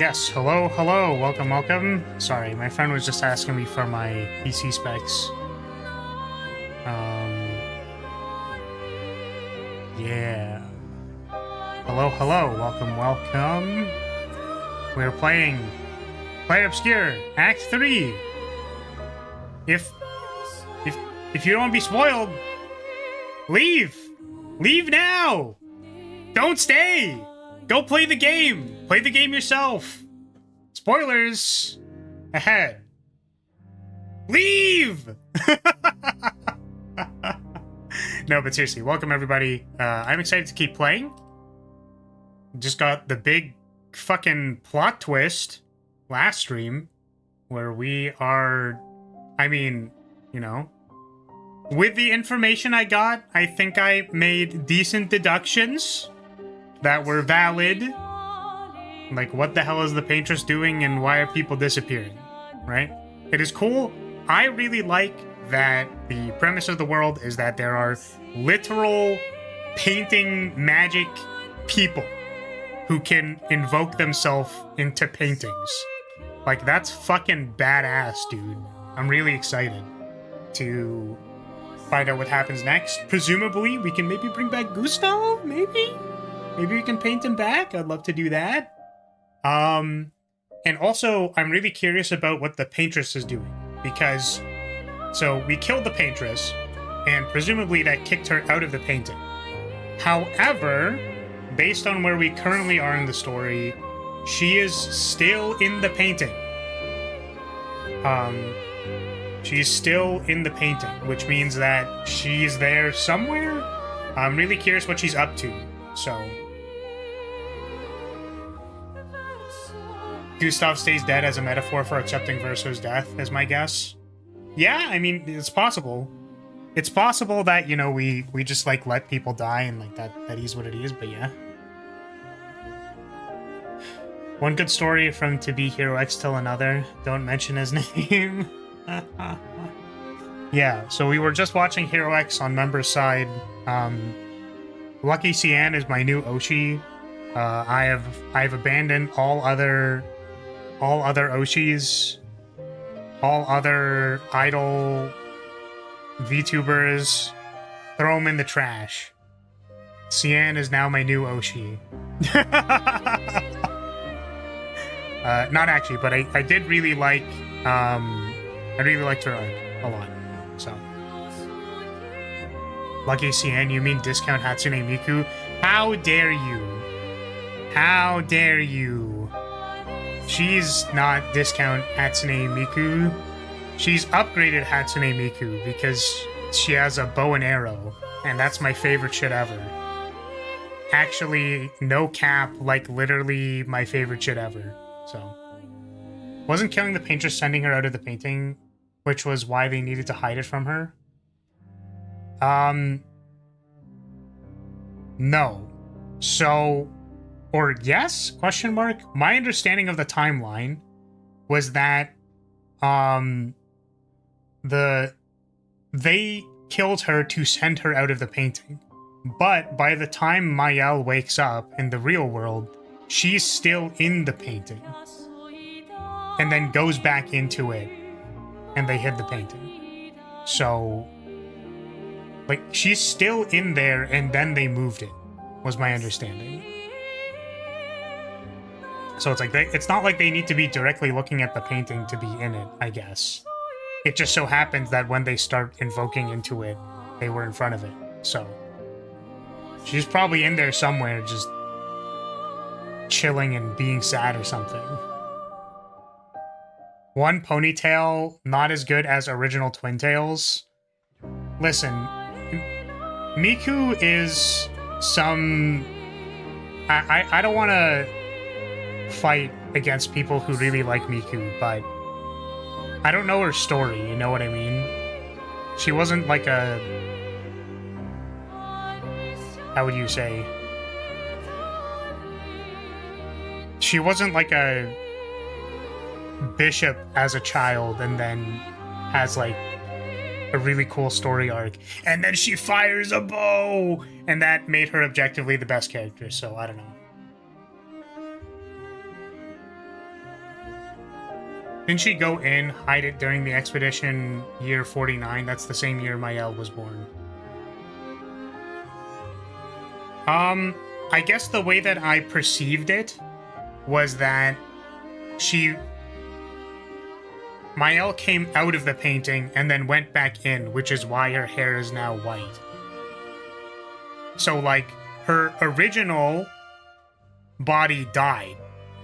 Yes, hello, hello, welcome, welcome. Sorry, my friend was just asking me for my PC specs. Yeah. Hello, hello, welcome, welcome. We're playing Play Obscure, Act 3. If you don't want to be spoiled, leave! Leave now! Don't stay! Go play the game! Play the game yourself! Spoilers! Ahead. Leave! No, but seriously, welcome everybody. I'm excited to keep playing. Just got the big fucking plot twist last stream, where we are, I mean, you know, with the information I got, I think I made decent deductions that were valid. Like, what the hell is the paintress doing and why are people disappearing, right? It is cool. I really like that the premise of the world is that there are literal painting magic people who can invoke themselves into paintings. Like, that's fucking badass, dude. I'm really excited to find out what happens next. Presumably, we can maybe bring back Gustav, maybe? Maybe we can paint him back. I'd love to do that. And also, I'm really curious about what the paintress is doing. Because, so, we killed the paintress, and presumably that kicked her out of the painting. However, based on where we currently are in the story, she is still in the painting. She's still in the painting, which means that she's there somewhere. I'm really curious what she's up to, so... Gustav stays dead as a metaphor for accepting Verso's death, is my guess. Yeah, I mean, it's possible. It's possible that, you know, we just, like, let people die and, like, that is what it is, but yeah. One good story from To Be Hero X till another. Don't mention his name. Yeah, so we were just watching Hero X on member's side. Lucky Cyan is my new Oshi. I've abandoned all other Oshis, all other idol VTubers. Throw them in the trash. Cyan is now my new Oshi. Not actually, but I did really like I really liked her arc a lot. So Lucky Cyan, you mean discount Hatsune Miku? How dare you? How dare you? She's not discount Hatsune Miku. She's upgraded Hatsune Miku because she has a bow and arrow. And that's my favorite shit ever. Actually, no cap, like literally my favorite shit ever. So, wasn't killing the painter sending her out of the painting, which was why they needed to hide it from her? No. So, or yes? Question mark. My understanding of the timeline was that, they killed her to send her out of the painting. But by the time Mayel wakes up in the real world, she's still in the painting. And then goes back into it. And they hid the painting. So, like, she's still in there and then they moved it, was my understanding. So it's like, it's not like they need to be directly looking at the painting to be in it, I guess. It just so happens that when they start invoking into it, they were in front of it. So, she's probably in there somewhere, just chilling and being sad or something. One ponytail, not as good as original Twin Tails. Listen, Miku is some... I don't want to fight against people who really like Miku, but I don't know her story, you know what I mean? She wasn't like a... How would you say? She wasn't like a bishop as a child and then has like a really cool story arc. And then she fires a bow! And that made her objectively the best character, so I don't know. Didn't she go in, hide it during the expedition year 49? That's the same year Mayel was born. I guess the way that I perceived it was that Mayel came out of the painting and then went back in, which is why her hair is now white. So, like, her original body died.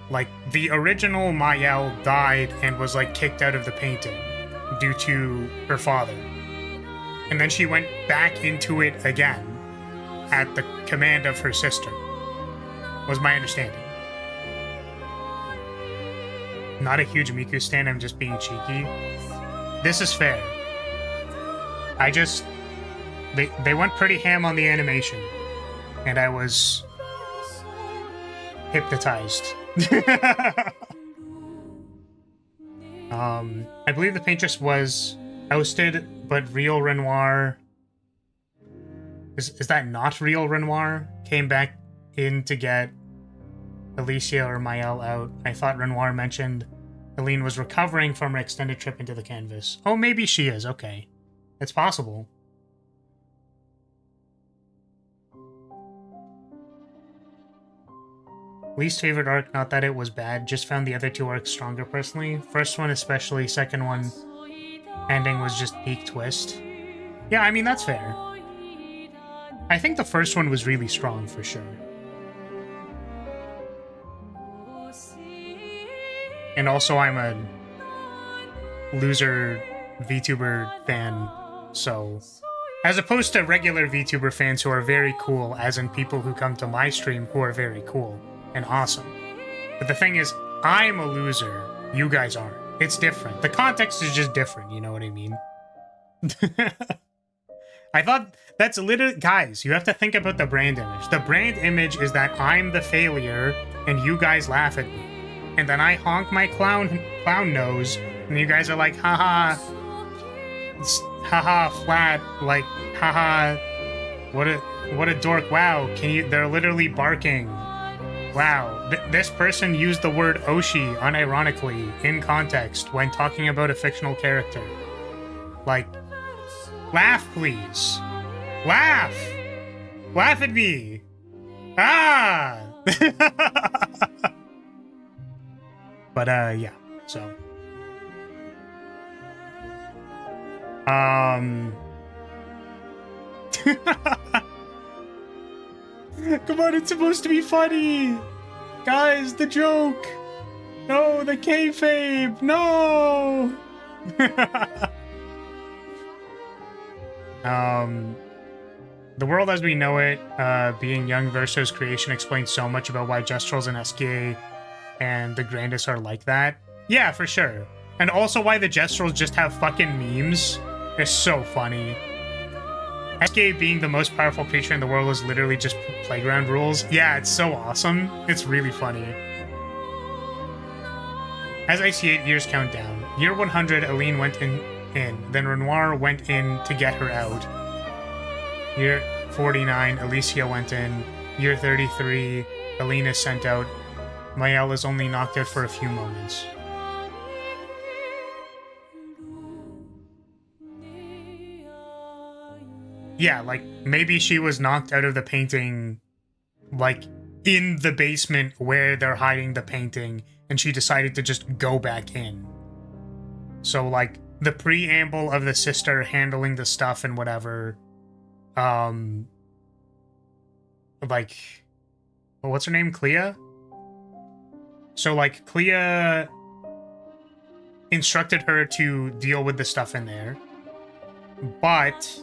Like, the original Mayel died and was, like, kicked out of the painting due to her father. And then she went back into it again at the command of her sister, was my understanding. Not a huge Miku stan, I'm just being cheeky. This is fair. I just... They went pretty ham on the animation. And I was... hypnotized. I believe the paintress was ousted, but real Renoir... Is that not real Renoir? Came back in to get Alicia or Mayel out. I thought Renoir mentioned Aline was recovering from her extended trip into the canvas. Oh, maybe she is. Okay. It's possible. Least favorite arc, not that it was bad, just found the other two arcs stronger personally. First one especially, second one, ending was just peak twist. Yeah, I mean, that's fair. I think the first one was really strong for sure. And also I'm a loser VTuber fan, so... As opposed to regular VTuber fans who are very cool, as in people who come to my stream who are very cool and awesome. But the thing is, I'm a loser, you guys aren't. It's different. The context is just different, you know what I mean? I thought that's literally... Guys, you have to think about the brand image. The brand image is that I'm the failure and you guys laugh at me. And then I honk my clown nose and you guys are like, haha, haha, flat, like, haha, what a dork, wow, they're literally barking. Wow, this person used the word Oshi unironically in context when talking about a fictional character. Like, laugh, please. Laugh! Laugh at me! Ah! But, yeah, so. Come on, it's supposed to be funny! Guys, the joke! No, the kayfabe! No! The world as we know it, being young Verso's creation, explains so much about why Gestrels and SKA and the Grandis are like that. Yeah, for sure. And also why the Gestrels just have fucking memes is so funny. SKA being the most powerful creature in the world is literally just playground rules. Yeah, it's so awesome. It's really funny. As I see 8 years count down, year 100, Aline went in, then Renoir went in to get her out. Year 49, Alicia went in. Year 33, Aline is sent out. Mael is only knocked out for a few moments. Yeah, like, maybe she was knocked out of the painting, like, in the basement where they're hiding the painting, and she decided to just go back in. So, like, the preamble of the sister handling the stuff and whatever, like, well, what's her name? Clea? So, like, Clea instructed her to deal with the stuff in there, but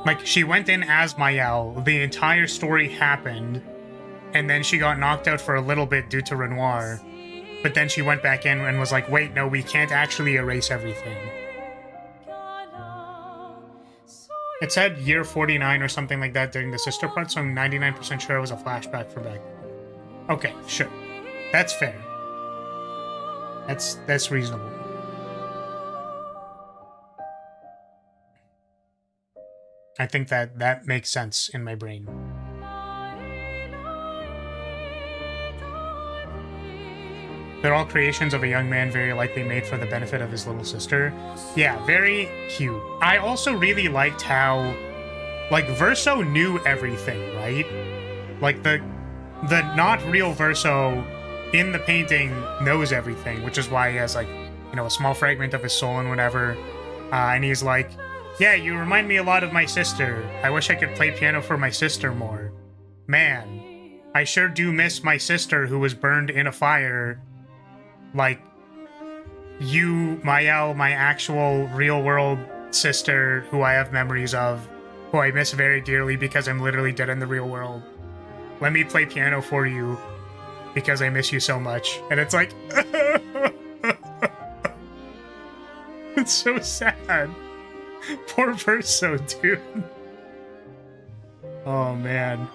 like, she went in as Mael, the entire story happened, and then she got knocked out for a little bit due to Renoir, but then she went back in and was like, wait, no, we can't actually erase everything. It said year 49 or something like that during the sister part, so I'm 99% sure it was a flashback for back. Okay, sure. That's fair. That's reasonable. I think that makes sense in my brain. They're all creations of a young man very likely made for the benefit of his little sister. Yeah, very cute. I also really liked how, like, Verso knew everything, right? Like, the not real Verso in the painting knows everything, which is why he has, like, you know, a small fragment of his soul and whatever. And he's like, yeah, you remind me a lot of my sister. I wish I could play piano for my sister more. Man, I sure do miss my sister who was burned in a fire. Like, you, Mael, my actual real-world sister, who I have memories of, who I miss very dearly because I'm literally dead in the real world. Let me play piano for you because I miss you so much. And it's like, it's so sad. Poor Verso, dude. Oh, man.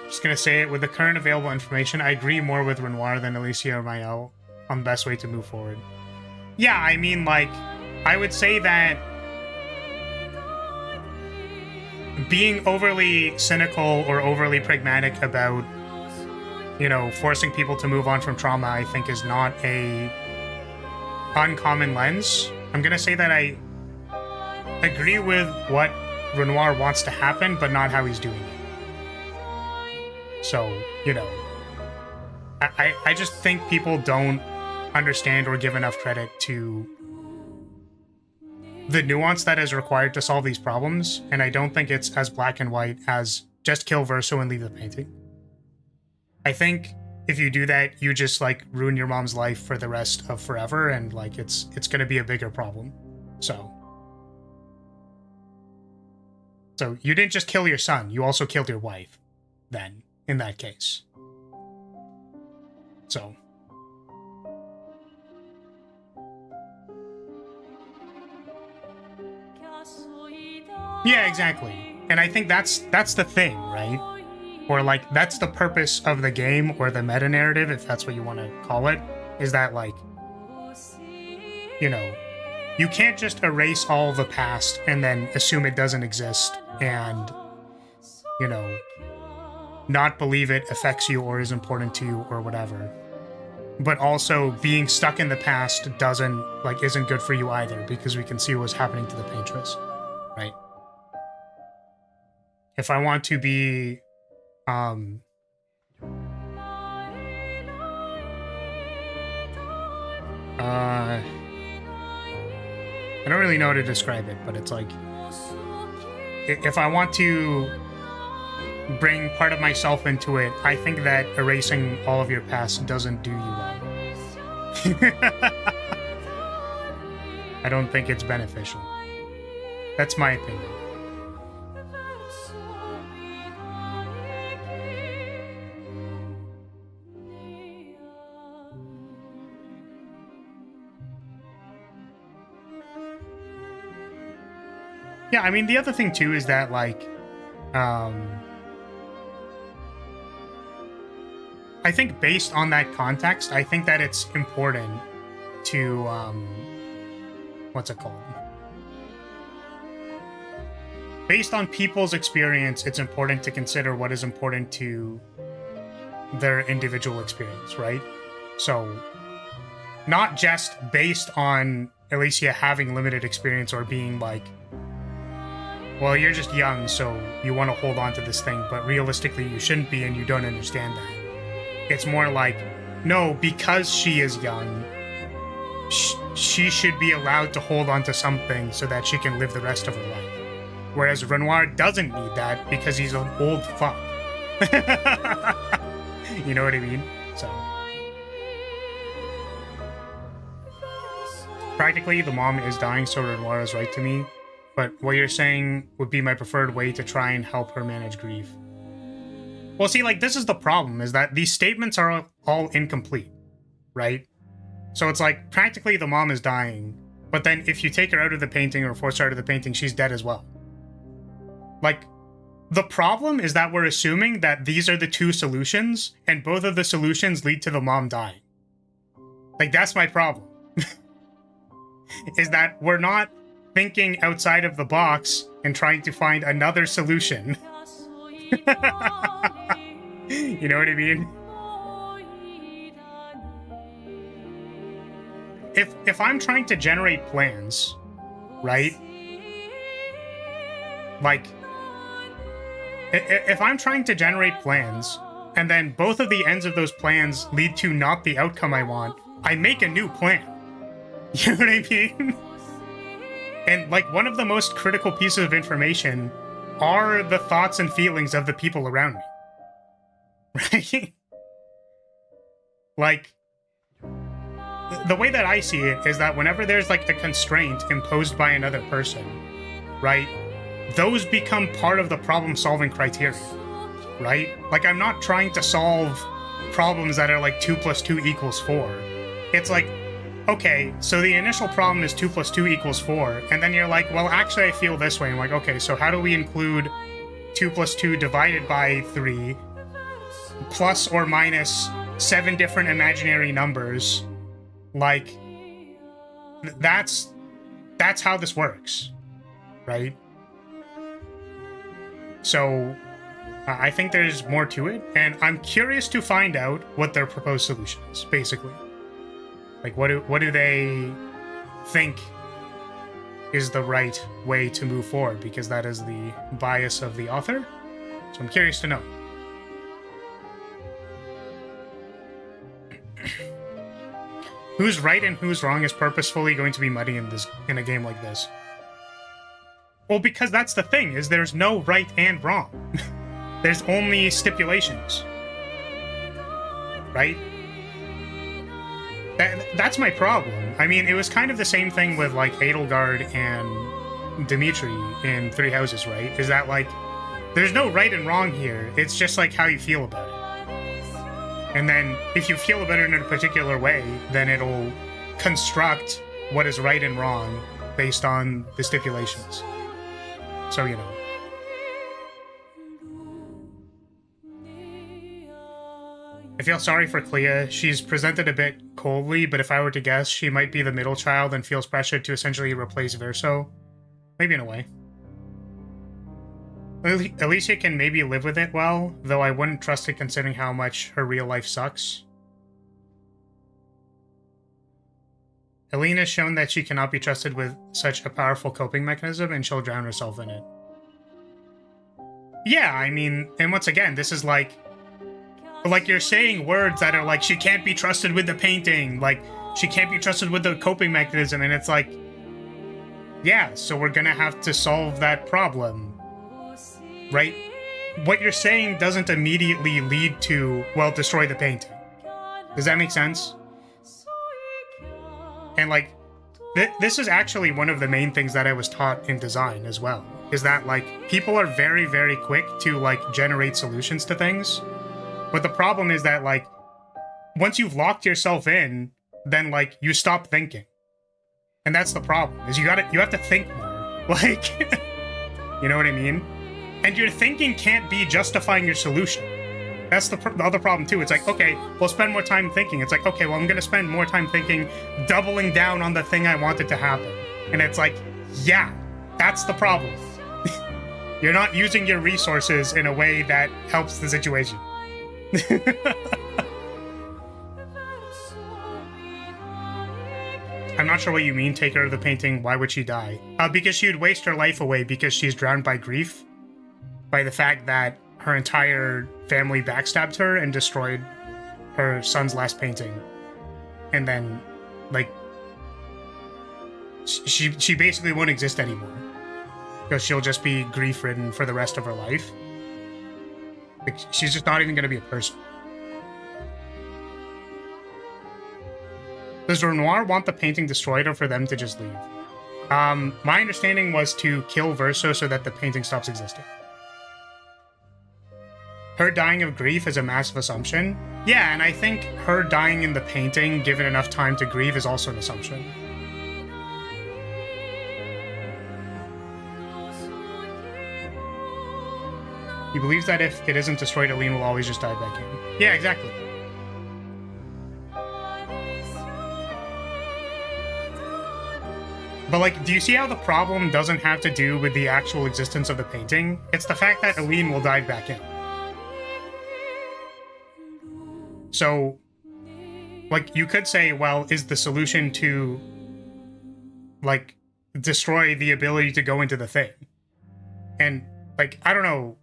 Just gonna say it, with the current available information, I agree more with Renoir than Alicia or Mael on the best way to move forward. Yeah, I mean, like, I would say that being overly cynical or overly pragmatic about, you know, forcing people to move on from trauma, I think is not a uncommon lens. I'm gonna say that I agree with what Renoir wants to happen, but not how he's doing it. So, you know, I just think people don't understand or give enough credit to the nuance that is required to solve these problems, and I don't think it's as black and white as just kill Verso and leave the painting. I think if you do that, you just, like, ruin your mom's life for the rest of forever, and, like, it's gonna be a bigger problem. So you didn't just kill your son, you also killed your wife, then, in that case. So. Yeah, exactly. And I think that's the thing, right? Or, like, that's the purpose of the game, or the meta-narrative, if that's what you want to call it, is that, like, you know, you can't just erase all the past and then assume it doesn't exist and, you know, not believe it affects you or is important to you or whatever. But also, being stuck in the past isn't good for you either, because we can see what's happening to the Paintress, right? If I want to be, I don't really know how to describe it, but it's like, if I want to bring part of myself into it, I think that erasing all of your past doesn't do you well. I don't think it's beneficial. That's my opinion. Yeah, I mean, the other thing too is that, like, I think based on that context, I think that it's important to, what's it called? Based on people's experience, it's important to consider what is important to their individual experience, right? So, not just based on Alicia having limited experience or being like, well, you're just young, so you want to hold on to this thing, but realistically you shouldn't be and you don't understand that. It's more like, no, because she is young, she should be allowed to hold on to something so that she can live the rest of her life. Whereas Renoir doesn't need that because he's an old fuck. You know what I mean? So. Practically, the mom is dying, so Renoir is right to me. But what you're saying would be my preferred way to try and help her manage grief. Well, see, like, this is the problem, is that these statements are all incomplete, right? So it's like, practically the mom is dying, but then if you take her out of the painting or force her out of the painting, she's dead as well. Like, the problem is that we're assuming that these are the two solutions, and both of the solutions lead to the mom dying. Like, that's my problem. Is that we're not thinking outside of the box and trying to find another solution. You know what I mean? If I'm trying to generate plans, right? Like, if I'm trying to generate plans, and then both of the ends of those plans lead to not the outcome I want, I make a new plan. You know what I mean? And, like, one of the most critical pieces of information are the thoughts and feelings of the people around me. Right? Like, the way that I see it is that whenever there's, like, a constraint imposed by another person, right, those become part of the problem-solving criteria, right? Like, I'm not trying to solve problems that are, like, 2 + 2 = 4. It's like, okay, so the initial problem is 2 + 2 = 4, and then you're like, well, actually, I feel this way. I'm like, okay, so how do we include 2 + 2 divided by 3, plus or minus 7 different imaginary numbers? Like, that's how this works, right? So, I think there's more to it, and I'm curious to find out what their proposed solution is, basically. Like, what do they think is the right way to move forward? Because that is the bias of the author. So I'm curious to know. Who's right and who's wrong is purposefully going to be muddy in a game like this. Well, because that's the thing, is there's no right and wrong. There's only stipulations. Right? That's my problem. I mean, it was kind of the same thing with, like, Edelgard and Dimitri in Three Houses, right? Is that, like, there's no right and wrong here. It's just, like, how you feel about it. And then, if you feel about it in a particular way, then it'll construct what is right and wrong based on the stipulations. So, you know. I feel sorry for Clea. She's presented a bit coldly, but if I were to guess, she might be the middle child and feels pressured to essentially replace Verso. Maybe in a way. Alicia can maybe live with it well, though I wouldn't trust it considering how much her real life sucks. Elena's shown that she cannot be trusted with such a powerful coping mechanism, and she'll drown herself in it. Yeah, I mean, and once again, this is like you're saying words that are like, she can't be trusted with the painting, like, she can't be trusted with the coping mechanism, and it's like, yeah, so we're gonna have to solve that problem, right? What you're saying doesn't immediately lead to, well, destroy the painting. Does that make sense? And, like, This is actually one of the main things that I was taught in design as well, is that, like, people are very, very quick to, like, generate solutions to things. But the problem is that, like, once you've locked yourself in, then, like, you stop thinking. And that's the problem, is you have to think more. Like, you know what I mean? And your thinking can't be justifying your solution. That's the other problem, too. It's like, okay, we'll spend more time thinking. It's like, okay, well, I'm going to spend more time thinking, doubling down on the thing I wanted to happen. And it's like, yeah, that's the problem. You're not using your resources in a way that helps the situation. I'm not sure what you mean, take her to the painting. Why would she die? Because she would waste her life away because she's drowned by grief. By the fact that her entire family backstabbed her and destroyed her son's last painting. And then, like, she basically won't exist anymore. Because she'll just be grief-ridden for the rest of her life. Like, she's just not even going to be a person. Does Renoir want the painting destroyed or for them to just leave? My understanding was to kill Verso so that the painting stops existing. Her dying of grief is a massive assumption. Yeah, and I think her dying in the painting, given enough time to grieve, is also an assumption. He believes that if it isn't destroyed, Aline will always just die back in. Yeah, exactly. But, like, do you see how the problem doesn't have to do with the actual existence of the painting? It's the fact that Aline will dive back in. So, like, you could say, well, is the solution to, like, destroy the ability to go into the thing? And, like, I don't know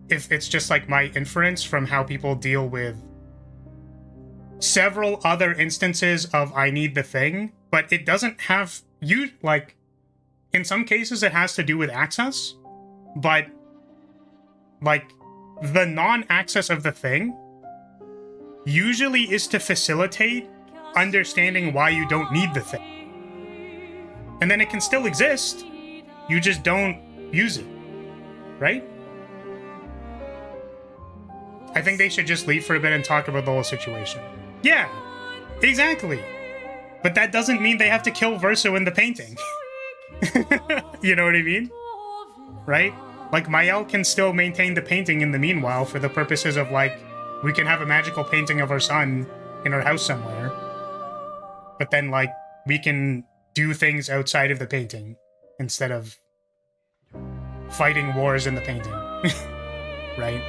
if it's just, like, my inference from how people deal with several other instances of I need the thing, but it doesn't have... You, like, in some cases it has to do with access, but, like, the non-access of the thing usually is to facilitate understanding why you don't need the thing. And then it can still exist, you just don't use it, right? I think they should just leave for a bit and talk about the whole situation. Yeah, exactly. But that doesn't mean they have to kill Verso in the painting. You know what I mean? Right? Like, Mael can still maintain the painting in the meanwhile for the purposes of, like, we can have a magical painting of our son in our house somewhere. But then, like, we can do things outside of the painting instead of fighting wars in the painting. Right?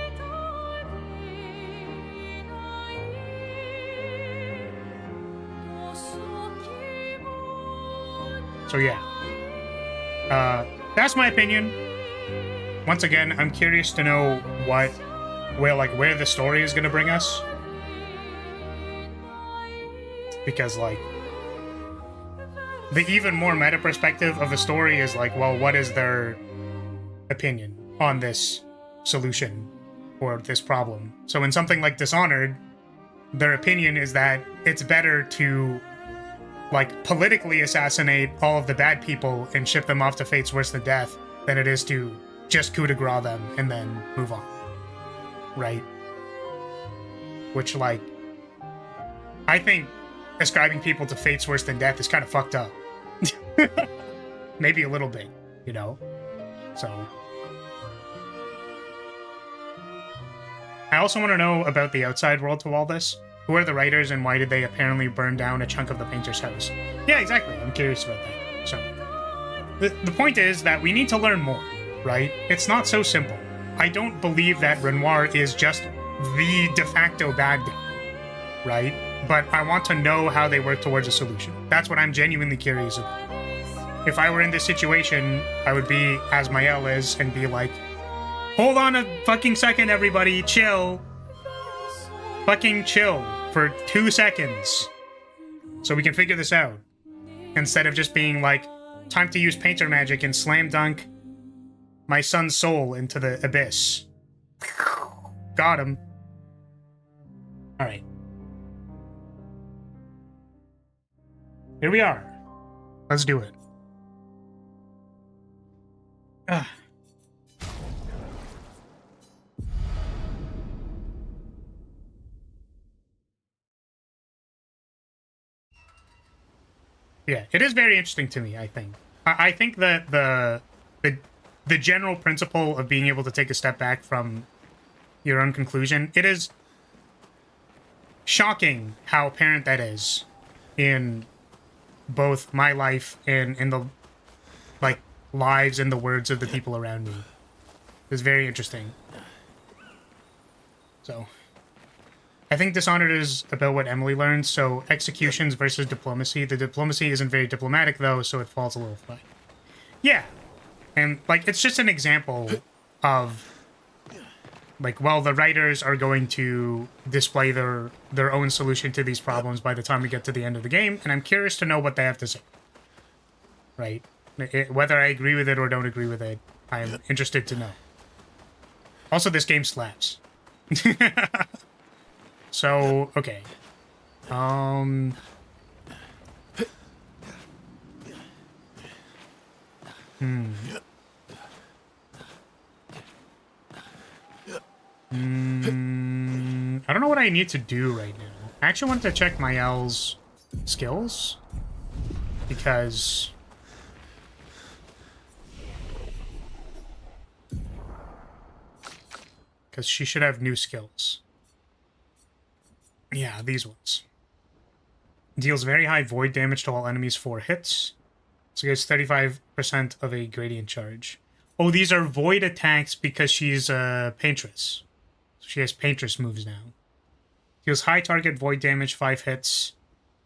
So yeah, that's my opinion. Once again, I'm curious to know where the story is gonna bring us, because, like, the even more meta perspective of a story is like, well, what is their opinion on this solution or this problem? So in something like Dishonored, their opinion is that it's better to, like, politically assassinate all of the bad people and ship them off to fates worse than death than it is to just coup de grace them and then move on. Right? Which, like, I think ascribing people to fates worse than death is kind of fucked up. Maybe a little bit, you know? So... I also want to know about the outside world to all this. Who are the writers and why did they apparently burn down a chunk of the painter's house? Yeah, exactly. I'm curious about that. So, the point is that we need to learn more, right? It's not so simple. I don't believe that Renoir is just the de facto bad guy, right? But I want to know how they work towards a solution. That's what I'm genuinely curious about. If I were in this situation, I would be as Mael is and be like, hold on a fucking second, everybody, chill. Fucking chill for 2 seconds so we can figure this out. Instead of just being like, time to use painter magic and slam dunk my son's soul into the abyss. Got him. Alright. Here we are. Let's do it. Ugh. Yeah, it is very interesting to me, I think. I think that the general principle of being able to take a step back from your own conclusion, it is shocking how apparent that is in both my life and in the like lives and the words of the people around me. It's very interesting. So I think Dishonored is about what Emily learned, so executions versus diplomacy. The diplomacy isn't very diplomatic though, so it falls a little flat. Yeah. And like it's just an example of like, well, the writers are going to display their own solution to these problems by the time we get to the end of the game, and I'm curious to know what they have to say. Right? Whether I agree with it or don't agree with it, I'm interested to know. Also, this game slaps. So, okay. I don't know what I need to do right now. I actually wanted to check Mael's skills because she should have new skills. Yeah, these ones. Deals very high void damage to all enemies for hits. So gets 35% of a gradient charge. Oh, these are void attacks because she's a paintress. So she has paintress moves now. Deals high target void damage, 5 hits.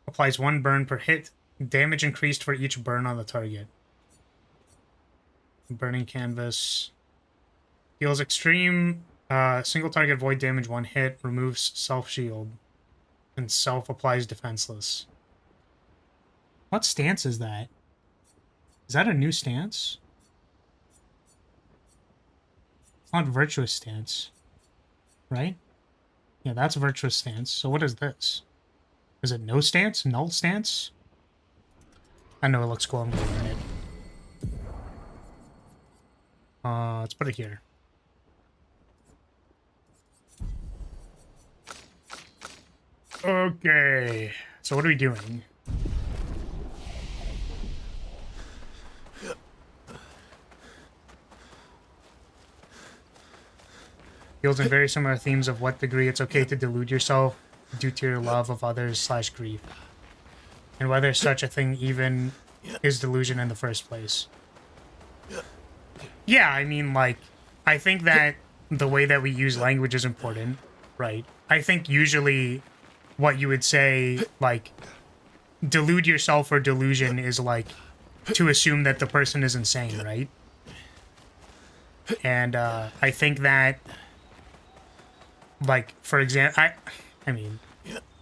Applies 1 burn per hit. Damage increased for each burn on the target. Burning canvas. Deals extreme single target void damage, 1 hit. Removes self-shield. And self-applies defenseless. What stance is that? Is that a new stance? It's not virtuous stance. Right? Yeah, that's virtuous stance. So what is this? Is it no stance? Null stance? I know it looks cool. I'm going to learn it. Let's put it here. Okay. So what are we doing? Deals in very similar themes of what degree it's okay to delude yourself due to your love of others / grief. And whether such a thing even is delusion in the first place. Yeah, I mean, like, I think that the way that we use language is important, right? I think usually what you would say, like, delude yourself or delusion is, like, to assume that the person is insane, right? And I think that, like, for example, I mean,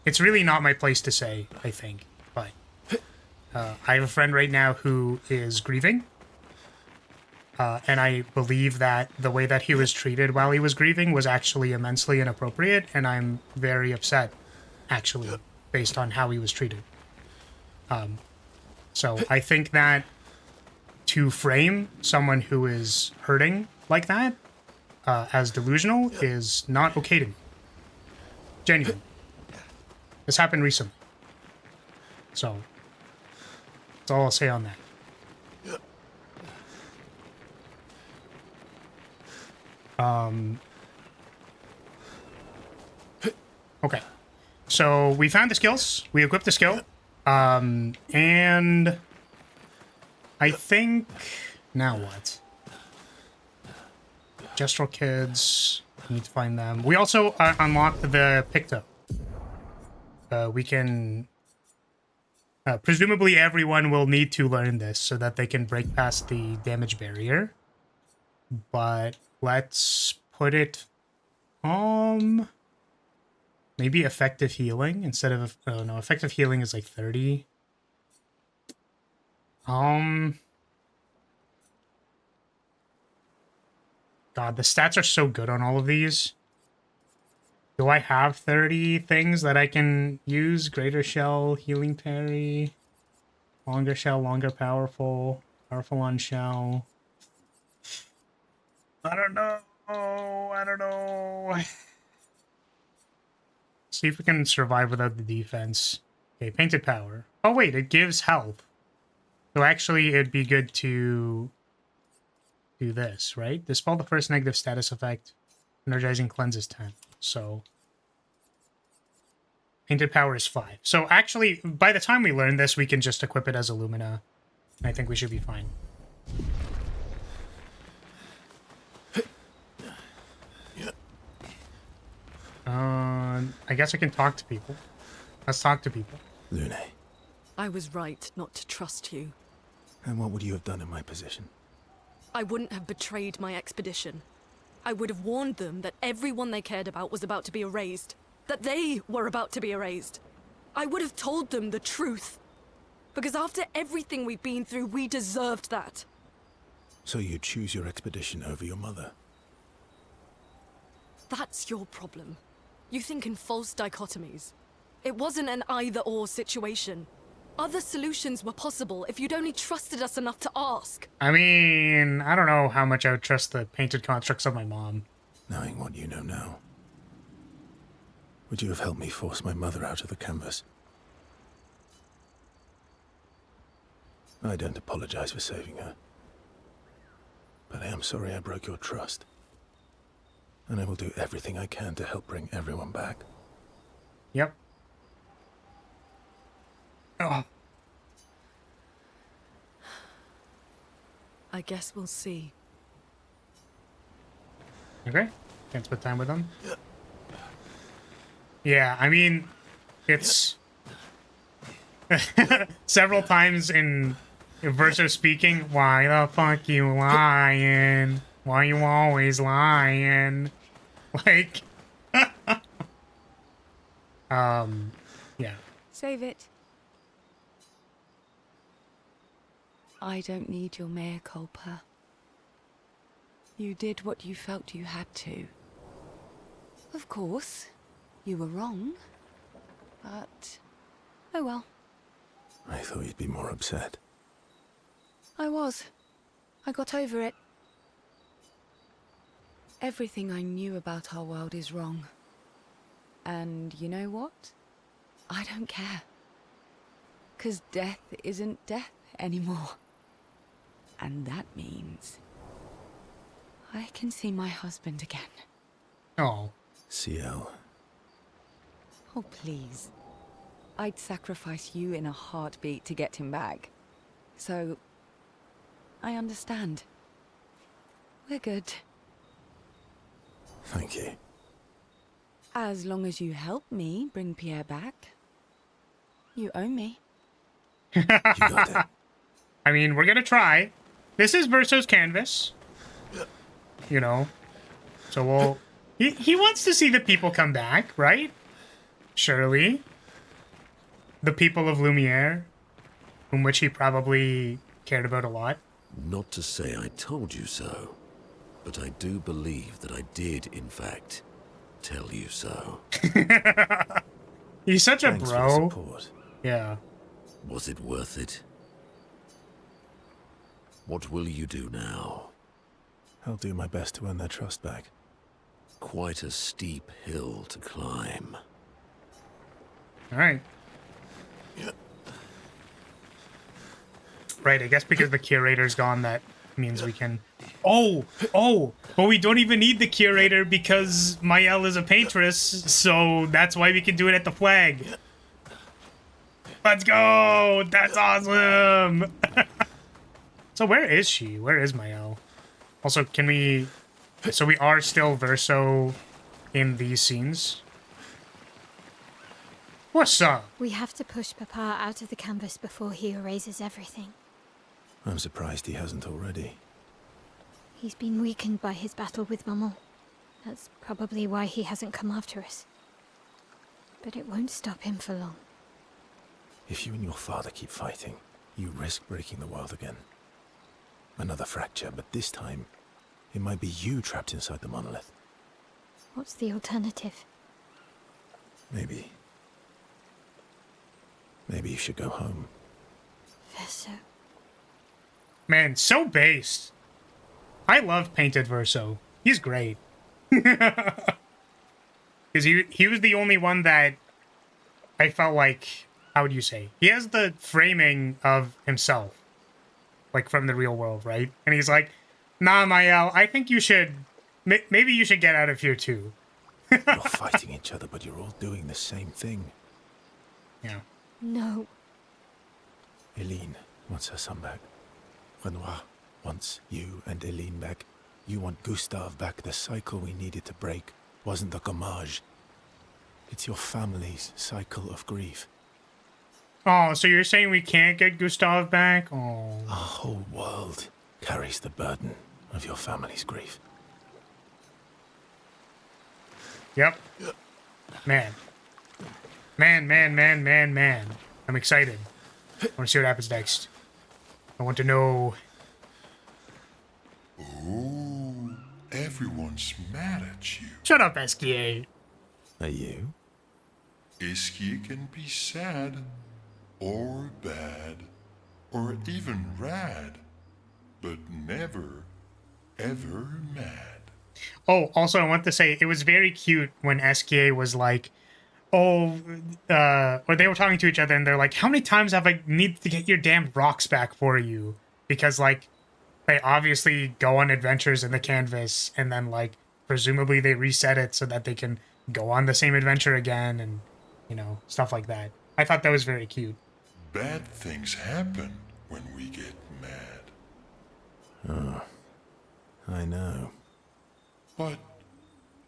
it's really not my place to say, I think, but I have a friend right now who is grieving, and I believe that the way that he was treated while he was grieving was actually immensely inappropriate, and I'm very upset, actually, based on how he was treated. So I think that to frame someone who is hurting like that as delusional is not okay to me. Genuine. This happened recently. So that's all I'll say on that. Okay. So we found the skills. We equipped the skill. And I think now what? Gestural kids. We need to find them. We also unlocked the Picto. We can... presumably everyone will need to learn this so that they can break past the damage barrier. But let's put it... maybe effective healing instead of... Oh, no, effective healing is like 30. God, the stats are so good on all of these. Do I have 30 things that I can use? Greater Shell, Healing Parry, Longer shell, longer powerful. Powerful on shell. I don't know. I don't know. See if we can survive without the defense. Okay, painted power. Oh wait, it gives health. So actually it'd be good to do this, right? Dispel the first negative status effect. Energizing cleanse is 10. So painted power is 5. So actually, by the time we learn this, we can just equip it as Illumina. I think we should be fine. I guess I can talk to people. Let's talk to people. Lune. I was right not to trust you. And what would you have done in my position? I wouldn't have betrayed my expedition. I would have warned them that everyone they cared about was about to be erased. That they were about to be erased. I would have told them the truth. Because after everything we've been through, we deserved that. So you choose your expedition over your mother? That's your problem. You think in false dichotomies. It wasn't an either-or situation. Other solutions were possible if you'd only trusted us enough to ask. I mean, I don't know how much I would trust the painted constructs of my mom. Knowing what you know now, would you have helped me force my mother out of the canvas? I don't apologize for saving her. But I am sorry I broke your trust. And I will do everything I can to help bring everyone back. Yep. Oh. I guess we'll see. Okay. Can't spend time with them. Yeah, I mean, it's several times in Verso speaking, why the fuck you lying? Why you always lying? Like, yeah. Save it. I don't need your mea culpa. You did what you felt you had to. Of course, you were wrong. But, oh well. I thought you'd be more upset. I was. I got over it. Everything I knew about our world is wrong. And you know what? I don't care. 'Cause death isn't death anymore. And that means I can see my husband again. Oh. CL. Oh, please. I'd sacrifice you in a heartbeat to get him back. So, I understand. We're good. Thank you. As long as you help me bring Pierre back. You owe me. You got it. I mean, we're gonna try. This is Verso's canvas. You know. So we'll... He wants to see the people come back, right? Surely. The people of Lumiere, whom which he probably cared about a lot. Not to say I told you so, but I do believe that I did, in fact, tell you so. He's such a Thanks for bro. the support. Yeah. Was it worth it? What will you do now? I'll do my best to earn their trust back. Quite a steep hill to climb. All right. Right, I guess because the curator's gone, that means we can... Oh! But we don't even need the curator because Mael is a paintress, so that's why we can do it at the flag. Let's go! That's awesome! So where is she? Where is Mael? Also, can we... So we are still Verso in these scenes? What's up? We have to push Papa out of the canvas before he erases everything. I'm surprised he hasn't already. He's been weakened by his battle with Maman. That's probably why he hasn't come after us. But it won't stop him for long. If you and your father keep fighting, you risk breaking the world again. Another fracture, but this time, it might be you trapped inside the monolith. What's the alternative? Maybe you should go home. Verso. Man, so based. I love Painted Verso. He's great. Because he was the only one that I felt like, how would you say? He has the framing of himself, like from the real world, right? And he's like, nah, Mael, I think you should, maybe you should get out of here too. You're fighting each other, but you're all doing the same thing. Yeah. No. Eileen wants her son back. Renoir wants you and Eileen back. You want Gustave back. The cycle we needed to break wasn't the gommage. It's your family's cycle of grief. Oh, so you're saying we can't get Gustav back? Oh. Our whole world carries the burden of your family's grief. Yep. Man. Man. I'm excited. I want to see what happens next. I want to know. Oh, everyone's mad at you. Shut up, SKA. Are you? Iskia can be sad, or bad, or even rad, but never, ever mad. Oh, also, I want to say, it was very cute when SKA was like, oh, or they were talking to each other, and they're like, how many times have I needed to get your damn rocks back for you? Because, like, they obviously go on adventures in the canvas, and then, like, presumably they reset it so that they can go on the same adventure again, and, you know, stuff like that. I thought that was very cute. Bad things happen when we get mad. Oh, I know. But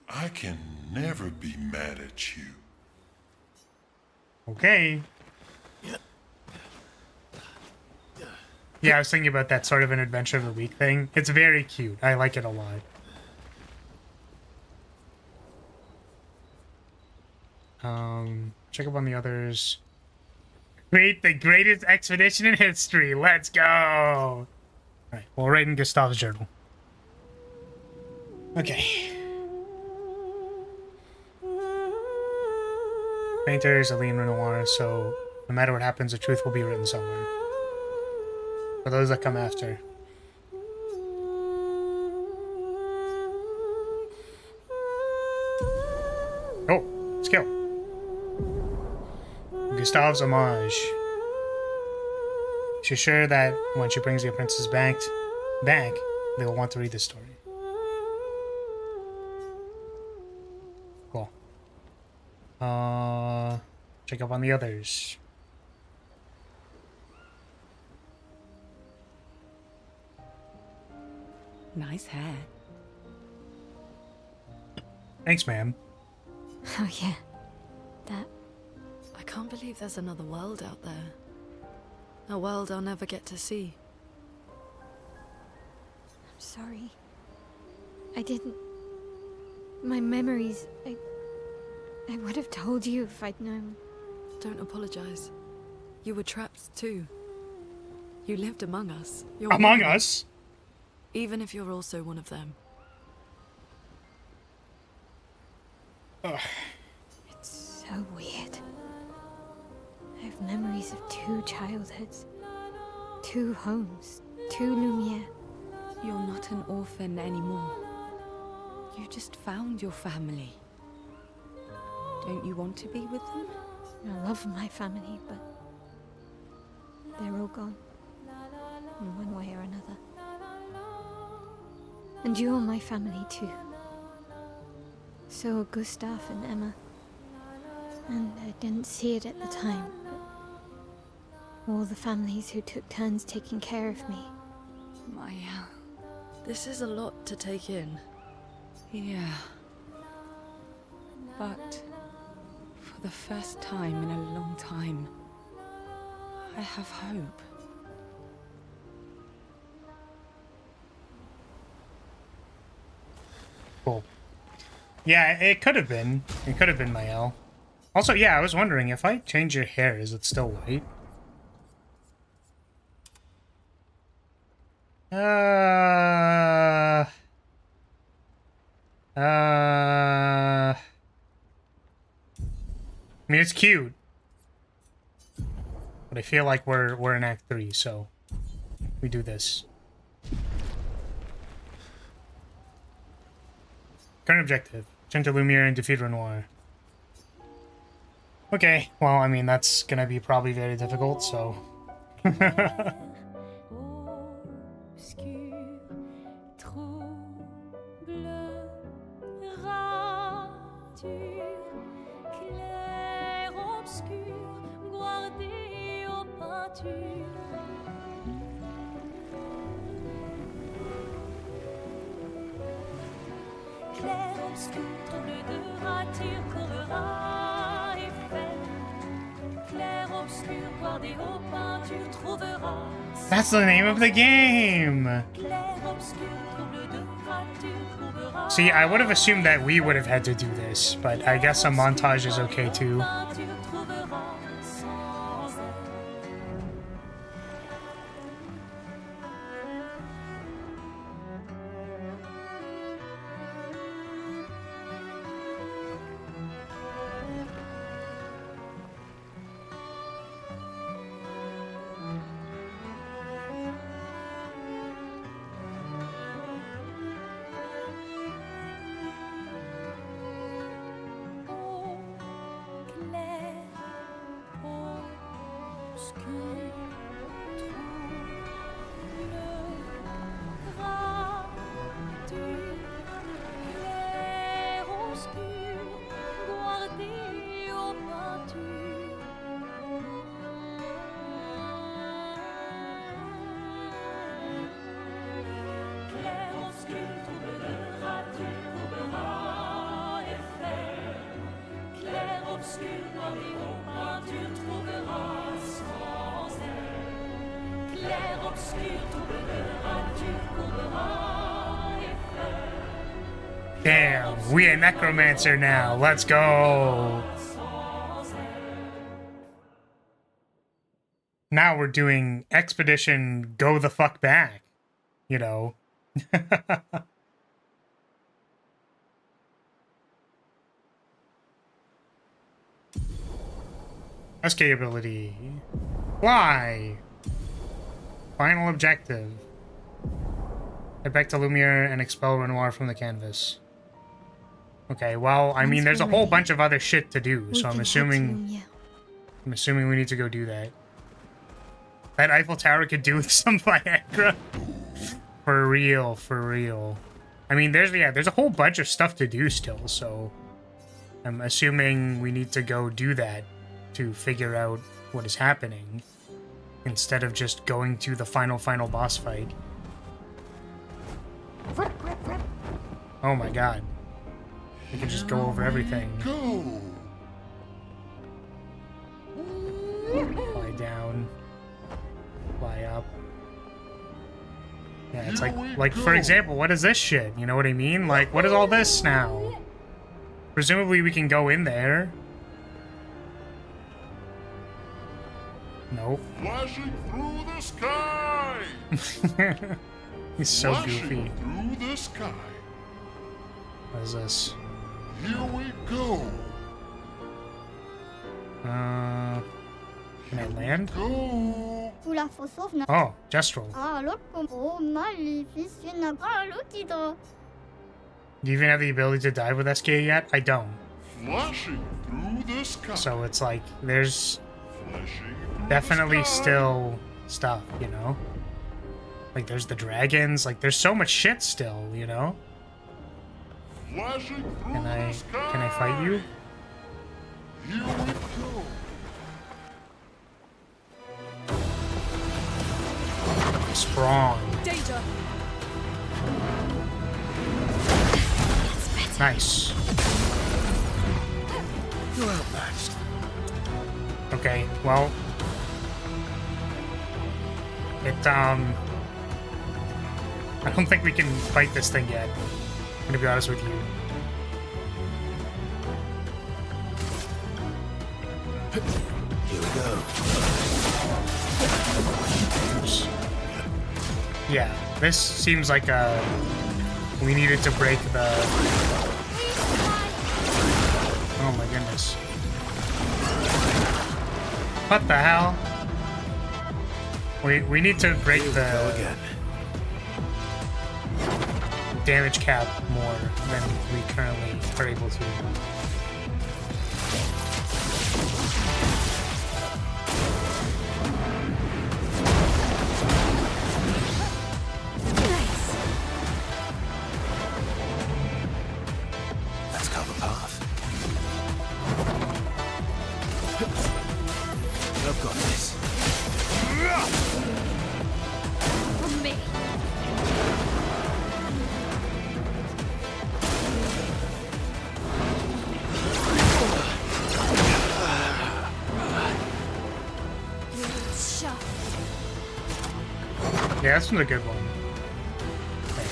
I can never be mad at you. Okay. Yeah, I was thinking about that sort of an adventure of the week thing. It's very cute. I like it a lot. Check up on the others. Create the greatest expedition in history. Let's go. All right, we'll write in Gustav's journal. Okay. Painters, Aline Renoir, so no matter what happens, the truth will be written somewhere. For those that come after. Oh, skill. Gustave's homage. She's sure that when she brings the apprentices back, they will want to read this story. Cool. Check up on the others. Nice hair. Thanks, ma'am. Oh, yeah. That. I can't believe there's another world out there. A world I'll never get to see. I'm sorry. I didn't. My memories. I would have told you if I'd known. Don't apologize. You were trapped too. You lived among us. You're Among one. us? Even if you're also one of them. Ugh. It's so weird. I have memories of 2 childhoods, 2 homes, 2 Lumiere. You're not an orphan anymore. You just found your family. Don't you want to be with them? I love my family, but they're all gone. In one way or another. And you're my family too. So are Gustav and Emma. And I didn't see it at the time, but all the families who took turns taking care of me. Maya. This is a lot to take in. Yeah. But for the first time in a long time, I have hope. Cool. Yeah, it could have been. It could have been Mael. Also, yeah, I was wondering, if I change your hair, is it still white? I mean, it's cute. But I feel like we're in Act 3, so we do this. Current objective: return to Lumiere and defeat Renoir. Okay, well, I mean, that's gonna be probably very difficult, so... That's the name of the game! See, I would have assumed that we would have had to do this, but I guess a montage is okay too. Damn, we a necromancer now. Let's go. Now we're doing expedition go the fuck back. You know. SK ability. Fly. Final objective. Head back to Lumiere and expel Renoir from the canvas. Okay, well, I mean, there's a whole bunch of other shit to do, so I'm assuming we need to go do that. That Eiffel Tower could do with some Viagra. For real, for real. I mean, there's a whole bunch of stuff to do still, so I'm assuming we need to go do that to figure out what is happening instead of just going to the final boss fight. Oh my god. We can just go over everything. Go. Fly down. Fly up. Yeah, it's like for example, what is this shit? You know what I mean? Like, what is all this now? Presumably we can go in there. Nope. Flashing through the sky. He's so Flashing goofy. through the sky. What is this? Here we go. Can I land? Go. Oh, Gestural. Do you even have the ability to dive with SK yet? I don't. Flashing through the sky. So it's like, there's Flashing through definitely the sky. still stuff, you know? Like, there's the dragons. Like, there's so much shit still, you know? Flashing through Can the sky. I fight you? Here we go. Strong. Danger! Nice. You're outmatched. Okay, well. I don't think we can fight this thing yet. I'm gonna be honest with you. Here we go. Oops. Yeah, this seems like we needed to break the... Oh my goodness. What the hell? We need to break Go the again. damage cap more than we currently are able to. Let's cover path. I've got this. On me. Shut. Yeah, that's a good one. Okay.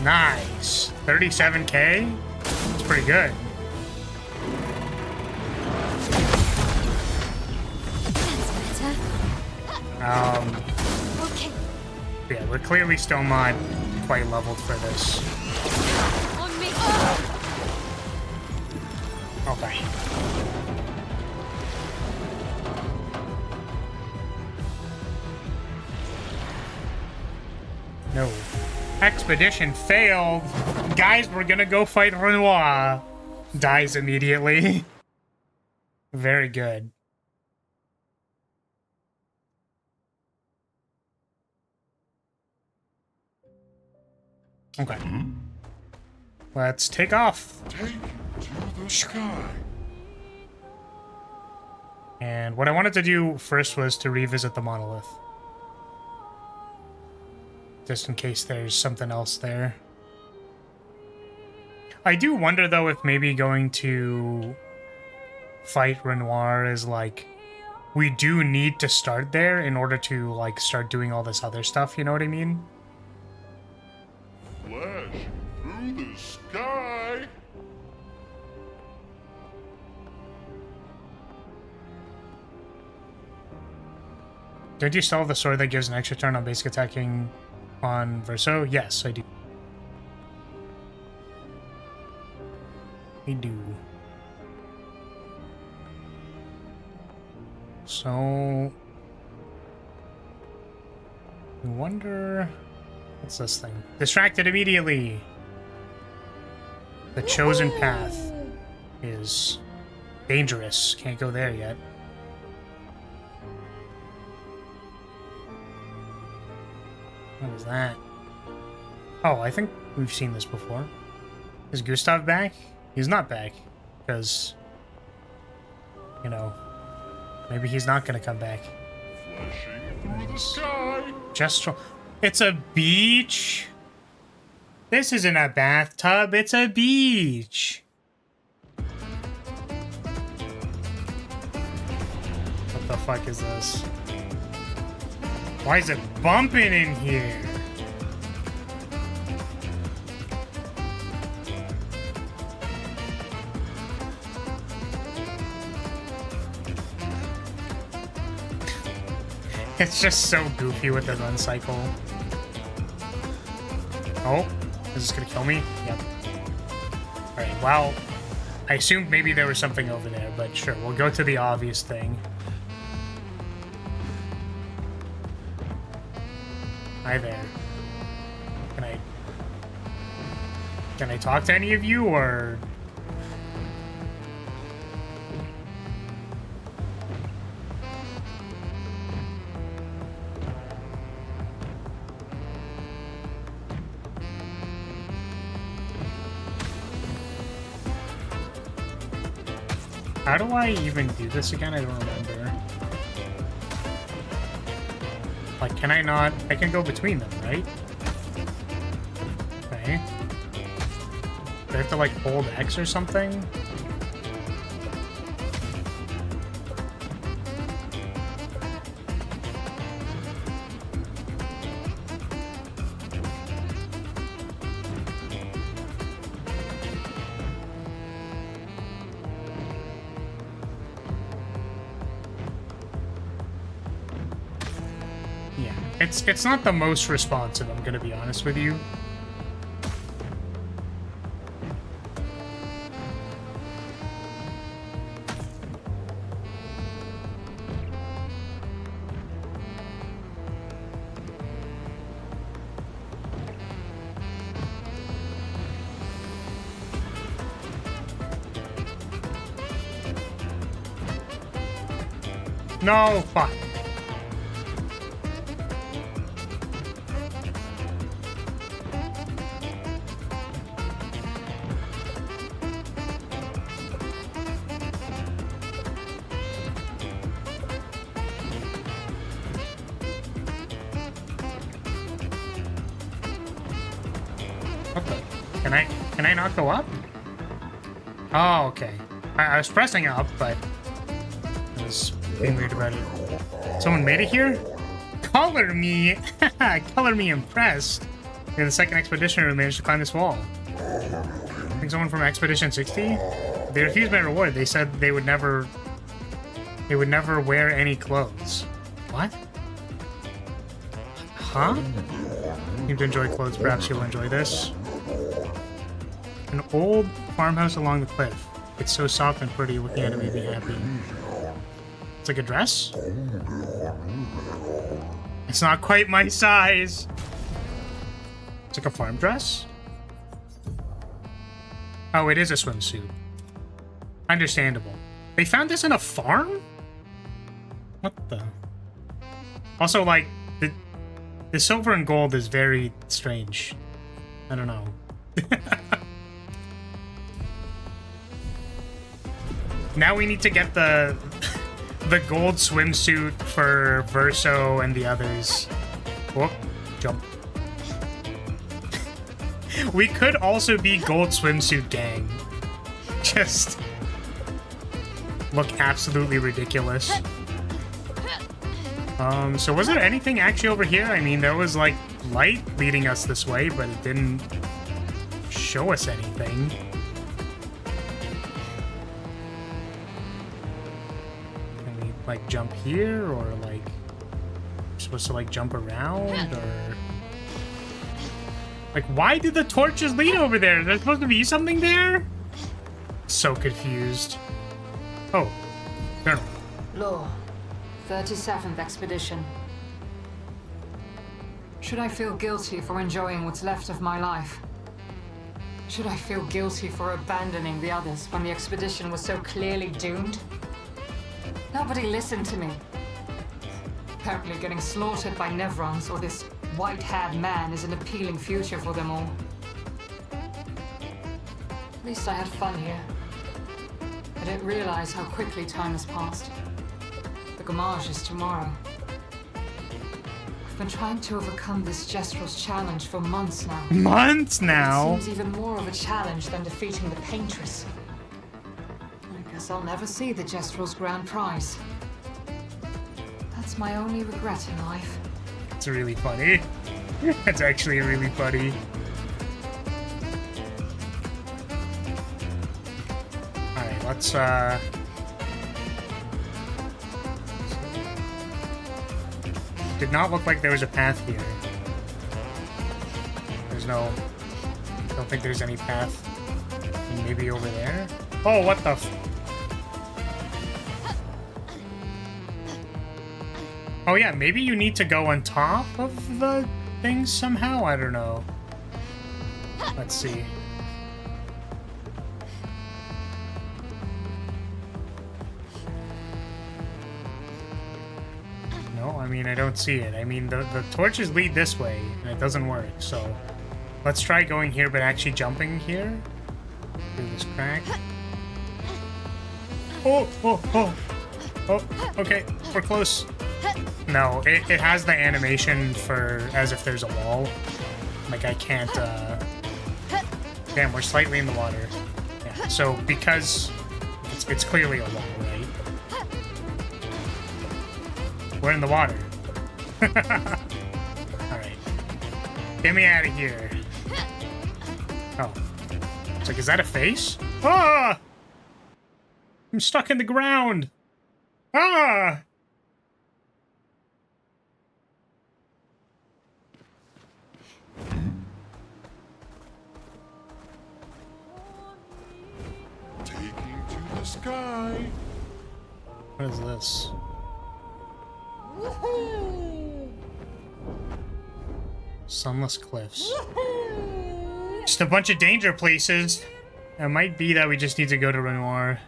Nice. 37k? That's pretty good. That's better. Okay. Yeah, we're clearly still not quite leveled for this. On me. Okay. No. Expedition failed. Guys, we're gonna go fight Renoir. Dies immediately. Very good. Okay. Let's take off. Take to the sky. And what I wanted to do first was to revisit the monolith. Just in case there's something else there. I do wonder, though, if maybe going to fight Renoir is, like, we do need to start there in order to, like, start doing all this other stuff, you know what I mean? Flash through the sky. Don't you still have the sword that gives an extra turn on basic attacking on Verso? Yes, I do. I do. So... I wonder... What's this thing? Distracted immediately! The chosen path is dangerous. Can't go there yet. What is that? Oh, I think we've seen this before. Is Gustav back? He's not back. Because, you know, maybe he's not going to come back. Flashing through the sky. Just... It's a beach? This isn't a bathtub, it's a beach. What the fuck is this? Why is it bumping in here? It's just so goofy with the run cycle. Oh, is this gonna kill me? Yep. Alright, well, I assumed maybe there was something over there, but sure, we'll go to the obvious thing. Hi there. Can I talk to any of you, or... How do I even do this again? I don't remember. Like, can I not... I can go between them, right? Okay. Do I have to, like, hold X or something? It's not the most responsive, I'm gonna be honest with you. No, fuck. What the? Can I not go up? Oh, okay. I was pressing up, but I was being weird about it. Someone made it here? Color me! Color me impressed. Yeah, the second expeditioner who managed to climb this wall. I think someone from Expedition 60? They refused my reward. They said they would never wear any clothes. What? Huh? You to enjoy clothes, perhaps you'll enjoy this. An old farmhouse along the cliff. It's so soft and pretty, looking at it made me happy. It's like a dress? It's not quite my size! It's like a farm dress? Oh, it is a swimsuit. Understandable. They found this in a farm? What the? Also, like, the silver and gold is very strange. I don't know. Now we need to get the gold swimsuit for Verso and the others. Whoop, jump. We could also be gold swimsuit gang. Just look absolutely ridiculous. So was there anything actually over here? I mean, there was like light leading us this way, but it didn't show us anything. Can we like jump here, or like we're supposed to like jump around, or like why did the torches lead over there? There's supposed to be something there? So confused. Oh, Colonel. Law. 37th Expedition. Should I feel guilty for enjoying what's left of my life? Should I feel guilty for abandoning the others when the expedition was so clearly doomed? Nobody listened to me. Apparently getting slaughtered by Nevrons or this white-haired man is an appealing future for them all. At least I had fun here. I didn't realize how quickly time has passed. The Gamage is tomorrow. I've been trying to overcome this Jestrel's challenge for months now. Months now? It seems even more of a challenge than defeating the Paintress. I guess I'll never see the Jestrel's grand prize. That's my only regret in life. It's really funny. It's actually really funny. Alright, let's did not look like there was a path here. There's no... I don't think there's any path. Maybe over there? Oh, what the f... Oh yeah, maybe you need to go on top of the things somehow? I don't know. Let's see. No, I mean, I don't see it. I mean, the torches lead this way, and it doesn't work, so... Let's try going here, but actually jumping here. Through this crack. Oh, oh, oh! Oh, okay, we're close. No, it has the animation for as if there's a wall. Like, I can't, Damn, we're slightly in the water. Yeah, so because it's clearly a wall, right? We're in the water. Alright. Get me out of here. Oh. It's like, is that a face? Ah! I'm stuck in the ground! Ah! Taking to the sky. What is this? Sunless cliffs. Just a bunch of danger places. It might be that we just need to go to Renoir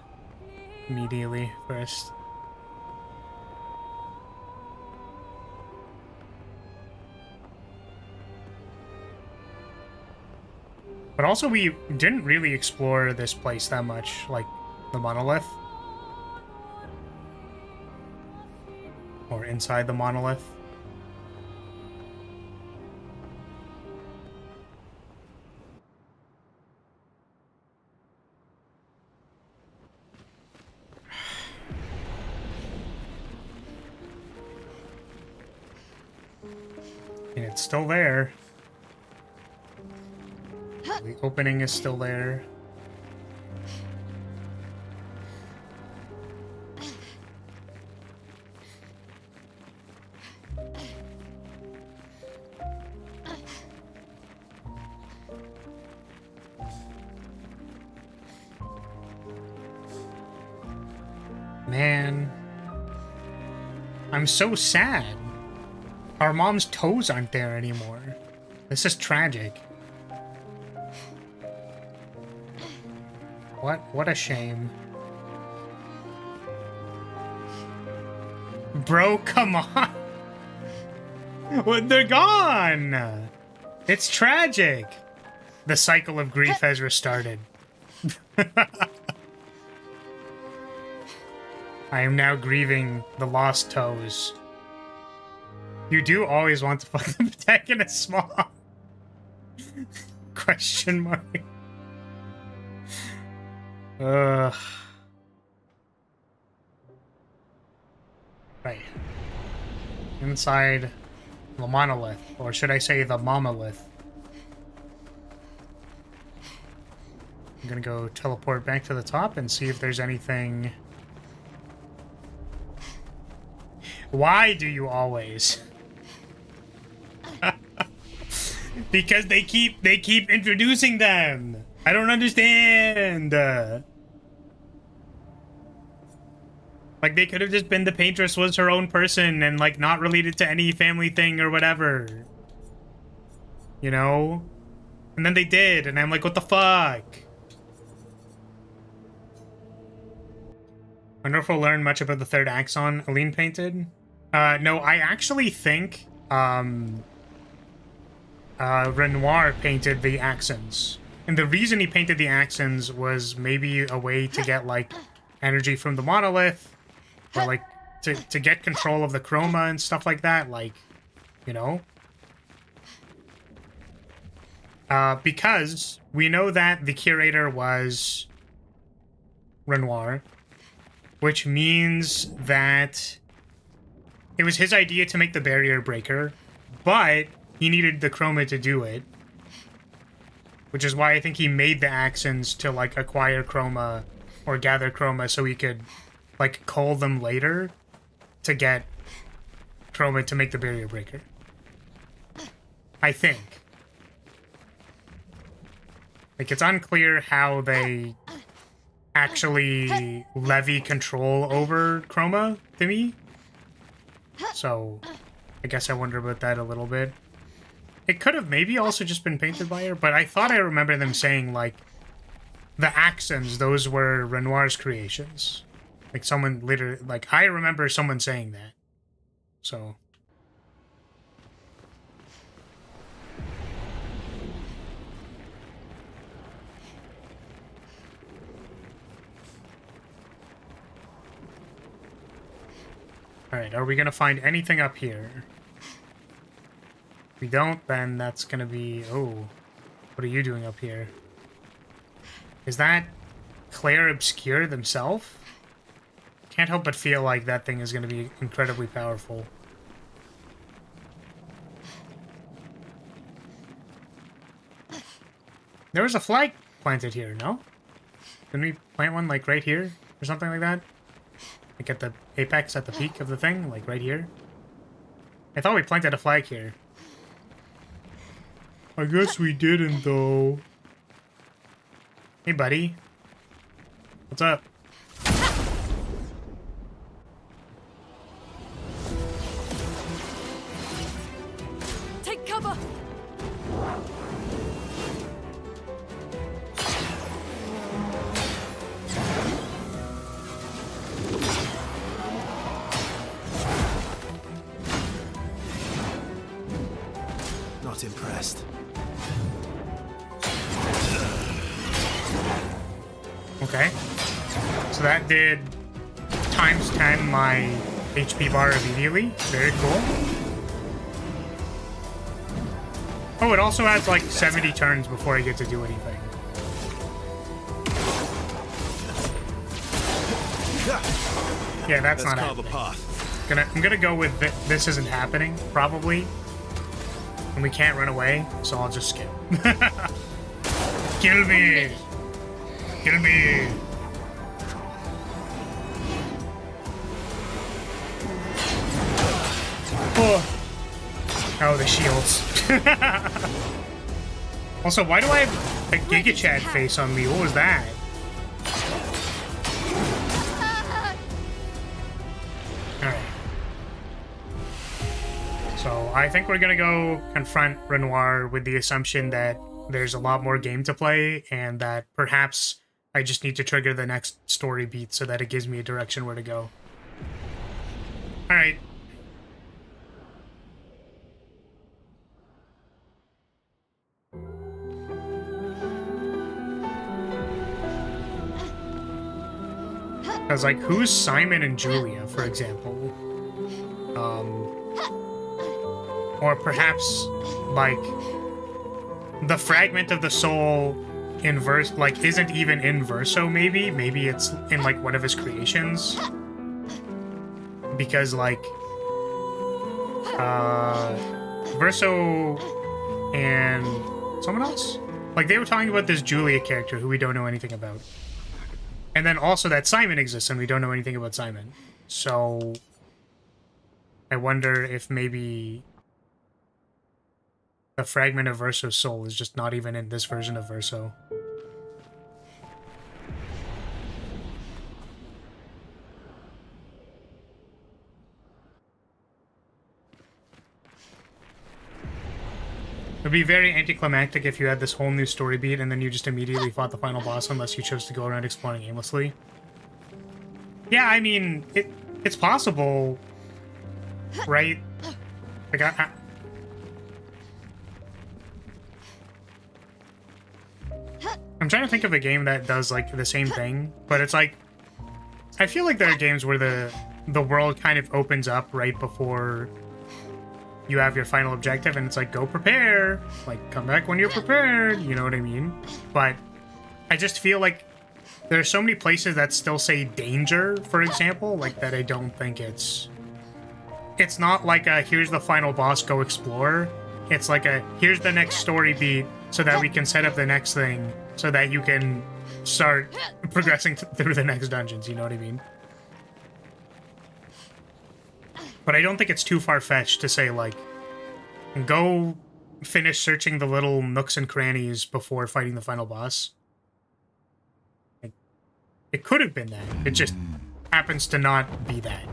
immediately first. But also we didn't really explore this place that much, like the monolith. Or inside the monolith. And it's still there. The opening is still there. Man, I'm so sad. Our mom's toes aren't there anymore. This is tragic. What a shame. Bro, come on. Well, they're gone. It's tragic. The cycle of grief has restarted. I am now grieving the lost toes. You do always want to fuck the protagonist small. Question mark. Right. Inside the monolith, or should I say the monolith. I'm gonna go teleport back to the top and see if there's anything. Why do you always? Because they keep introducing them. I don't understand. Like, they could have just been the paintress was her own person and, like, not related to any family thing or whatever. You know? And then they did, and I'm like, what the fuck? I wonder if we'll learn much about the third axon Aline painted. No, I actually think, Renoir painted the accents. And the reason he painted the accents was maybe a way to get, like, energy from the monolith. Or, like, to get control of the chroma and stuff like that, like, you know? Because we know that the curator was Renoir, which means that it was his idea to make the barrier breaker, but he needed the chroma to do it. Which is why I think he made the accents to, like, acquire chroma or gather chroma so he could, like, cull them later to get chroma to make the barrier breaker. I think. Like, it's unclear how they actually levy control over chroma to me. So, I guess I wonder about that a little bit. It could have maybe also just been painted by her, but I thought I remember them saying, like, the accents, those were Renoir's creations. Like, someone literally, like, I remember someone saying that. So. Alright, are we gonna find anything up here? If we don't, then that's gonna be... Oh, what are you doing up here? Is that Claire Obscure themselves? Can't help but feel like that thing is gonna be incredibly powerful. There was a flag planted here, no? Didn't we plant one, like, right here? Or something like that? Like at the apex, at the peak of the thing? Like right here? I thought we planted a flag here. I guess we didn't, though. Hey, buddy. What's up? Take cover! Not impressed. Okay. So that did times 10 my HP bar immediately. Very cool. Oh, it also adds like 70 turns before I get to do anything. Yeah, that's not happening. I'm gonna go with this isn't happening, probably. And we can't run away, so I'll just skip. Kill me! Kill me! Oh, the shields. Also, why do I have a Giga Chad face on me? What was that? Alright. So, I think we're gonna go confront Renoir with the assumption that there's a lot more game to play, and that perhaps I just need to trigger the next story beat so that it gives me a direction where to go. Alright. Because, like, who's Simon and Julia, for example? Or perhaps, like, the fragment of the soul in verse, like, isn't even in Verso, maybe? Maybe it's in, like, one of his creations? Because, like, Verso and someone else? Like, they were talking about this Julia character who we don't know anything about. And then also that Simon exists, and we don't know anything about Simon. So I wonder if maybe the fragment of Verso's soul is just not even in this version of Verso. It would be very anticlimactic if you had this whole new story beat and then you just immediately fought the final boss unless you chose to go around exploring aimlessly. Yeah, I mean, it's possible, right? Like, I'm trying to think of a game that does, like, the same thing, but it's like, I feel like there are games where the world kind of opens up right before you have your final objective, and it's like, go prepare, like, come back when you're prepared, you know what I mean? But I just feel like there are so many places that still say danger, for example, like, that I don't think it's not like a here's the final boss, go explore. It's like a here's the next story beat so that we can set up the next thing so that you can start progressing through the next dungeons, you know what I mean? But I don't think it's too far-fetched to say, like, go finish searching the little nooks and crannies before fighting the final boss. Like, it could have been that. It just happens to not be that.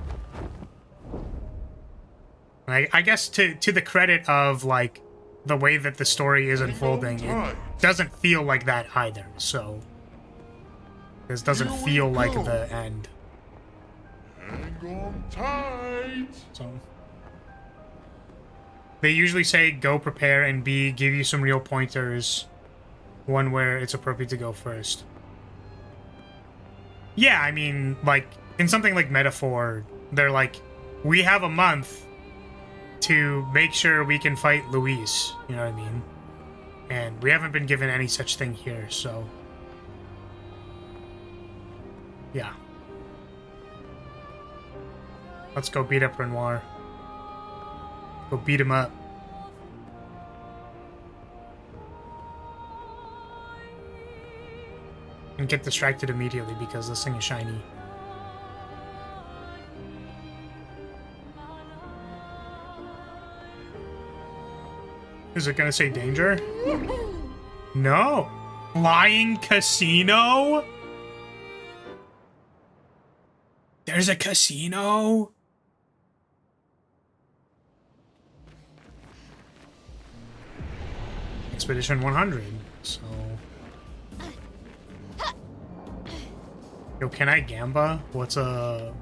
I guess to the credit of, like, the way that the story is unfolding, it doesn't feel like that either, so this doesn't feel like the end. Hang on tight. So they usually say go prepare and B give you some real pointers, one where it's appropriate to go first. Yeah, I mean, like in something like Metaphor, they're like, we have a month to make sure we can fight Luis, you know what I mean? And we haven't been given any such thing here, so yeah. Let's go beat up Renoir. Go beat him up. And get distracted immediately because this thing is shiny. Is it gonna say danger? No! Flying casino? There's a casino? Expedition 100, so... Yo, can I Gamba? What's a...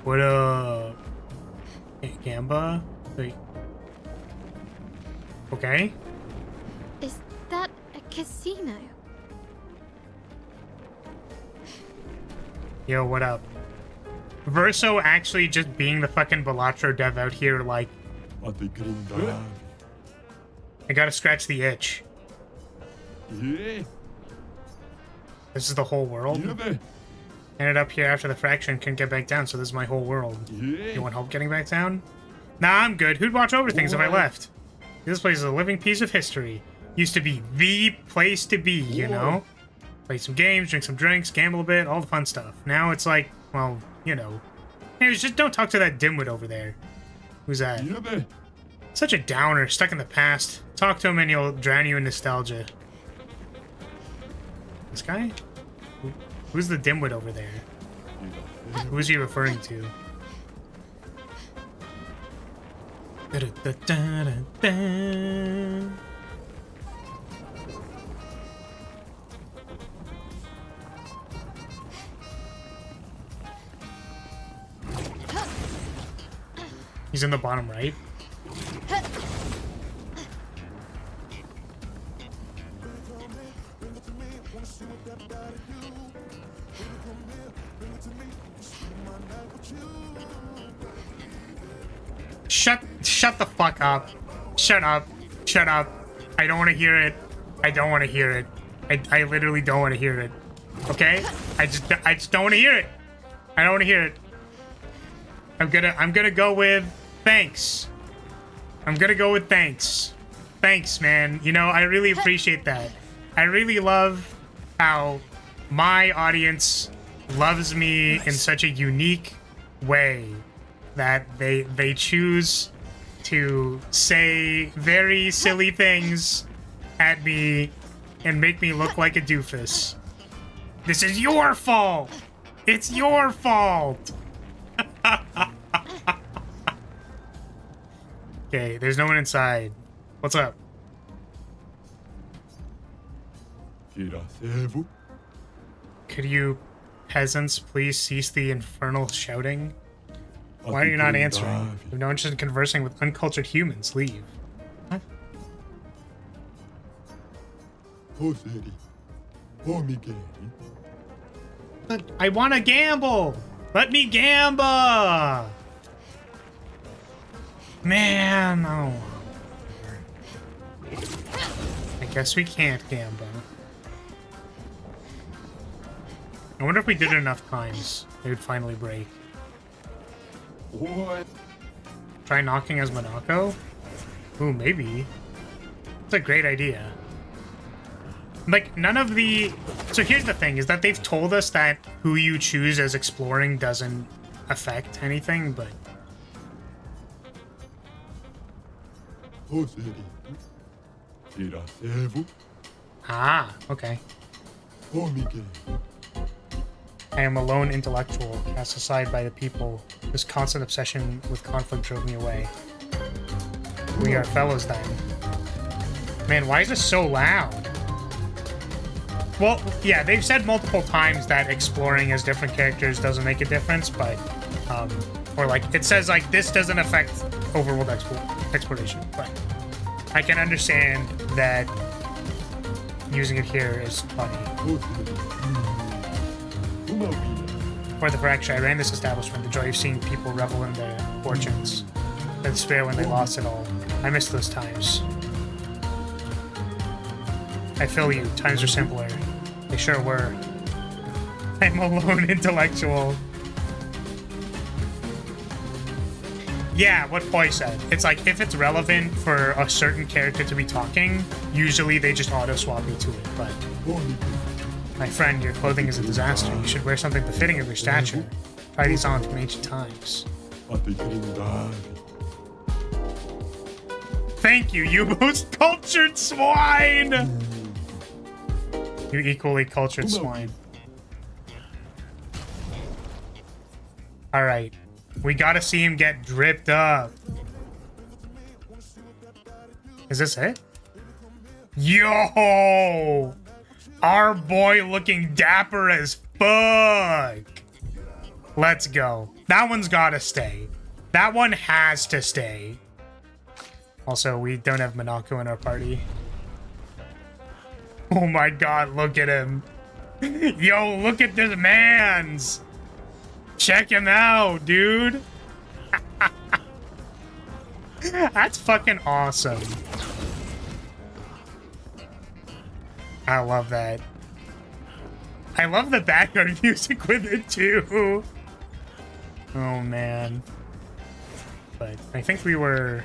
What a... Gamba? Wait. Okay. Is that a casino? Yo, what up? Verso actually just being the fucking Balatro dev out here, like, I gotta scratch the itch. This is the whole world? Ended up here after the fraction, couldn't get back down, so this is my whole world. You want help getting back down? Nah, I'm good. Who'd watch over things if I left? This place is a living piece of history. Used to be the place to be, you know? Play some games, drink some drinks, gamble a bit, all the fun stuff. Now it's like, well, you know. Anyways, just don't talk to that dimwit over there. Who's that? Such a downer, stuck in the past. Talk to him and he'll drown you in nostalgia. This guy? Who's the dimwit over there? Who is he referring to? He's in the bottom right. Shut the fuck up. Shut up. Shut up. I don't want to hear it. I don't want to hear it. I literally don't want to hear it. Okay? I just don't want to hear it. I don't want to hear it. I'm gonna go with thanks. I'm gonna go with thanks. Thanks, man. You know, I really appreciate that. I really love how my audience loves me in such a unique way that they choose to say very silly things at me and make me look like a doofus. This is your fault. It's your fault. Okay, there's no one inside. What's up? Could you peasants please cease the infernal shouting? Why are you not answering? You have no interest in conversing with uncultured humans. Leave. What? I want to gamble! Let me gamble! Man, oh. I guess we can't gamble. I wonder if we did it enough times, they would finally break. What? Try knocking as Monaco? Ooh, maybe. It's a great idea. Like, none of the... So here's the thing, is that they've told us that who you choose as exploring doesn't affect anything, but... Ah, okay. I am a lone intellectual, cast aside by the people. This constant obsession with conflict drove me away. We are fellows then. Man, why is this so loud? Well, yeah, they've said multiple times that exploring as different characters doesn't make a difference, but, or like, it says like, this doesn't affect overworld exploration, but I can understand that using it here is funny. For the fracture, I ran this establishment, the joy of seeing people revel in their fortunes, the despair when they lost it all. I miss those times. I feel you, times are simpler. They sure were. I'm a lone intellectual. Yeah, what Poi said. It's like, if it's relevant for a certain character to be talking, usually they just auto-swap me to it, but... My friend, your clothing is a disaster. You should wear something befitting of your stature. Try these on from ancient times. Thank you, you most cultured swine! You equally cultured swine. Alright. We gotta see him get dripped up. Is this it? Yo! Our boy looking dapper as fuck. Let's go. That one's gotta stay. That one has to stay. Also, we don't have Monaco in our party. Oh my god, look at him. Yo, look at this man's. Check him out, dude. That's fucking awesome. I love that. I love the background music with it too. Oh man. But I think we were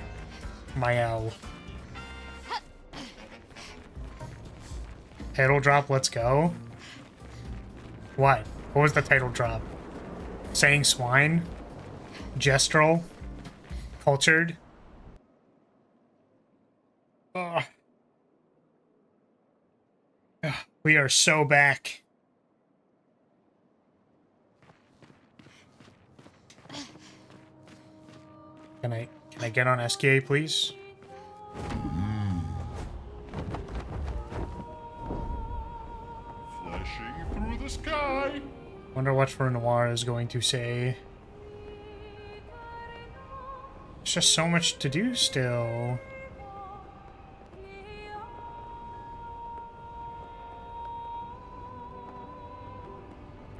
Mael. Title drop, let's go. What? What was the title drop? Saying swine? Gestural? Cultured? Ugh. Ugh, we are so back. Can I get on SKA, please? Flashing through the sky. Wonder what Renoir is going to say. There's just so much to do still.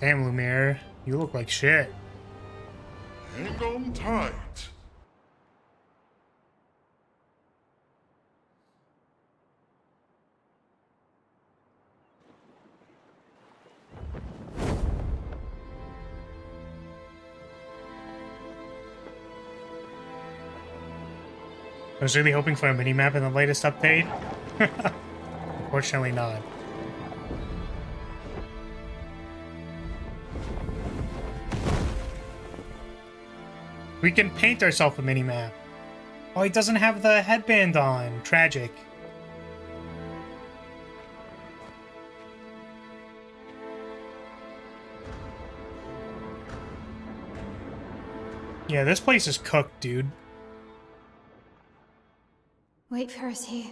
Damn, Lumiere, you look like shit. Hang on tight. I was really hoping for a minimap in the latest update. Unfortunately not. We can paint ourselves a minimap. Oh, he doesn't have the headband on. Tragic. Yeah, this place is cooked, dude. Wait for us here.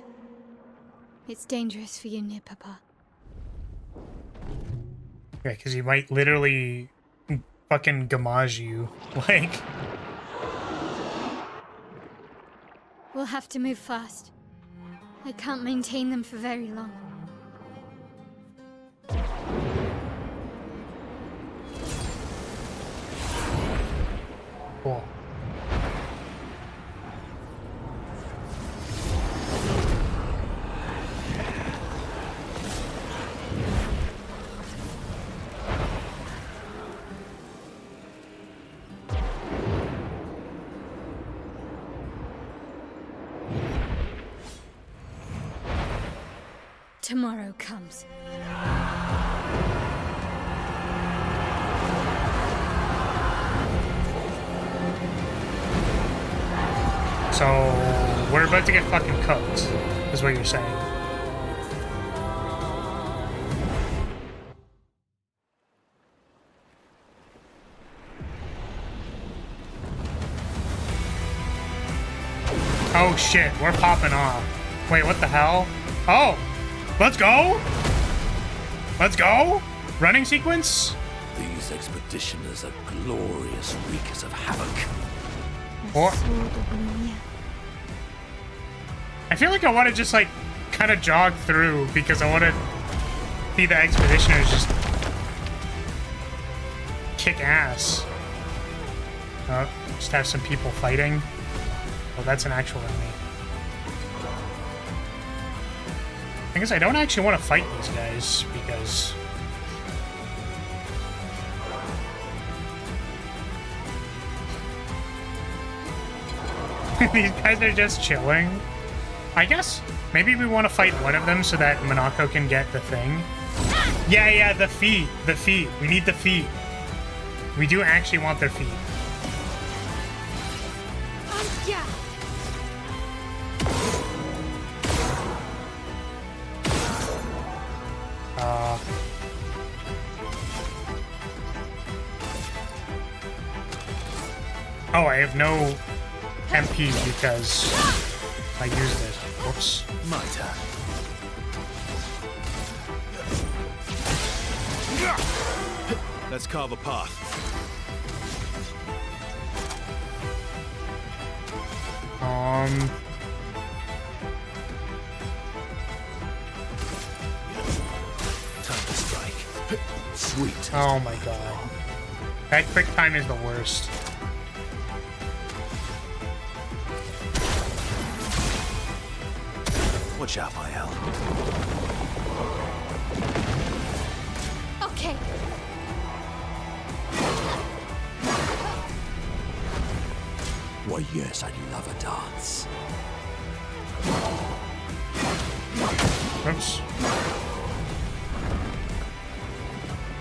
It's dangerous for you near Papa. Yeah, because he might literally fucking gamage you. Like... We'll have to move fast. I can't maintain them for very long. Cool. Tomorrow comes. So, we're about to get fucking cooked, is what you're saying. Oh shit, we're popping off. Wait, what the hell? Oh! Let's go! Let's go! Running sequence? These expeditioners are glorious wreakers of havoc. Or I feel like I want to just like kind of jog through because I want to see the expeditioners just kick ass. Just have some people fighting. Oh, that's an actual enemy. I guess I don't actually want to fight these guys because these guys are just chilling. I guess maybe we want to fight one of them so that Monako can get the thing. Yeah, the feet. The feet. We need the feet. We do actually want their feet. Yeah. Oh, I have no MP because I used it. Whoops. My turn. Let's carve a path. Time to strike. Sweet. Oh my god. That quick time is the worst. Watch out, my hell. Okay. Why, yes, I'd love a dance. Oops.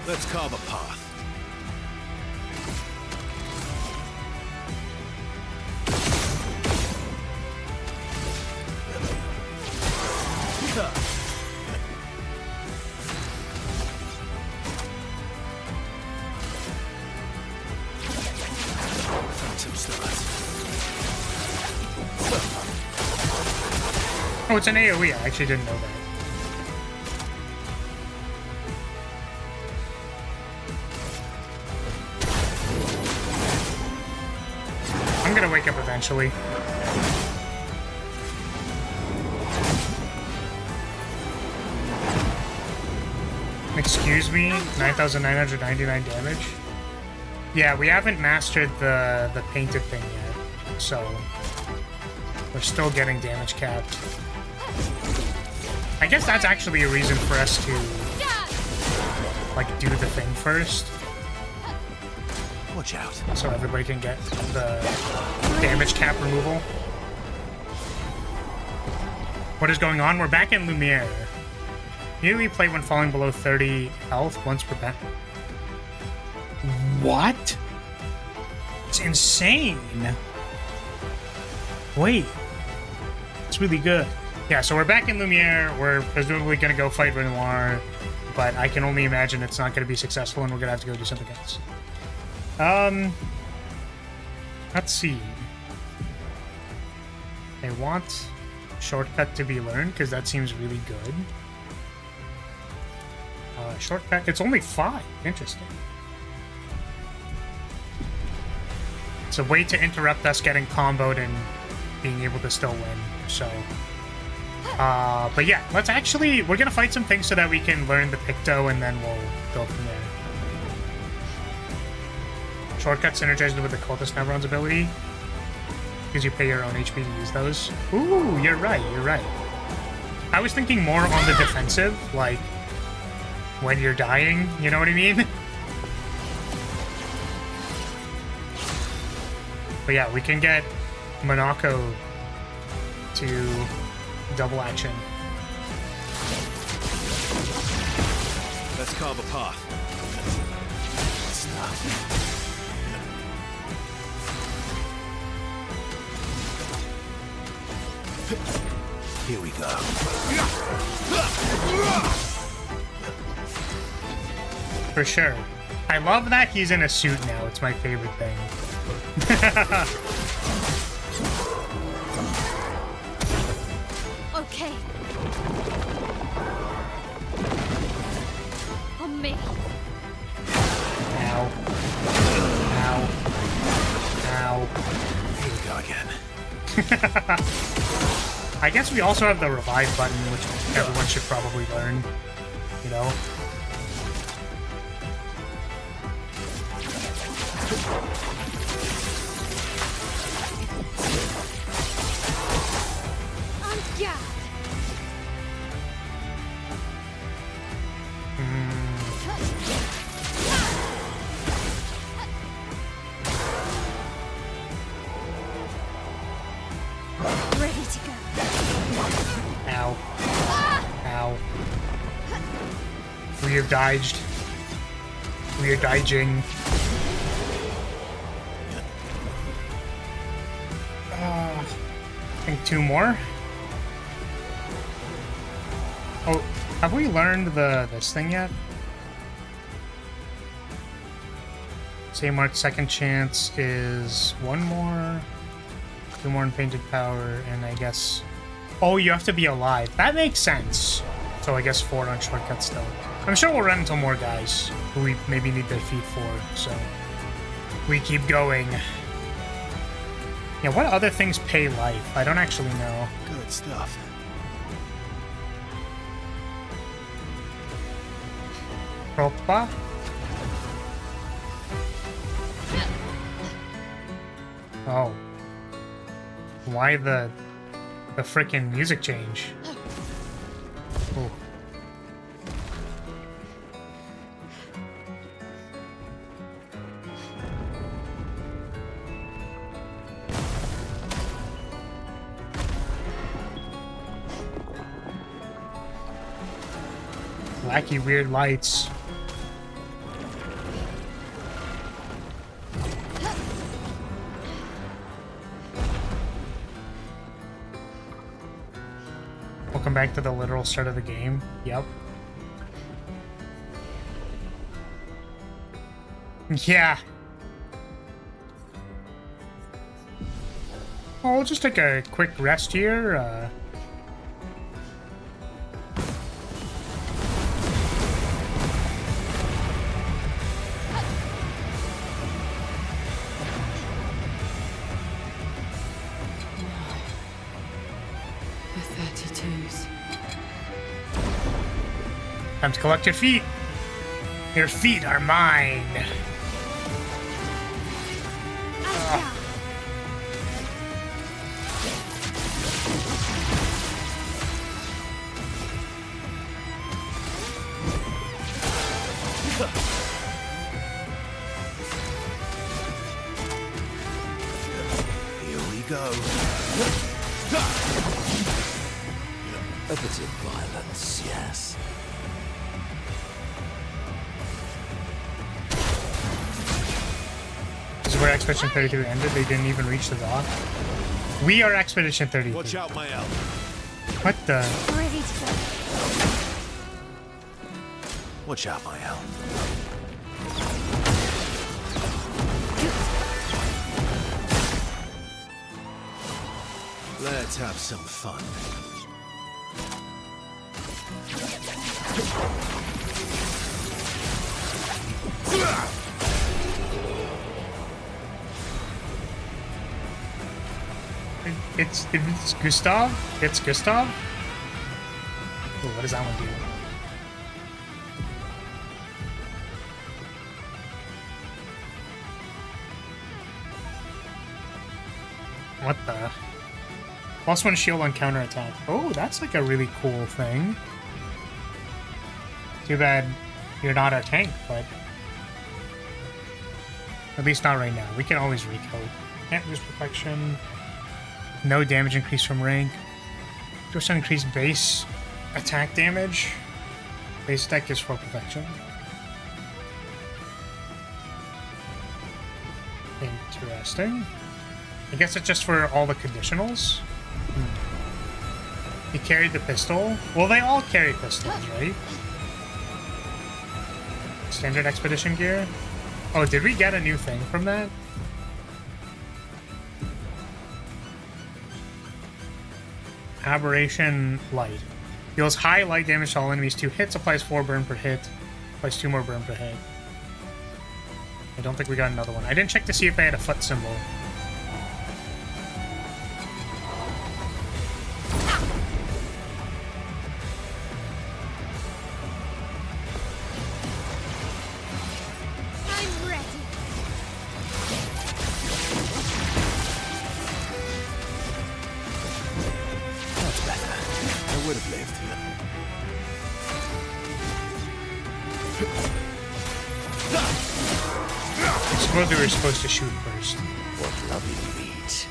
Let's carve a path. Oh, it's an AoE. I actually didn't know that. I'm gonna wake up eventually. Excuse me? 9,999 damage? Yeah, we haven't mastered the painted thing yet, so we're still getting damage capped. I guess that's actually a reason for us to like do the thing first. Watch out. So everybody can get the damage cap removal. What is going on? We're back in Lyria. Immediately play when falling below 30 health once per battle. What? It's insane. Wait. It's really good. Yeah, so we're back in Lyria. We're presumably going to go fight Renoir, but I can only imagine it's not going to be successful and we're going to have to go do something else. Let's see. I want shortcut to be learned because that seems really good. Shortcut, it's only 5. Interesting. It's a way to interrupt us getting comboed and being able to still win, so... but yeah, let's actually... We're gonna fight some things so that we can learn the Picto and then we'll go from there. Shortcut synergized with the Cultist Nevron's ability. Because you pay your own HP to use those. Ooh, you're right, you're right. I was thinking more on the defensive, like... when you're dying, you know what I mean? But yeah, we can get Monaco to double action. Let's carve a path. Here we go. For sure. I love that he's in a suit now. It's my favorite thing. Okay. On me. Ow. Ow. Ow. Here we go again. I guess we also have the revive button, which everyone should probably learn. You know? Ready to go. Ow. Ow. We have dodged. We are dodging. I think 2 more. Oh, have we learned this thing yet? Same mark, second chance is 1 more. 2 more in painted power, and I guess... Oh, you have to be alive. That makes sense. So I guess 4 on shortcut still. I'm sure we'll run into more guys who we maybe need their feet for, so... We keep going. Yeah, what other things pay life? I don't actually know. Good stuff. Propa? Oh. Why the frickin' music change? Oh. Wacky weird lights. Welcome back to the literal start of the game. Yep. Yeah. Well, we'll just take a quick rest here. Time to collect your feet. Your feet are mine. Here we go. A bit of violence, yes. This is where Expedition 32 ended. They didn't even reach the dock. We are Expedition 32. Watch out, my elf. What the? Ready to go. Watch out, my elf. Let's have some fun. It's Gustav? It's Gustav? Ooh, what does that one do? What the? Plus one shield on counterattack. Oh, that's like a really cool thing. Too bad you're not a tank, but... At least not right now. We can always recode. Can't lose perfection. No damage increase from rank. 2% increased base attack damage. Base attack is for perfection. Interesting. I guess it's just for all the conditionals. He carried the pistol. Well, they all carry pistols, right? Standard expedition gear. Oh, did we get a new thing from that? Aberration Light. Deals high light damage to all enemies. 2 hits, applies 4 burn per hit. Applies 2 more burn per hit. I don't think we got another one. I didn't check to see if I had a foot symbol. I'm ready. That's better. I would have lived. I suppose we were supposed to shoot first. What lovely meat.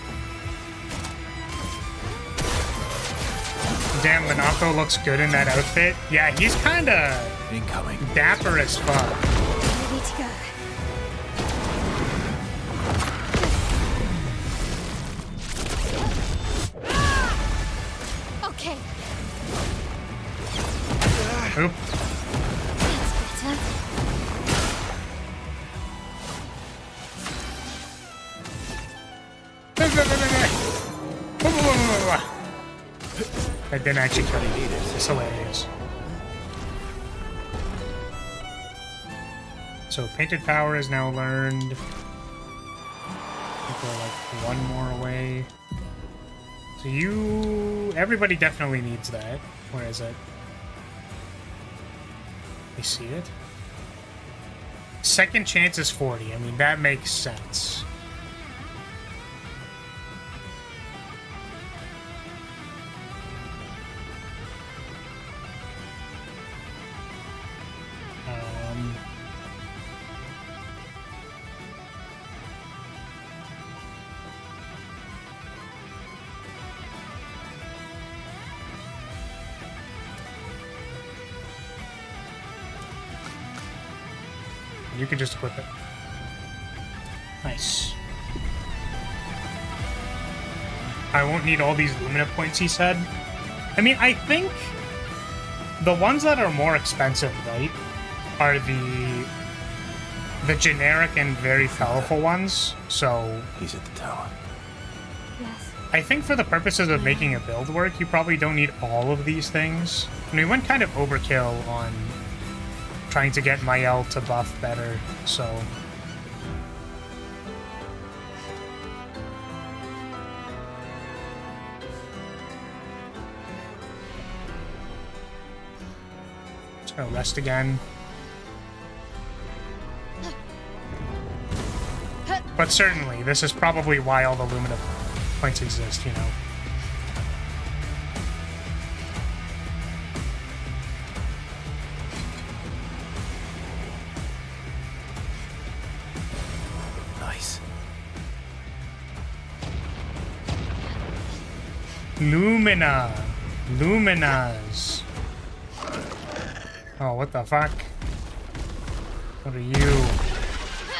Damn, Monaco looks good in that outfit. Yeah, he's kinda Incoming. dapper as fuck. Ready to go. Okay, Oop. that's better. That didn't actually kill me. It's hilarious. So painted power is now learned. I think we're like one more away. So everybody definitely needs that. Where is it? You see it? Second chance is 40. I mean, that makes sense. You can just equip it. Nice. I won't need all these Lumina points, he said. I mean, I think the ones that are more expensive, right, are the generic and very powerful ones. So He's at the tower. Yes. I think for the purposes of making a build work, you probably don't need all of these things. And we went kind of overkill on trying to get Mael to buff better, so... Just gonna rest again. But certainly, this is probably why all the Lumina points exist, you know. Nice. Lumina. Luminas. Oh, what the fuck? What are you? Do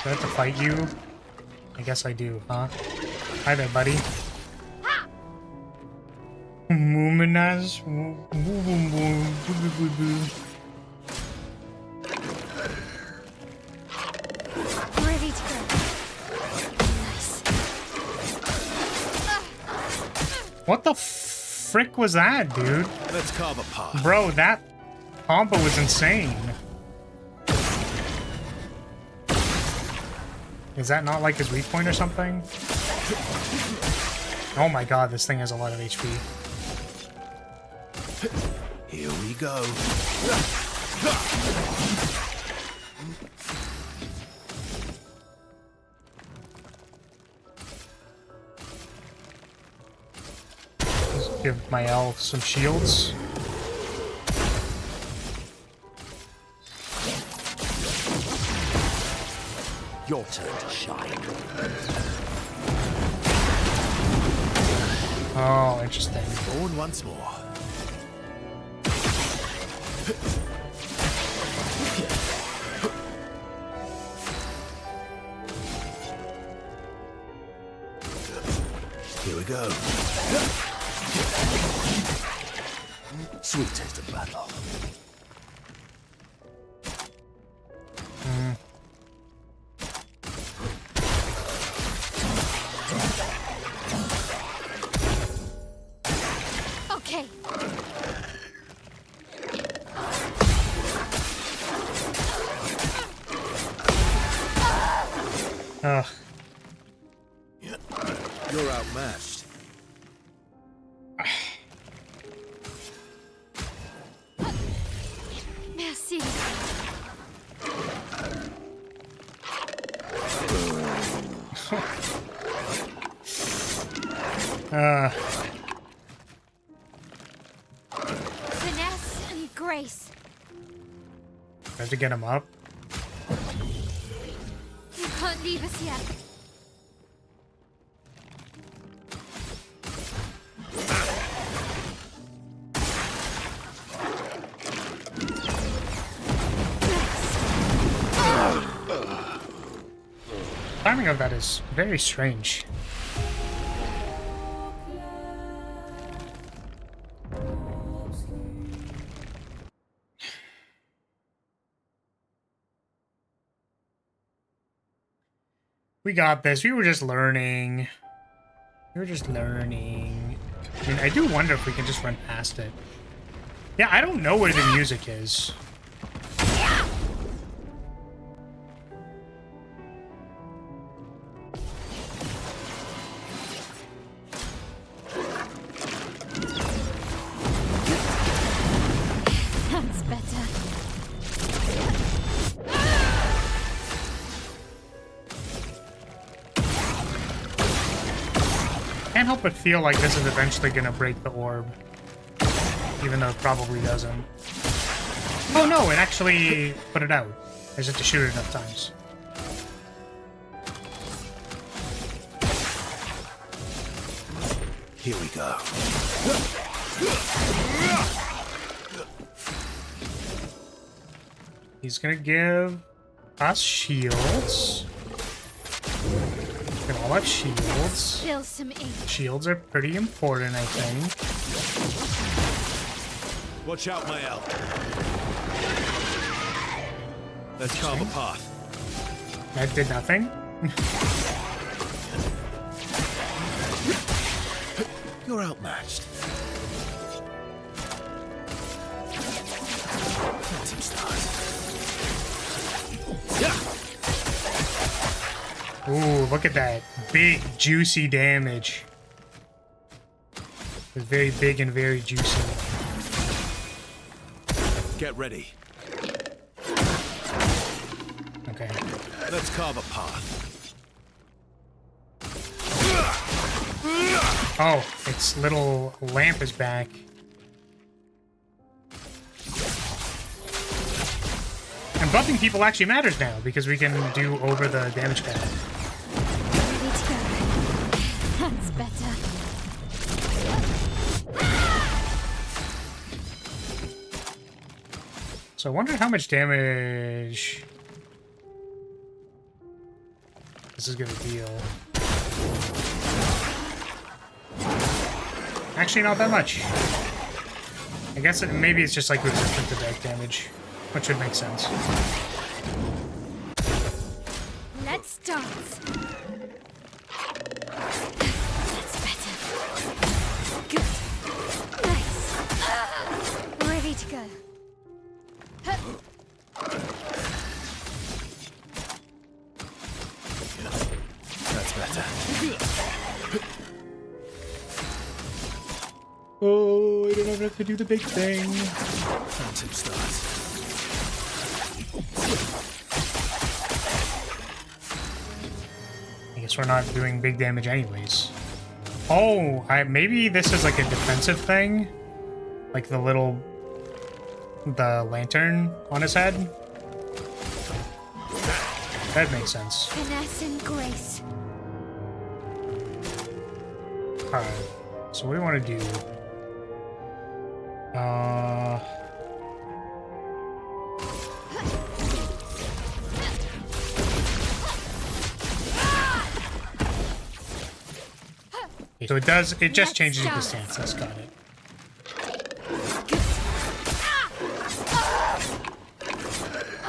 I have to fight you? I guess I do, huh? Hi there, buddy. Luminas. Ready to go. Nice. What the frick was that, dude? Let's carve a path. Bro, that combo was insane. Is that not like his weak point or something? Oh my god, this thing has a lot of HP. Here we go. Let's give my elf some shields. Your turn to shine. Oh, interesting. Born once more. Here we go. Sweet taste of battle. Okay. Ugh. You're outmatched. Merci. Finesse and grace. I have to get him up. You can't leave us yet. Timing of that is very strange. We got this. We were just learning. We were just learning. I mean, I do wonder if we can just run past it. Yeah, I don't know where the music is. That's better. Can't help but feel like this is eventually gonna break the orb. Even though it probably doesn't. Oh no, it actually put it out. I just have to shoot it enough times. Here we go. He's gonna give Us shields. We all have shields. Spill some ink. Shields are pretty important, I think. Watch out, Mael. Let's carve a path. That did nothing. You're outmatched. Phantom stars. Yeah. Ooh, look at that. Big, juicy damage. It's very big and very juicy. Get ready. Okay. Let's carve a path. Oh, its little lamp is back. And buffing people actually matters now because we can do over the damage pad. Ready to go. That's better. So I wonder how much damage this is gonna deal. Actually, not that much. I guess maybe it's just like resistant to deck damage, which would make sense. Let's dance. That's better. Good. Nice. Ready to go. That's better. Oh, I don't have to do the big thing. Phantom stars. I guess we're not doing big damage anyways. Oh, maybe this is like a defensive thing? Like the lantern on his head? That makes sense. Finesse and grace. Alright, so what do you want to do? So it just changes the stance, that's got it.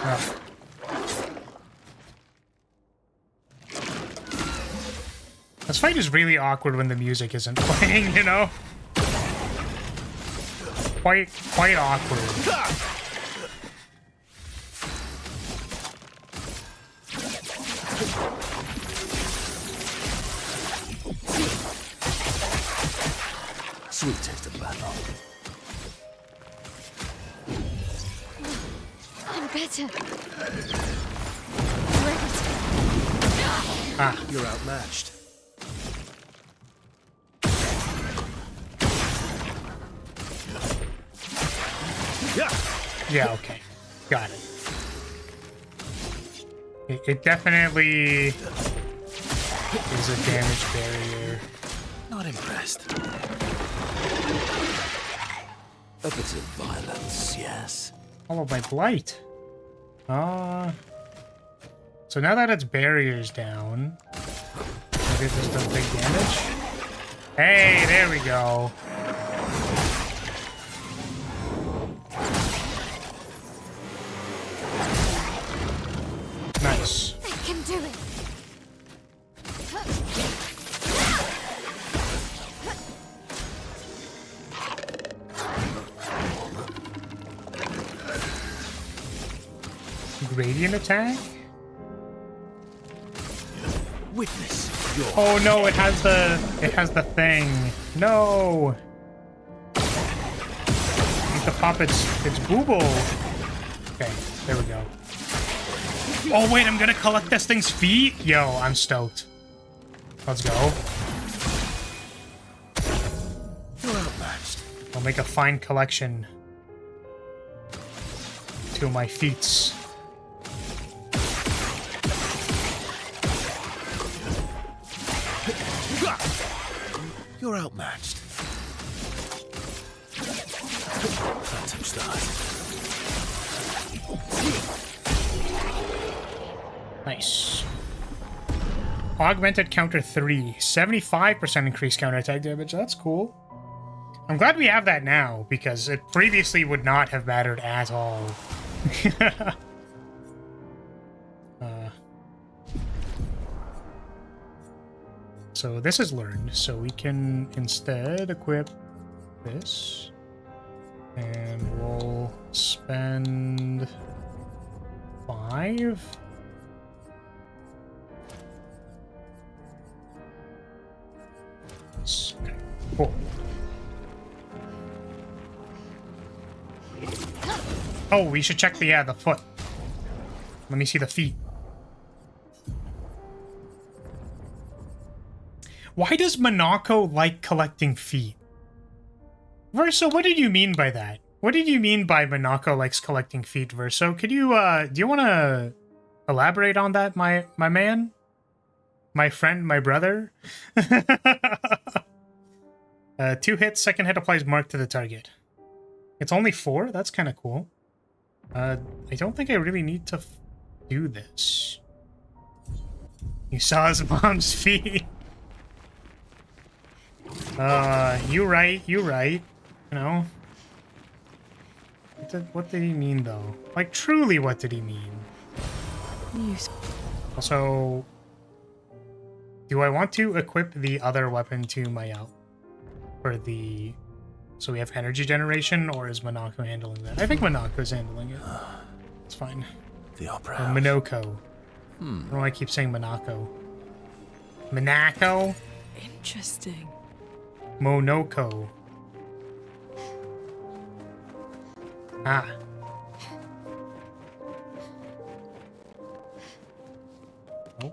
Oh. This fight is really awkward when the music isn't playing, you know? Quite awkward. Sweet taste of battle. I'm better. Ready to go. Ah, You're outmatched. yeah, okay. Got it. It definitely is a damage barrier. Not impressed. A bit of violence, yes. All of my blight. So now that its barrier's down, maybe it just does big damage. Hey, there we go. Nice. I can do it. Gradient attack? Witness your Oh no, it has the thing. No. I need to pop its booble. Okay, there we go. Oh wait, I'm gonna collect this thing's feet? Yo, I'm stoked. Let's go. You're outmatched. I'll make a fine collection to my feats. You're outmatched. Phantom stars. Augmented counter 3. 75% increased counterattack damage. That's cool. I'm glad we have that now, because it previously would not have mattered at all. So this is learned, so we can instead equip this. And we'll spend 5. Okay, cool. Oh, we should check the foot. Let me see the feet. Why does Monaco like collecting feet? Verso, what did you mean by that? What did you mean by Monaco likes collecting feet, Verso? Could you, do you want to elaborate on that, my man? My friend, my brother? 2 hits, second hit applies mark to the target. It's only 4? That's kind of cool. I don't think I really need to do this. You saw his mom's feet. You right. You know. What did he mean, though? Like, truly, what did he mean? Also, do I want to equip the other weapon to Mayal? For the... So we have energy generation, or is Monaco handling that? I think Monaco's handling it. It's fine. The opera Or house. Monaco. I don't know why I keep saying Monaco. Monaco? Interesting. Monaco. Ah. Oh.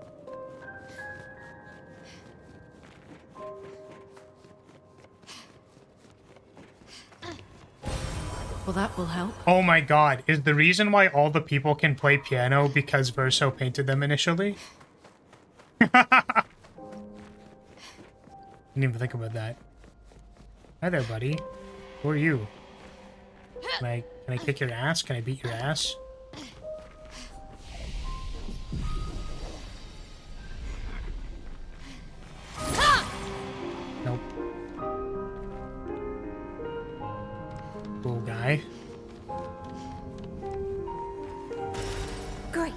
Well, that will help. Oh my god, is the reason why all the people can play piano because Verso painted them initially? Didn't even think about that. Hi there, buddy. Who are you? Can I kick your ass? Can I beat your ass? Nope. Cool guy. Great.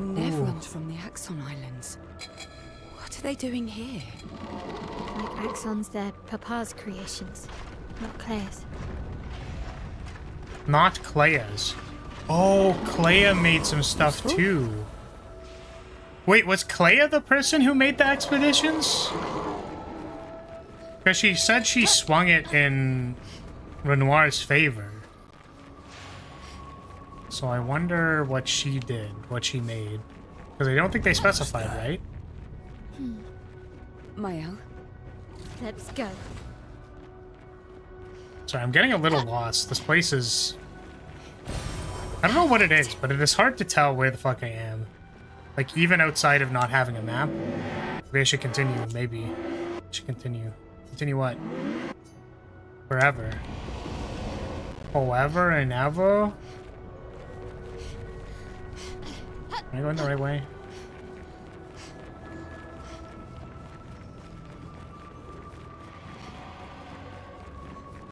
Neverland from the Axon Islands. What are they doing here? Like Axon's their papa's creations, not Claire's. Not Clea's. Oh, Clea made some stuff too. Wait, was Clea the person who made the expeditions? Because she said she swung it in Renoir's favor. So I wonder what she did, what she made. Because I don't think they specified, right? Mayal? Let's go. Sorry, I'm getting a little lost. This place is... I don't know what it is, but it is hard to tell where the fuck I am. Like, even outside of not having a map. Maybe I should continue, maybe. I should continue. Continue what? Forever. Forever and ever? Am I going the right way?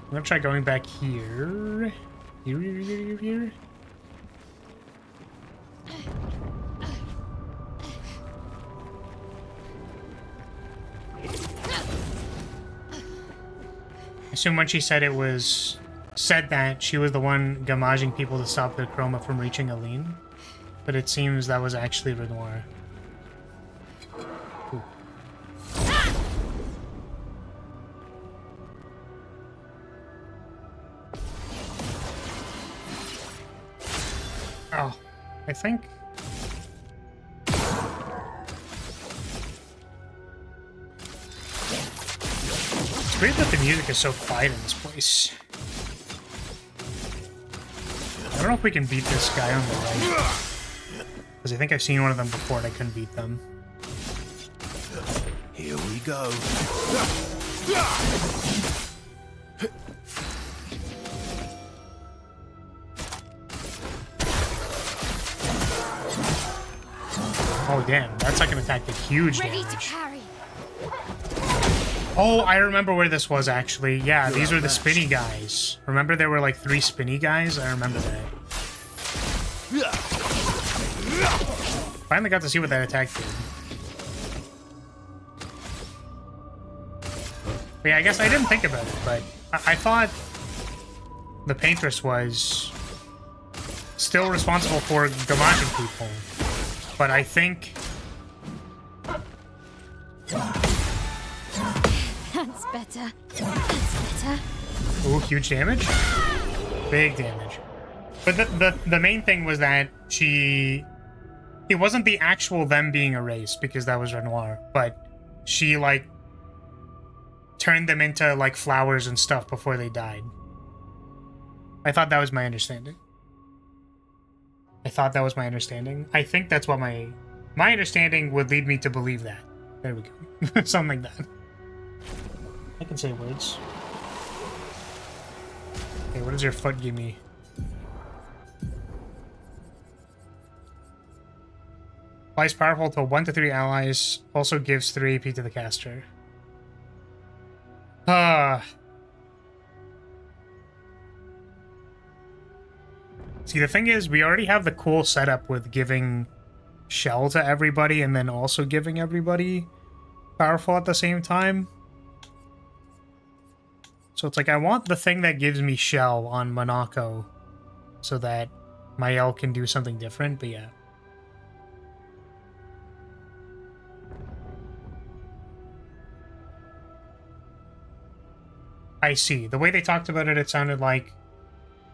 I'm gonna try going back here. Here. I assume when she said it was... said that, she was the one gamaging people to stop the chroma from reaching Aline. But it seems that was actually Renoir. Ooh. Oh, I think... It's weird that the music is so quiet in this place. I don't know if we can beat this guy on the right. Because I think I've seen one of them before and I couldn't beat them. Here we go. Oh damn, that's like an attack with huge Ready to damage. carry. Oh, I remember where this was actually. Yeah, these were the spinny guys. Remember there were like 3 spinny guys? I remember that. Finally got to see what that attack did. But yeah, I guess I didn't think about it, but I thought the Paintress was still responsible for gamaging people. But I think... That's better. That's better. Ooh, huge damage? Big damage. But the main thing was that it wasn't the actual them being erased, because that was Renoir, but she, like, turned them into, like, flowers and stuff before they died. I thought that was my understanding. I think that's what my understanding would lead me to believe that. There we go. Something like that. I can say words. Okay, what does your foot give me? Applies powerful to 1 to 3 allies. Also gives 3 AP to the caster. See, the thing is, we already have the cool setup with giving shell to everybody and then also giving everybody powerful at the same time. So it's like, I want the thing that gives me shell on Monaco so that my L can do something different, but yeah. I see. The way they talked about it, it sounded like...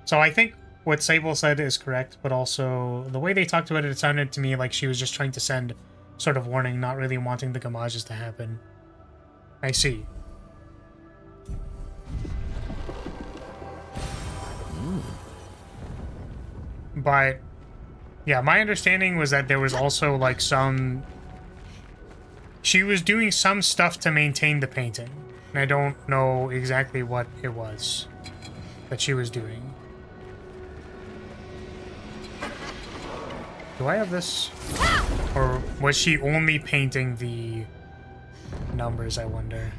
So I think what Sable said is correct, but also the way they talked about it, it sounded to me like she was just trying to send sort of warning, not really wanting the gamages to happen. I see. But, yeah, my understanding was that there was also, like, some... She was doing some stuff to maintain the painting. And I don't know exactly what it was that she was doing. Do I have this? Or was she only painting the numbers, I wonder?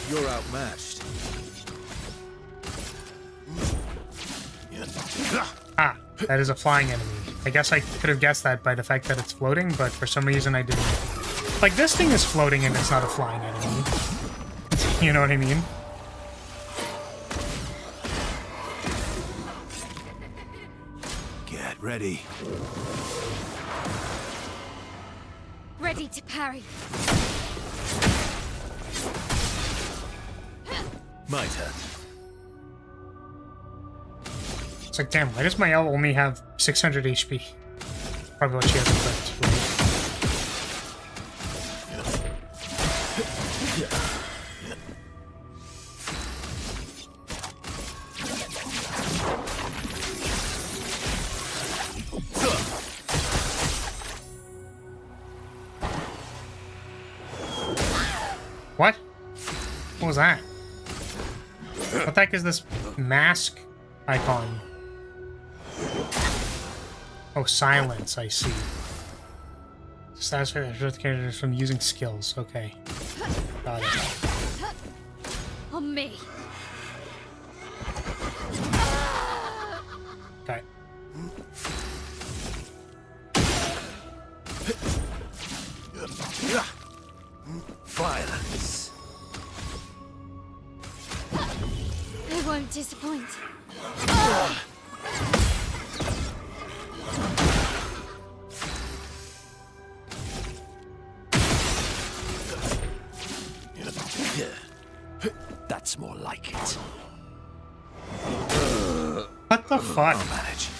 You're outmatched. Ah, that is a flying enemy. I guess I could have guessed that by the fact that it's floating, but for some reason I didn't. Like, this thing is floating and it's not a flying enemy. You know what I mean? Get ready. Ready to parry. My turn. It's like, damn, why does my L only have 600 HP? Probably what she has equipped. What? What was that? What the heck is this mask icon? Oh, silence, I see. Satisfy the characters from using skills. Okay. Got it. On me. Okay. Violence. I won't disappoint. That's more like it. What the fuck? I'll manage.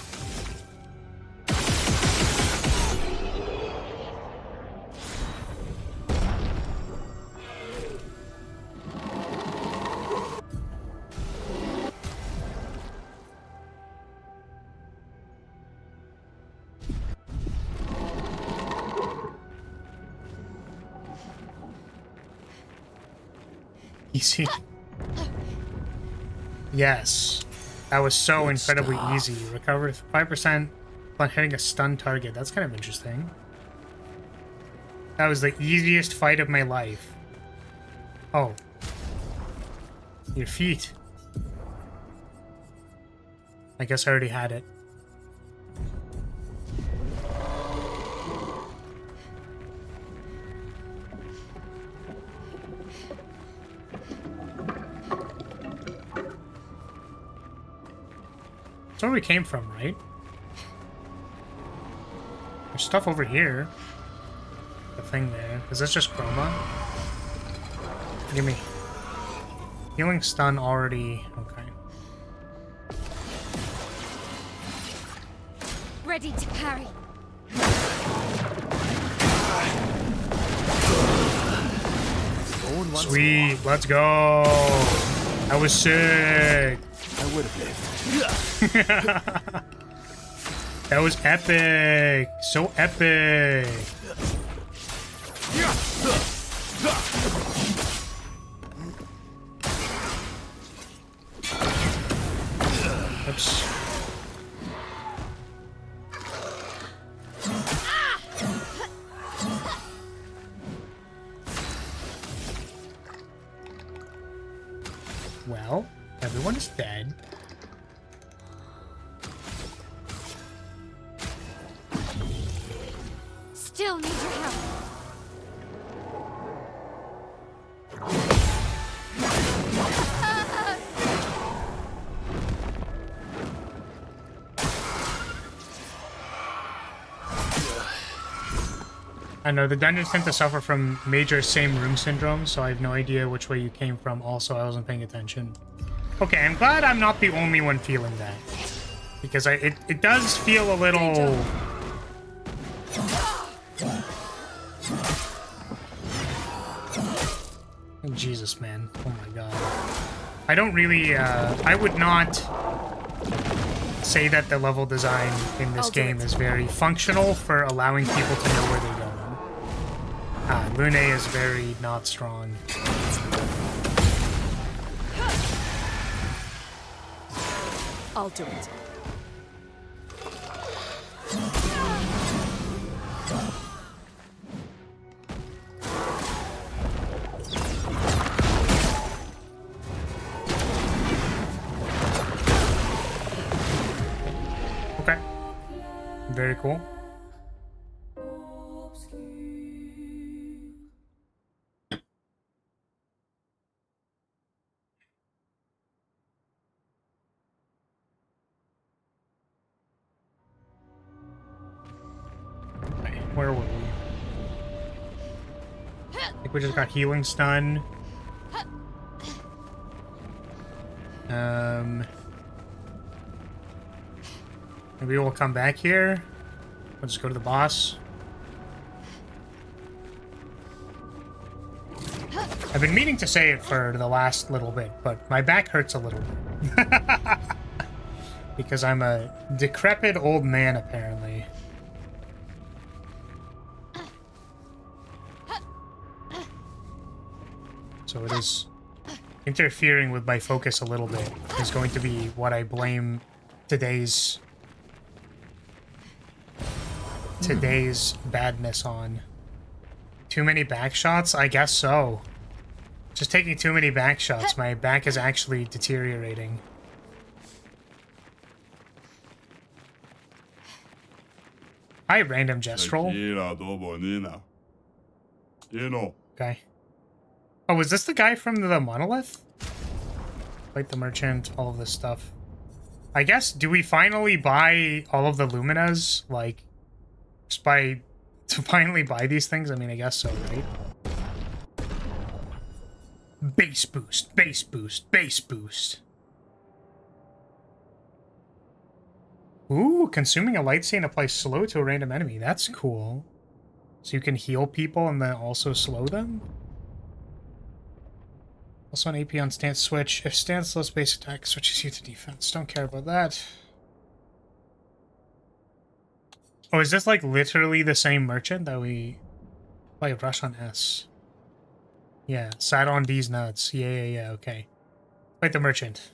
Easy. Yes. That was so incredibly easy. Recovered 5% upon hitting a stun target. That's kind of interesting. That was the easiest fight of my life. Oh. Your feet. I guess I already had it. That's where we came from, right? There's stuff over here. The thing there. Is this just chroma? Give me. Healing stun already. Okay. Ready to parry. Sweet. Let's go. That was sick. I would have lived. That was epic. So epic. Oops. Well, everyone is dead. Still need your help. I know the dungeons tend to suffer from major same room syndrome, so I have no idea which way you came from. Also, I wasn't paying attention. Okay, I'm glad I'm not the only one feeling that. Because it does feel a little... Jesus, man. Oh my god. I don't really, I would not say that the level design in this game is very functional for allowing people to know where they're going. Lune is very not strong. I'll do it. Okay. Very cool. Where were we? I think we just got healing stun. Maybe we'll come back here. We'll just go to the boss. I've been meaning to say it for the last little bit, but my back hurts a little bit. Because I'm a decrepit old man, apparently. So it is interfering with my focus a little bit. Is going to be what I blame today's badness on. Too many back shots? I guess so. Just taking too many back shots. My back is actually deteriorating. Hi, random gestural. Okay. Oh, is this the guy from the monolith? Like the merchant, all of this stuff. I guess, do we finally buy all of the Luminas? Like, just to finally buy these things? I mean, I guess so, right? Base boost, base boost, base boost. Ooh, consuming a light stain applies slow to a random enemy. That's cool. So you can heal people and then also slow them? Also an AP on stance switch. If stance slows base attack, switches you to defense. Don't care about that. Oh, is this like literally the same merchant that we like rush on S? Yeah, sat on these nuts. Yeah, okay. Fight the merchant.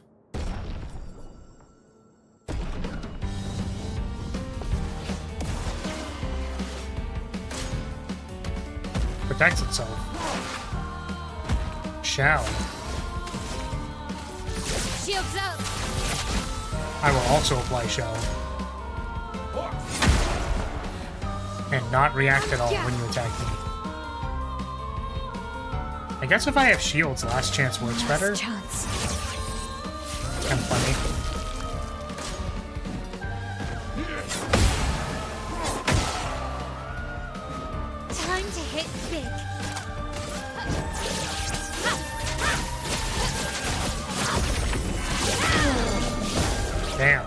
Protects itself. Shall. Shields up! I will also apply shell. And not react at all when you attack me. I guess if I have shields, last chance works better. Chance. Kind of funny. Time to hit big. Damn.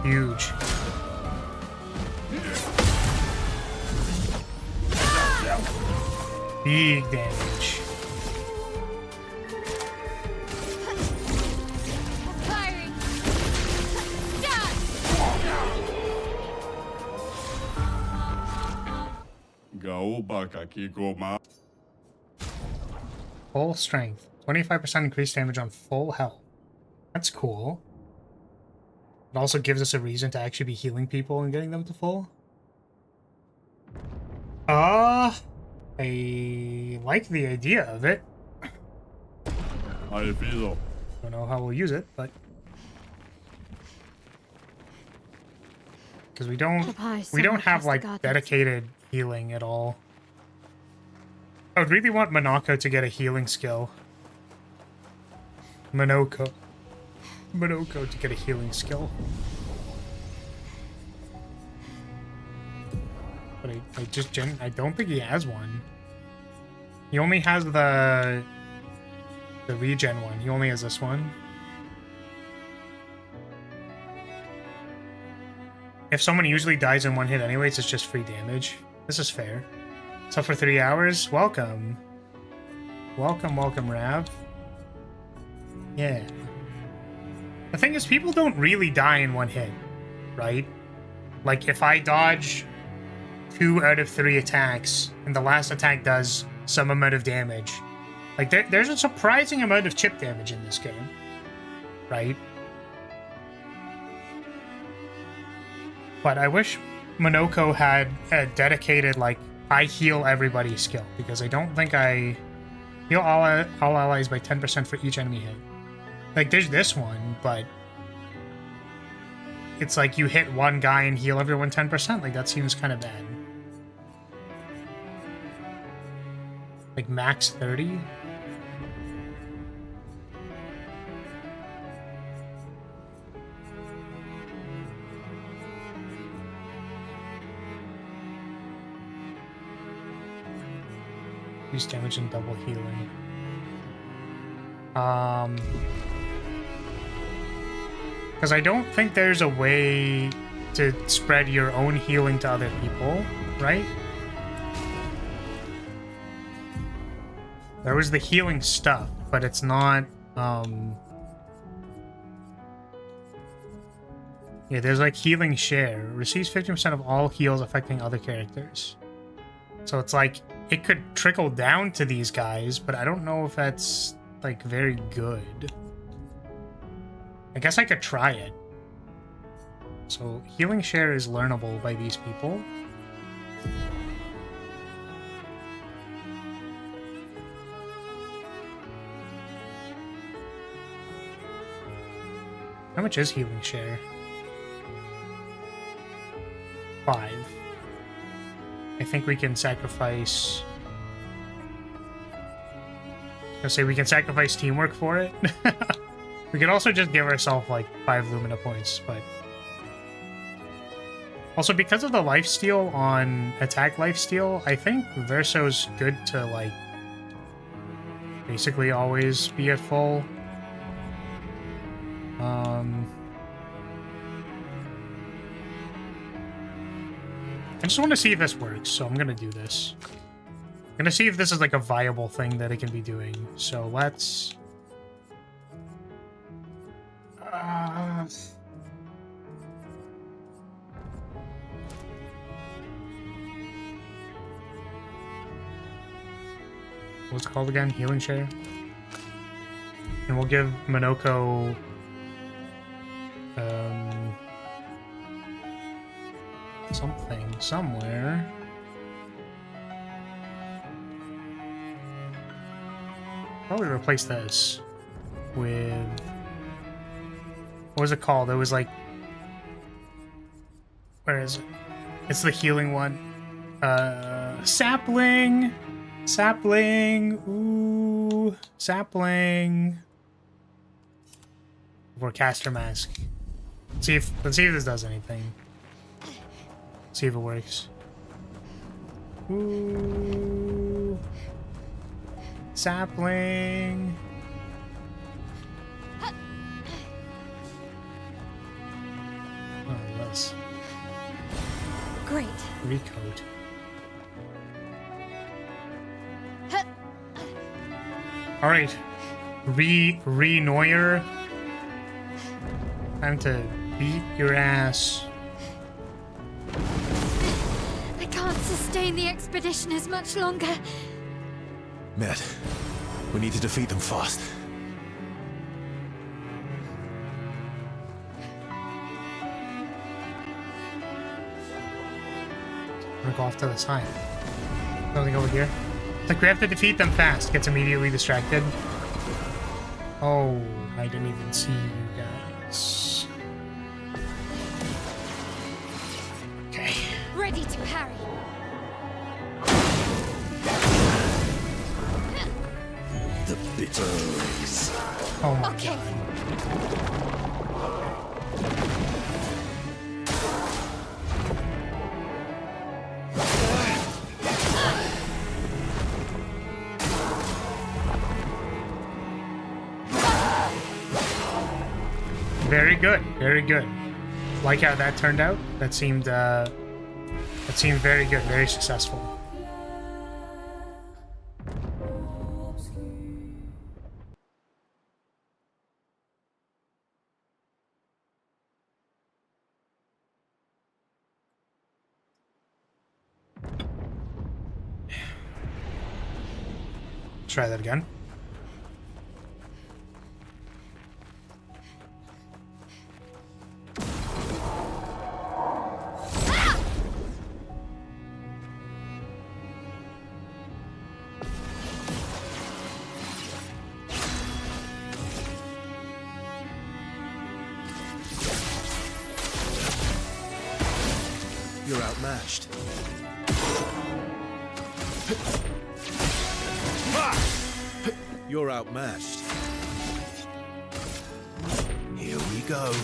Huge. Big damage. Firing. Full strength. 25% increased damage on full health. That's cool. It also gives us a reason to actually be healing people and getting them to full. I like the idea of it. Don't know how we'll use it, but because we don't have like dedicated healing at all. I would really want Monoko to get a healing skill. Monoko to get a healing skill. But I don't think he has one. He only has the regen one. He only has this one. If someone usually dies in one hit anyways, it's just free damage. This is fair. So for 3 hours, welcome. Welcome, Rav. Yeah. The thing is, people don't really die in one hit, right? Like, if I dodge 2 out of 3 attacks, and the last attack does some amount of damage, like, there's a surprising amount of chip damage in this game, right? But I wish Monoko had a dedicated, like, I heal everybody skill, because I don't think I heal all allies by 10% for each enemy hit. Like, there's this one, but it's like you hit one guy and heal everyone 10%. Like, that seems kind of bad. Like, max 30? Use damage and double healing. Because I don't think there's a way to spread your own healing to other people, right? There was the healing stuff, but it's not, yeah, there's like healing share. Receives 50% of all heals affecting other characters. So it's like, it could trickle down to these guys, but I don't know if that's, like, very good. I guess I could try it. So, healing share is learnable by these people. How much is healing share? 5. I think we can sacrifice... I say we can sacrifice teamwork for it. We could also just give ourselves like 5 Lumina points, but... Also, because of the lifesteal on attack lifesteal, I think Verso's good to, like, basically always be at full. I just want to see if this works, so I'm gonna do this. I'm gonna see if this is like a viable thing that it can be doing. So let's... what's it called again? Healing share. And we'll give Minoko something somewhere. Probably replace this with, what was it called? It was like, where is it? It's the healing one. Sapling. Ooh, sapling. Or caster mask. Let's see if this does anything. See if it works. Ooh. Sapling. Oh, less. Great. Recode. All right, Re-Noyer. Time to beat your ass. I can't sustain the expedition as much longer. Med, we need to defeat them fast. I'm gonna go off to the side. Nothing over here. It's like we have to defeat them fast. Gets immediately distracted. Oh, I didn't even see you guys. Okay. Ready to parry. The bitter race. Oh my Okay. god. Very good, very good. Like how that turned out. That seemed very good, very successful. Try that again. You're outmatched. You're outmatched. Here we go.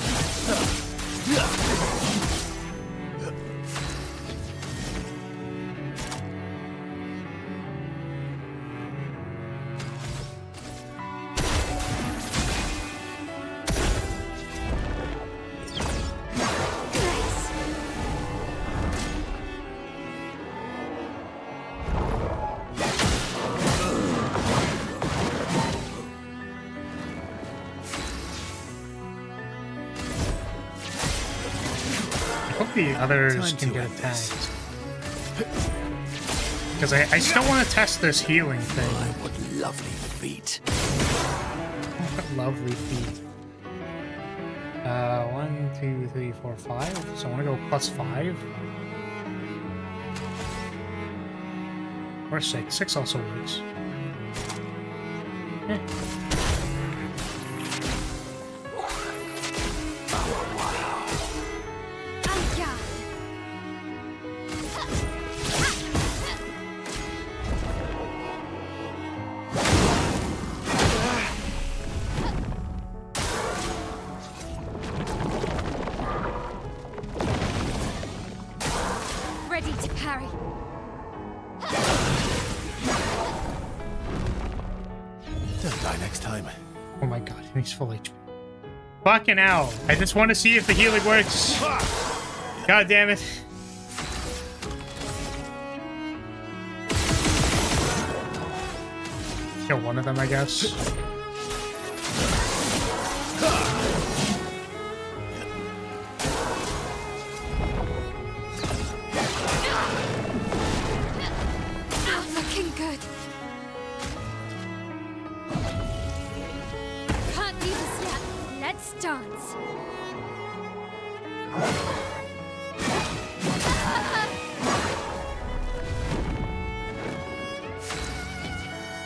The others can get attacked. Because I still want to test this healing thing. What lovely feet. What lovely feet. 1, 2, 3, 4, 5. So I want to go +5. Or 6. 6 also works. Eh. Ready to parry. Don't die next time. Oh my god, he's full HP. Fucking hell. I just want to see if the healing works. God damn it. Kill one of them, I guess. Looking good. Let's dance.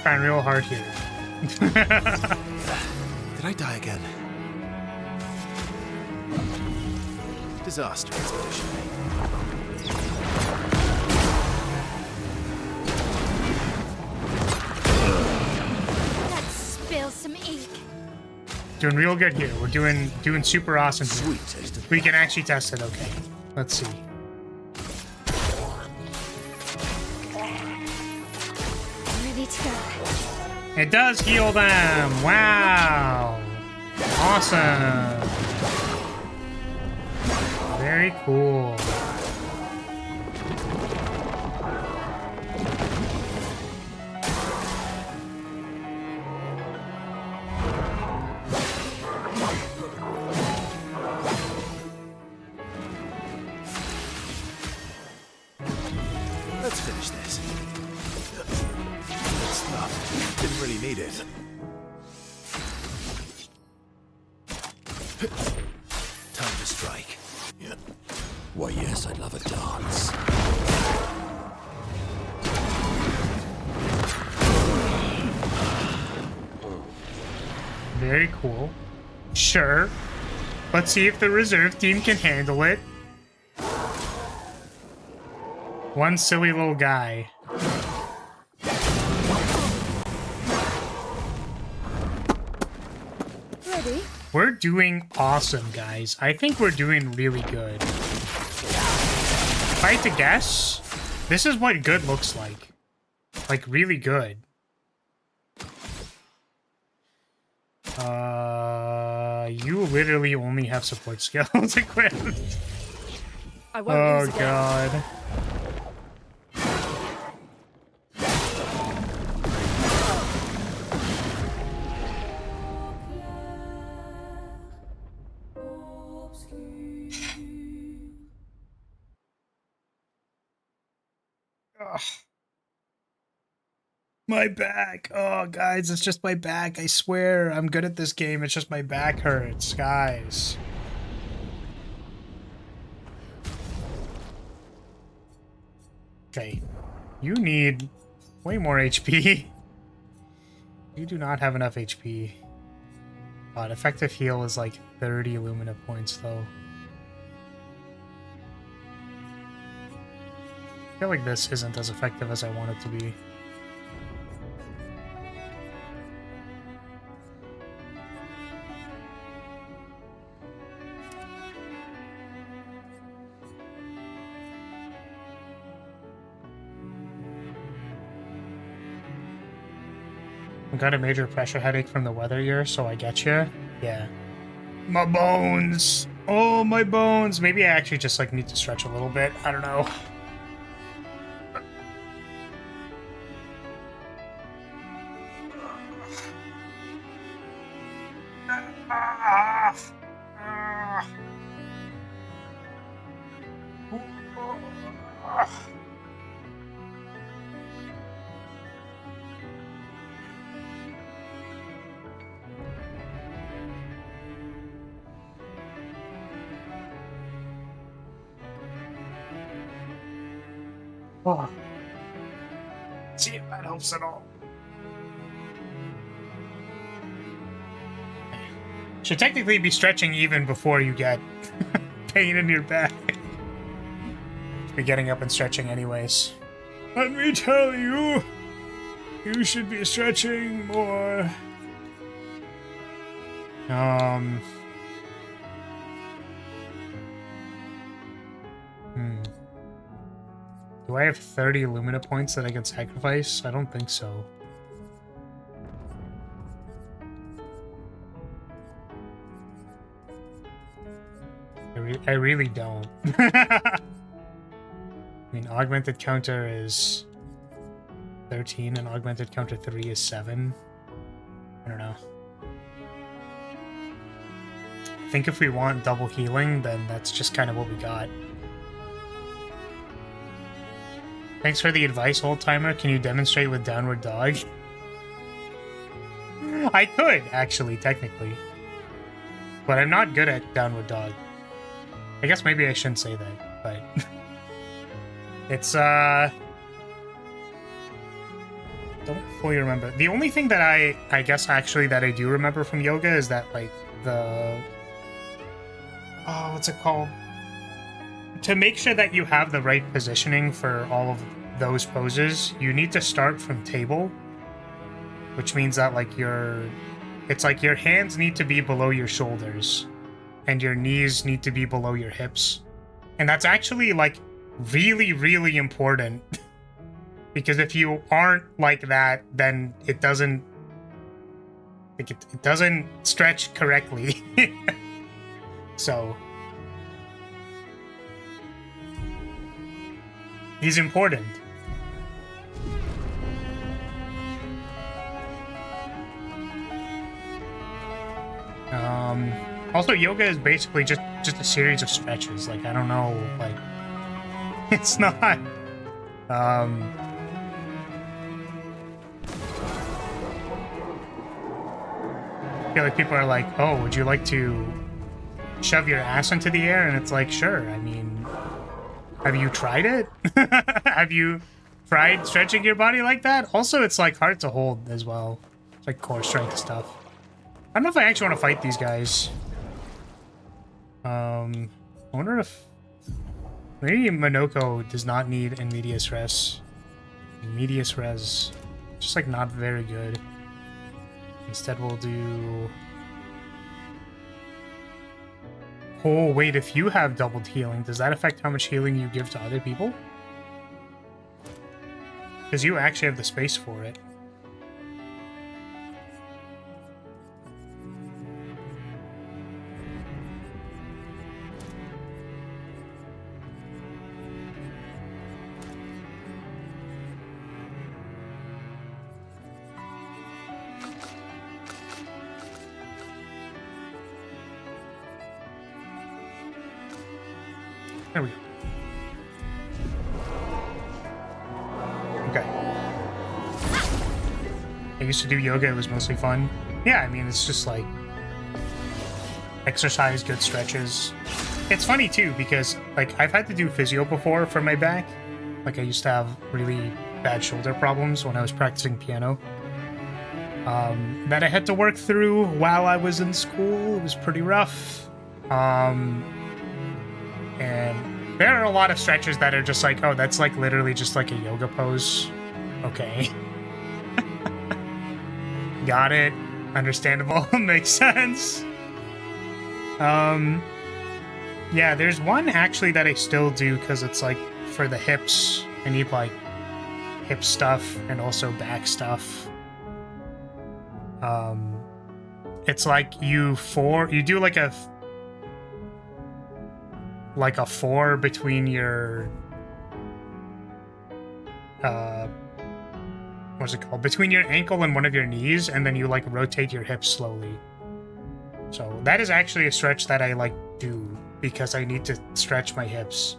Trying real hard here. Did I die again? Disaster expedition. Let's spill some ink. Doing real good here. We're doing super awesome here. Sweet taste of We can actually test it. Okay. Let's see. Ready to go. It does heal them. Wow. Awesome. Very cool. Let's finish this. Stuff. Didn't really need it. Time to strike. Why, yes, I'd love a dance. Very cool. Sure. Let's see if the reserve team can handle it. One silly little guy. Ready? We're doing awesome, guys. I think we're doing really good. If I had to guess, this is what good looks like. Like, really good. You literally only have support skills equipped. I won't Oh, lose again. God. Ugh. My back. Oh, guys, it's just my back. I swear, I'm good at this game. It's just my back hurts, guys. Okay. You need way more HP. You do not have enough HP. God, effective heal is like 30 Illumina points, though. I feel like this isn't as effective as I want it to be. I got a major pressure headache from the weather here, so I get you. Yeah. My bones! Oh, my bones! Maybe I actually just like need to stretch a little bit. I don't know. Oh. See if that helps at all. Should technically be stretching even before you get pain in your back. Be getting up and stretching anyways. Let me tell you, you should be stretching more. Do I have 30 Illumina points that I can sacrifice? I don't think so. I really don't. I mean, augmented counter is 13 and augmented counter 3 is 7. I don't know. I think if we want double healing, then that's just kind of what we got. Thanks for the advice, old timer. Can you demonstrate with downward dog? I could, actually, technically. but I'm not good at downward dog. I guess maybe I shouldn't say that, but it's don't fully remember. The only thing that I guess actually that I do remember from yoga is that like the what's it called? To make sure that you have the right positioning for all of those poses, you need to start from table, which means that like it's like your hands need to be below your shoulders and your knees need to be below your hips. And that's actually like really, really important because if you aren't like that, then it doesn't stretch correctly. So he's important. Also, yoga is basically just a series of stretches. Like, I don't know, like, it's not, I feel like people are like, oh, would you like to shove your ass into the air? And it's like, sure. I mean, have you tried it? Have you tried stretching your body like that? Also, it's like hard to hold as well. It's like core strength stuff. I don't know if I actually want to fight these guys. I wonder if maybe Monoko does not need in medias res. Medias res, just like not very good. Instead, we'll do. Oh wait, if you have doubled healing, does that affect how much healing you give to other people? Because you actually have the space for it. There we go. Okay. I used to do yoga, it was mostly fun. Yeah, I mean, it's just like exercise, good stretches. It's funny too, because like I've had to do physio before for my back. Like I used to have really bad shoulder problems when I was practicing piano. That I had to work through while I was in school. It was pretty rough. And there are a lot of stretches that are just like, oh, that's like literally just like a yoga pose. Okay. Got it. Understandable. Makes sense. Yeah, there's one actually that I still do because it's like for the hips. I need like hip stuff and also back stuff. It's like you do like a 4 between your what's it called? Between your ankle and one of your knees, and then you like rotate your hips slowly. So that is actually a stretch that I like do because I need to stretch my hips.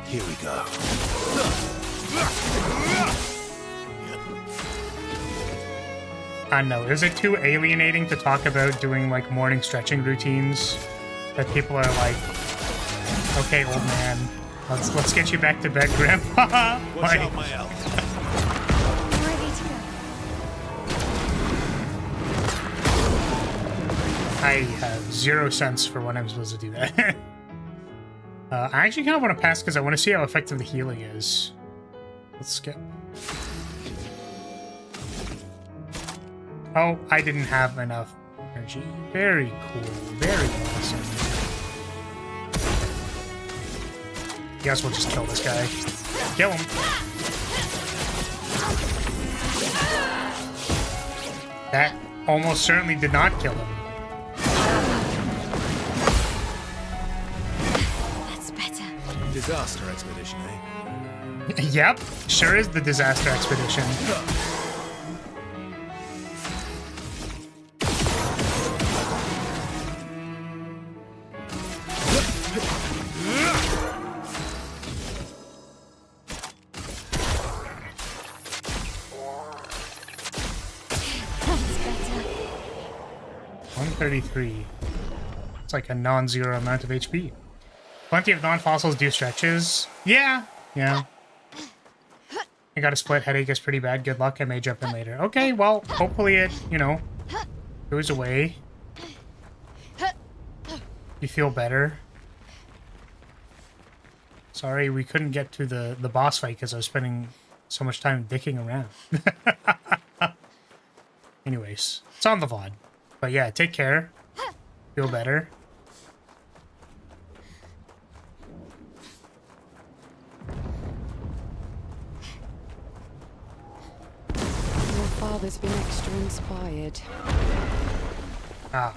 Here we go. I know. Is it too alienating to talk about doing like morning stretching routines? That people are like, okay, old man, let's get you back to bed, Grandpa. Watch Like, out, my elf. Ready to go. I have 0 cents for when I'm supposed to do that. I actually kind of want to pass because I want to see how effective the healing is. Let's skip. Oh, I didn't have enough energy. Very cool. Very awesome. Guess we'll just kill this guy. Kill him. That almost certainly did not kill him. That's better. Disaster expedition, eh? Yep, sure is the disaster expedition. That's better. 133. It's like a non-zero amount of HP. Plenty of non-fossils do stretches. Yeah. I got a split headache is pretty bad. Good luck. I may jump in later. Okay, well, hopefully it, you know, goes away. You feel better. Sorry, we couldn't get to the boss fight because I was spending so much time dicking around. Anyways, it's on the VOD. But yeah, take care. Feel better. Your father's been extra inspired. Ah.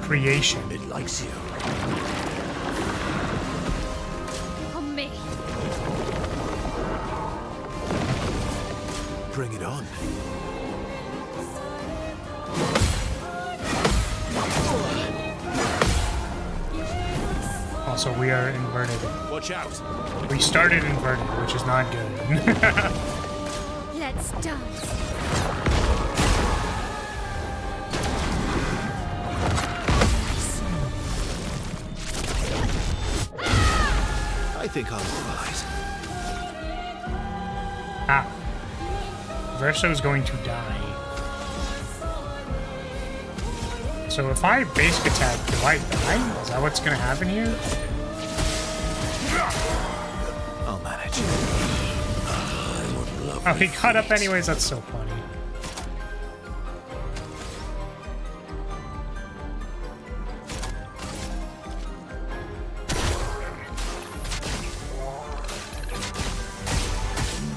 Creation. It likes you. On me. Bring it on. Also, we are inverted. Watch out. We started inverted, which is not good. Let's dance. I think I'll rise. Ah. Verso is going to die. So if I basic attack, do I die? Is that what's going to happen here? I'll manage. Oh, he caught up anyways. That's so funny.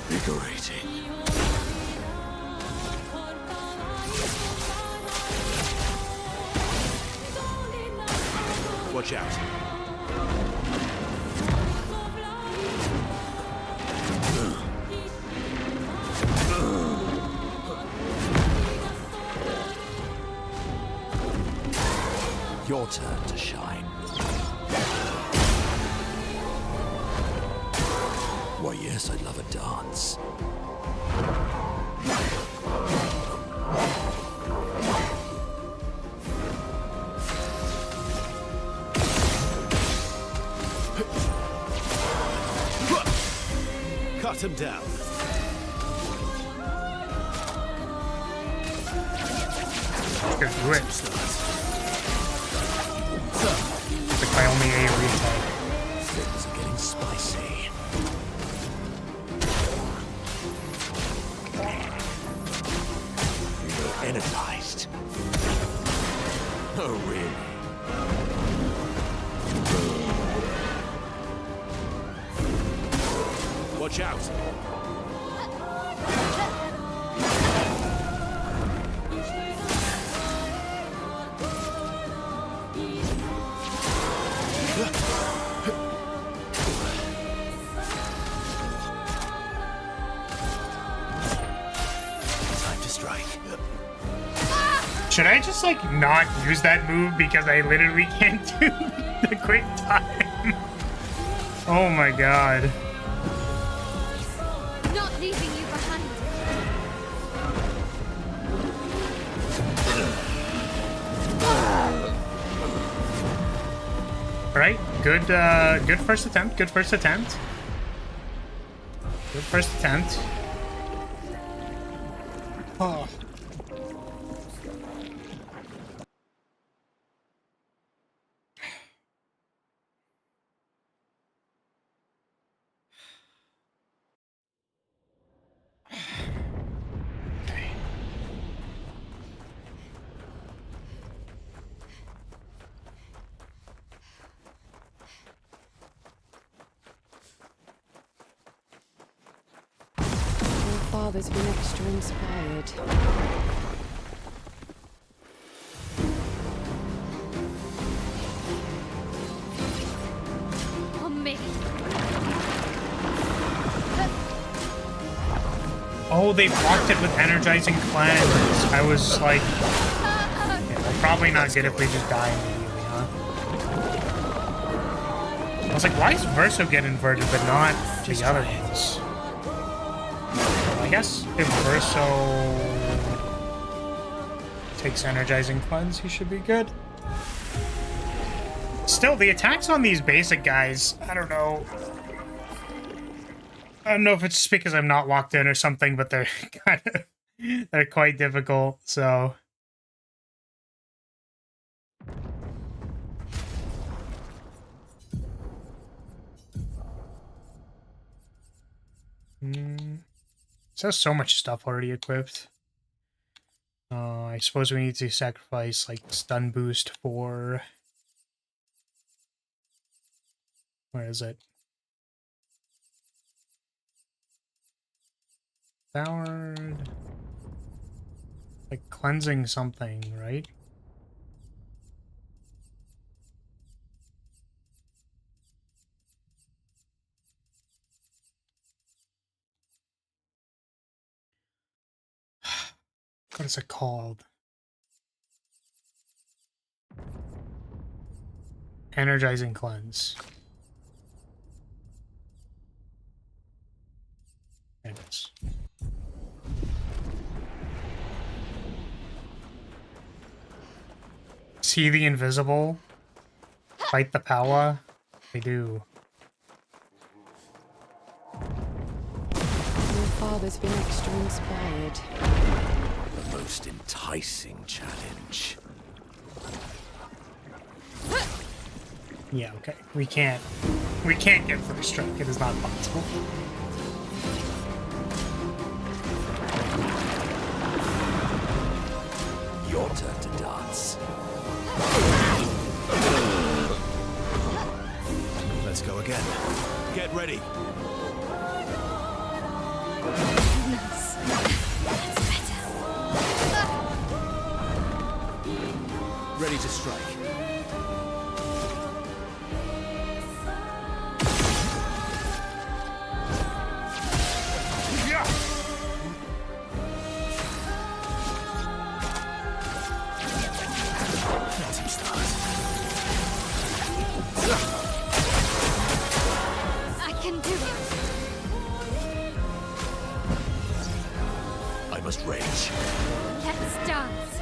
Invigorating. Watch out. Your turn to shine. Why, yes, I'd love a dance. Cut him down. Here, do it. Like my only AoE attack. Things are getting spicy. You're energized. Oh, really? Watch out. Time to strike. Should I just, like, not use that move because I literally can't do the quick time? Oh my god. Not leaving you behind. Alright, good, good first attempt, good first attempt. Good first attempt. Oh. Your father's been extra inspired. Oh, they blocked it with energizing cleanse. I was like, yeah, well, probably not good if we just die immediately, huh? I was like, why does Verso get inverted but not the other ones? Well, I guess if Verso takes energizing cleanse, he should be good. Still, the attacks on these basic guys, I don't know. I don't know if it's just because I'm not locked in or something, but they're they're quite difficult, so. So there's so much stuff already equipped. I suppose we need to sacrifice like stun boost for. Where is it? Devoured. Like cleansing something, right? What is it called? Energizing cleanse. There it is. See the invisible? Fight the power? They do. Your father's been extra inspired. The most enticing challenge. Yeah, okay. We can't get first strike. It is not possible. Your turn to dance. Let's go again. Get ready. Nice. That's better. Ready to strike. I can do it. I must rage. Let's dance.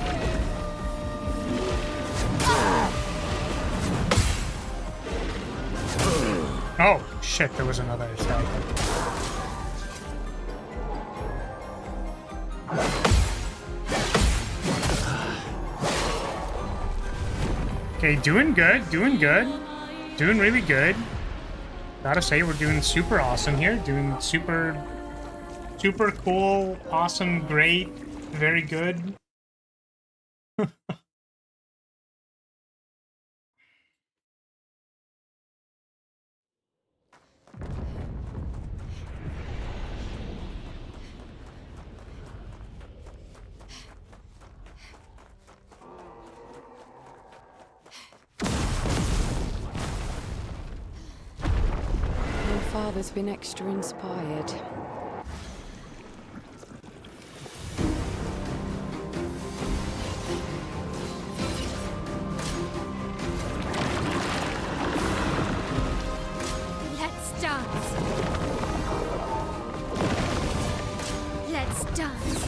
Oh, shit, there was another attack. Okay, doing good, doing good. Doing really good. Gotta say, we're doing super awesome here. Doing super cool, awesome, great, very good. Your father's been extra inspired. Let's dance. Let's dance.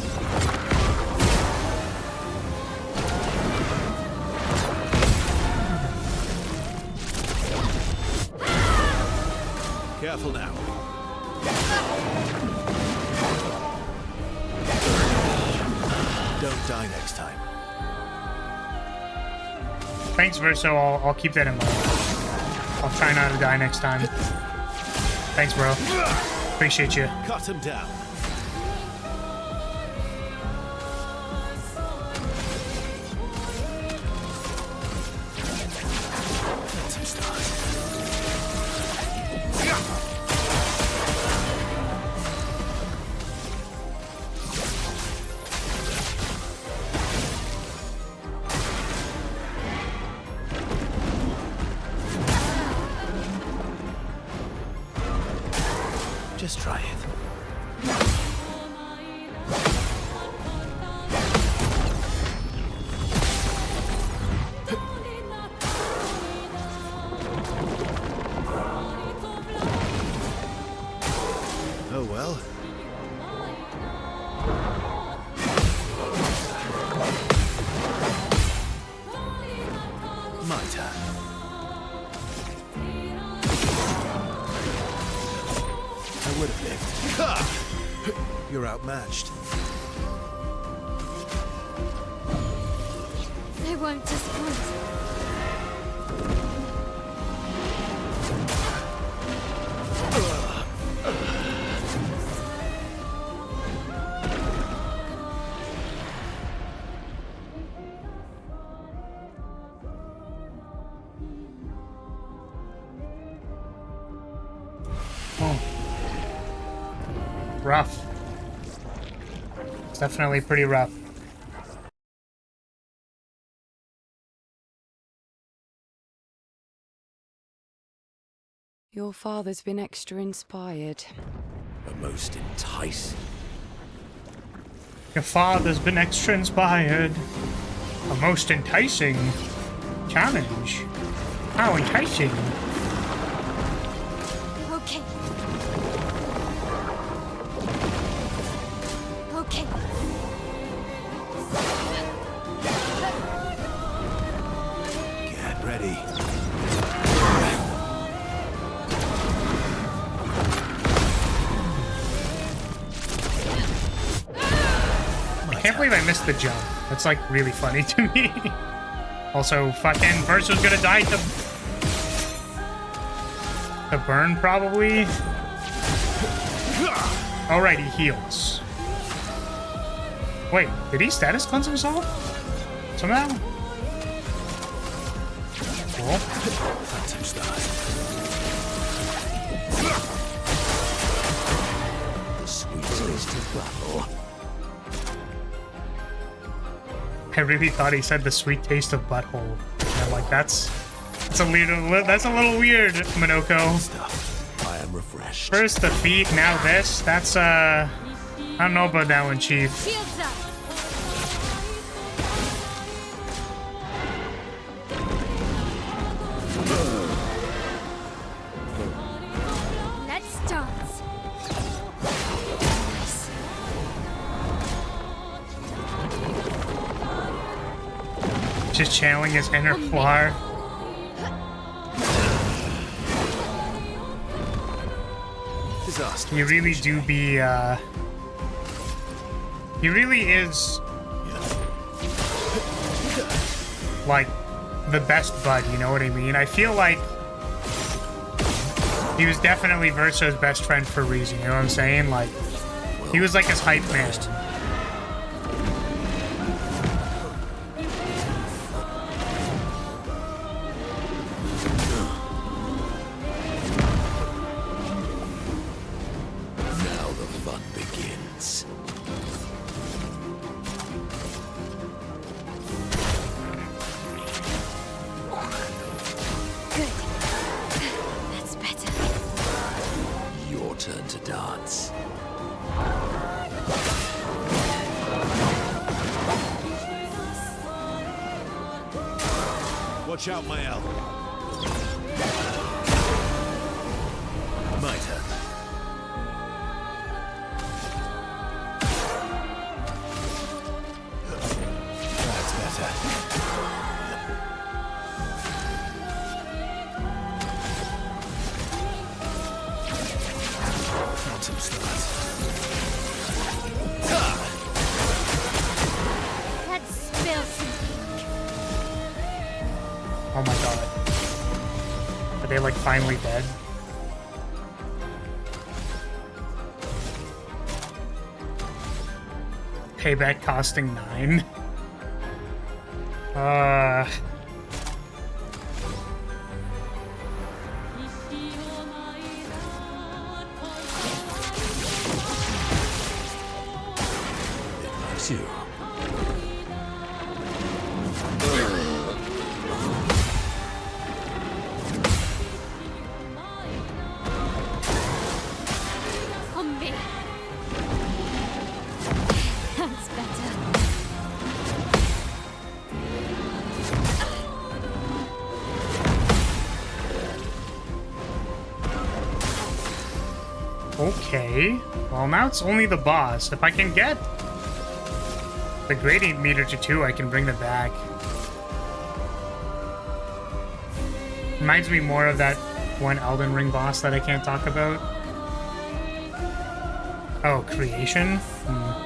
Careful now. Don't die next time. Thanks, Verso. I'll keep that in mind. I'll try not to die next time. Thanks, bro. Appreciate you. Cut him down. Let him start. Just try it. outmatched. They won't disappoint. Rough. It's definitely pretty rough. Your father's been extra inspired. A most enticing. Your father's been extra inspired. A most enticing challenge. How enticing. Okay. Okay. Get ready. I can't believe I missed the jump. That's like really funny to me. Also, fucking Verso's gonna die to burn probably. Alright, he heals. Wait, did he status cleanse himself? Somehow? Cool. Phantom stars. The sweet taste of battle. I really thought he said the sweet taste of butthole. And I'm like, that's a little weird, Minoko. Stuff. I am refreshed. First the feet, now this. That's I don't know about that one, Chief. Shields up. Let's dance. Nice. Just channeling his inner Flar. Disaster. You really do be, he really is, like, the best bud, you know what I mean? I feel like he was definitely Verso's best friend for a reason, you know what I'm saying? Like, he was like his hype man. Now the fun begins. Good. That's better. Your turn to dance. Watch out, Mael. My turn. That's better. Phantom stars. Let's spill some ink. Oh my god. Are they like finally dead? Payback costing 9. Likes you. On me. That's better. Okay. Well, now it's only the boss. If I can get the gradient meter to 2, I can bring them back. Reminds me more of that one Elden Ring boss that I can't talk about. Oh, creation? Hmm.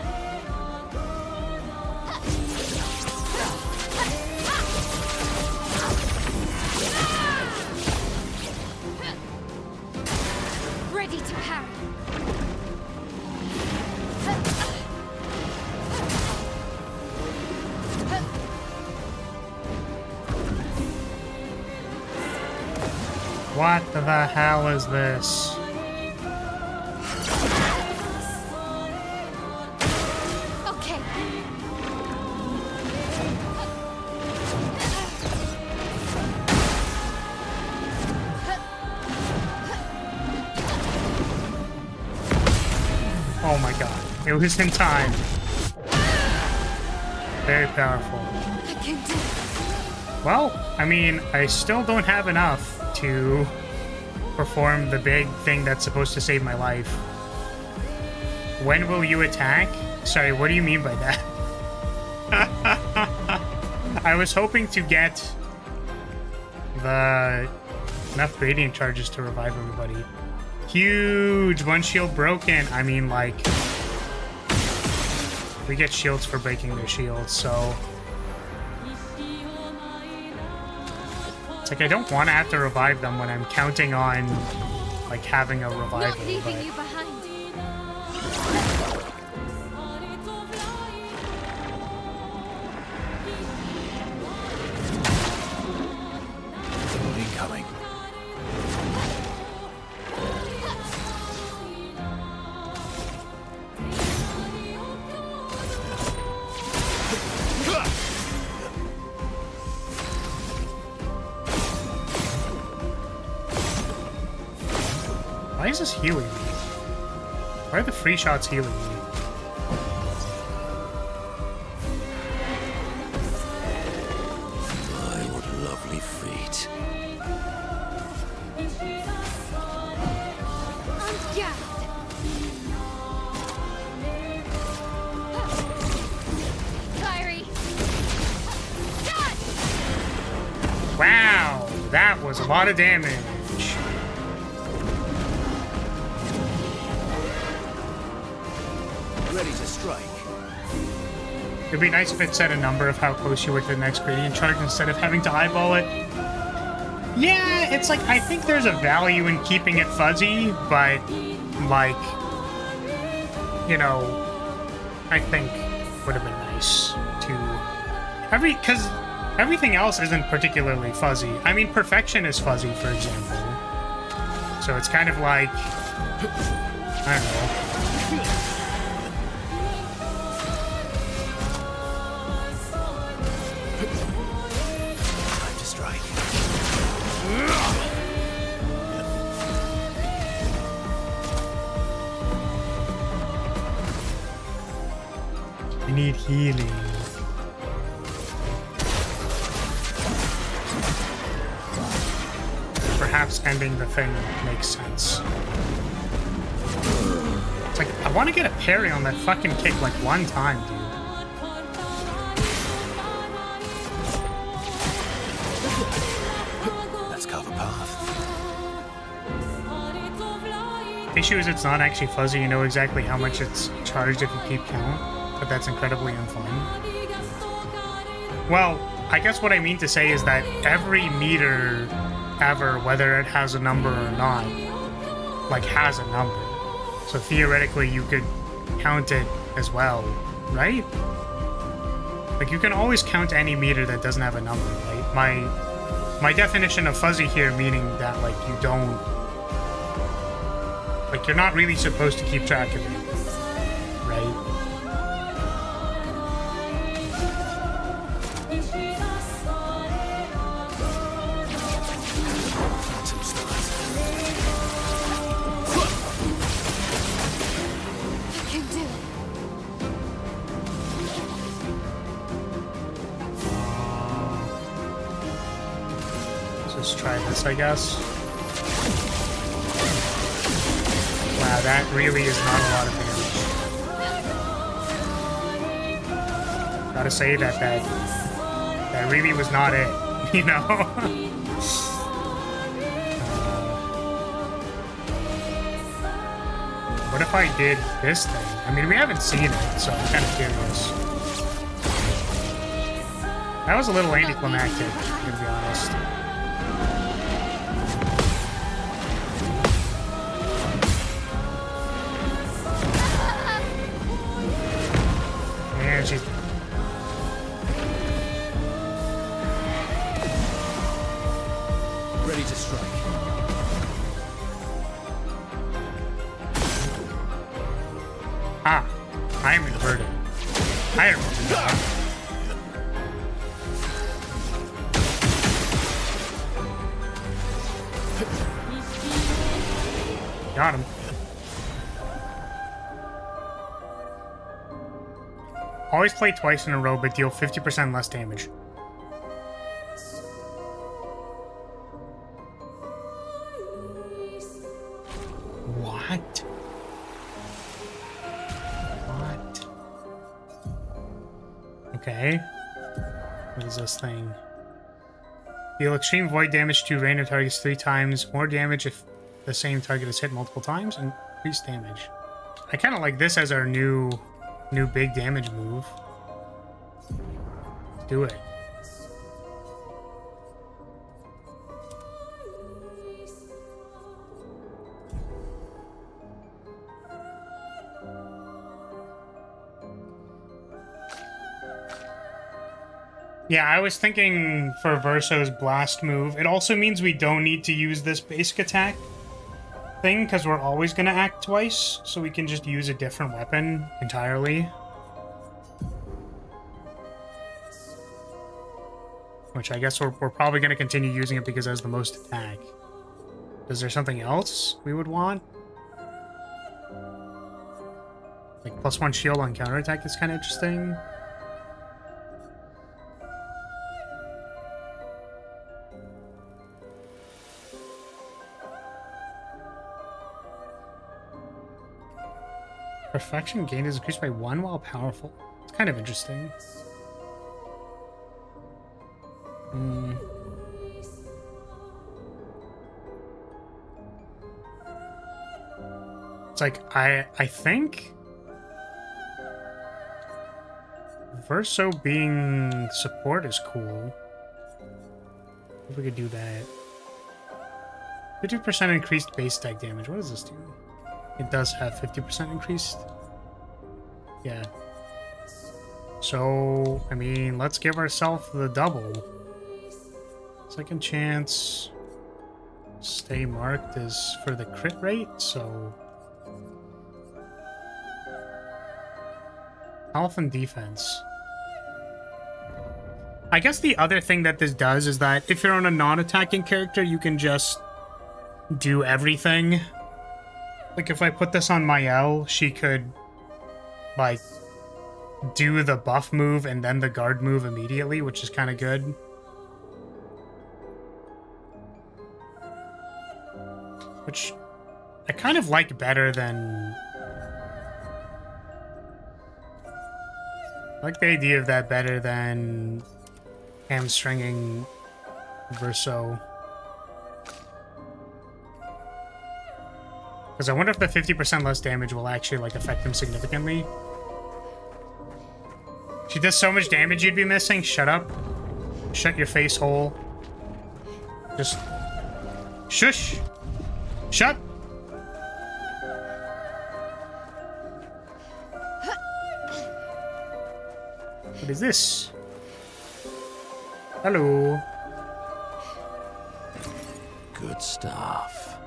Ready to parry. What the hell is this? Okay. Oh my god. It was in time. Very powerful. I can do it. Well, I mean, I still don't have enough to perform the big thing that's supposed to save my life. When will you attack? Sorry, what do you mean by that? I was hoping to get enough radiant charges to revive everybody. Huge! One shield broken. I mean, like, we get shields for breaking their shields, so it's like I don't want to have to revive them when I'm counting on like having a revival. Not leaving But you behind. Incoming. why is this healing me? Why are the free shots healing me? My, what lovely feet. I'm gassed. Fiery. Done! Wow, that was a lot of damage. Ready to strike. It'd be nice if it said a number of how close you were to the next gradient charge instead of having to eyeball it. Yeah, it's like, I think there's a value in keeping it fuzzy, but, like, you know, I think would have been nice to... because everything else isn't particularly fuzzy. I mean, perfection is fuzzy, for example. So it's kind of like, I don't know. Time to strike. I need healing. Perhaps ending the thing makes sense. It's like, I want to get a parry on that fucking kick like one time, dude. Let's carve a path. Issue is it's not actually fuzzy. You know exactly how much it's charged if you keep count, but that's incredibly unfun. Well, I guess what I mean to say is that every meter ever, whether it has a number or not, like, has a number. So theoretically, you could count it as well, right? Like, you can always count any meter that doesn't have a number, right? My definition of fuzzy here meaning that, like, you don't... Like, you're not really supposed to keep track of it, right? I can do it. Let's just try this, I guess. Wow, that really is not a lot of damage. Gotta say that really was not it, you know? What if if I did this thing? I mean, we haven't seen it, so I'm kind of curious. That was a little anticlimactic, to be honest. Man, she's... Ready to strike. Ah, I am inverted. I remember that. Got him. Always play twice in a row, but deal 50% less damage. What? What? Okay. What is this thing? Deal extreme void damage to random targets 3 times. More damage if the same target is hit multiple times. And increase damage. I kind of like this as our new big damage move. Let's do it. Yeah, I was thinking for Verso's blast move, it also means we don't need to use this basic attack thing, because we're always going to act twice, so we can just use a different weapon entirely. Which I guess we're probably going to continue using it because it has the most attack. Is there something else we would want? Like +1 shield on counterattack is kind of interesting. Perfection gain is increased by 1 while powerful. It's kind of interesting. It's like, I think Verso being support is cool. If we could do that. 50% increased base attack damage. What does this do? It does have 50% increased. Yeah. So, I mean, let's give ourselves the double. Second chance. Stay marked is for the crit rate, so... Health and defense. I guess the other thing that this does is that if you're on a non-attacking character, you can just do everything. Like, if I put this on Mael, she could, like, do the buff move and then the guard move immediately, which is kind of good. Which I kind of like better than... I like the idea of that better than hamstringing Verso. Because I wonder if the 50% less damage will actually, like, affect him significantly. She does so much damage you'd be missing. Shut up. Shut your face hole. Just... Shush! Shut! What is this? Hello. Good stuff.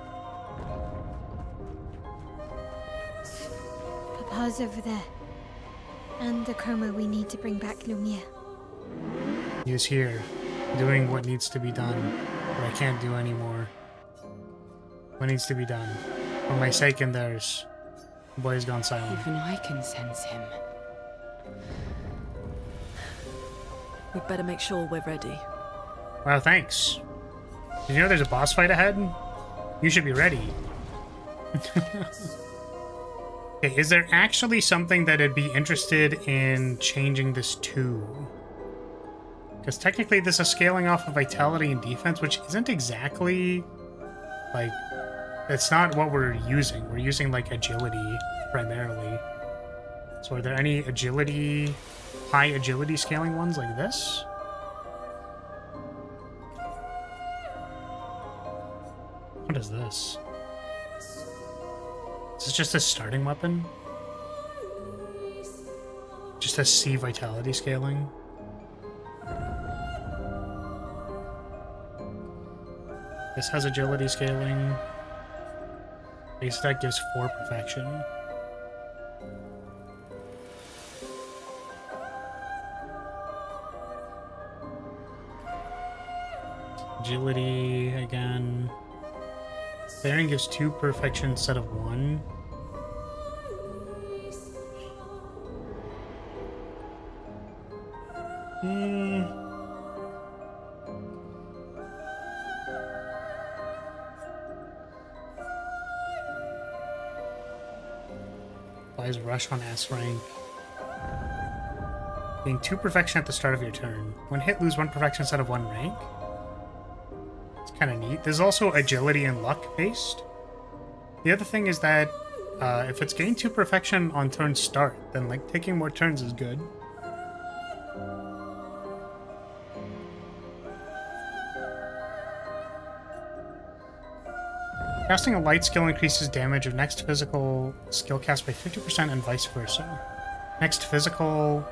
Papa's over there. And the coma we need to bring back Lumiere. He is here, doing what needs to be done, but I can't do anymore. What needs to be done? For my sake and theirs. The boy has gone silent. Even I can sense him. We'd better make sure we're ready. Wow, thanks. Did you know there's a boss fight ahead? You should be ready. Okay, is there actually something that I'd be interested in changing this to? Because technically this is scaling off of vitality and defense, which isn't exactly, like, it's not what we're using. We're using, like, agility. primarily. So are there any agility, high agility scaling ones like this? What is this? Is this just a starting weapon? Just a C vitality scaling? This has agility scaling. Base attack gives 4 perfection. Agility again. Bearing gives 2 perfection instead of 1. Applies rush on S rank. Gain 2 perfection at the start of your turn. When hit, lose 1 perfection instead of 1 rank. It's kind of neat. There's also agility and luck based. The other thing is that if it's gained 2 perfection on turn start, then like taking more turns is good. Casting a light skill increases damage of next physical skill cast by 50% and vice versa. Next physical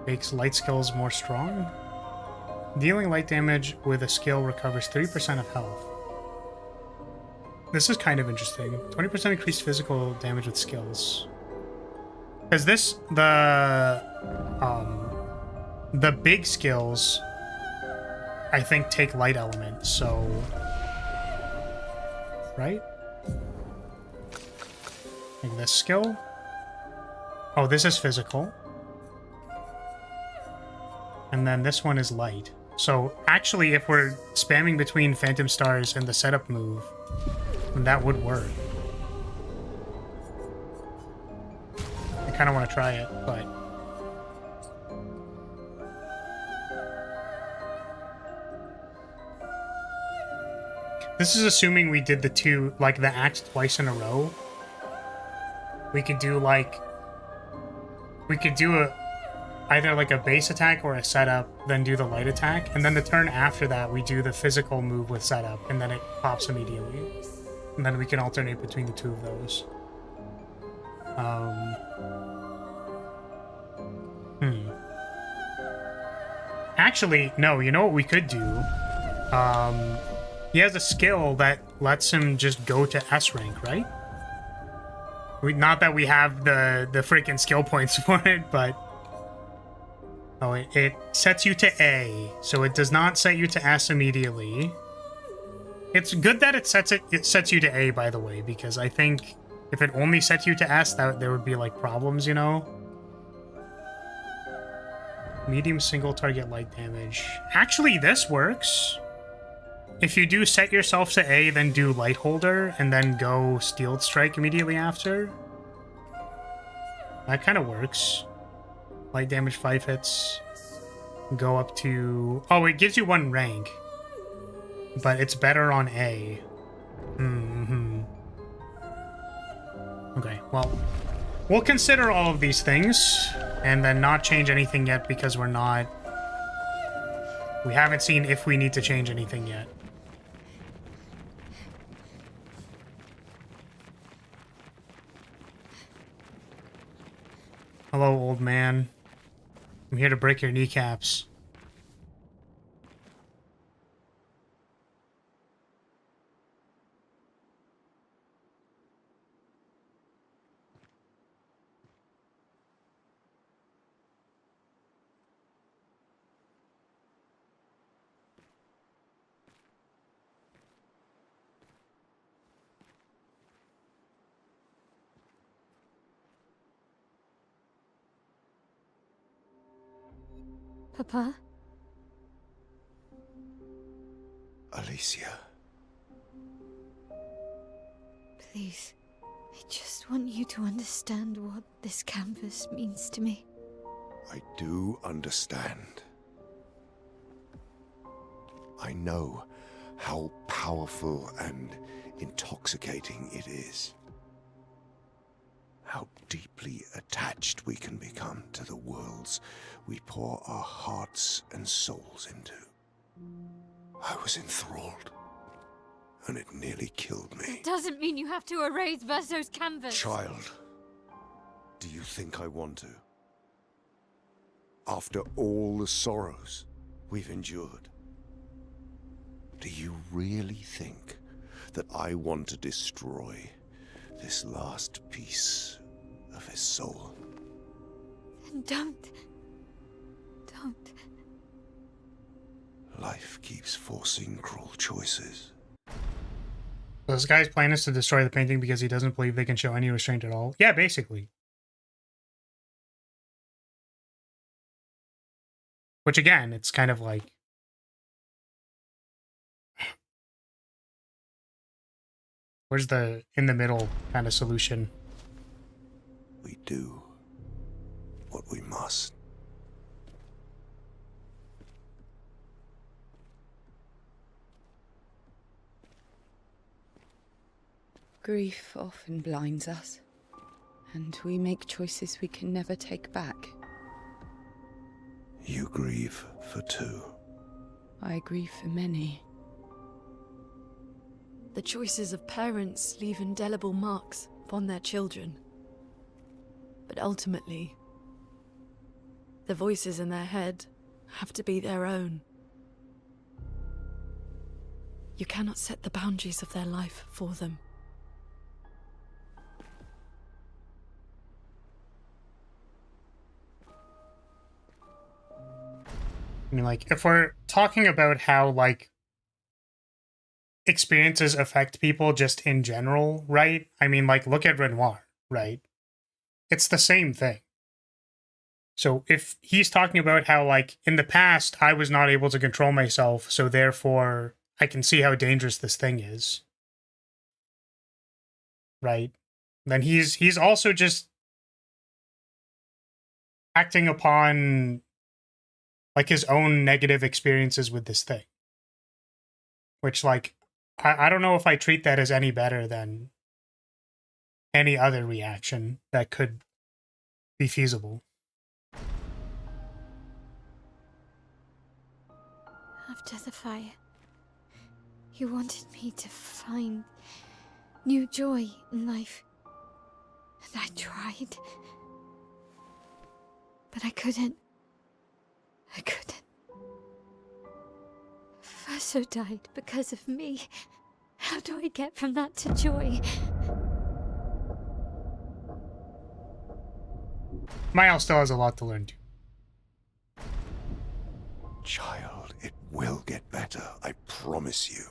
makes light skills more strong. Dealing light damage with a skill recovers 3% of health. This is kind of interesting. 20% increased physical damage with skills. Because this, the big skills, I think, take light element, so... Right? Like this skill? Oh, this is physical. And then this one is light. So actually, if we're spamming between Phantom Stars and the setup move, then that would work. I kind of want to try it, but... This is assuming we did the two, like the axe twice in a row. We could do like... We could do either like a base attack or a setup, then do the light attack, and then the turn after that we do the physical move with setup, and then it pops immediately. And then we can alternate between the two of those. Actually, no, you know what we could do? He has a skill that lets him just go to S rank, right? Not that we have the freaking skill points for it, but... Oh, it sets you to A, so it does not set you to S immediately. It's good that it sets you to A, by the way, because I think if it only set you to S, there would be, like, problems, you know? Medium single target light damage. Actually, this works. If you do set yourself to A, then do Light Holder, and then go Steeled Strike immediately after. That kind of works. Light damage 5 hits. Go up to... Oh, it gives you 1 rank. But it's better on A. Okay, well... We'll consider all of these things, and then not change anything yet because we're not... We haven't seen if we need to change anything yet. Hello, old man. I'm here to break your kneecaps. Papa? Alicia. Please, I just want you to understand what this canvas means to me. I do understand. I know how powerful and intoxicating it is. how deeply attached we can become to the worlds we pour our hearts and souls into. I was enthralled, and it nearly killed me. It doesn't mean you have to erase Verso's canvas. Child, do you think I want to? After all the sorrows we've endured, do you really think that I want to destroy this last piece of his soul? Then don't. Life keeps forcing cruel choices. So this guy's plan is to destroy the painting because he doesn't believe they can show any restraint at all. Yeah, basically. Which again, it's kind of like... where's the in the middle kind of solution? We do what we must. Grief often blinds us, and we make choices we can never take back. You grieve for two. I grieve for many. The choices of parents leave indelible marks upon their children. But ultimately, the voices in their head have to be their own. You cannot set the boundaries of their life for them. I mean, like, if we're talking about how, like, experiences affect people just in general, right? I mean, like, look at Renoir, right? It's the same thing. So if he's talking about how, like, in the past, I was not able to control myself, so therefore I can see how dangerous this thing is, right? Then he's also just acting upon, like, his own negative experiences with this thing. Which, like, I don't know if I treat that as any better than any other reaction that could be feasible. After the fire, you wanted me to find new joy in life. And I tried. But I couldn't. Verso died because of me. How do I get from that to joy? Mael still has a lot to learn too. Child, it will get better, I promise you.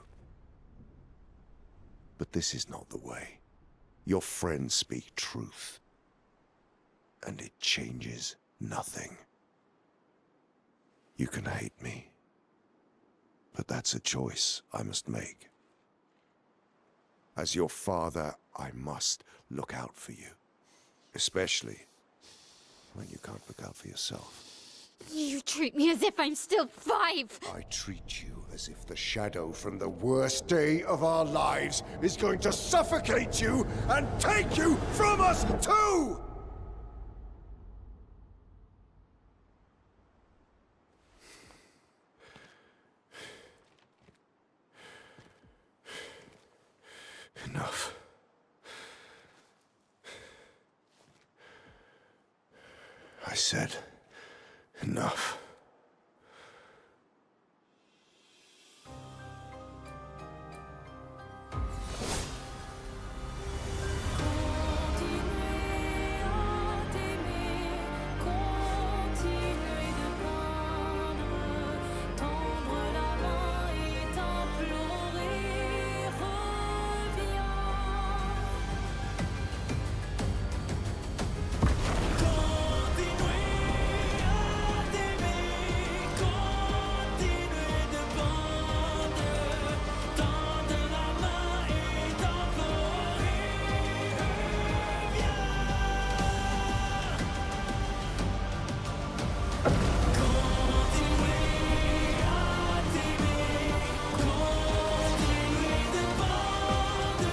But this is not the way. Your friends speak truth. And it changes nothing. You can hate me. But that's a choice I must make. As your father, I must look out for you. Especially when you can't look out for yourself. You treat me as if I'm still 5. I treat you as if the shadow from the worst day of our lives is going to suffocate you and take you from us too! Enough. I said enough.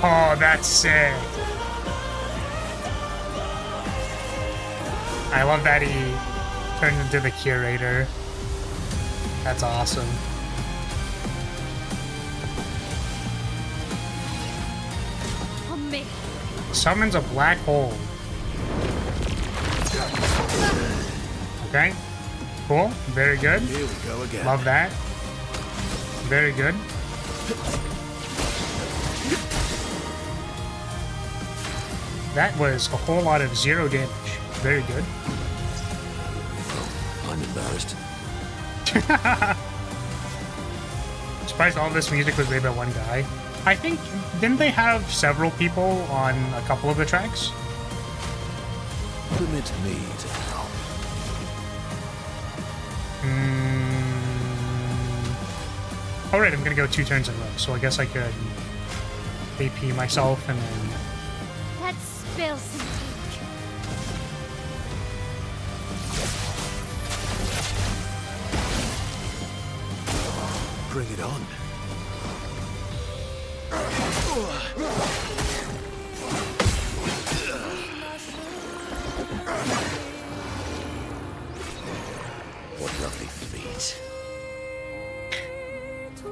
Oh, that's sick. I love that he turned into the curator. That's awesome. On me. Summons a black hole. Okay. Cool. Very good. Here we go again. Love that. Very good. That was a whole lot of 0 damage. Very good. I'm embarrassed. Surprised all this music was made by one guy. I think, didn't they have several people on a couple of the tracks? Permit me to help. Alright, I'm gonna go 2 turns in a row, so I guess I could AP myself and then... Let's spill some ink. Bring it on. What lovely feet.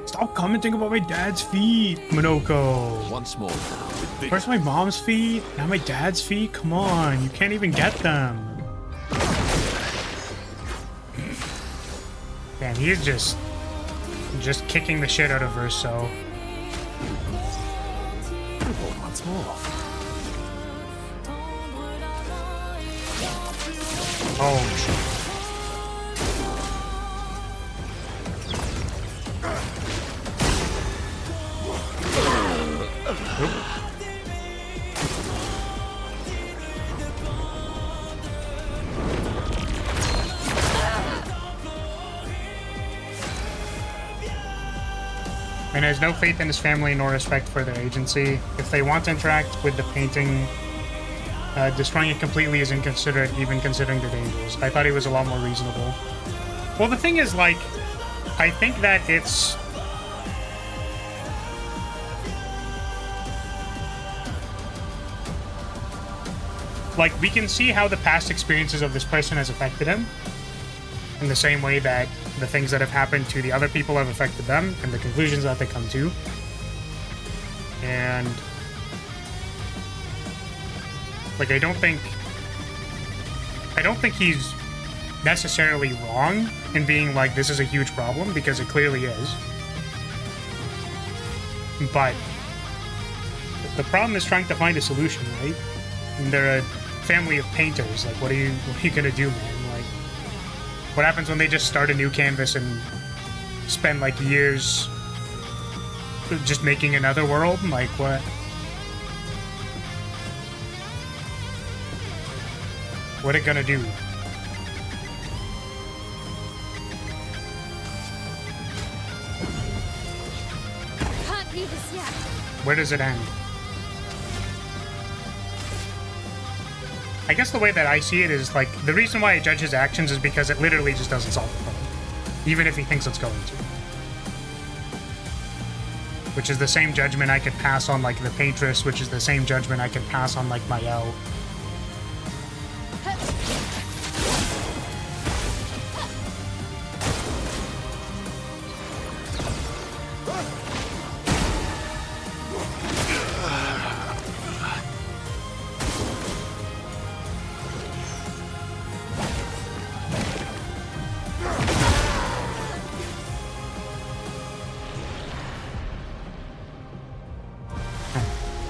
Stop commenting about my dad's feet, Minoko. Once more now with big... First my mom's feet, now my dad's feet? Come on, you can't even get them. Man, he's just kicking the shit out of Verso. Once more. Oh, shit. And has no faith in his family nor respect for their agency. If they want to interact with the painting, destroying it completely is inconsiderate, even considering the dangers. I thought he was a lot more reasonable. Well, the thing is, like, I think that it's... like, we can see how the past experiences of this person has affected him in the same way that the things that have happened to the other people have affected them and the conclusions that they come to. And like, I don't think he's necessarily wrong in being like, this is a huge problem, because it clearly is. But the problem is trying to find a solution, right? And they're a family of painters. Like, what are you gonna do, man? Like, what happens when they just start a new canvas and spend like years just making another world? Like, what? What it gonna do? Can't leave us yet. Where does it end? I guess the way that I see it is, like, the reason why I judge his actions is because it literally just doesn't solve the problem, even if he thinks it's going to. Which is the same judgment I could pass on, like, the Paintress, which is the same judgment I could pass on, like, Mael.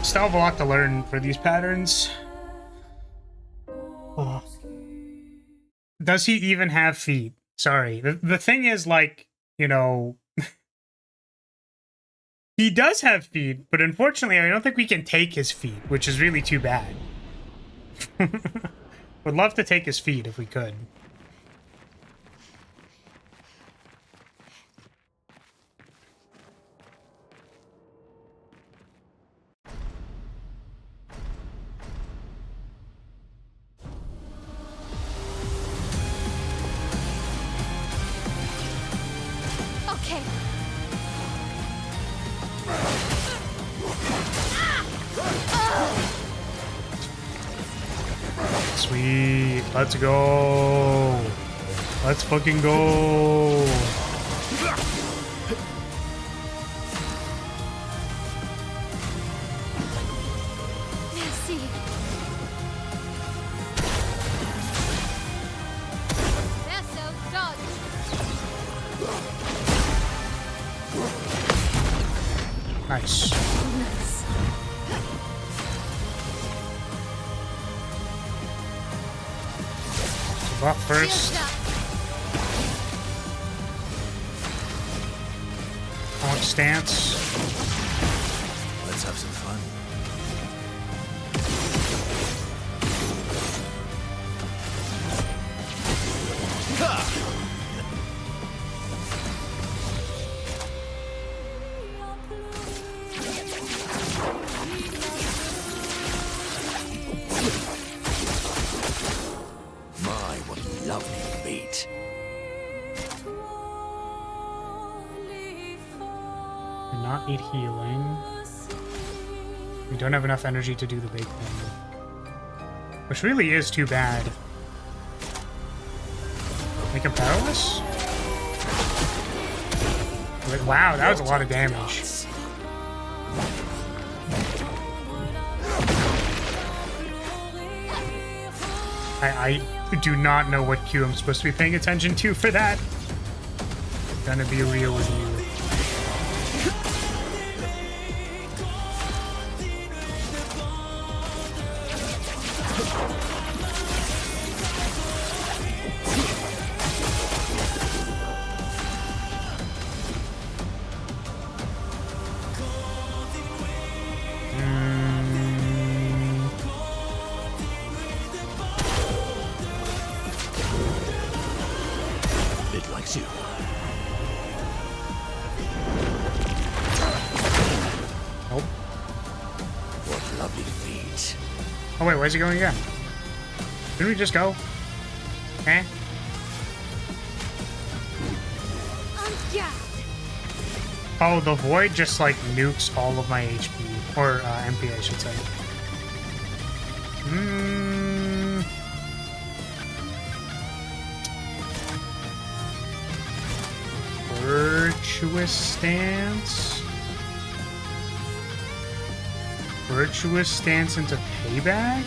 Still have a lot to learn for these patterns. Oh. Does he even have feet? Sorry. The thing is, like, you know, he does have feet, but unfortunately I don't think we can take his feet, which is really too bad. Would love to take his feet if we could. Okay. Sweet. baby. Let's go. Let's fucking go. Merci. Verso, dodge. Nice. Nice. Buff first. Shield up. Launch stance. Let's have some fun. My, what lovely meat. Do not need healing. We don't have enough energy to do the big thing. Which really is too bad. Make him powerless? Wait, wow, that was a lot of damage. I do not know what cue I'm supposed to be paying attention to for that. Gonna be real with you. It likes you. Nope. What lovely feet. Oh wait, where's he going again? Didn't we just go? Eh? Yeah. Oh, the void just like nukes all of my HP. Or MP, I should say. Virtuous stance. Virtuous stance into payback?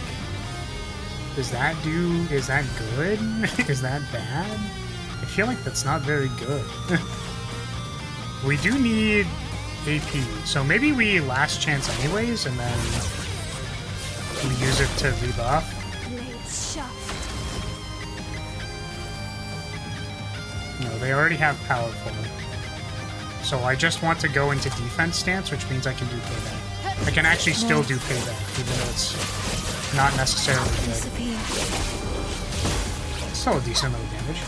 Is that good? Is that bad? I feel like that's not very good. We do need AP, so maybe we last chance anyways, and then we use it to rebuff. Blades sharp. No, they already have powerful. So I just want to go into defense stance, which means I can do payback. I can actually still do payback, even though it's not necessarily good. Disappear. Still a decent amount of damage.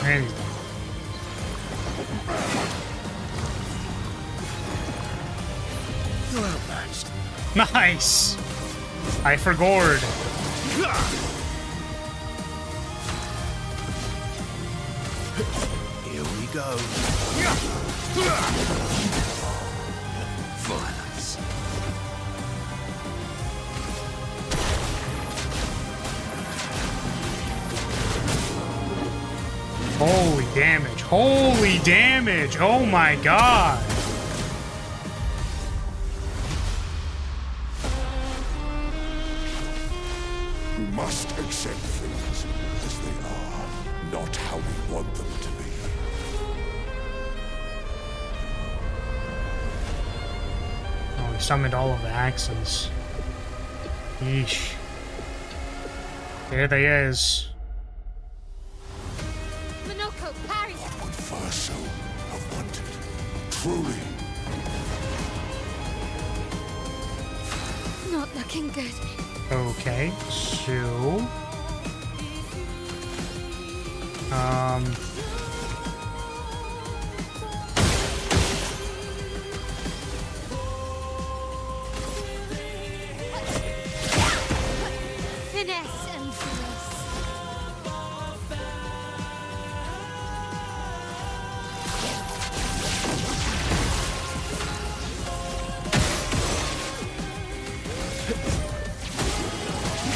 And he's done. You're outmatched. Nice! I forgored. Here we go. Violence. Holy damage. Holy damage! Oh my god! We must accept things as they are, not how we want them to be. Oh, he summoned all of the axes. Yeesh. There they is. Monoko, parry. What would Verso have wanted? Truly. Not looking good. Okay, so... Finesse and grace.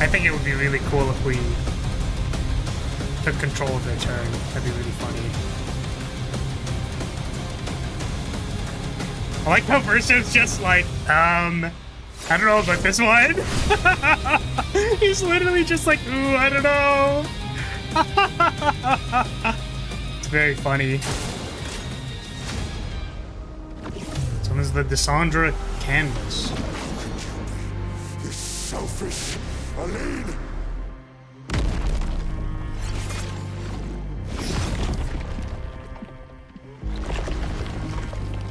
I think it would be really cool if we took control of their turn. That'd be really funny. I like how Verso's just like, I don't know about this one. He's literally just like, ooh, I don't know. It's very funny. This one is the Dissandra canvas. You're selfish, Aline.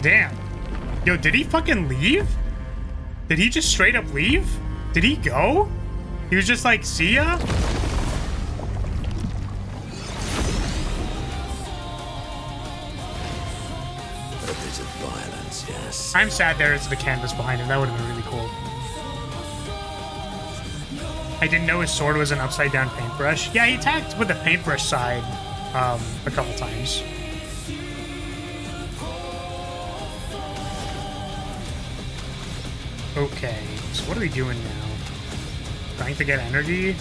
Damn. Yo, did he fucking leave? Did he just straight up leave? Did he go? He was just like, see ya? A bit of violence, yes. I'm sad there is the canvas behind him. That would have been really cool. I didn't know his sword was an upside down paintbrush. Yeah, he attacked with the paintbrush side a couple times. Okay, so what are we doing now? Trying to get energy?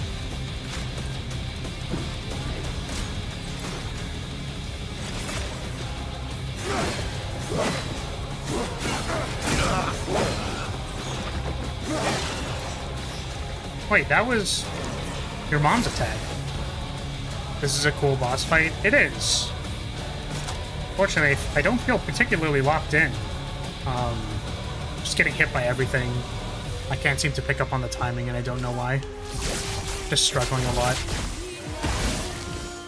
Wait, that was your mom's attack. This is a cool boss fight. It is. Fortunately, I don't feel particularly locked in. Just getting hit by everything. I can't seem to pick up on the timing, and I don't know why. Just struggling a lot.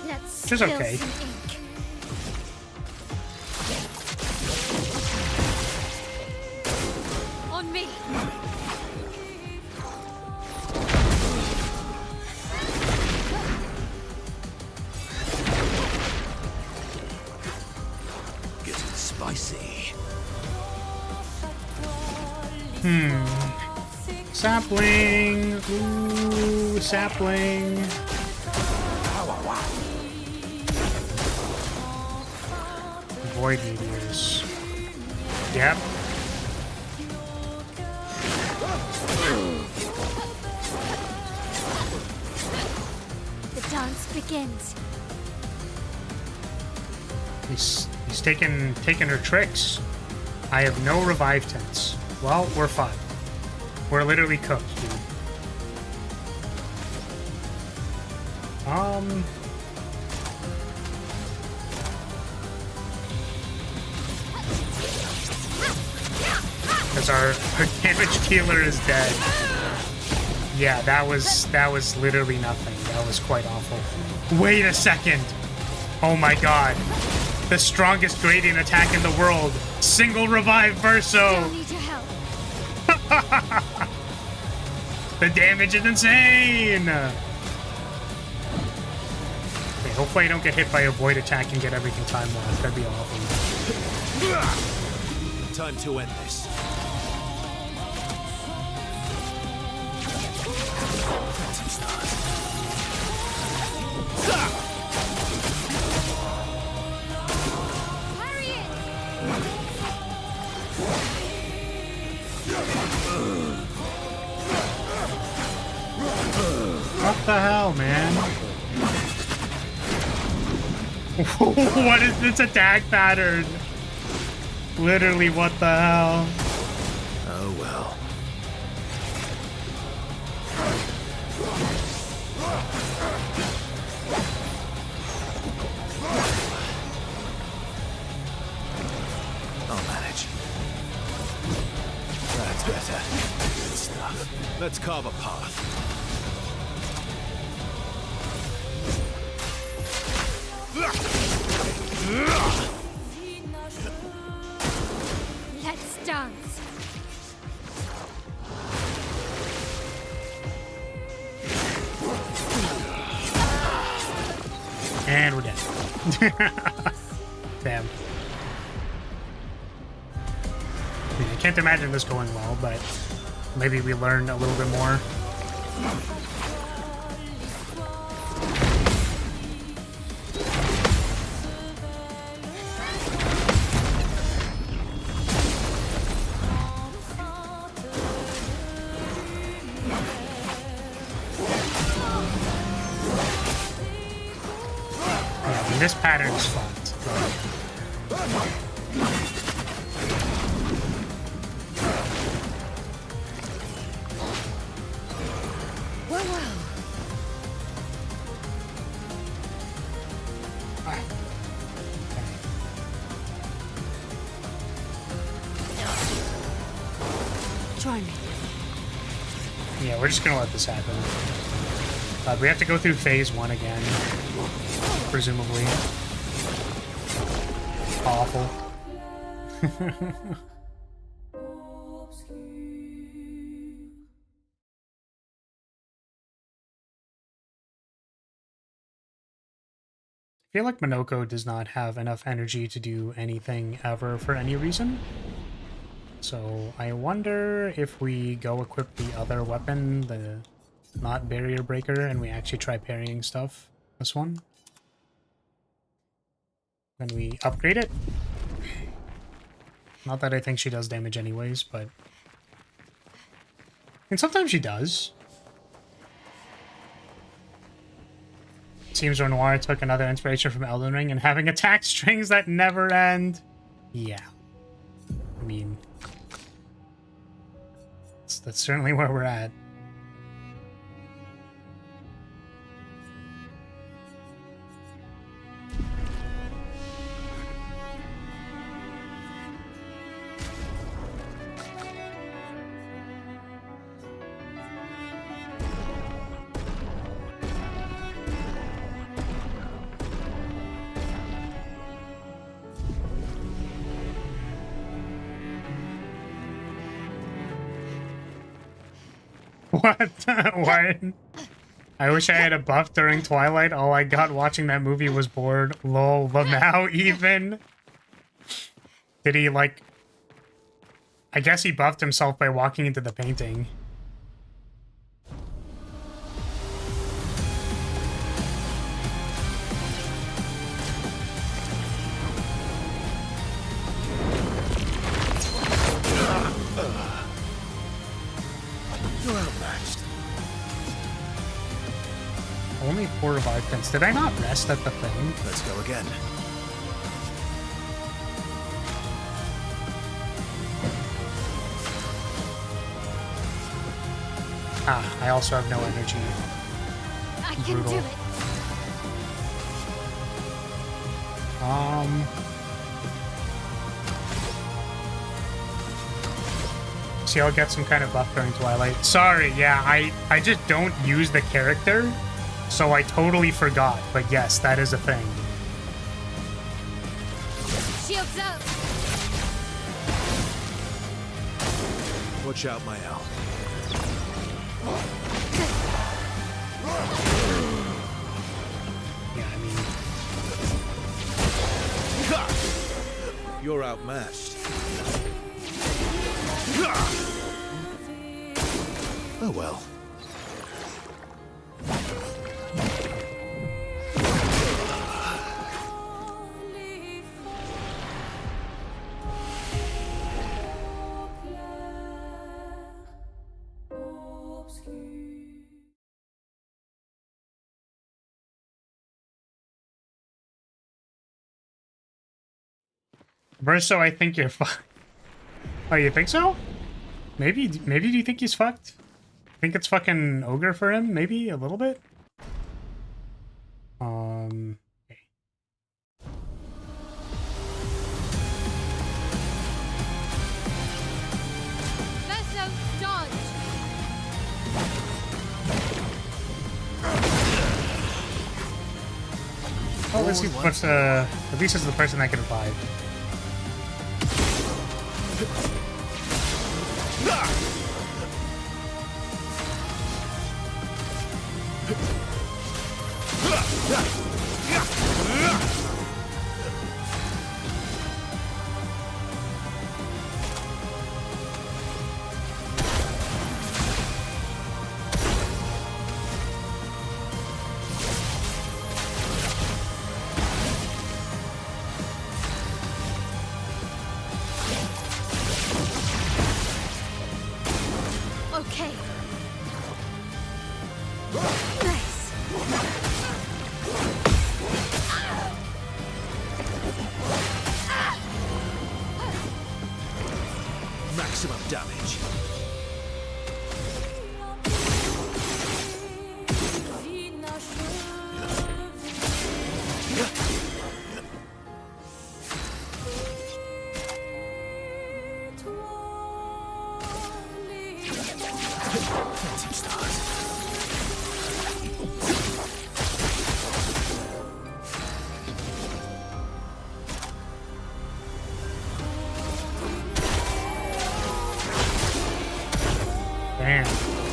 Let's Which is spill okay. some ink. On me. Getting spicy. Sapling. Ooh, sapling. Void meteors. Yep. The dance begins. He's taking her tricks. I have no revive tents. Well, we're fine. We're literally cooked, dude. Because our damage dealer is dead. Yeah, that was literally nothing. That was quite awful. Wait a second. Oh my god. The strongest gradient attack in the world. Single revive Verso. Don't need your help. The damage is insane! Okay, hopefully I don't get hit by a void attack and get everything time lost. That'd be awful. Time to end this. Phantom stars. Hurry it. What the hell, man? What is this attack pattern? Literally, what the hell? Oh well. I'll manage. That's better. Good stuff. Let's carve a path. Let's dance. And we're dead. Damn. I can't imagine this going well, but maybe we learn a little bit more. this pattern's fucked. Well, well. Try me. Yeah, we're just gonna let this happen. We have to go through phase 1 again, presumably. Awful. I feel like Minoko does not have enough energy to do anything ever for any reason. So I wonder if we go equip the other weapon, the not barrier breaker, and we actually try parrying stuff. This one. Then we upgrade it. Not that I think she does damage anyways, but... And sometimes she does. Seems Renoir took another inspiration from Elden Ring and having attack strings that never end. Yeah. I mean... That's certainly where we're at. What? What? I wish I had a buff during Twilight. All I got watching that movie was bored. Lol, but now even... Did he, like... I guess he buffed himself by walking into the painting. You're outmatched. Only 4 Varkans. Did I not rest at the thing? Let's go again. Ah, I also have no energy. I can do it. See, I'll get some kind of buff during Twilight. Sorry, yeah, I just don't use the character, so I totally forgot. But yes, that is a thing. Shields up. Watch out, my owl. Yeah, I mean... You're outmatched. Oh well. Verso, I think you're fucked. Oh, you think so? Maybe do you think he's fucked? Think it's fucking ogre for him? Maybe a little bit? Okay. Verso, dodge. Oh, let's see what's at least it's the person that can revive. Okay. Nice. maximum damage. Phantom stars. Damn.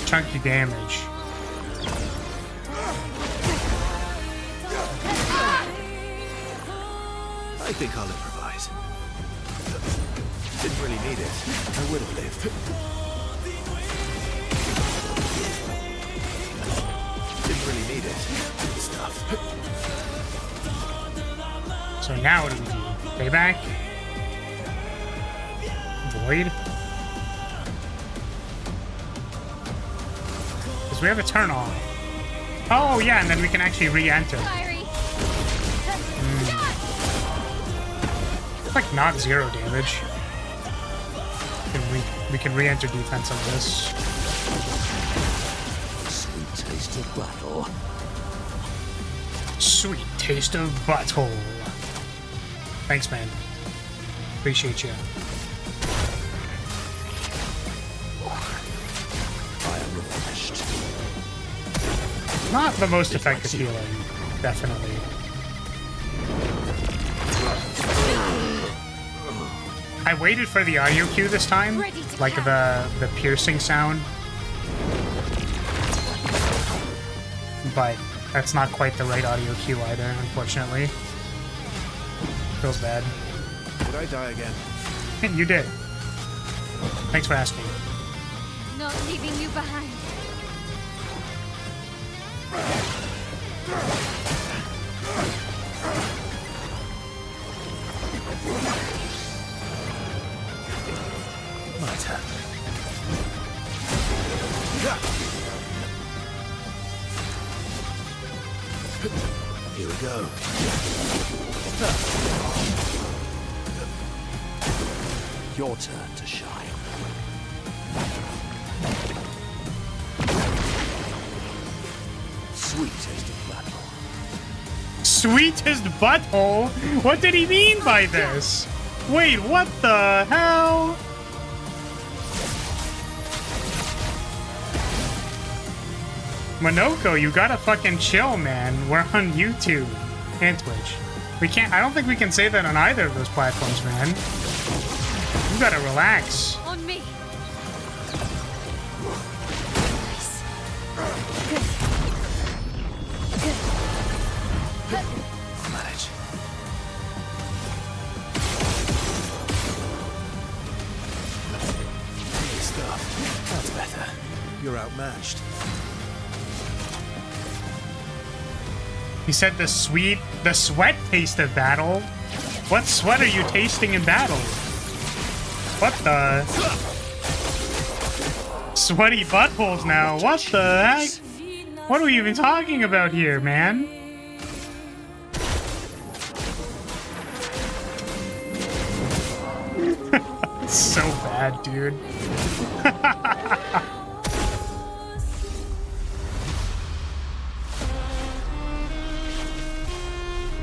Chunky damage. I think I'll improvise. Didn't really need it. I would have lived. Didn't really need it. Good stuff. So now what do we do? Payback? Void? Because we have a turn on. Oh yeah, and then we can actually re-enter. Like not 0 damage. We can re-enter defense on this. Sweet taste of battle. Sweet taste of butthole. Thanks, man. Appreciate you. I am refreshed. Not the most effective healing, definitely. I waited for the audio cue this time, like the piercing sound. But that's not quite the right audio cue either, unfortunately. Feels bad. Did I die again? You did. Thanks for asking. Not leaving you behind. My turn. Here we go. Your turn to shine. Sweet taste of battle. Sweetest butthole? What did he mean by this? Wait, what the hell? Monoko, you gotta fucking chill, man. We're on YouTube and Twitch. We can't, I don't think we can say that on either of those platforms, man. You gotta relax. On me. I'll manage. Good stuff. That's better. You're outmatched. He said the sweat taste of battle? What sweat are you tasting in battle? What the? Sweaty buttholes now, what the heck? What are we even talking about here, man? So bad, dude.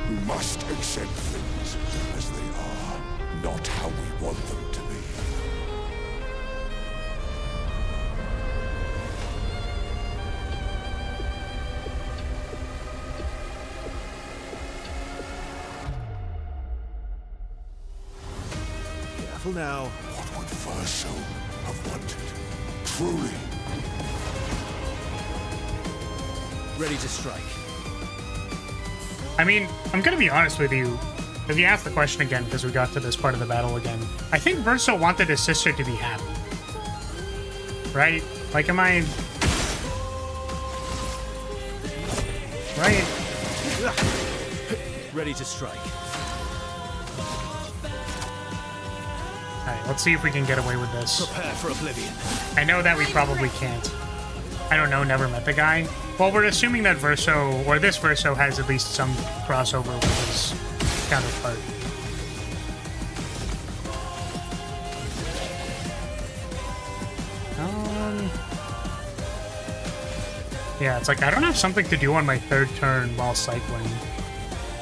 We must accept things as they are, not how we want them to be. Careful now. What would Verso have wanted? Truly. Ready to strike. I mean, I'm gonna be honest with you. If you ask the question again, because we got to this part of the battle again, I think Verso wanted his sister to be happy. Right? Like, am I... Right? Ready to strike. Alright, let's see if we can get away with this. Prepare for oblivion. I know that we probably can't. I don't know, never met the guy. Well, we're assuming that Verso, or this Verso, has at least some crossover with his counterpart. Yeah, it's like I don't have something to do on my third turn while cycling.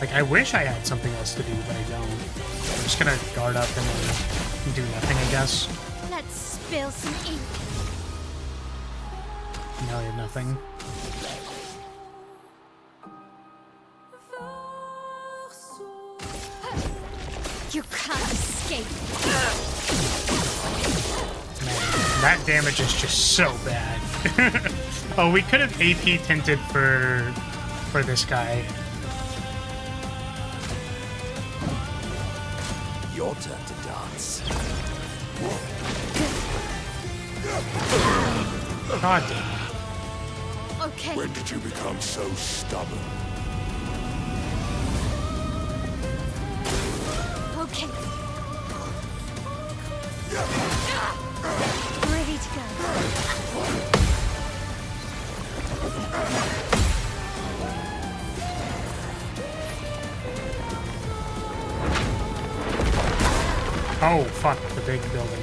Like, I wish I had something else to do, but I don't. I'm just gonna guard up and then do nothing, I guess. Let's spill some ink. No, you have nothing. You can't escape. Man, that damage is just so bad. Oh, we could have AP tinted for this guy. Your turn to dance. God damn. Okay. When did you become so stubborn? Okay. Ready to go. Oh, fuck, the big building.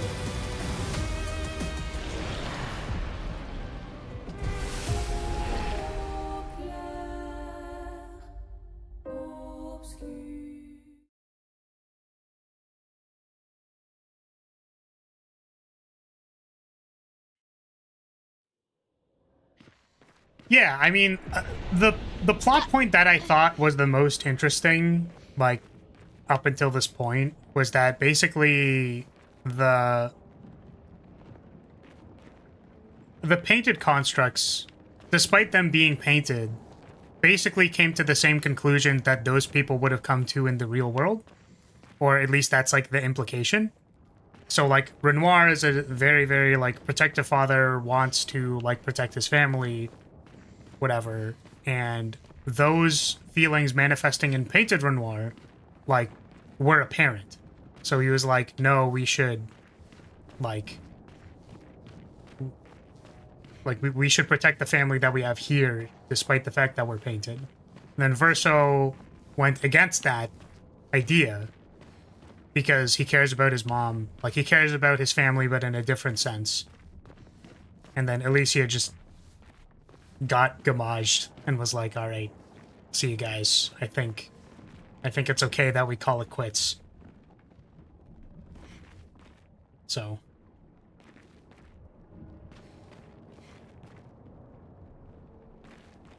Yeah, I mean, the plot point that I thought was the most interesting, like, up until this point, was that basically the painted constructs, despite them being painted, basically came to the same conclusion that those people would have come to in the real world. Or at least that's, like, the implication. So, like, Renoir is a very, very, like, protective father, wants to, like, protect his family, whatever. And those feelings manifesting in painted Renoir, like, were apparent. So he was like, no, we should, like we should protect the family that we have here, despite the fact that we're painted. And then Verso went against that idea because he cares about his mom. Like, he cares about his family, but in a different sense. And then Alicia just got gamaged and was like, all right, see you guys. I think it's okay that we call it quits. So.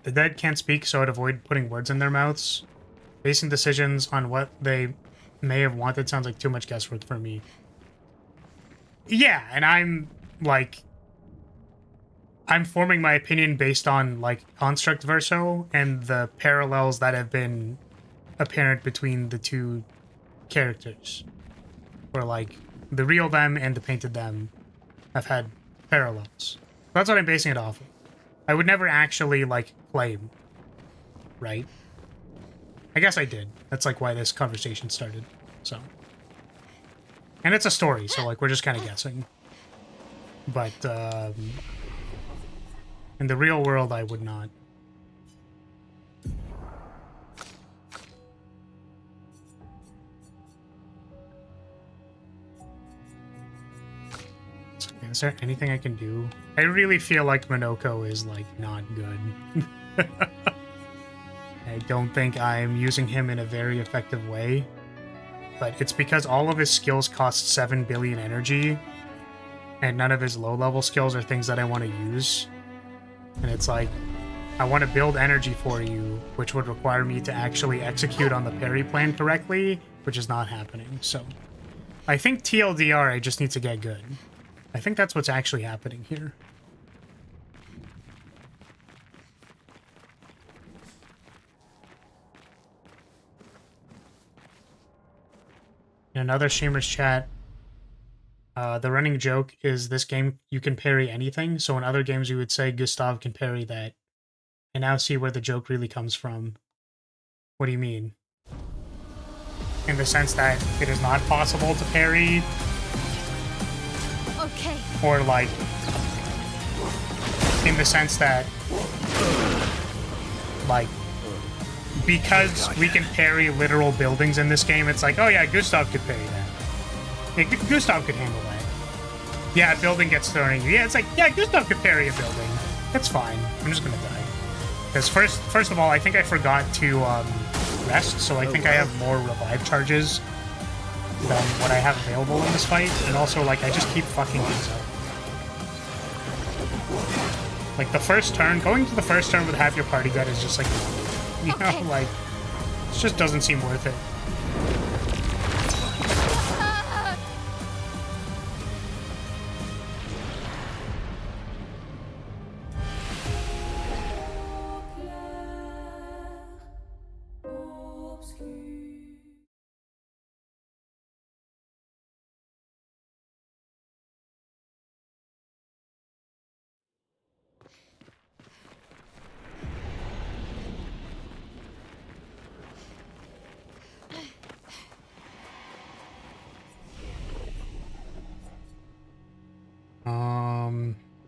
The dead can't speak, so I'd avoid putting words in their mouths. Basing decisions on what they may have wanted sounds like too much guesswork for me. Yeah, and I'm forming my opinion based on, like, Construct Verso and the parallels that have been apparent between the two characters. Where, like, the real them and the painted them have had parallels. That's what I'm basing it off of. I would never actually, like, claim, right? I guess I did. That's, like, why this conversation started, so. And it's a story, so, like, we're just kind of guessing. But, in the real world, I would not. Is there anything I can do? I really feel like Minoko is, like, not good. I don't think I'm using him in a very effective way. But it's because all of his skills cost 7 billion energy. And none of his low-level skills are things that I want to use. And it's like, I want to build energy for you, which would require me to actually execute on the parry plan correctly, which is not happening. So, I think TLDR, I just need to get good. I think that's what's actually happening here. In another streamer's chat, the running joke is this game, you can parry anything. So in other games, you would say Gustav can parry that. And now see where the joke really comes from. What do you mean? In the sense that it is not possible to parry? Okay. Or, like, in the sense that, like, because we can parry literal buildings in this game, it's like, oh yeah, Gustav could parry that. Yeah, Gustav could handle that. Yeah, a building gets thrown at you. Yeah, it's like, yeah, Gustav could parry a building. That's fine. I'm just gonna die. Because first of all, I think I forgot to rest, so I think I have more revive charges than what I have available in this fight, and also, like, I just keep fucking things up. Like, the first turn, going to the first turn with half your party dead is just like, you know, like, it just doesn't seem worth it.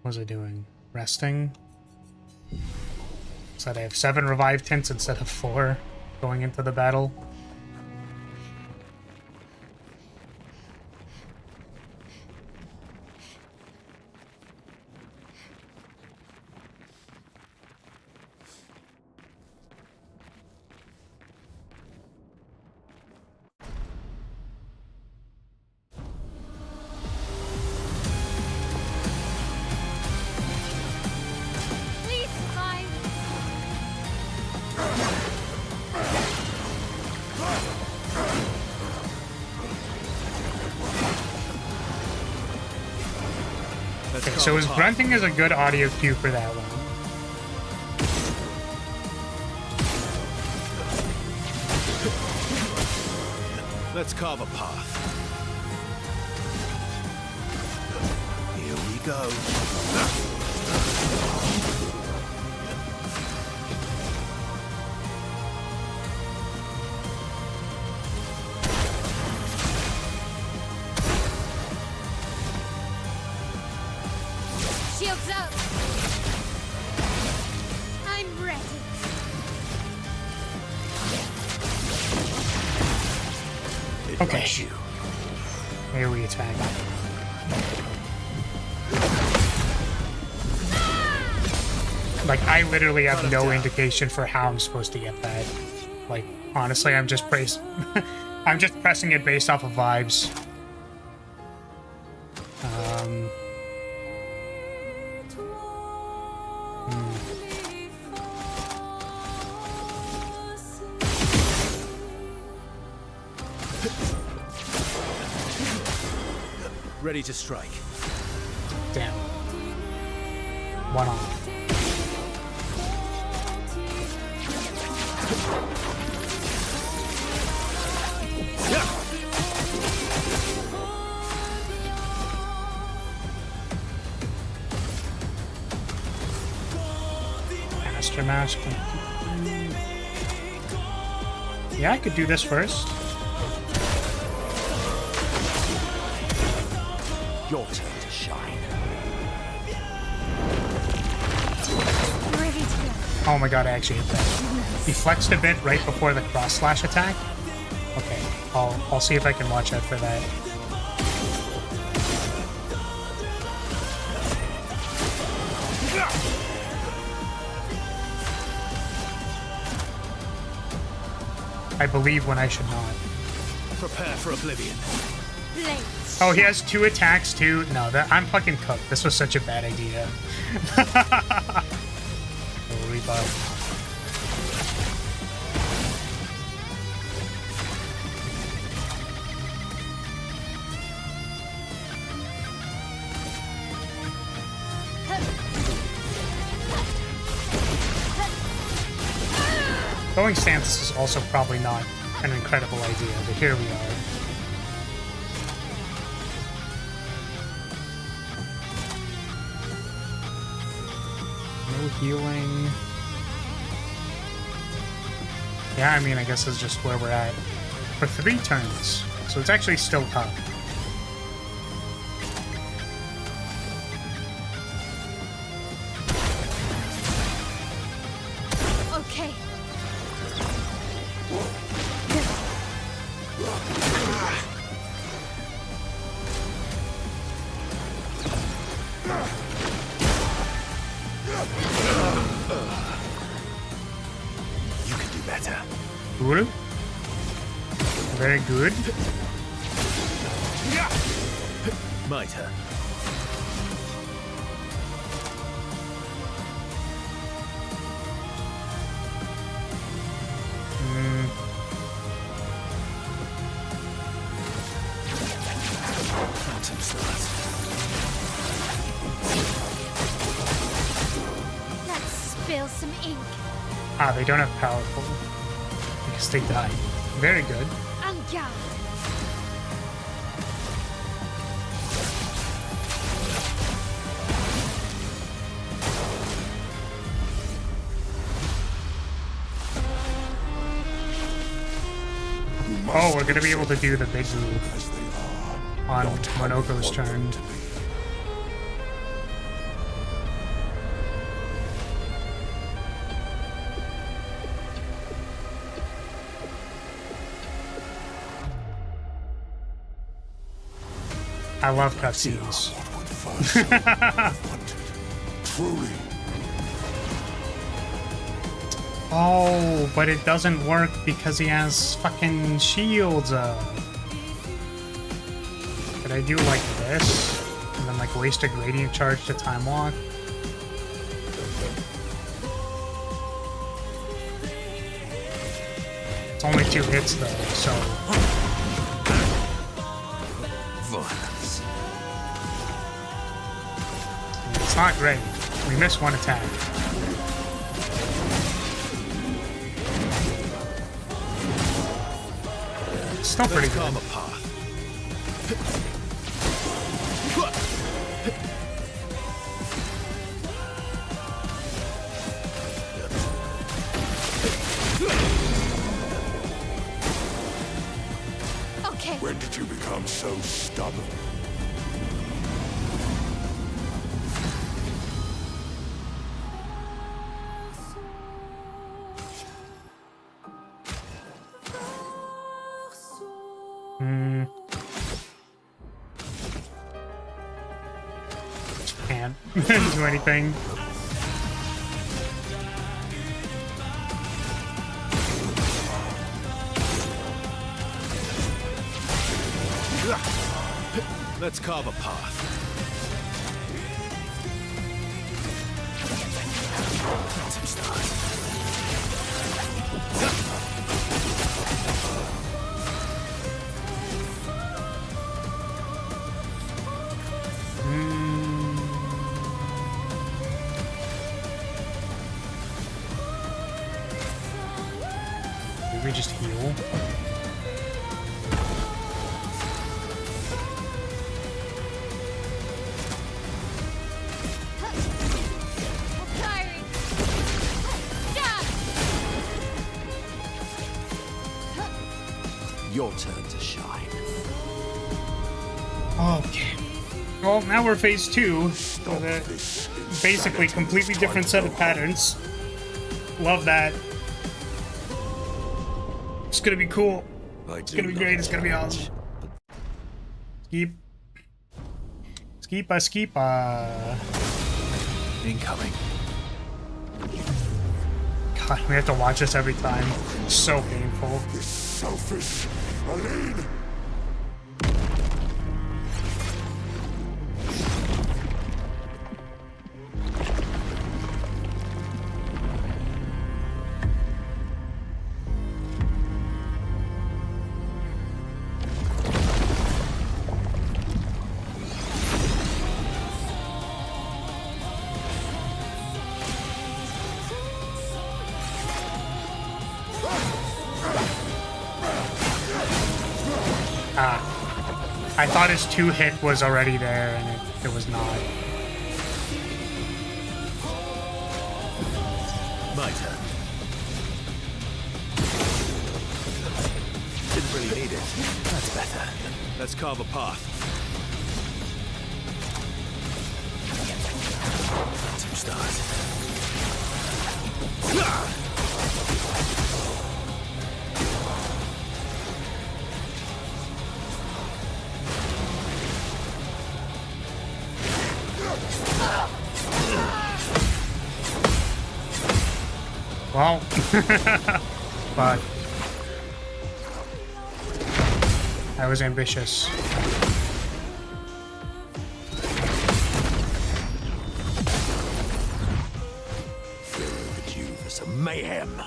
What was I doing? Resting? So that I have 7 revive tints instead of 4 going into the battle. So his grunting is a good audio cue for that one. Let's carve a path. Here we go. Shields up! I'm ready. Okay. Here we attack. Like, I literally have no indication for how I'm supposed to get that. Like, honestly, I'm just I'm just pressing it based off of vibes. Ready to strike. Damn. One on. Master Mask. Yeah, I could do this first. Your turn to shine. Ready to go. Oh my god, I actually hit that. He flexed a bit right before the cross slash attack. Okay, I'll see if I can watch out for that. I believe when I should not. Prepare for oblivion. Blade. Oh, he has 2 attacks too? No, I'm fucking cooked. This was such a bad idea. Oh, rebuff. Going stance is also probably not an incredible idea, but here we are. No healing. Yeah, I mean, I guess it's just where we're at for 3 turns, so it's actually still tough. Okay. Cool. Very good. Mitre. Let's spill some ink. Ah, they don't have powerful because they died. Very good. And yeah. Oh, we're gonna be able to do the big move on Monoko's turn. I love cutscenes. Truly. Oh, but it doesn't work because he has fucking shields up. Could I do like this? And then like waste a gradient charge to time walk? It's only 2 hits though, so... Violence. It's not great. We missed 1 attack. It's still pretty good. Okay. When did you become so stubborn? Can't do anything. Let's carve a path. Some stars. Did we just heal? Tiring. Yeah. Your turn to shine. Okay. Well, now we're phase 2. So basically completely different set of patterns. Love that. It's gonna be cool. It's gonna be great. It's gonna be awesome. Skeep. Skeepa. Incoming. God, we have to watch this every time. It's so painful. This selfish Aline! I thought his 2-hit was already there, and it was not. My turn. Didn't really need it. That's better. Let's carve a path. Some stars. Well, but I was ambitious. Overdue for some mayhem.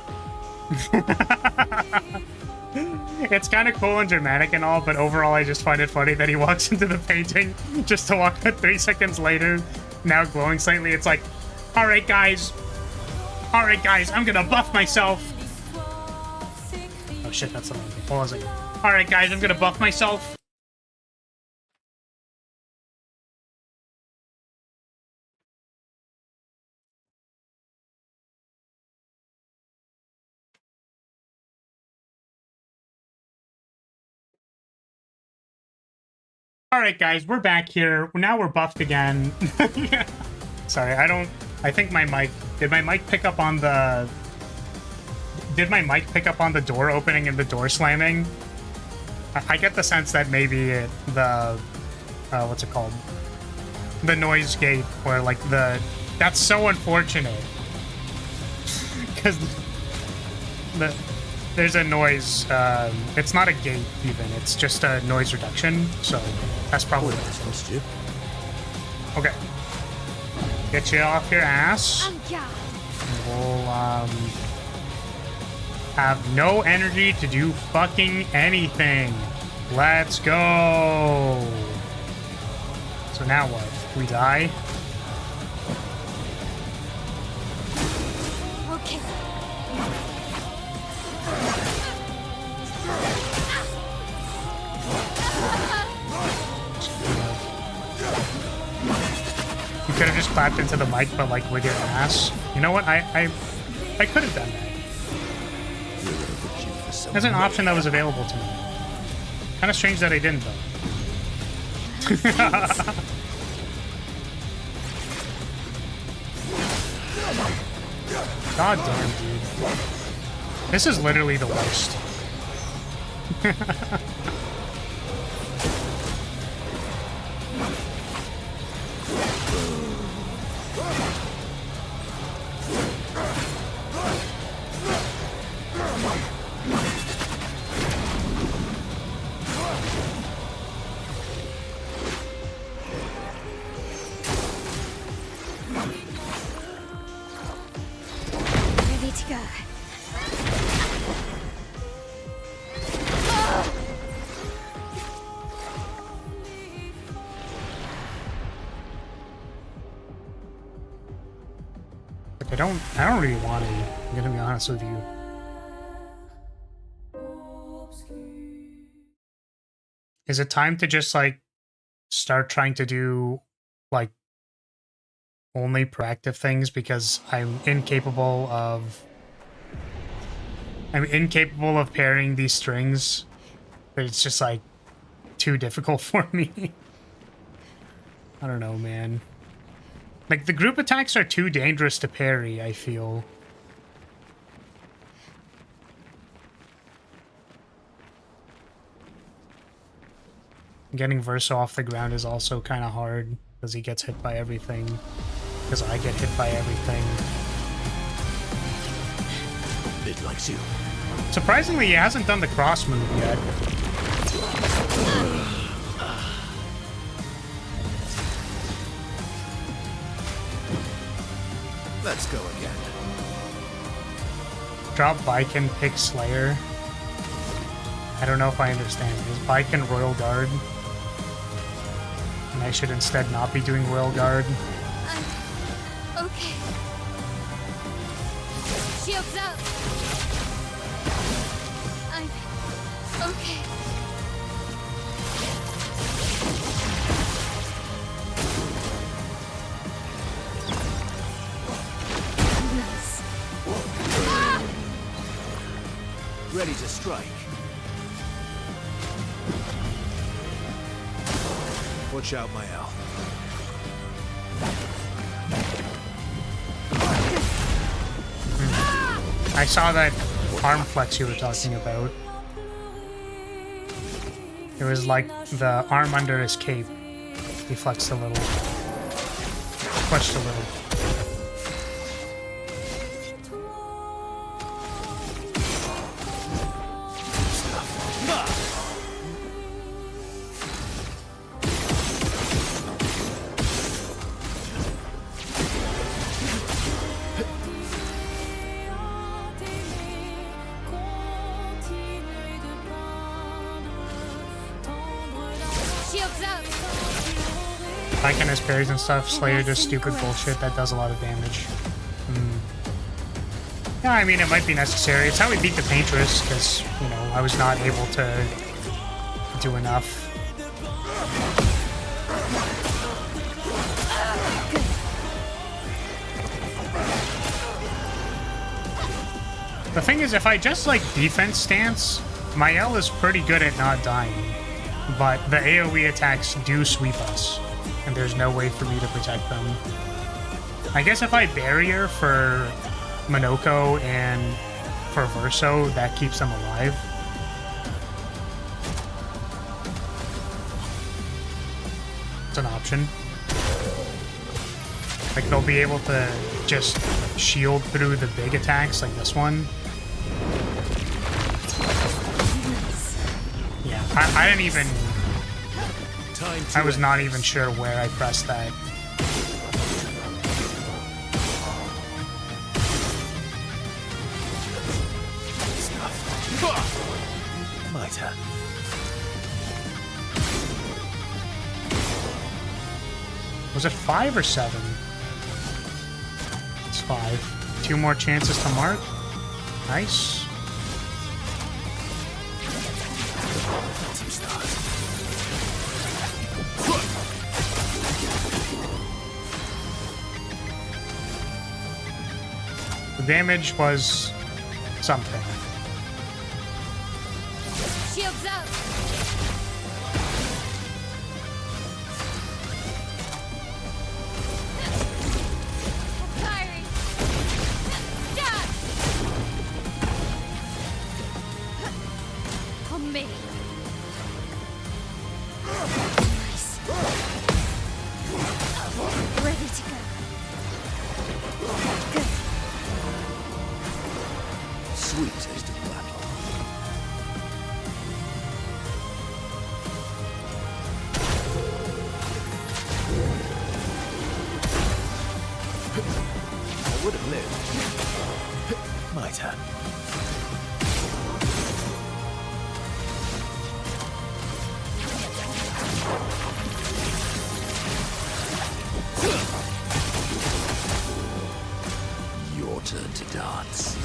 It's kind of cool and dramatic and all, but overall I just find it funny that he walks into the painting just to walk out 3 seconds later, now glowing slightly. It's like, alright guys, I'm gonna buff myself. Oh shit, that's the wrong thing. Hold on a second. Alright guys, I'm gonna buff myself. Alright guys, we're back here. Now we're buffed again. Sorry, I think my mic... Did my mic pick up on the... Did my mic pick up on the door opening and the door slamming? I get the sense that maybe the... what's it called? The noise gate, or like the... That's so unfortunate. Because there's a noise, it's not a gate even, it's just a noise reduction, so that's probably what it is. Okay. Get you off your ass. We'll, have no energy to do fucking anything. Let's go. So now what? We die? Okay. You could have just clapped into the mic, but like with your ass. You know what? I could have done that. That's an option that was available to me. Kind of strange that I didn't, though. God damn, dude. This is literally the worst. Ready to go. Like, I don't really want to, I'm gonna be honest with you. Is it time to just, like, start trying to do, like, only proactive things because I'm incapable of pairing these strings. It's just, like, too difficult for me. I don't know, man. Like, the group attacks are too dangerous to parry, I feel. Getting Verso off the ground is also kind of hard because he gets hit by everything. Because I get hit by everything. It likes you. Surprisingly, he hasn't done the cross move yet. Let's go again. Drop Viken, pick Slayer. I don't know if I understand. Is Viken Royal Guard? And I should instead not be doing Royal Guard. Okay. Shields up. I'm okay. Nice. Ready to strike. Watch out, my Al. I saw that arm flex you were talking about. It was like the arm under his cape. He flexed a little. Flexed a little. Lycan has parries and stuff. Slayer does stupid bullshit that does a lot of damage. Yeah, I mean, it might be necessary. It's how we beat the Paintress, because, you know, I was not able to do enough. The thing is, if I just, like, defense stance, my L is pretty good at not dying. But the AoE attacks do sweep us, and there's no way for me to protect them. I guess if I barrier for Monoko and for Verso, that keeps them alive. It's an option. Like, they'll be able to just shield through the big attacks like this one. Yeah, I didn't even... I was not even sure where I pressed that. My turn. Was it 5 or 7? It's 5. 2 more chances to mark. Nice. The damage was something. Shields up. Firing. Dodge. For me. Nice. Ready to go. Good. Sweet taste of battle. I would have lived. My turn. Your turn to dance.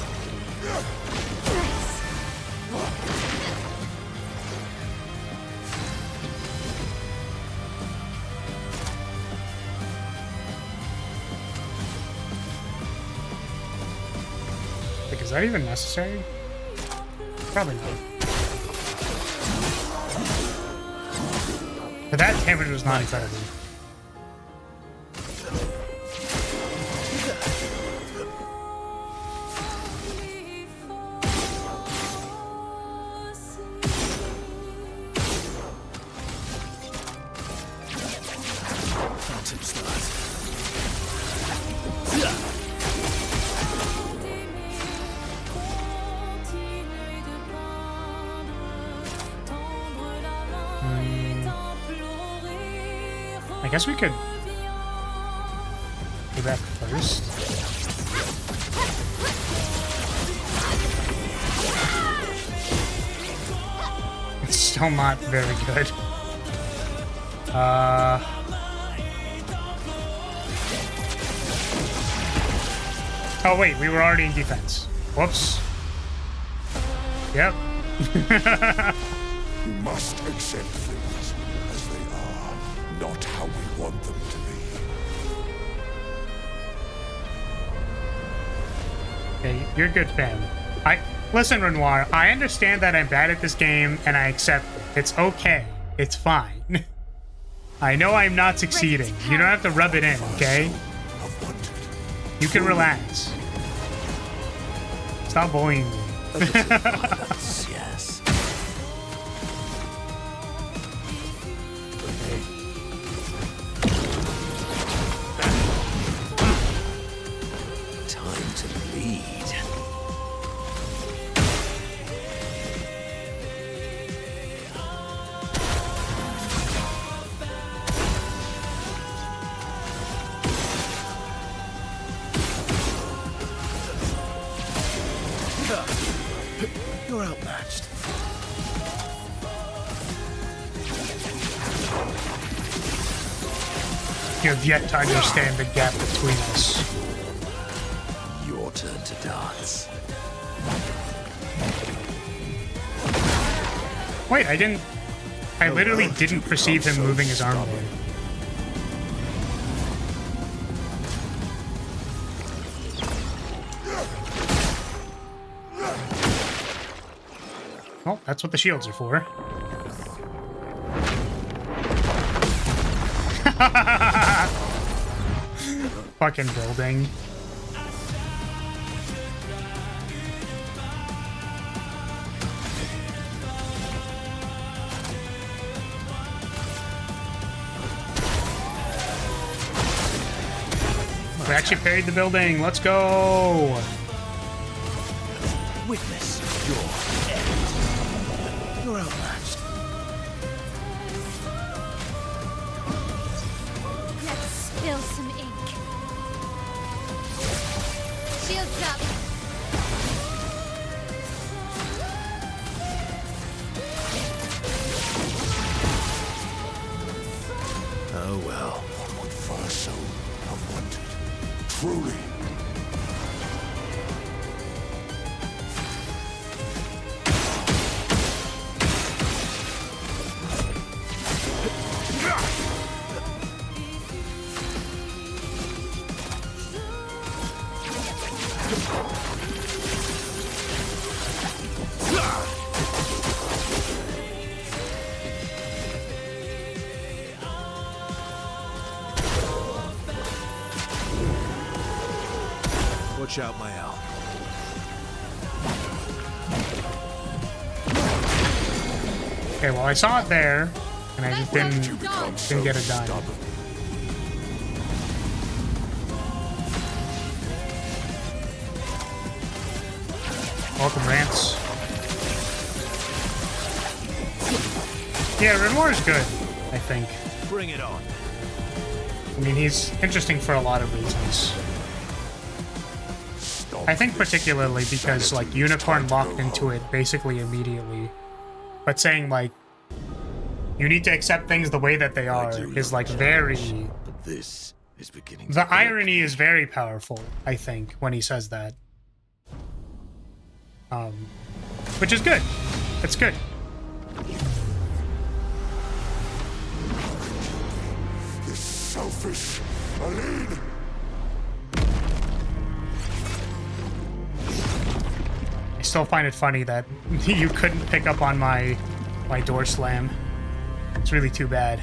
Like, is that even necessary? Probably not. But that damage was not incredible. I guess we could do that first. It's still not very good. Oh wait, we were already in defense. Whoops. Yep. We must accept things as they are, not how we want them to be. Okay, you're a good fan. Listen, Renoir, I understand that I'm bad at this game, and I accept it. It's okay. It's fine. I know I'm not succeeding. You don't have to rub it in, okay? You can relax. Stop bullying me. Yes. Time to bleed. You're outmatched. You have yet to understand the gap between us. Your turn to dance. Wait, I literally didn't perceive him moving his arm there. Well, that's what the shields are for. Fucking building. We actually parried the building. Let's go. Witness your end. You're outmatched. Let's spill some ink. Shields up. Oh well. One would far so have wanted. Truly. Watch out, my Al. Okay, well I saw it there, and I just didn't get it done. Welcome, Rance. Yeah, Renoir's good, I think. Bring it on. I mean, he's interesting for a lot of reasons. I think particularly because, like, Unicorn locked into it basically immediately. But saying, like, you need to accept things the way that they are is, like, very... But this is beginning to The irony is very powerful, I think, when he says that. Which is good. It's good. This selfish Aline. I still find it funny that you couldn't pick up on my door slam. It's really too bad.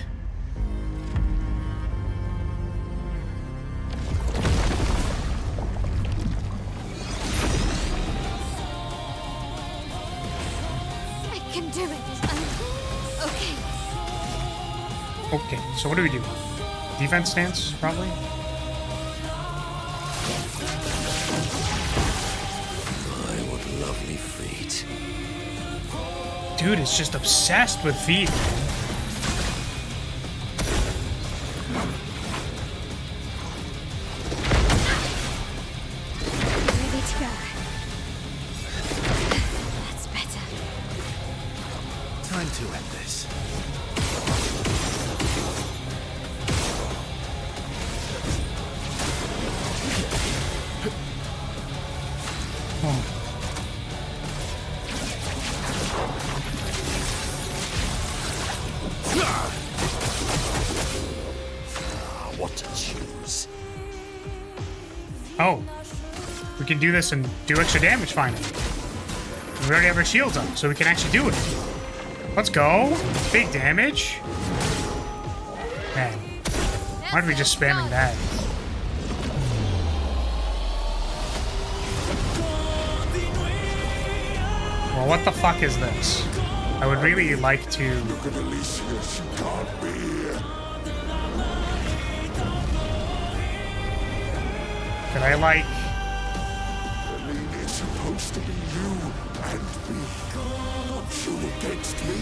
I can do it. Okay. Okay, so what do we do? Defense stance, probably? lovely feet. Dude is just obsessed with feet, man. Ready to go. That's better. Time to end this. What to choose? Oh, we can do this and do extra damage finally. We already have our shields up, so we can actually do it. Let's go. Big damage. Man, why are we just spamming that? Well, what the fuck is this? I would really like to... Look at Alicia, she can't be here. Could I, like... Aline, it's supposed to be you and me. Not you against me.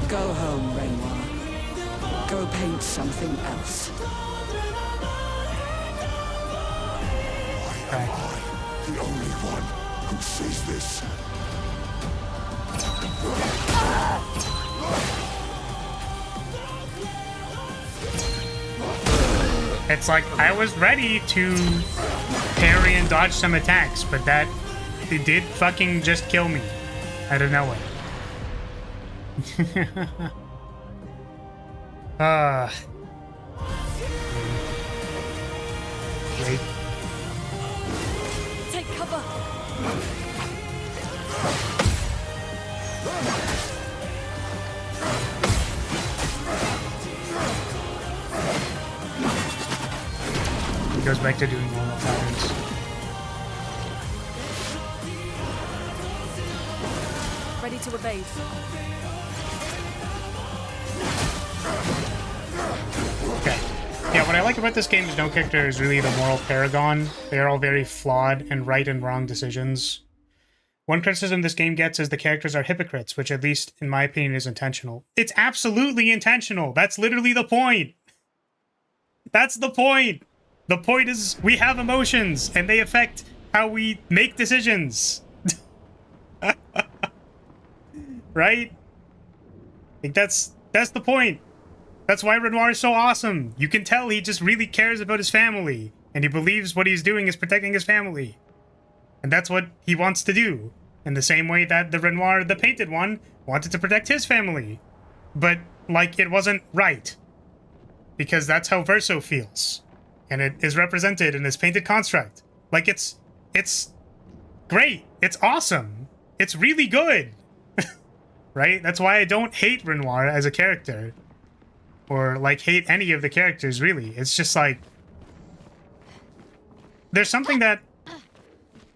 Go home, Renoir. Go paint something else. Why am I the only one who sees this? It's like, I was ready to parry and dodge some attacks, but that it did fucking just kill me out of nowhere. Wait. Take cover. He goes back to doing normal patterns. Ready to evade. Okay. Yeah, what I like about this game is no character is really the moral paragon. They're all very flawed and right and wrong decisions. One criticism this game gets is the characters are hypocrites, which at least in my opinion is intentional. It's absolutely intentional. That's literally the point. That's the point. The point is we have emotions and they affect how we make decisions. Right? Like that's the point. That's why Renoir is so awesome. You can tell he just really cares about his family and he believes what he's doing is protecting his family. And that's what he wants to do. In the same way that the Renoir, the painted one, wanted to protect his family. But, like, it wasn't right. Because that's how Verso feels. And it is represented in this painted construct. Like, it's great. It's awesome. It's really good. Right? That's why I don't hate Renoir as a character. Or, like, hate any of the characters, really. It's just, like... There's something that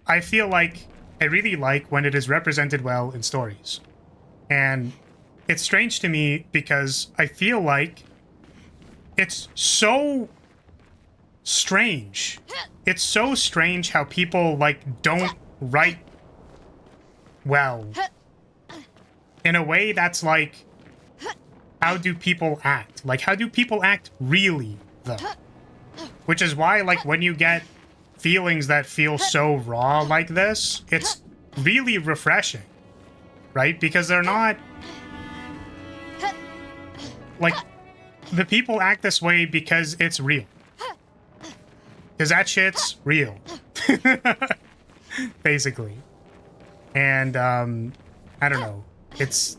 I feel like I really like when it is represented well in stories. And it's strange to me because I feel like it's so strange. It's so strange how people, like, don't write well. In a way that's like, how do people act? Like, how do people act really, though? Which is why, like, when you get feelings that feel so raw like this, it's really refreshing, right? Because they're not... Like, the people act this way because it's real. Because that shit's real. Basically. And, I don't know. It's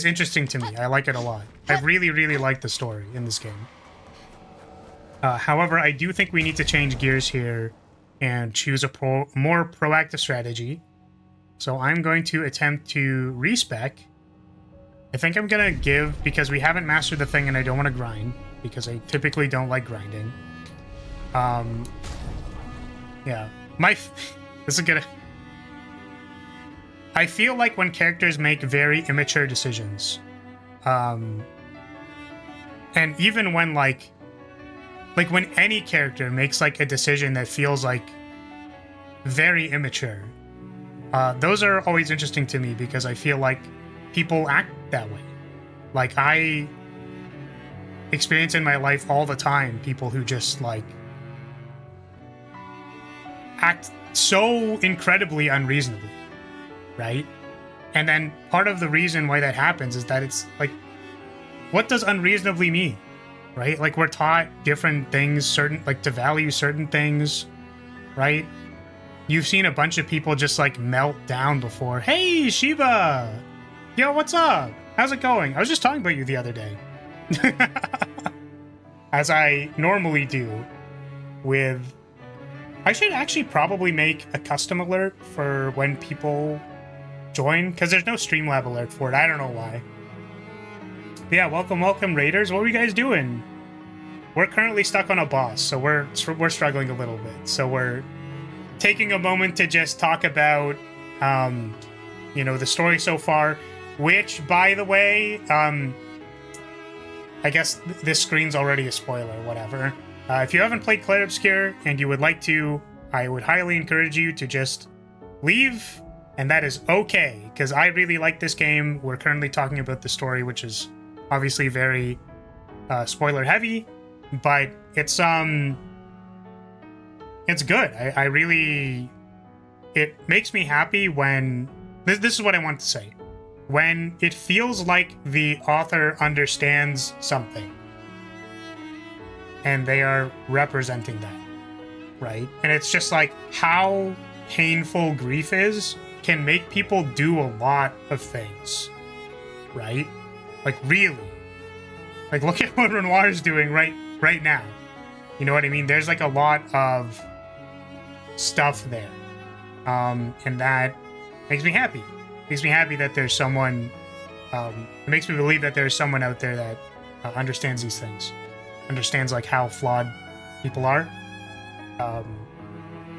interesting to me. I like it a lot. I really, really like the story in this game. However, I do think we need to change gears here and choose a more proactive strategy. So I'm going to attempt to respec. I think I'm going to give, because we haven't mastered the thing and I don't want to grind, because I typically don't like grinding. Yeah. This is gonna... I feel like when characters make very immature decisions, and even when, like when any character makes, like, a decision that feels, like, very immature, those are always interesting to me because I feel like people act that way. Like, I experience in my life all the time people who just, like, act so incredibly unreasonably, right? And then part of the reason why that happens is that it's, like, what does unreasonably mean? Right? Like, we're taught different things, to value certain things, right? You've seen a bunch of people just, like, melt down before. Hey, Shiba! Yo, what's up? How's it going? I was just talking about you the other day. As I normally do with... I should actually probably make a custom alert for when people join, because there's no Streamlab alert for it. I don't know why. But yeah, welcome, Raiders. What are you guys doing? We're currently stuck on a boss, so we're struggling a little bit. So we're taking a moment to just talk about, you know, the story so far, which, by the way, I guess this screen's already a spoiler, whatever. If you haven't played Clair Obscur and you would like to, I would highly encourage you to just leave, and that is okay, because I really like this game. We're currently talking about the story, which is obviously very spoiler heavy, but it's good. I really, it makes me happy when this is what I want to say, when it feels like the author understands something. and they are representing that, right? And it's just like how painful grief is can make people do a lot of things, right? Like really. Like look at what Renoir is doing right now. You know what I mean? There's like a lot of stuff there. And that makes me happy. Makes me happy that there's someone, it makes me believe that there's someone out there that understands these things. Understands like how flawed people are.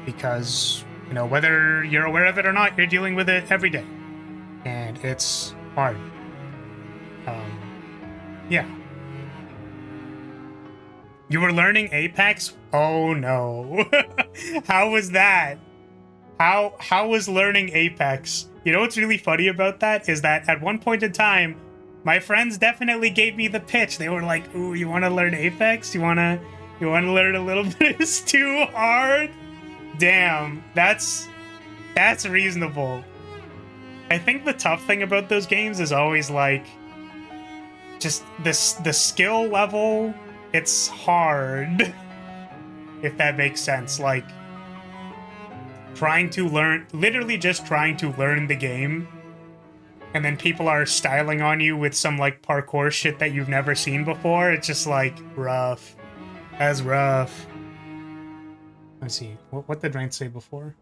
Because, you know, whether you're aware of it or not, you're dealing with it every day. And it's hard. Yeah. You were learning Apex? Oh no. How was that? How was learning Apex? You know what's really funny about that is that at one point in time, my friends definitely gave me the pitch. They were like, "Ooh, you want to learn Apex? You want to learn a little bit of Too Hard?" Damn, that's reasonable. I think the tough thing about those games is always like just the skill level. It's hard, if that makes sense. Like literally just trying to learn the game, and then people are styling on you with some like parkour shit that you've never seen before. It's just like rough. That's rough. Let's see. What did Ryan say before?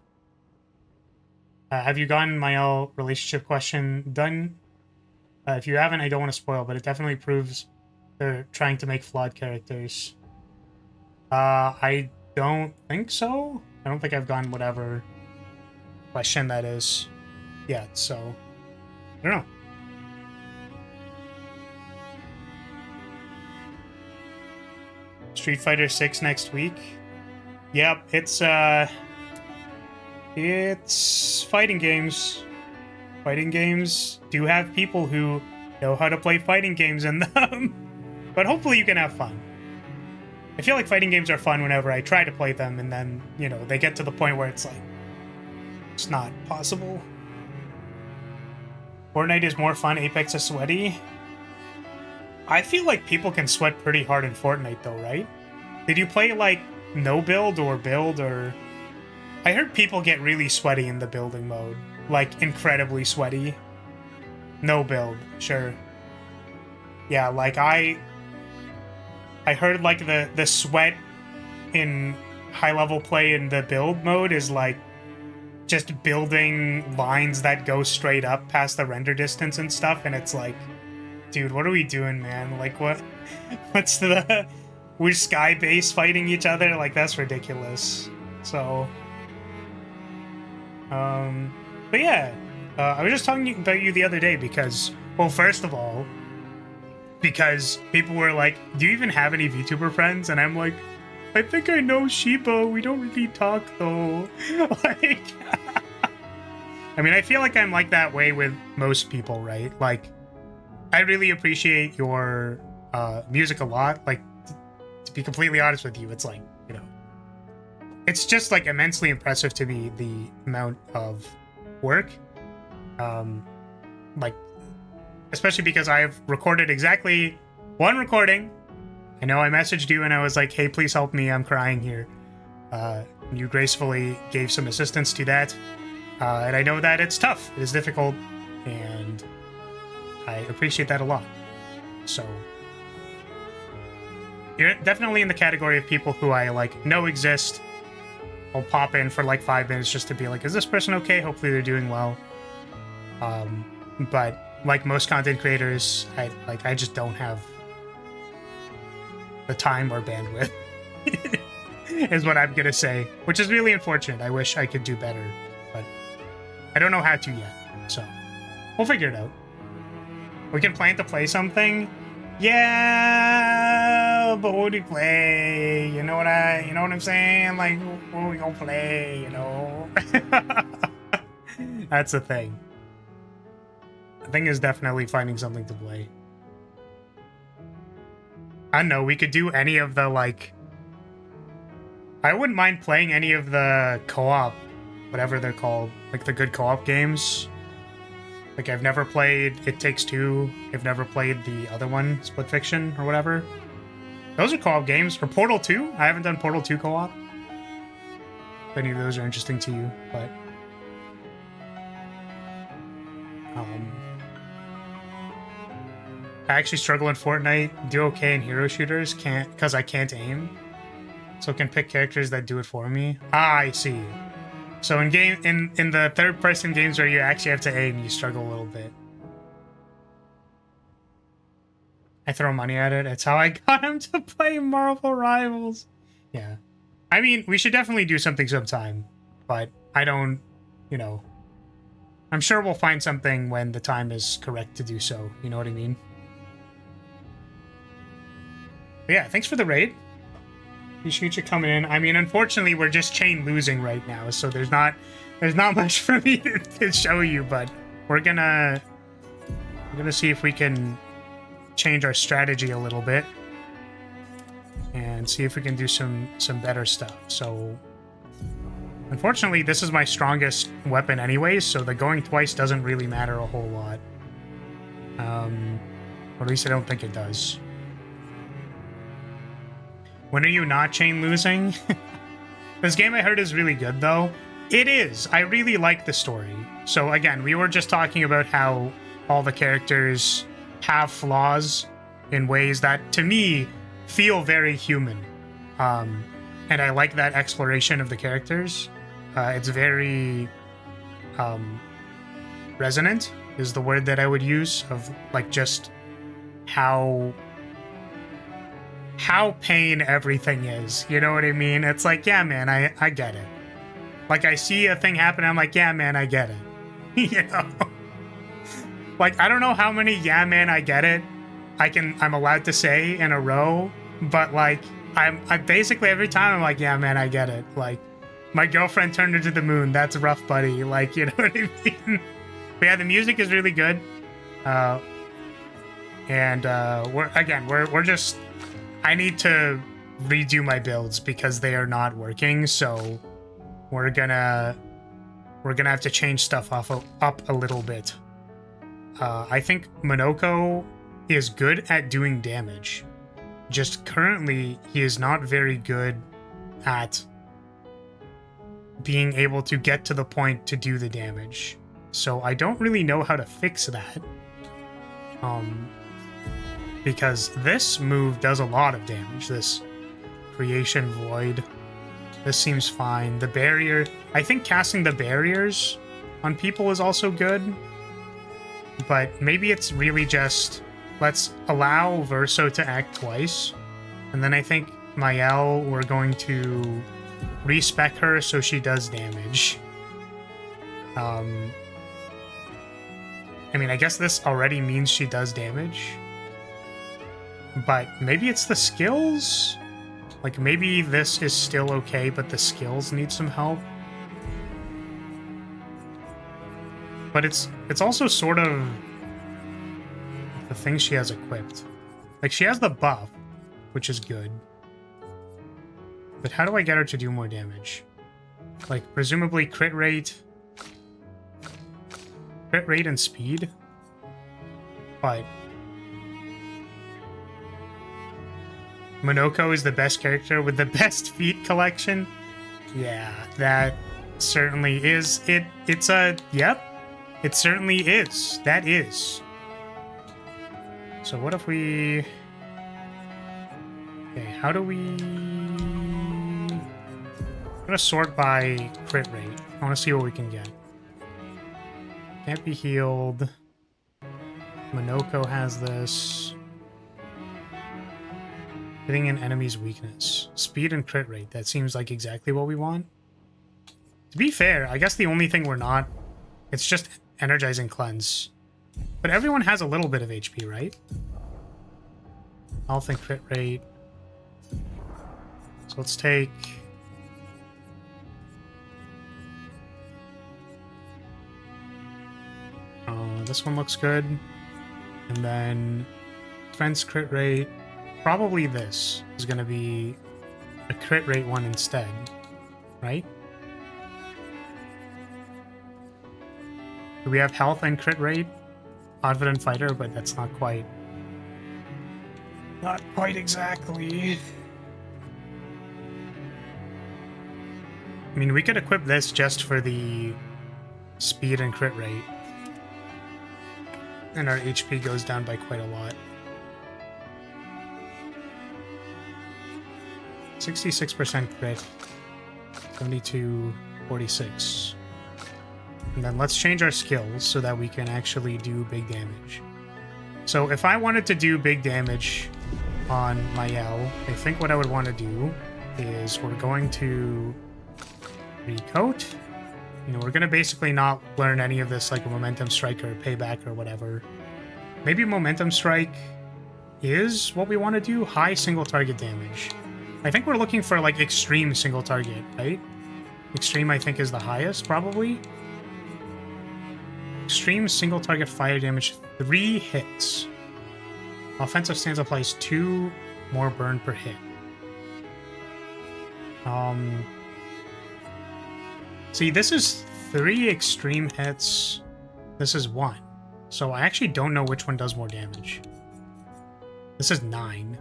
Have you gotten my relationship question done? If you haven't, I don't want to spoil, but it definitely proves they're trying to make flawed characters. I don't think so. I don't think I've gotten whatever question that is yet, so I don't know. Street Fighter 6 next week. Yep, it's fighting games. Fighting games do have people who know how to play fighting games in them. But hopefully you can have fun. I feel like fighting games are fun whenever I try to play them, and then, you know, they get to the point where it's like, it's not possible. Fortnite is more fun, Apex is sweaty. I feel like people can sweat pretty hard in Fortnite though, right? Did you play like no build or build or... I heard people get really sweaty in the building mode. Like incredibly sweaty. No build, sure. Yeah, like I heard like the sweat in high level play in the build mode is like just building lines that go straight up past the render distance and stuff, and it's like, dude, what are we doing, man? Like what's we're sky base fighting each other? Like that's ridiculous. So but yeah, I was just talking about you the other day because, well, first of all, because people were like, do you even have any VTuber friends? And I'm like, I think I know Shiba. We don't really talk though. Like, I mean, I feel like I'm like that way with most people, right? Like, I really appreciate your music a lot. Like, to be completely honest with you, it's like, you know, it's just like immensely impressive to me the amount of work. Like, especially because I've recorded exactly one recording. I know I messaged you and I was like, hey, please help me, I'm crying here. You gracefully gave some assistance to that. And I know that it's tough, it is difficult, and I appreciate that a lot. So, you're definitely in the category of people who I, like, know exist. I'll pop in for, like, 5 minutes just to be like, is this person okay? Hopefully they're doing well. But like most content creators, I just don't have the time or bandwidth, is what I'm gonna say, which is really unfortunate. I wish I could do better, but I don't know how to yet, so we'll figure it out. We can plan to play something. Yeah, but what do we play? You know what I'm saying? Like, what are we gonna play, you know? That's the thing. The thing is definitely finding something to play. I don't know, we could do any of the, like... I wouldn't mind playing any of the co-op, whatever they're called. Like, the good co-op games. Like, I've never played It Takes Two. I've never played the other one, Split Fiction, or whatever. Those are co-op games. Or Portal 2. I haven't done Portal 2 co-op. If any of those are interesting to you, but I actually struggle in Fortnite, do okay in hero shooters, because I can't aim. So can pick characters that do it for me. Ah, I see. So in the third-person games where you actually have to aim, you struggle a little bit. I throw money at it. It's how I got him to play Marvel Rivals. Yeah. I mean, we should definitely do something sometime, but I don't, you know. I'm sure we'll find something when the time is correct to do so. You know what I mean? But yeah, thanks for the raid. Appreciate you coming in. I mean, unfortunately, we're just chain losing right now, so there's not much for me to show you, but we're gonna see if we can change our strategy a little bit and see if we can do some better stuff. So unfortunately, this is my strongest weapon anyways, so the going twice doesn't really matter a whole lot. Or at least I don't think it does. When are you not chain losing? This game I heard is really good though. It is. I really like the story. So again, we were just talking about how all the characters have flaws in ways that to me feel very human. And I like that exploration of the characters. It's very resonant is the word that I would use, of like just how pain everything is. You know what I mean? It's like, yeah, man, I get it. Like I see a thing happen, I'm like, yeah, man, I get it. You know? Like, I don't know how many yeah, man, I get it I'm allowed to say in a row, but like I basically every time I'm like, yeah, man, I get it. Like, my girlfriend turned her to the moon. That's rough, buddy. Like, you know what I mean? But yeah, the music is really good. And we're just, I need to redo my builds because they are not working. So we're gonna have to change stuff up a little bit. I think Monoko is good at doing damage. Just currently, he is not very good at being able to get to the point to do the damage. So I don't really know how to fix that. Because this move does a lot of damage. This Creation Void. This seems fine. The barrier, I think casting the barriers on people is also good. But maybe it's really just, let's allow Verso to act twice. And then I think Mael, we're going to respec her so she does damage. I mean, I guess this already means she does damage. But maybe it's the skills? Like, maybe this is still okay, but the skills need some help. But it's also sort of the things she has equipped. Like, she has the buff, which is good. But how do I get her to do more damage? Like, presumably crit rate and speed? But Monoko is the best character with the best feat collection? Yeah, that certainly is. It's a... Yep. It certainly is. That is. So what if we... Okay, how do we... I'm gonna sort by crit rate. I want to see what we can get. Can't be healed. Monoko has this. Hitting an enemy's weakness. Speed and crit rate. That seems like exactly what we want. To be fair, I guess the only thing we're not... It's just energizing cleanse. But everyone has a little bit of HP, right? Health and crit rate. So let's take... this one looks good. And then defense crit rate. Probably this is going to be a crit rate one instead, right? Do we have health and crit rate? Confident fighter, but that's not quite. Not quite exactly. I mean, we could equip this just for the speed and crit rate. And our HP goes down by quite a lot. 66% crit. 72, 46. And then let's change our skills so that we can actually do big damage. So if I wanted to do big damage on Mael, I think what I would want to do is we're going to recoat. You know, we're going to basically not learn any of this like Momentum Strike or Payback or whatever. Maybe Momentum Strike is what we want to do. High single target damage. I think we're looking for like extreme single target, right? Extreme I think is the highest probably. Extreme single target fire damage, 3 hits. Offensive stance applies 2 more burn per hit. See, this is 3 extreme hits. This is 1. So I actually don't know which one does more damage. This is 9.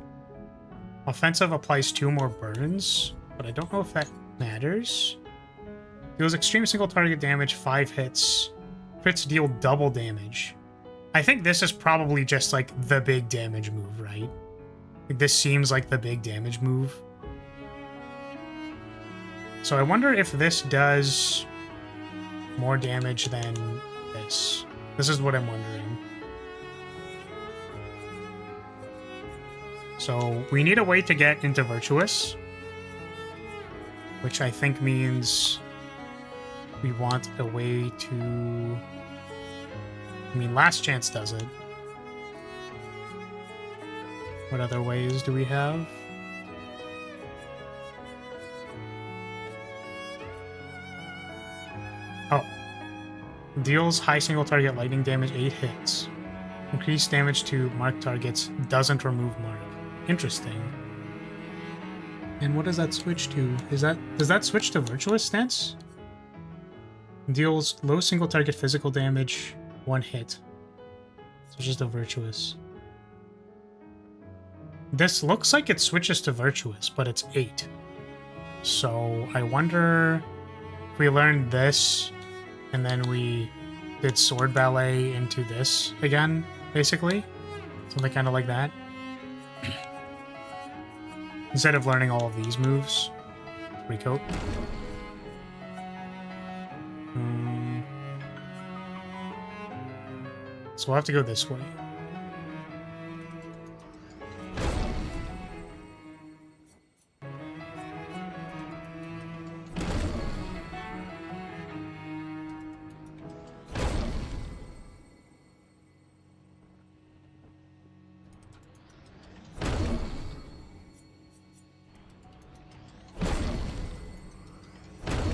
Offensive applies 2 more burns, but I don't know if that matters. Deals extreme single target damage, 5 hits. Crits deal double damage. I think this is probably just like the big damage move, right? Like, this seems like the big damage move. So I wonder if this does more damage than this. This is what I'm wondering. So we need a way to get into Virtuous, which I think means we want a way to... I mean, Last Chance does it. What other ways do we have? Oh. Deals high single target lightning damage, 8 hits. Increased damage to marked targets, doesn't remove mark. Interesting. And what does that switch to? Does that switch to Virtuous Stance? Deals low single target physical damage, 1 hit. So just a Virtuous. This looks like it switches to Virtuous, but it's 8. So I wonder if we learned this and then we did Sword Ballet into this again, basically. Something kind of like that. Instead of learning all of these moves. Recoat. So we'll have to go this way.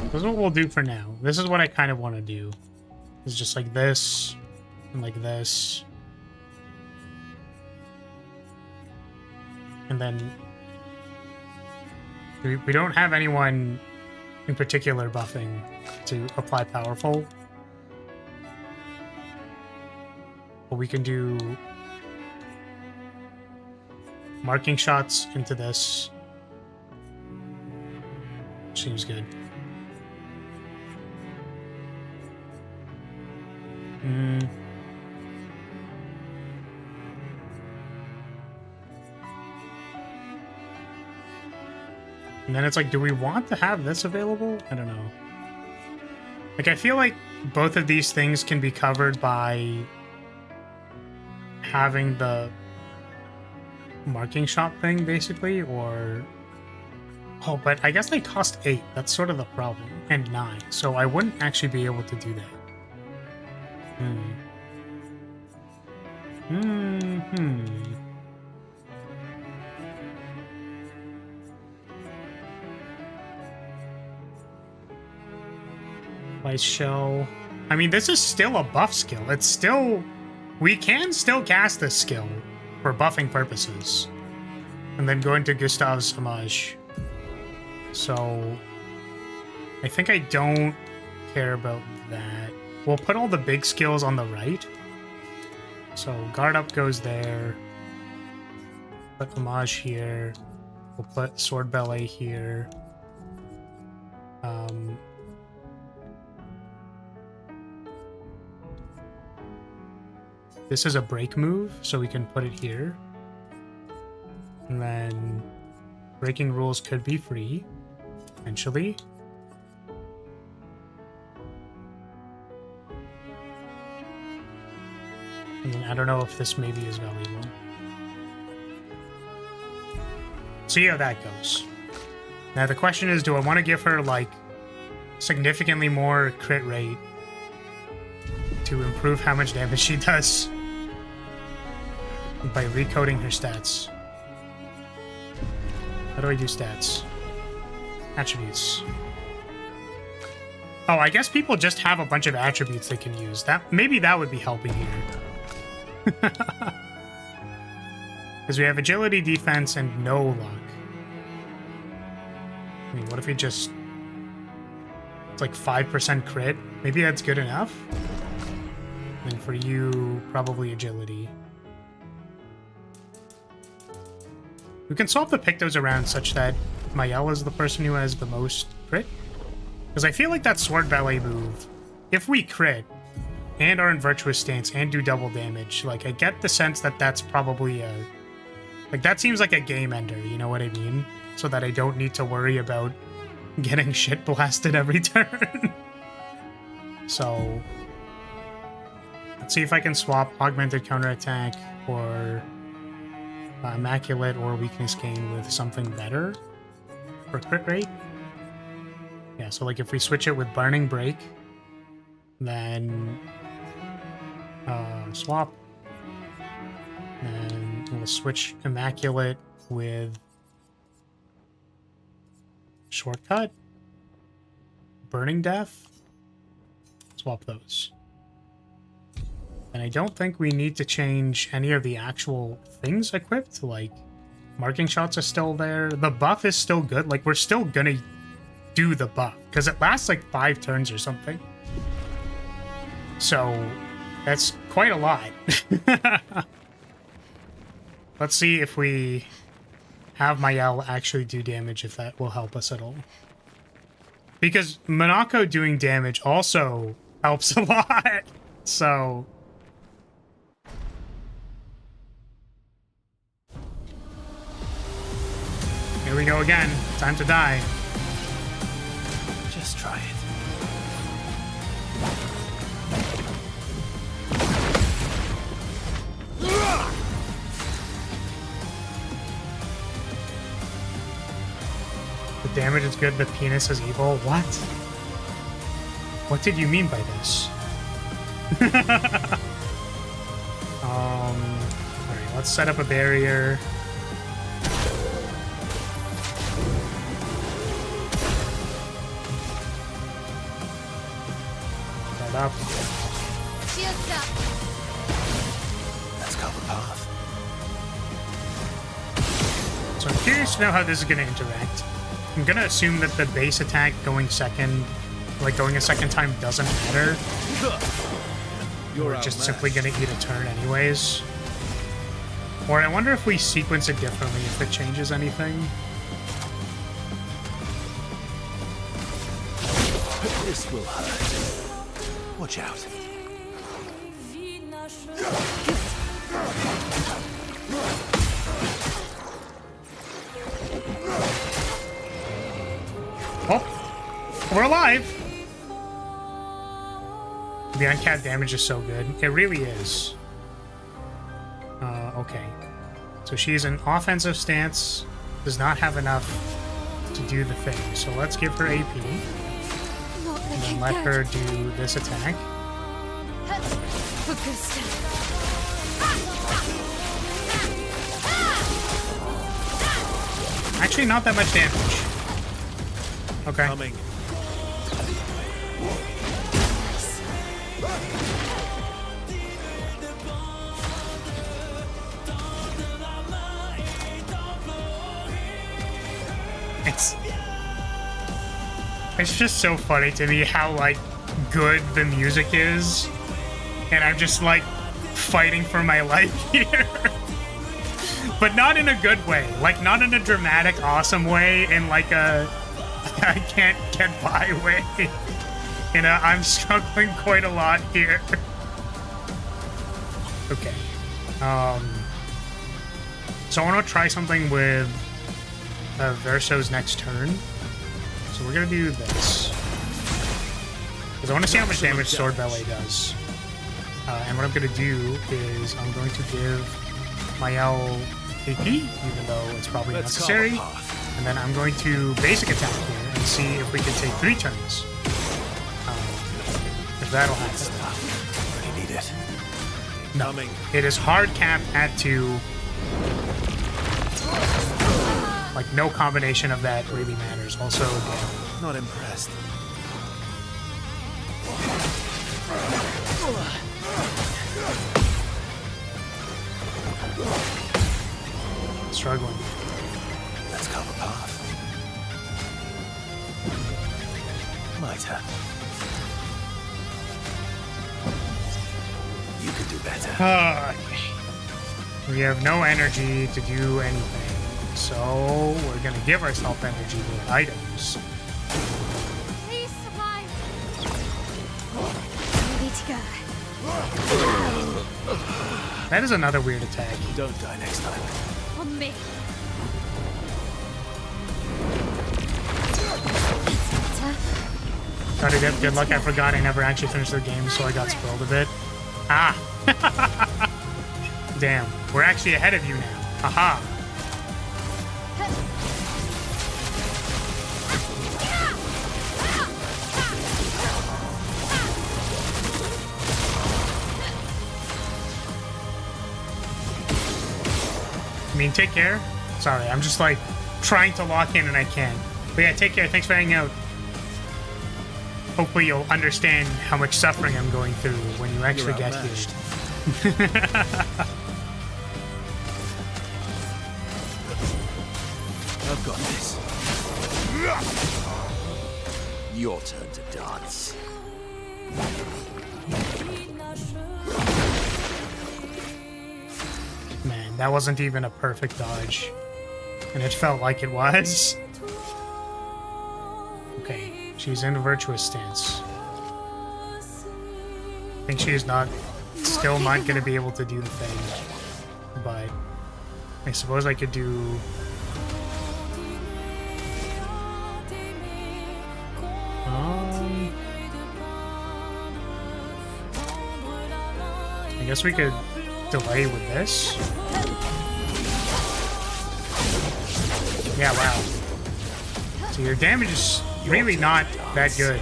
This is what we'll do for now. This is what I kind of want to do. It's just like this. And like this. And then we don't have anyone in particular buffing to apply powerful. But we can do marking shots into this. Seems good. And then it's like, do we want to have this available? I don't know. Like, I feel like both of these things can be covered by having the marking shot thing, basically, or... Oh, but I guess they cost 8. That's sort of the problem. And 9. So I wouldn't actually be able to do that. Ice Shell. I mean, this is still a buff skill. It's still... We can still cast this skill for buffing purposes. And then go into Gustav's Homage. So... I think I don't care about that. We'll put all the big skills on the right. So, Guard Up goes there. Put homage here. We'll put sword ballet here. This is a break move, so we can put it here. And then breaking rules could be free, eventually. I mean, I don't know if this maybe is valuable. See how that goes. Now the question is, do I want to give her like significantly more crit rate to improve how much damage she does by recoding her stats? How do I do stats? Attributes. Oh, I guess people just have a bunch of attributes they can use. Maybe that would be helping here. Because we have agility, defense, and no luck. I mean, what if we just... It's like 5% crit? Maybe that's good enough? And for you, probably agility. We can swap the Pictos around such that Mayel is the person who has the most crit. Because I feel like that sword ballet move, if we crit, and are in virtuous stance, and do double damage, like, I get the sense that that's probably a... Like, that seems like a game ender, you know what I mean? So that I don't need to worry about getting shit blasted every turn. So... Let's see if I can swap Augmented Counterattack or Immaculate or Weakness Gain with something better for crit rate. Yeah, so like if we switch it with Burning Break, then swap, and we'll switch Immaculate with Shortcut, Burning Death, swap those. And I don't think we need to change any of the actual things equipped, like marking shots are still there. The buff is still good, like we're still gonna do the buff, because it lasts like 5 turns or something. So that's quite a lot. Let's see if we have Mayel actually do damage, if that will help us at all. Because Monako doing damage also helps a lot. So... Here we go again. Time to die. Just try it. The damage is good, the penis is evil. What? What did you mean by this? Alright, let's set up a barrier. Up. Let's go the path. So I'm curious to know how this is going to interact. I'm going to assume that the base attack going second, like going a second time, doesn't matter. We're just simply going to eat a turn anyways. Or I wonder if we sequence it differently, if it changes anything. This will hurt. Watch out. Oh, we're alive. The uncapped damage is so good. It really is. Okay. So she's in offensive stance, does not have enough to do the thing. So let's give her AP. And then let her do this attack. Actually, not that much damage. Okay. Coming. It's just so funny to me how, like, good the music is. And I'm just, like, fighting for my life here. But not in a good way. Like, not in a dramatic, awesome way, in like a I can't get by way. You know, I'm struggling quite a lot here. Okay. So I want to try something with Verso's next turn. So we're going to do this. Because I want to see how much damage Sword Ballet does. And what I'm going to do is I'm going to give Mael AP, even though it's probably necessary. And then I'm going to basic attack here and see if we can take 3 turns. If that'll happen. I need it. No. It is hard capped at 2. Like, no combination of that really matters. Also, again, Not impressed. struggling. Let's carve a path. Mitre. You could do better. We have no energy to do anything, so we're gonna give ourselves energy with items. Please survive. Ready to go. That is another weird attack. Don't die next time. On me. Sorry, good luck. I forgot I never actually finished the game, so I got spoiled a bit. Ah! Damn, we're actually ahead of you now. Haha. I mean, take care. Sorry, I'm just like trying to lock in and I can't. But yeah, take care. Thanks for hanging out. Hopefully you'll understand how much suffering I'm going through when you actually get here. I've got this. Your turn to dance. Man, that wasn't even a perfect dodge. And it felt like it was. Okay, she's in a virtuous stance. I think she is not, still not going to be able to do the thing. But I suppose I could do... I guess we could delay with this. Yeah, wow. So your damage is really not that good.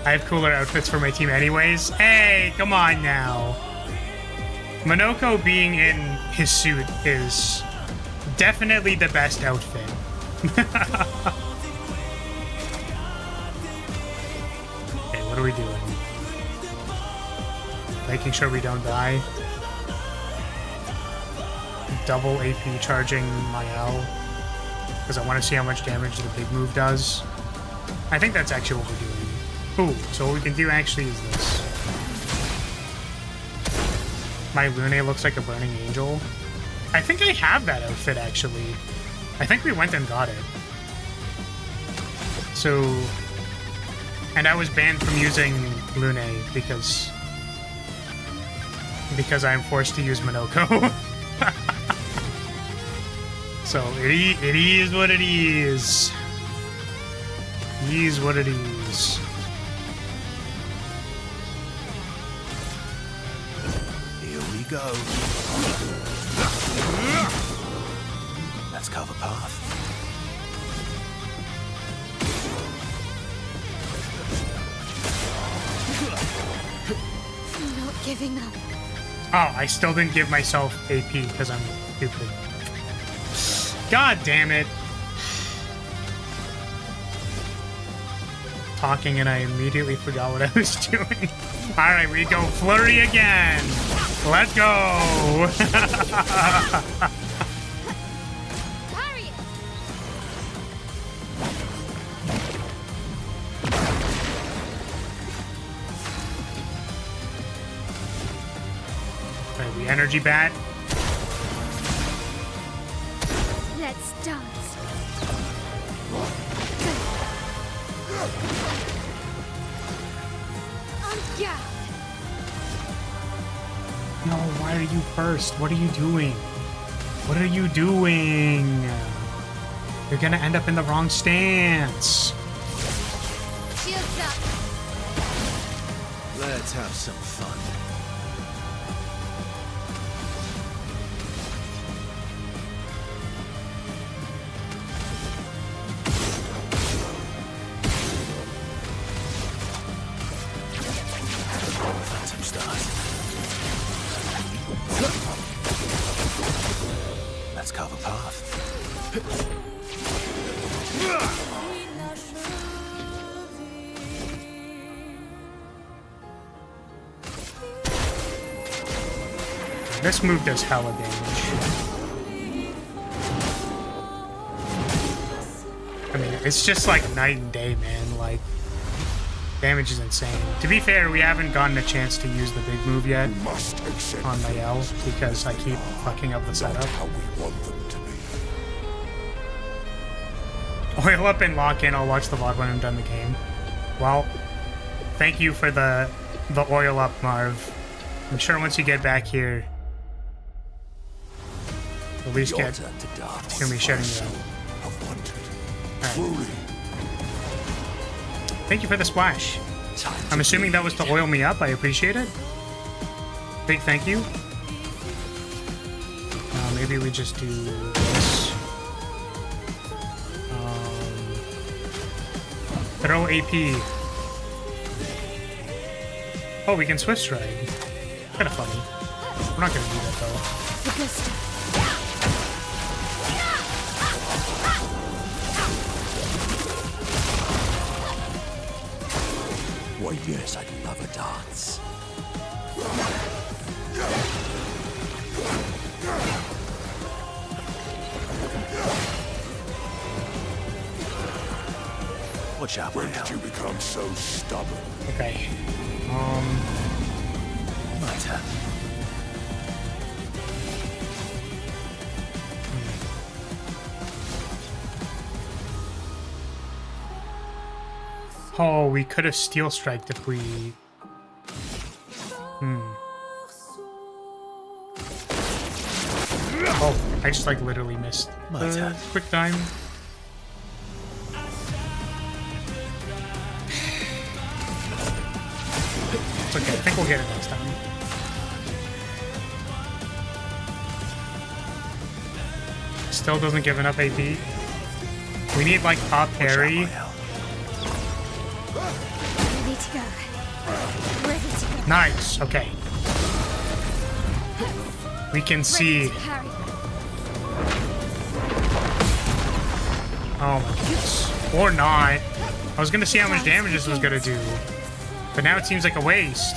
I have cooler outfits for my team anyways. Hey, come on now. Monoko being in his suit is definitely the best outfit. Okay, what are we doing? Making sure we don't die. Double AP charging Mael because I want to see how much damage the big move does. I think that's actually what we're doing. Ooh, so what we can do actually is this. My Lune looks like a burning angel. I think I have that outfit actually. I think we went and got it. So, and I was banned from using Lune because I'm forced to use Monoko. So it is what it is. It is what it is. Here we go. Let's carve a path. I'm not giving up. Oh, I still didn't give myself AP because I'm stupid. God damn it. Talking and I immediately forgot what I was doing. Alright, we go flurry again. Let's go. Right, we energy bat. Let's dance. Yeah. No, why are you first? What are you doing? What are you doing? You're gonna end up in the wrong stance. Shields up. Let's have some fun. Phantom stars. Let's carve a path. This move does hella damage. I mean, it's just like night and day, man. Like, damage is insane. To be fair, we haven't gotten a chance to use the big move yet on my L because I keep fucking up the setup. How we want them to be. Oil up and lock in. I'll watch the VOD when I'm done the game. Well, thank you for the oil up, Marv. I'm sure once you get back here, at least Your get turn to dance. hear me shutting you out. Have wanted. Alright. Truly. Thank you for the splash. I'm assuming that was to oil me up. I appreciate it. Big thank you. Maybe we just do this. Throw AP. Oh, we can Swift Stride. Kind of funny. We're not gonna do that though. Why, yes, I'd love a dance. Watch out, When did you become so stubborn? Okay. My turn. Oh, we could have Steel Striked if we... Oh, I just like literally missed My turn. quick time. It's okay, I think we'll get it next time. Still doesn't give enough AP. We need like pop parry. Ready to go. Ready to go. Nice, okay. We can see. Ready to parry. Oh my goodness. Or not. I was gonna see how much damage this was gonna do. But now it seems like a waste.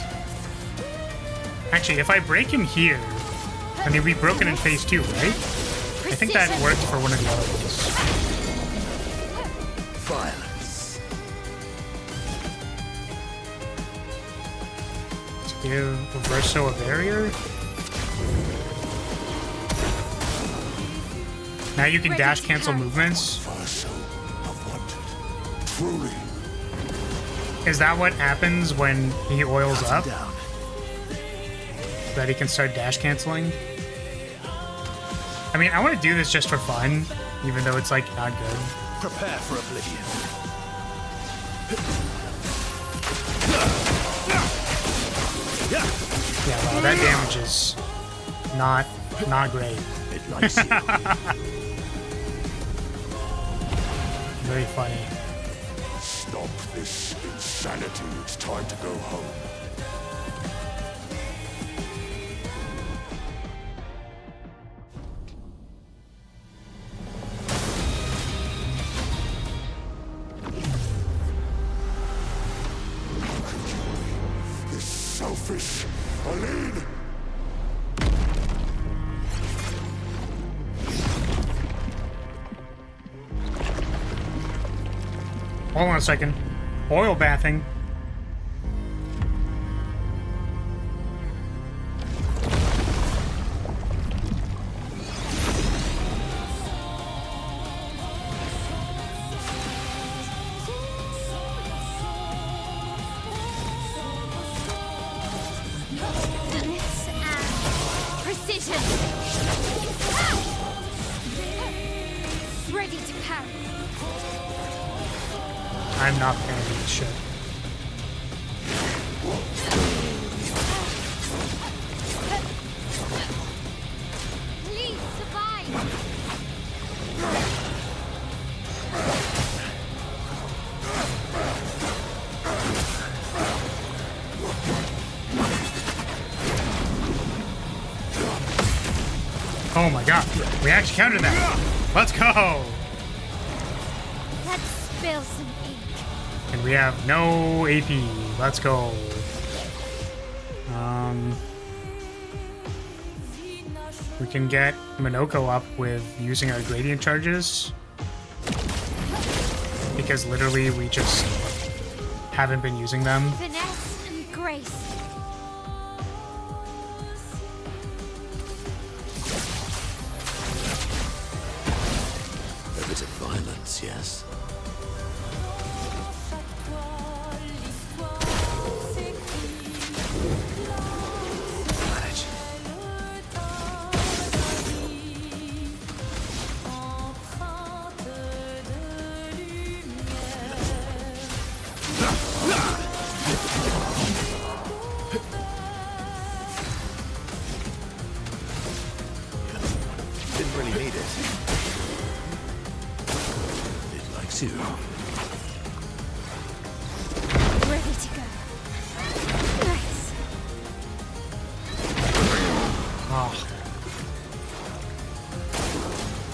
Actually, if I break him here, I mean, we broke it in phase 2, right? I think that worked for one of the other ones. Violence. Let's give Reverso a barrier. Now you can dash cancel movements. Verso of wanted. Truly. Is that what happens when he oils up? Down. That he can start dash canceling? I mean, I want to do this just for fun, even though it's like not good. Prepare for oblivion. Yeah, wow, that damage is not great. It likes you. Very funny. Stop this insanity. It's time to go home. This selfish Eileen! Hold on a second. Oil bathing. Evasion! Ready to parry. I'm not paying this shit. Please survive. Oh my god, we actually countered that. Let's go. Let's spill some ink. And we have no AP. Let's go. We can get Minoko up with using our gradient charges. Because literally we just haven't been using them. Finesse and grace. A bit of violence, yes? Manage. Didn't really need it. It likes you. Ready to go. Nice. Oh,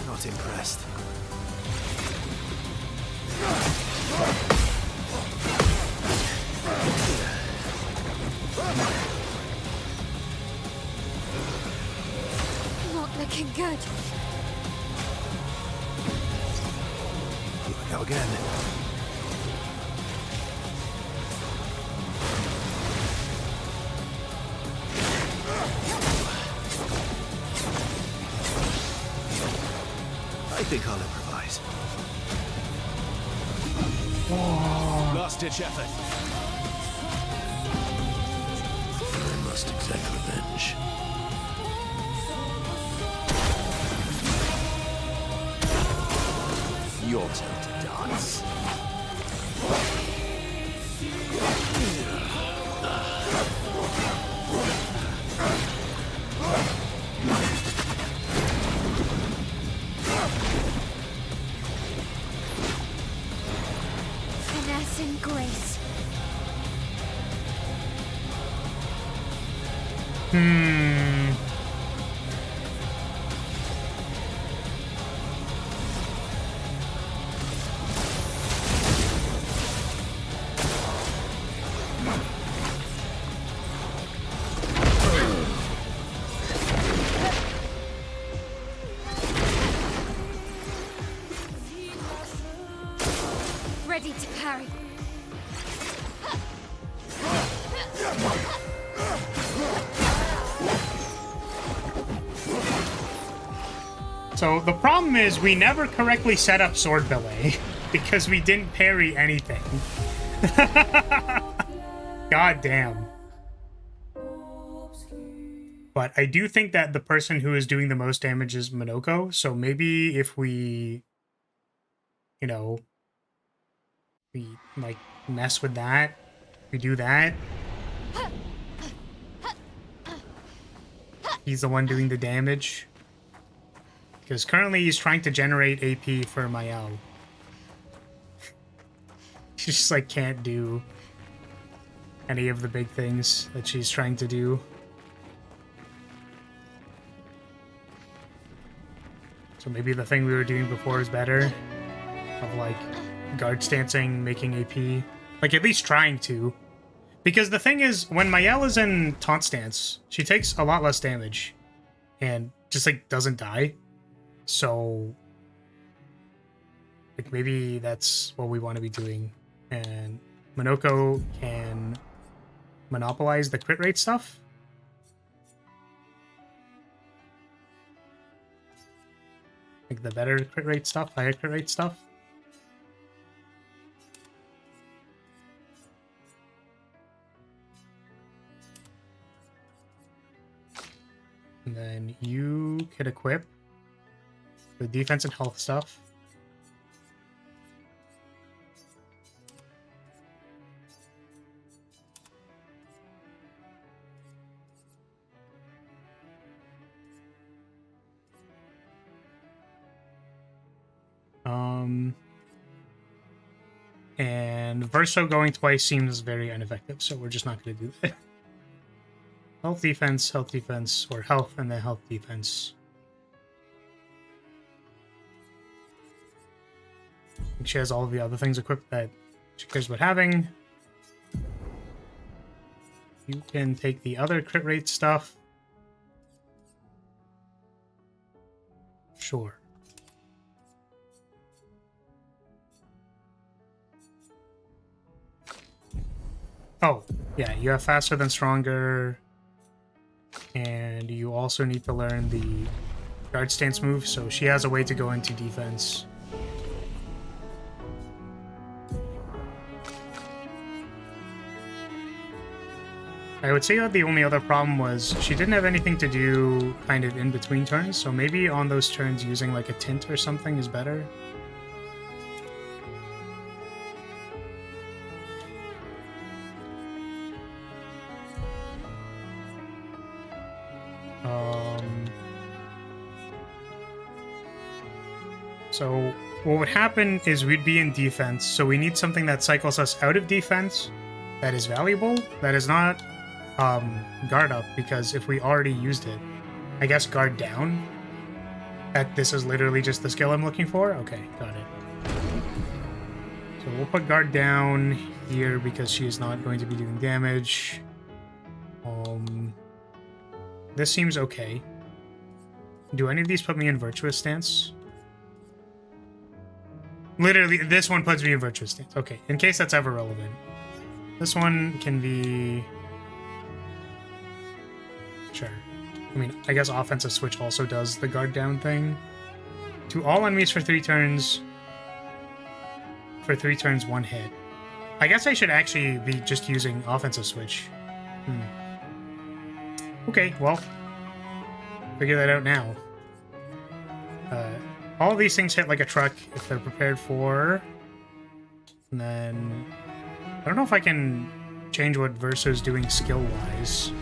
Not impressed. Not looking good. Here we go again. I think I'll improvise. Last-ditch effort. I must exact revenge. Your turn to dance. Finesse and grace. Ready to parry. so the problem is we never correctly set up sword belay because we didn't parry anything. God damn. But I do think that the person who is doing the most damage is Minoko, so maybe if we, you know, we like mess with that, we do that. He's the one doing the damage. Because currently he's trying to generate AP for Mayao. She just like can't do any of the big things that she's trying to do. So maybe the thing we were doing before is better. Of like guard stancing, making AP. Like at least trying to. Because the thing is, when Mayel is in taunt stance, she takes a lot less damage. And just like doesn't die. So like maybe that's what we want to be doing. And Minoko can monopolize the crit rate stuff. Like the better crit rate stuff, higher crit rate stuff. And then you can equip the defense and health stuff. And Verso going twice seems very ineffective, so we're just not going to do that. Health, defense, or health, and then health, defense. I think she has all of the other things equipped that she cares about having. You can take the other crit rate stuff. Sure. Oh, yeah, you have faster than stronger. And you also need to learn the guard stance move, so she has a way to go into defense. I would say that the only other problem was she didn't have anything to do kind of in between turns, so maybe on those turns using like a tint or something is better. So what would happen is we'd be in defense, so we need something that cycles us out of defense that is valuable, that is not guard up, because if we already used it, I guess guard down. That this is literally just the skill I'm looking for? Okay, got it. So we'll put guard down here because she is not going to be doing damage. This seems okay. Do any of these put me in virtuous stance? Literally, this one puts me in virtuous stance. Okay, in case that's ever relevant. This one can be... Sure. I mean, I guess offensive switch also does the guard down thing. To all enemies for 3 turns. For 3 turns, 1 hit. I guess I should actually be just using offensive switch. Okay, well. Figure that out now. All of these things hit like a truck if they're prepared for. And then... I don't know if I can change what Verso's doing skill-wise.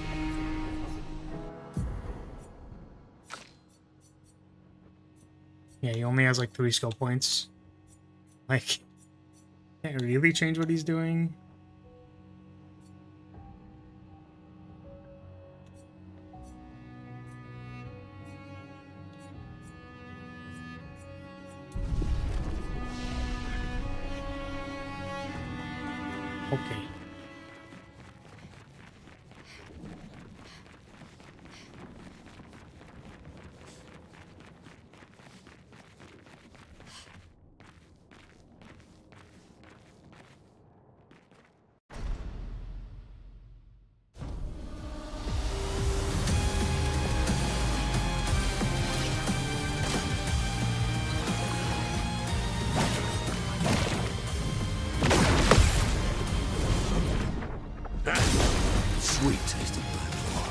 Yeah, he only has like 3 skill points. Like, can't really change what he's doing. Okay. Sweet taste of blood.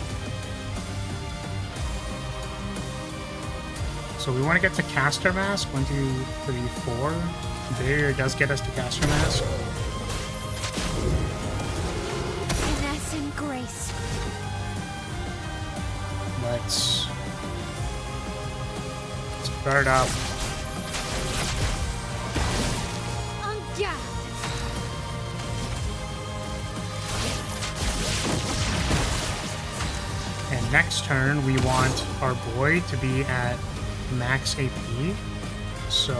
So we want to get to Caster Mask. 1, 2, 3, 4. Barrier does get us to Caster Mask. Finesse and grace. Let's guard up. Yeah. And next turn, we want our boy to be at max AP. So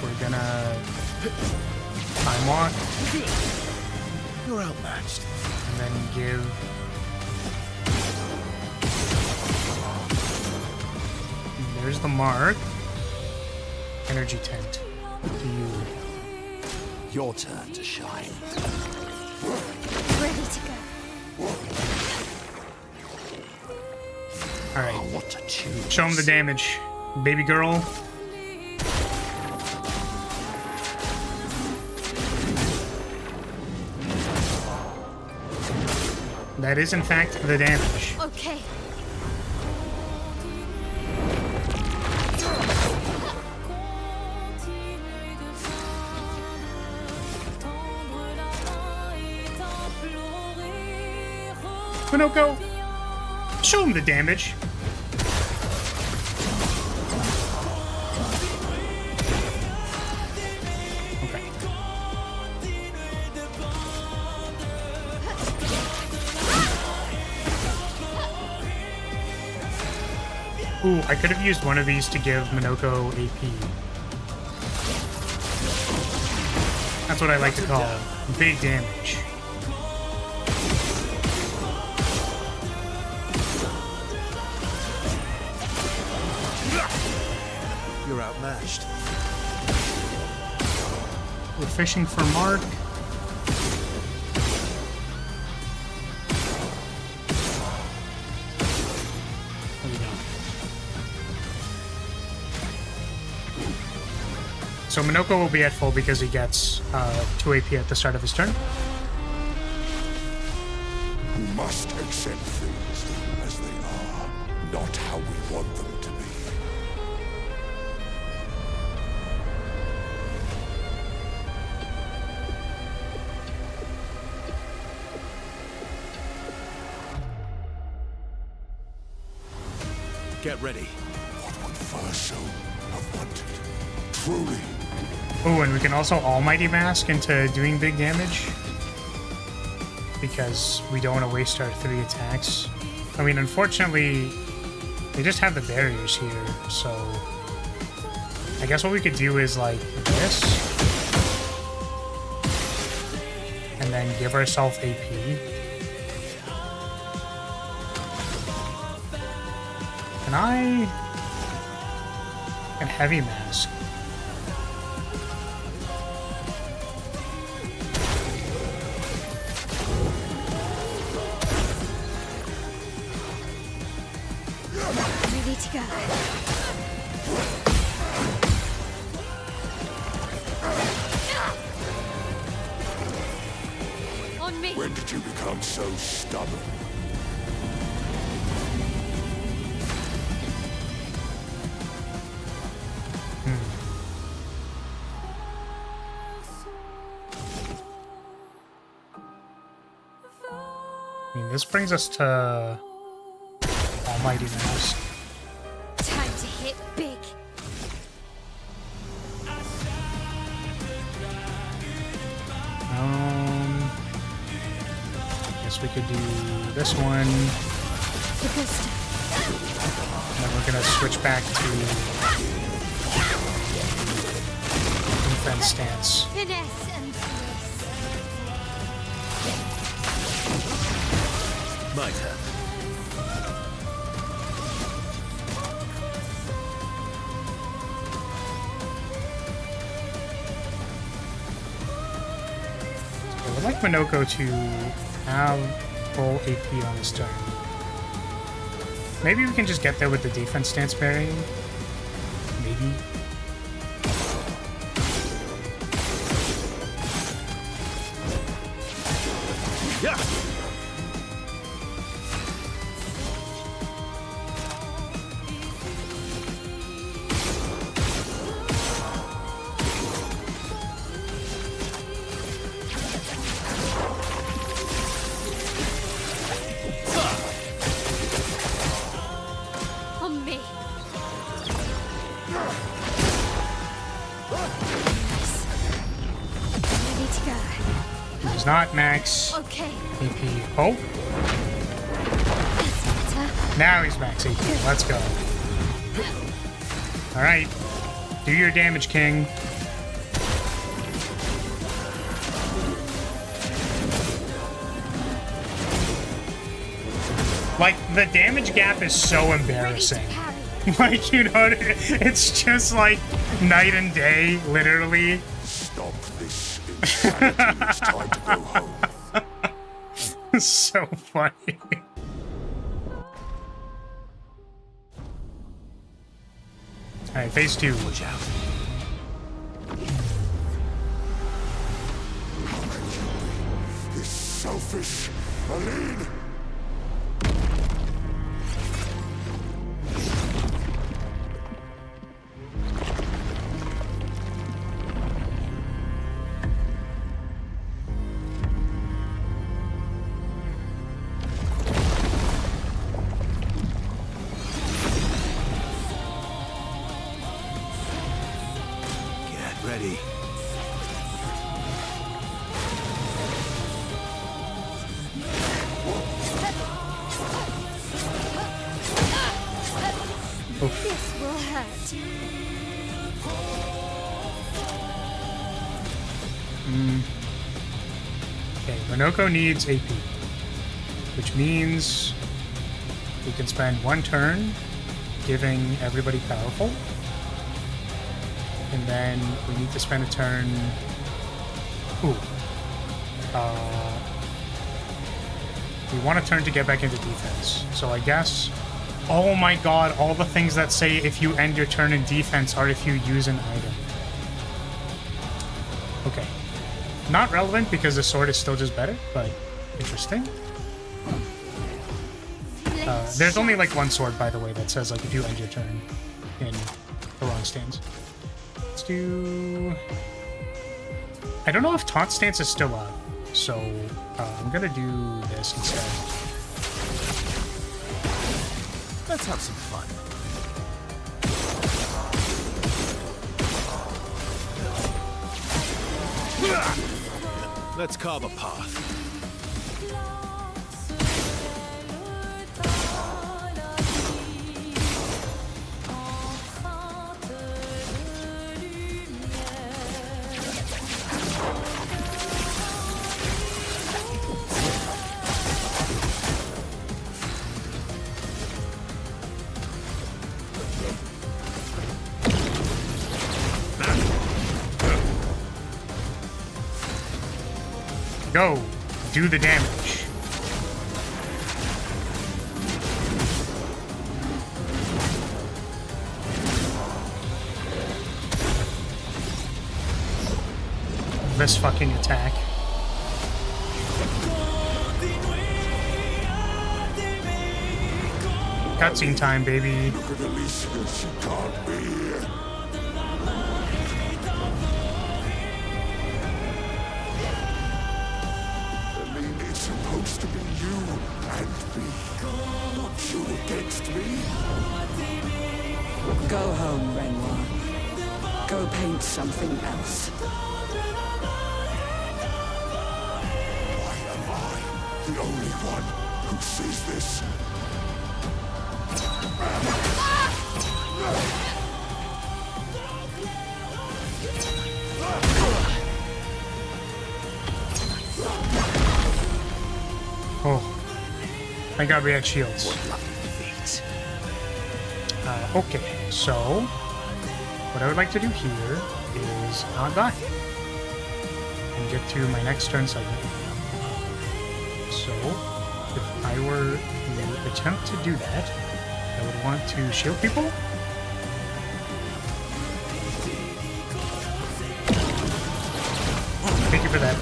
we're gonna time walk. You're outmatched. And then give... There's the mark. Energy tent to you. Your turn to shine. Ready to go. Alright. What to choose? Show him the damage. Baby girl. That is, in fact, the damage. Okay. Minoko, show him the damage. Okay. Ooh, I could have used one of these to give Minoko AP. That's what I like to call big damage. You're outmatched. We're fishing for Mark. There we go. So Minoko will be at full because he gets 2 AP at the start of his turn. We must accept things as they are, not how we want them to be. Get ready. What would Verso have wanted? Truly. Oh, and we can also Almighty Mask into doing big damage. Because we don't want to waste our 3 attacks. I mean, unfortunately, they just have the barriers here, so... I guess what we could do is, like, this. And then give ourselves AP. Can I... And Heavy Mask. Ready to go. On me. When did you become so stubborn? I mean, this brings us to Almighty Mask. Time to hit big. Guess we could do this one. The booster. And then we're gonna switch back to defense stance. Finesse and grace. My turn. I would like Minoko to have full AP on his turn. Maybe we can just get there with the defense stance parrying. Maybe. Yeah. On me. Ready to go. He's not max Okay. AP. Oh, That's better. now he's max AP. Let's go. Alright. Do your damage, King. Like, the damage gap is so embarrassing. Like, you know, it's just like night and day, literally. Stop this insanity. It's time to go home. So funny. Alright, phase 2. Watch out. This selfish Aline. AP. This will hurt. Okay, Monoko needs AP, which means we can spend one turn giving everybody powerful, and then we need to spend a turn. Ooh. We want a turn to get back into defense. So I guess. Oh my god! All the things that say if you end your turn in defense are if you use an item. Okay. Not relevant because the sword is still just better, but interesting. There's only like one sword, by the way, that says like if you end your turn in the wrong stance. Let's do... I don't know if taunt stance is still up, so I'm gonna do this instead. Let's have some fun. Let's carve a path. Go! Do the damage. This fucking attack. Cutscene time, baby. Look at Alicia, she can't be here. It's supposed to be you and me, not you against me. Go home, Renoir. Go paint something else. Why am I the only one who sees this? Oh. Thank God we had shields. Okay, so what I would like to do here is not die and get to my next turn segment. So if I were to attempt to do that, I would want to shield people. Thank you for that.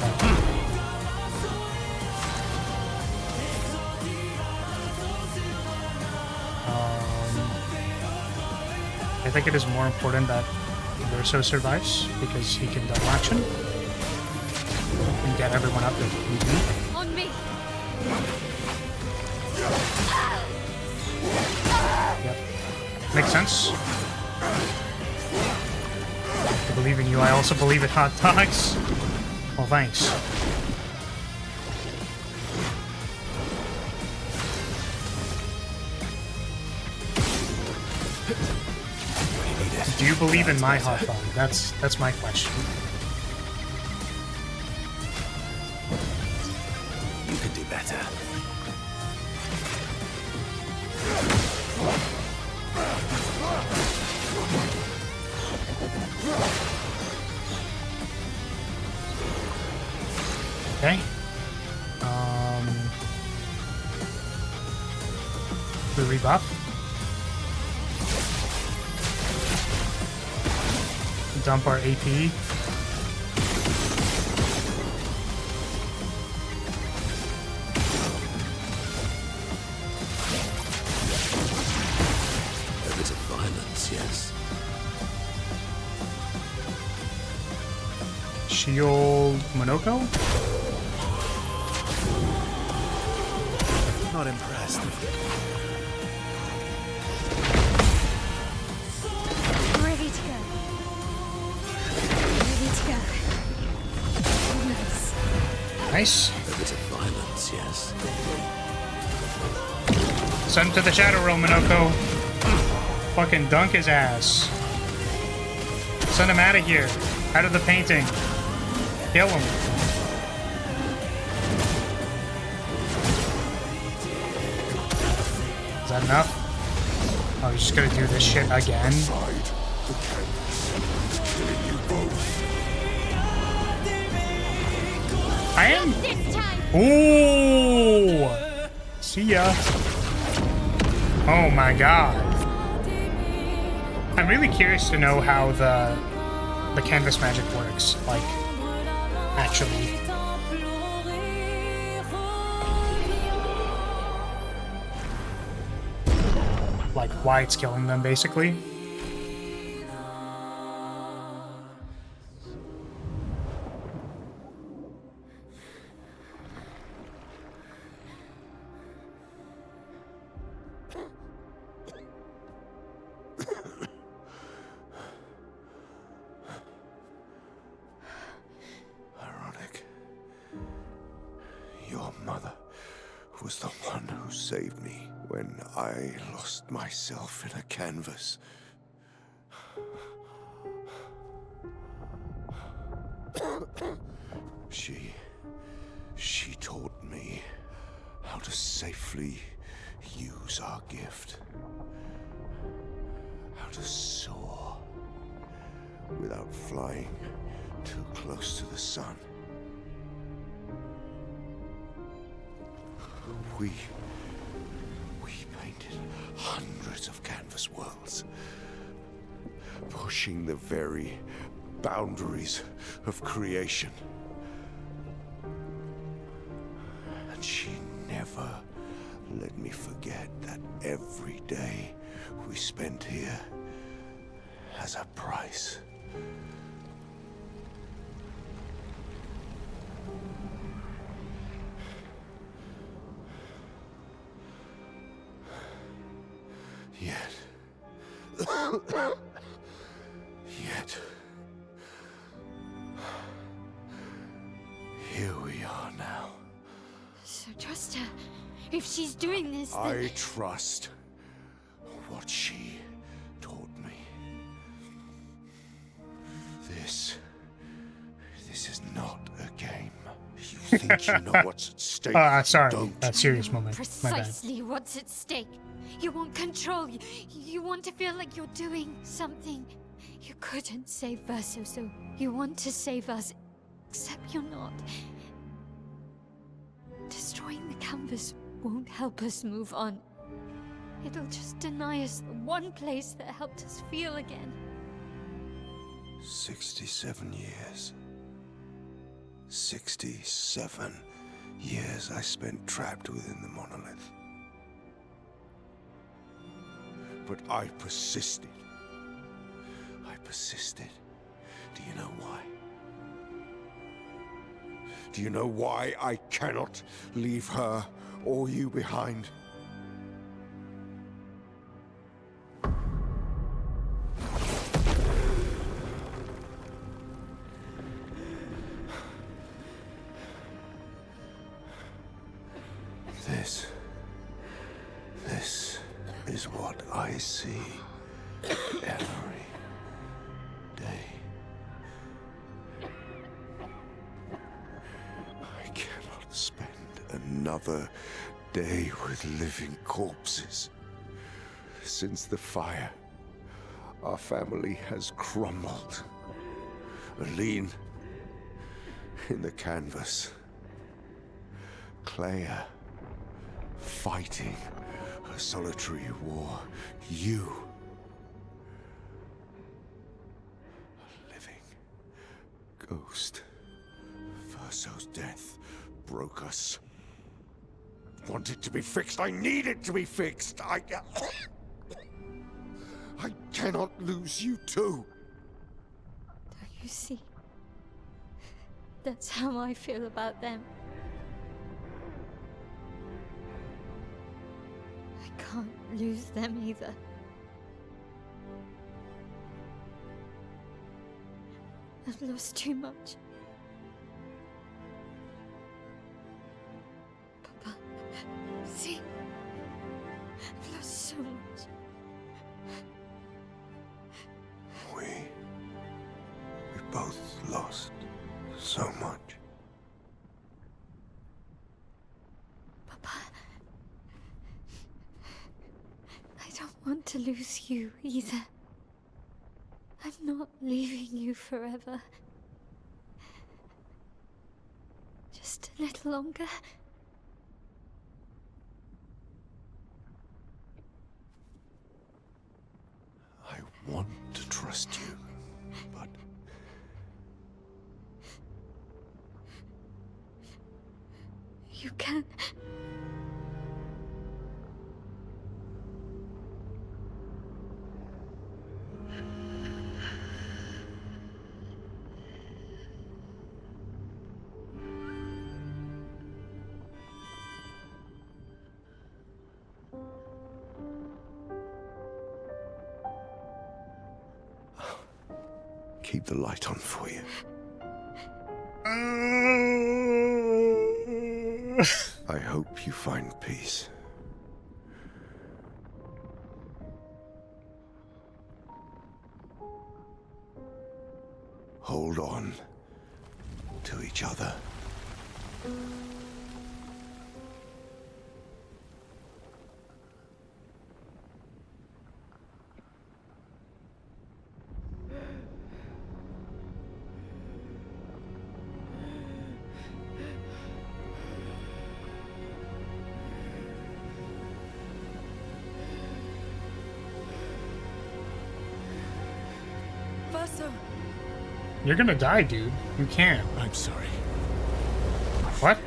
I think it is more important that Verso survives because he can double action and get everyone up if need be. On me. Yep. Makes sense. I believe in you. I also believe in hot dogs. Well, thanks. Do you believe in my hot dog? That's my question. You could do better. Okay. We rebuff. Dump our AP. A bit of violence, yes. Shield Monoko? Not impressed. Ready to go. Ready Nice. A bit of violence, yes? Send him to the Shadow Realm, Minoko. Fucking dunk his ass. Send him out of here. Out of the painting. Kill him. Is that enough? Oh, he's just gonna do this shit again? I am... Ooh! See ya. Oh my god. I'm really curious to know how the canvas magic works, like, actually. Like, why it's killing them, basically. Ironic. Your mother was the one who saved me when I lost myself in a canvas. She taught me how to safely use our gift. How to soar without flying too close to the sun. We painted hundreds of canvas worlds, pushing the very boundaries of creation. And she never let me forget that every day we spent here has a price. Yet, here we are now. So trust her. If she's doing this, then... I trust what she taught me. This is not a game. You think you know what's at stake? Sorry. Don't. A serious moment. My bad. Precisely what's at stake. You want control. You want to feel like you're doing something. You couldn't save Verso, so you want to save us. Except you're not. Destroying the canvas won't help us move on. It'll just deny us the one place that helped us feel again. 67 years. 67 years I spent trapped within the monolith. But I persisted. I persisted. Do you know why? Do you know why I cannot leave her or you behind? This is what I see every day. I cannot spend another day with living corpses. Since the fire, our family has crumbled. Aline in the canvas. Clea fighting a solitary war. You, a living ghost. Verso's death broke us. Want it to be fixed. I need it to be fixed. I cannot lose you too. Don't you see? That's how I feel about them. I can't lose them either. I've lost too much. both lost so much. Papa, I don't want to lose you either. I'm not leaving you forever. Just a little longer. I want to trust you, but... You can. Keep the light on for you. I hope you find peace. Hold on to each other. Verso, You're gonna die, dude. You can't. I'm sorry. What?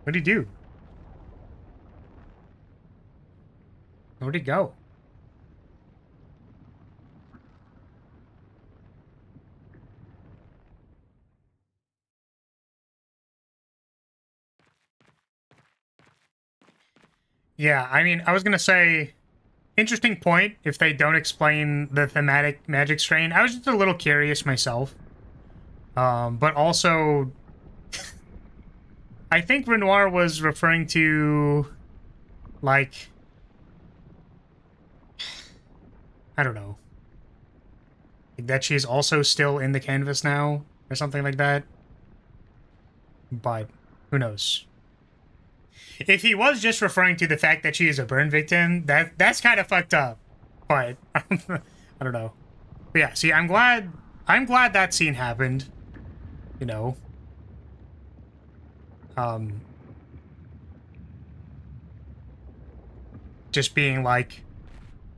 What'd he do? Where'd he go? Yeah, I mean, I was gonna say, interesting point if they don't explain the thematic magic strain. I was just a little curious myself. But also, I think Renoir was referring to, like, I don't know, like that she's also still in the canvas now, or something like that. But who knows? If he was just referring to the fact that she is a burn victim, that's kind of fucked up. But I don't know. But yeah, see, I'm glad that scene happened. You know. Just being like,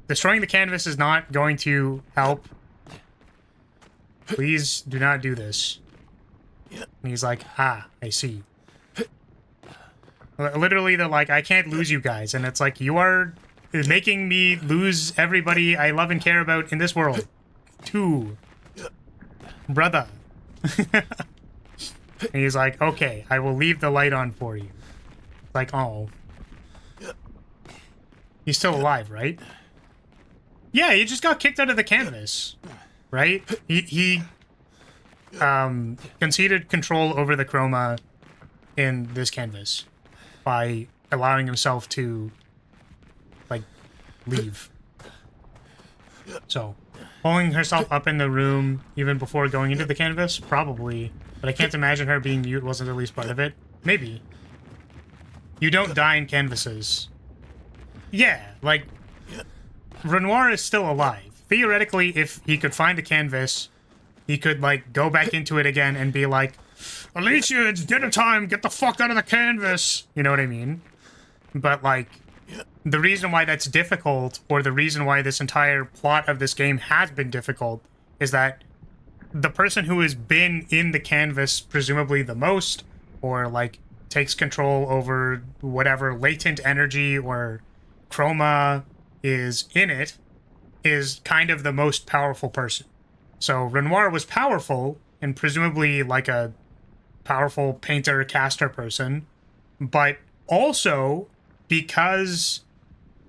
destroying the canvas is not going to help. Please do not do this. And he's like, ah, I see. Literally, they're like, I can't lose you guys. And it's like, you are making me lose everybody I love and care about in this world. Too. Brother. And he's like, okay, I will leave the light on for you. Like, oh. He's still alive, right? Yeah, he just got kicked out of the canvas. Right? He conceded control over the chroma in this canvas by allowing himself to, like, leave. So, pulling herself up in the room even before going into the canvas? Probably. But I can't imagine her being mute wasn't at least part of it. Maybe. You don't die in canvases. Yeah, like, Renoir is still alive. Theoretically, if he could find a canvas, he could, like, go back into it again and be like, Alicia, it's dinner time, get the fuck out of the canvas! You know what I mean? But, like, the reason why that's difficult, or the reason why this entire plot of this game has been difficult, is that the person who has been in the canvas presumably the most, or, like, takes control over whatever latent energy or chroma is in it, is kind of the most powerful person. So Renoir was powerful, and presumably like a powerful painter, caster person, but also because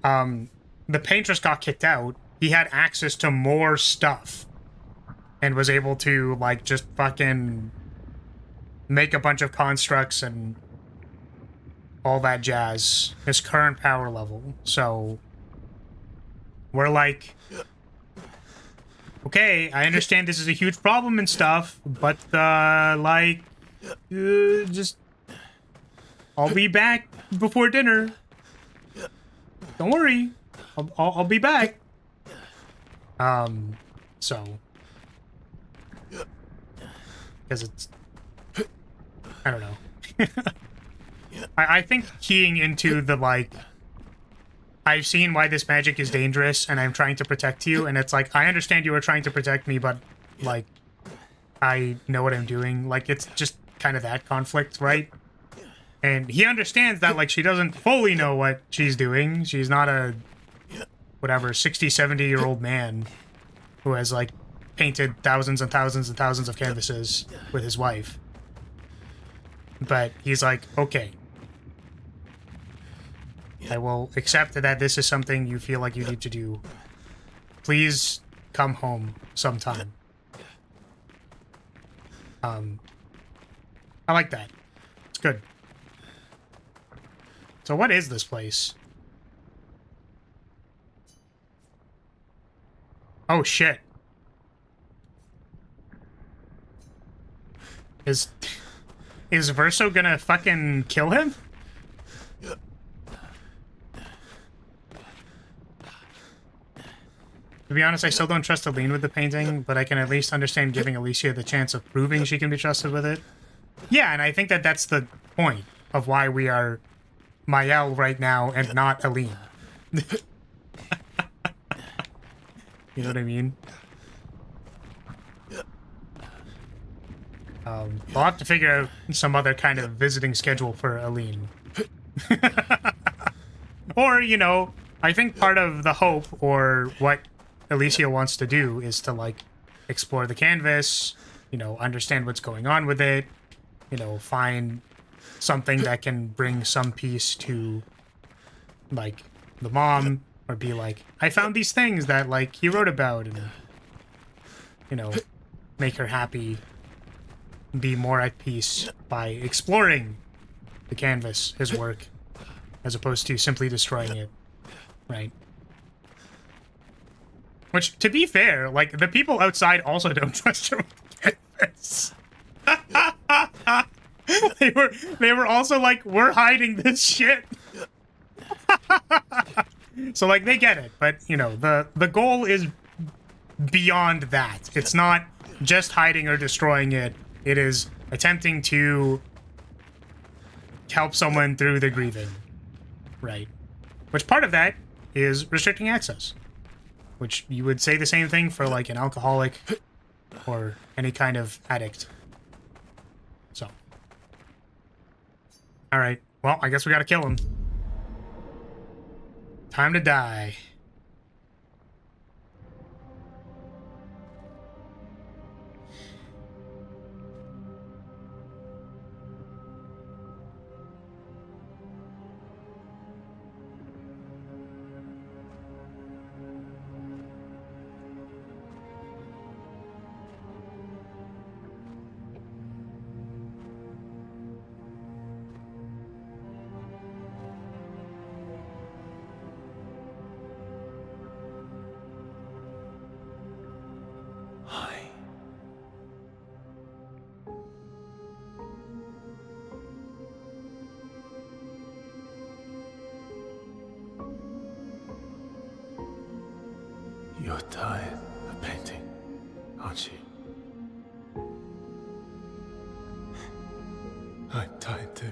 the paintress got kicked out, he had access to more stuff and was able to, like, just fucking make a bunch of constructs and all that jazz, his current power level. So we're like, okay, I understand this is a huge problem and stuff, but like, just I'll be back before dinner. Don't worry, I'll be back. So, because it's, I don't know. I think keying into the, like, I've seen why this magic is dangerous and I'm trying to protect you, and it's like, I understand you are trying to protect me, but, like, I know what I'm doing. Like, it's just kind of that conflict, right? And he understands that, like, she doesn't fully know what she's doing. She's not a, whatever, 60, 70-year-old man who has, like, painted thousands and thousands and thousands of canvases with his wife. But he's like, okay, I will accept that this is something you feel like you need to do. Please come home sometime. I like that. It's good. So what is this place? Oh shit. Is Verso gonna fucking kill him? To be honest, I still don't trust Aline with the painting, but I can at least understand giving Alicia the chance of proving she can be trusted with it. Yeah, and I think that that's the point of why we are Mael right now and not Aline. You know what I mean? I'll have to figure out some other kind of visiting schedule for Aline. Or, you know, I think part of the hope, or what Alicia wants to do, is to, like, explore the canvas, you know, understand what's going on with it, you know, find something that can bring some peace to, like, the mom, or be like, I found these things that, like, he wrote about, and, you know, make her happy, be more at peace by exploring the canvas, his work, as opposed to simply destroying it, right? Which, to be fair, like, the people outside also don't trust her with the canvas. They were also like, we're hiding this shit. So, like, they get it, but, you know, the goal is beyond that. It's not just hiding or destroying it. It is attempting to help someone through the grieving, right? Which part of that is restricting access. Which you would say the same thing for, like, an alcoholic or any kind of addict. So. Alright, well, I guess we gotta kill him. Time to die. You're tired of painting, aren't you? I'm tired too.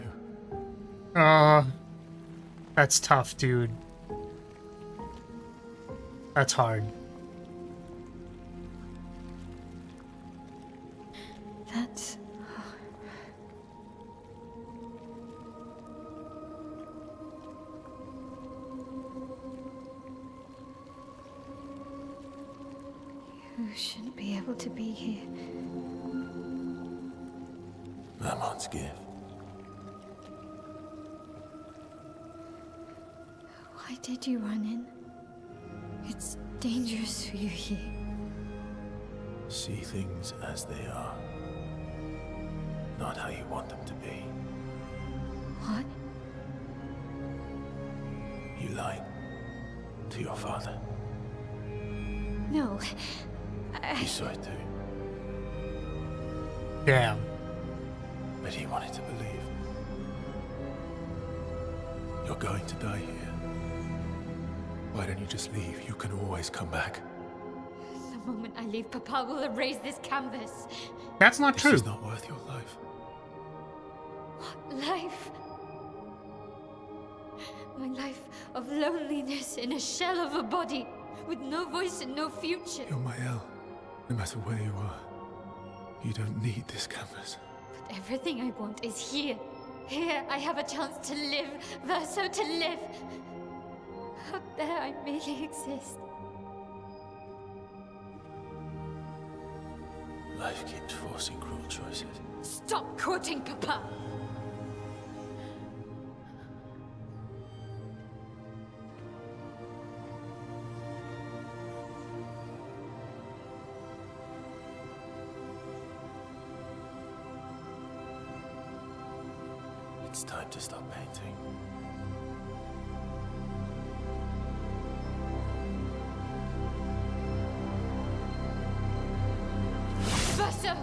That's tough, dude. That's hard. That's... You shouldn't be able to be here. Lamont's gift. Why did you run in? It's dangerous for you here. See things as they are, not how you want them to be. What? You lied to your father. No. He saw it too. Damn. But he wanted to believe. You're going to die here. Why don't you just leave? You can always come back. The moment I leave, Papa will erase this canvas. That's not true. This is not worth your life. What life? My life of loneliness in a shell of a body, with no voice and no future. You're my El. No matter where you are, you don't need this canvas. But everything I want is here. Here I have a chance to live, Verso to live. Out there I merely exist. Life keeps forcing cruel choices. Stop quoting Papa! It's time to stop painting. Verso!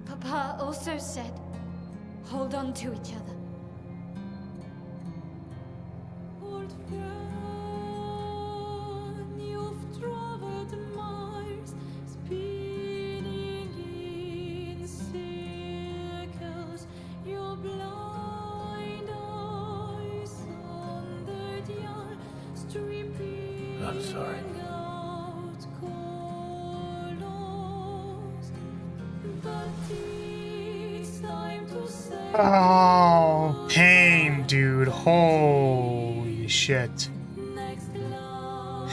Papa also said, hold on to each other. Old friend, you've traveled miles, spinning in circles. Your blind eyes on the dial, stripping I'm sorry. out colors. But it's time to say Oh, pain, dude. Holy shit. next love.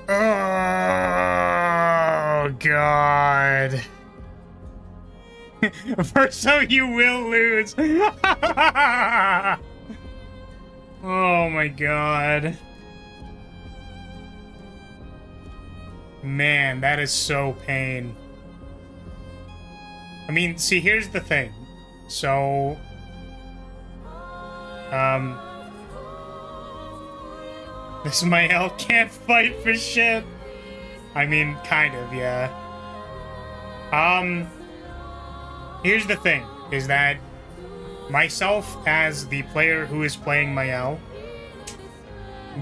Oh, God. Verso, you will lose. Oh, my God. Man, that is so pain. I mean, see, here's the thing. So, this my El can't fight for shit. I mean, kind of, yeah. Here's the thing, is that myself, as the player who is playing Mael,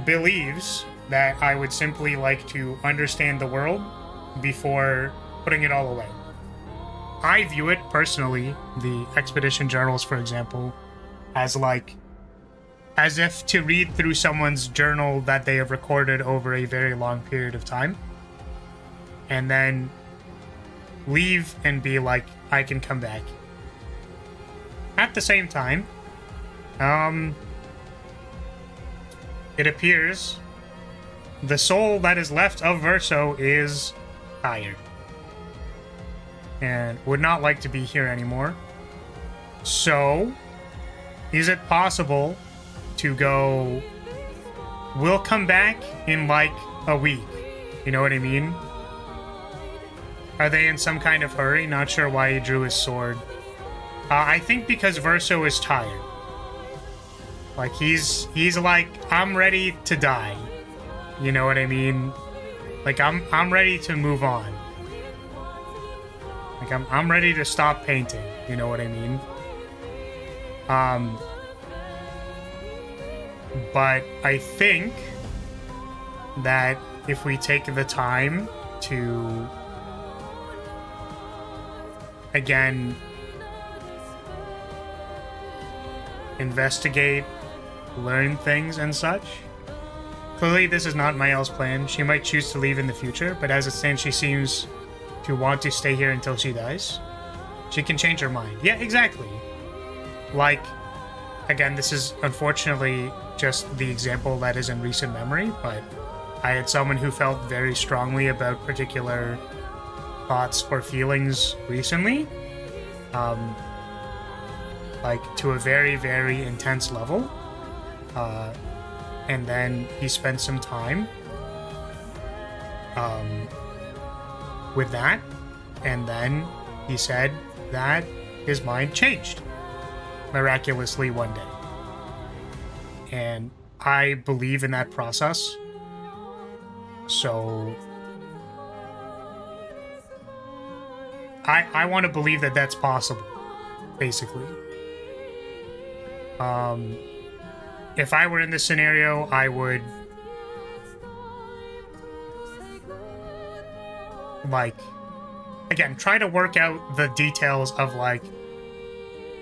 believes that I would simply like to understand the world before putting it all away. I view it personally, the expedition journals, for example, as if to read through someone's journal that they have recorded over a very long period of time, and then leave and be like, I can come back. At the same time, it appears the soul that is left of Verso is tired and would not like to be here anymore. So, is it possible to go, we'll come back in like a week? You know what I mean? Are they in some kind of hurry? Not sure why he drew his sword. I think because Verso is tired. Like, he's like, I'm ready to die. You know what I mean? Like, I'm ready to move on. Like, I'm ready to stop painting. You know what I mean? But I think that if we take the time to, again, investigate, learn things and such. Clearly, this is not Mael's plan. She might choose to leave in the future, but as it stands, she seems to want to stay here until she dies. She can change her mind. Yeah, exactly. Like, again, this is unfortunately just the example that is in recent memory, but I had someone who felt very strongly about particular thoughts or feelings recently. Like, to a very, very intense level. And then he spent some time with that, and then he said that his mind changed miraculously one day. And I believe in that process. So I want to believe that that's possible, basically. If I were in this scenario, I would like, again, try to work out the details of like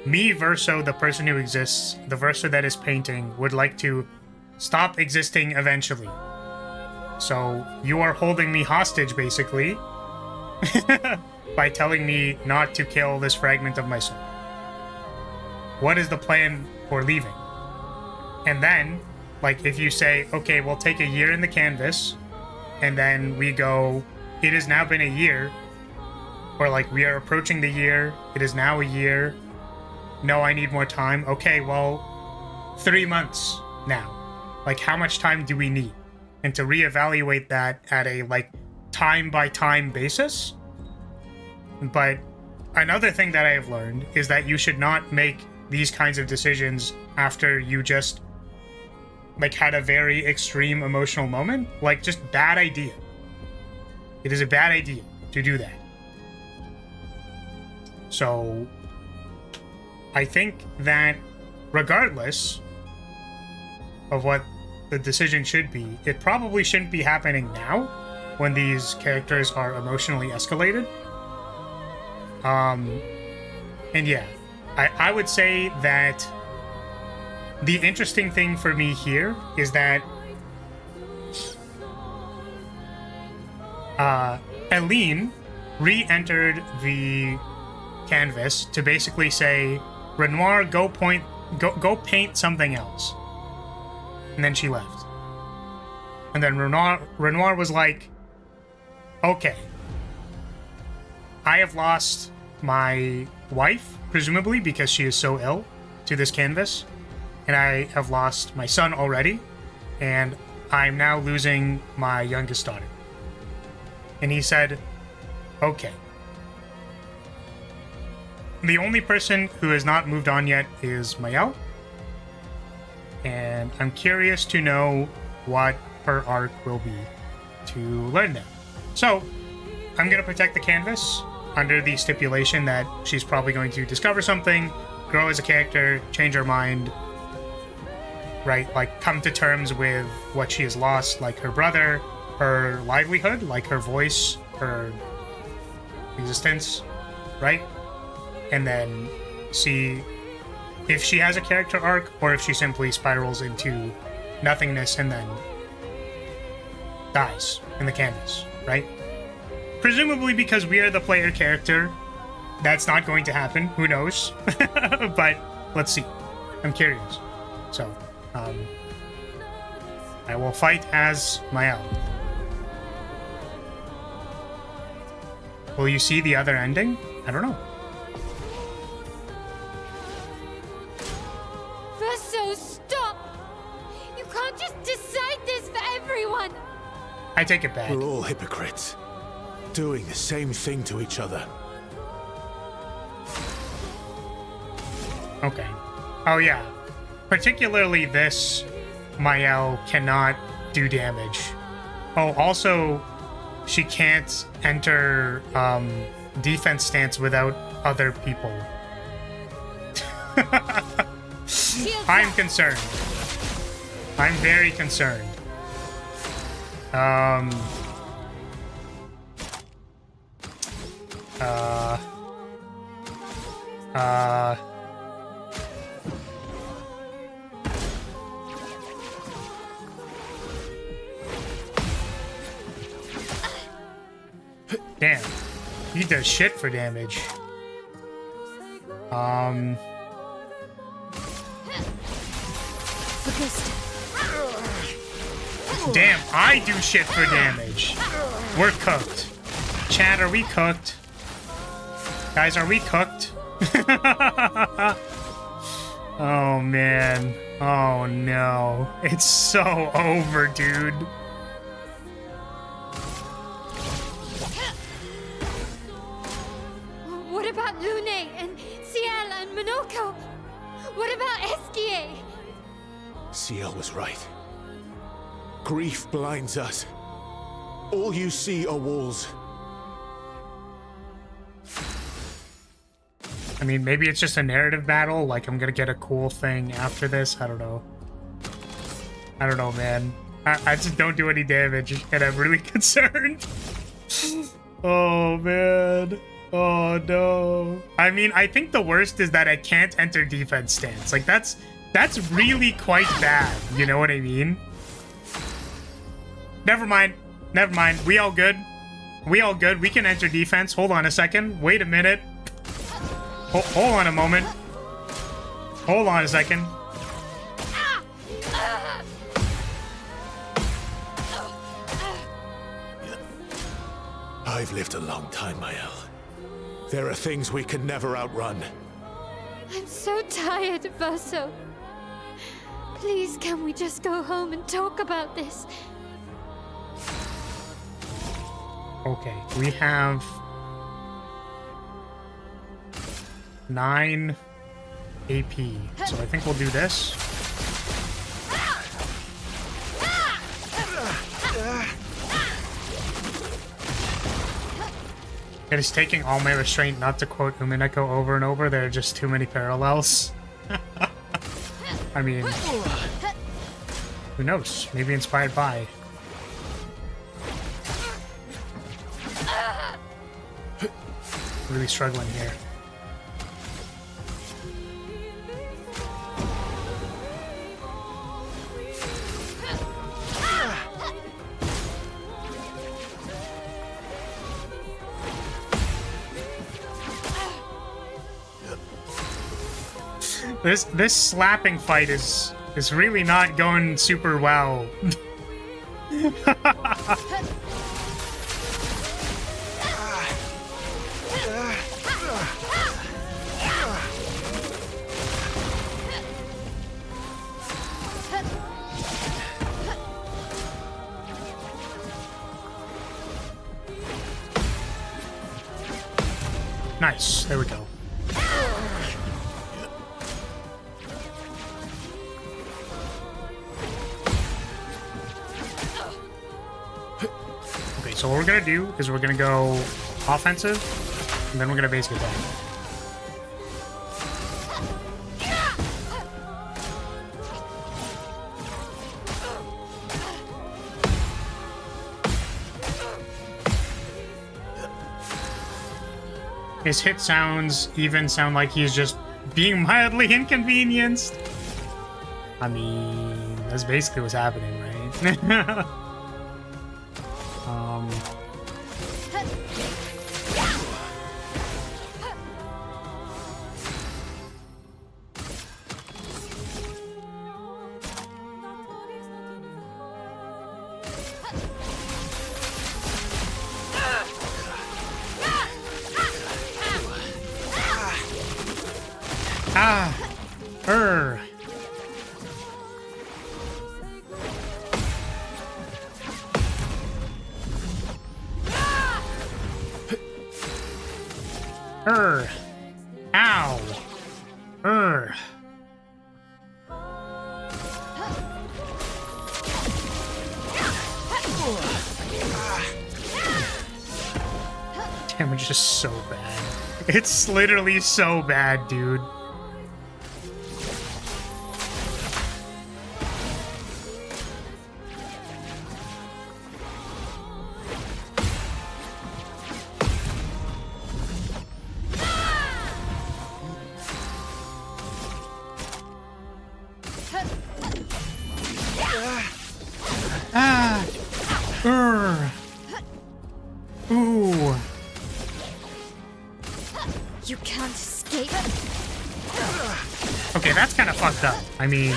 me Verso, the person who exists, the Verso that is painting, would like to stop existing eventually. So you are holding me hostage, basically, by telling me not to kill this fragment of my soul. What is the plan for leaving? And then, like, if you say, okay, we'll take a year in the canvas, and then we go, it has now been a year, or like, we are approaching the year, it is now a year, no, I need more time. Okay, well, 3 months now. Like, how much time do we need? And to reevaluate that at a, like, time-by-time basis. But another thing that I have learned is that you should not make these kinds of decisions after you just, like, had a very extreme emotional moment. Like, just bad idea. It is a bad idea to do that. So I think that regardless of what the decision should be, it probably shouldn't be happening now when these characters are emotionally escalated. And yeah, I would say that the interesting thing for me here is that Eileen re-entered the canvas to basically say, Renoir, go paint something else. And then she left. And then Renoir was like, okay, I have lost my wife, presumably because she is so ill, to this canvas, and I have lost my son already, and I'm now losing my youngest daughter. And he said, okay. The only person who has not moved on yet is Mayel, and I'm curious to know what her arc will be to learn that. So, I'm going to protect the canvas under the stipulation that she's probably going to discover something, grow as a character, change her mind, right? Like, come to terms with what she has lost, like her brother, her livelihood, like her voice, her existence, right? And then see if she has a character arc or if she simply spirals into nothingness and then dies in the canvas, right? Presumably because we are the player character, that's not going to happen. Who knows? But let's see. I'm curious. So, I will fight as Mayel. Will you see the other ending? I don't know. Verso, stop! You can't just decide this for everyone! I take it back. We're all hypocrites, doing the same thing to each other. Okay. Oh yeah. Particularly this, Mayel cannot do damage. Oh, also, she can't enter defense stance without other people. I'm concerned. I'm very concerned. Damn. He does shit for damage. Damn, I do shit for damage. We're cooked. Chat, are we cooked? Guys, are we cooked? Oh, man. Oh, no. It's so over, dude. What about Lune and Ciel and Monoko? What about Esquier? Ciel was right. Grief blinds us. All you see are walls. I mean, maybe it's just a narrative battle, like I'm gonna get a cool thing after this, I don't know. I don't know, man. I just don't do any damage, and I'm really concerned. Oh, man. Oh, no. I mean, I think the worst is that I can't enter defense stance. Like, that's really quite bad, you know what I mean? Never mind. Never mind. We all good. We all good. We can enter defense. Hold on a second. Wait a minute. Hold on a moment. Hold on a second. I've lived a long time, Mael. There are things we can never outrun. I'm so tired, Verso. Please, can we just go home and talk about this? Okay, we have 9 AP, so I think we'll do this. It is taking all my restraint not to quote Umineko over and over. There are just too many parallels. I mean, who knows? Maybe inspired by. Really struggling here. This slapping fight is really not going super well. Nice. There we go. Okay, so what we're gonna do is we're gonna go offensive, and then we're gonna basic attack. His hit sounds even sound like he's just being mildly inconvenienced. I mean, that's basically what's happening, right? Ow. Damage is so bad. It's literally so bad, dude. Ooh. You can't escape. Okay, that's kind of fucked up. I mean...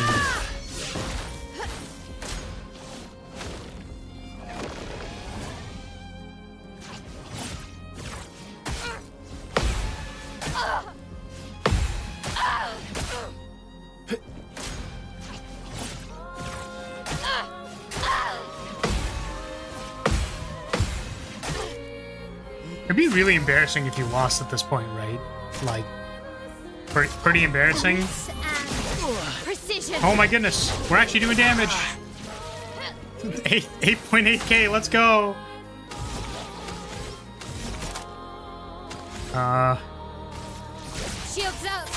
It'd be really embarrassing if you lost at this point, right? Like, pretty embarrassing. Precision. Oh my goodness, we're actually doing damage. 8.8k, let's go. Shields up.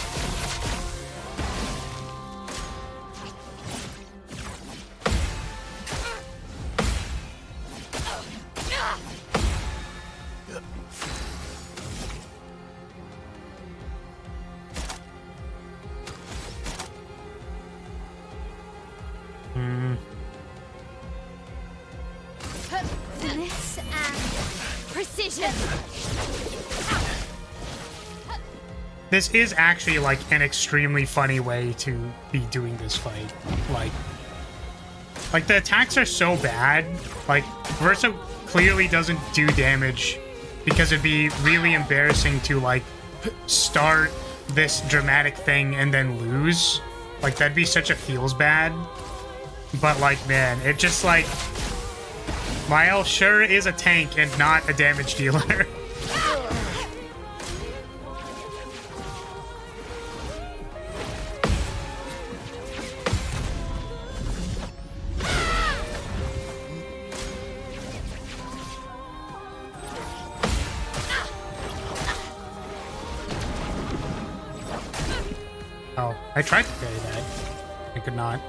Finesse and precision. This is actually like an extremely funny way to be doing this fight. Like the attacks are so bad. Like Verso clearly doesn't do damage because it'd be really embarrassing to like start this dramatic thing and then lose. Like that'd be such a feels bad. But like, man, it just like Lyle sure is a tank and not a damage dealer. Oh, I tried to parry that. I could not.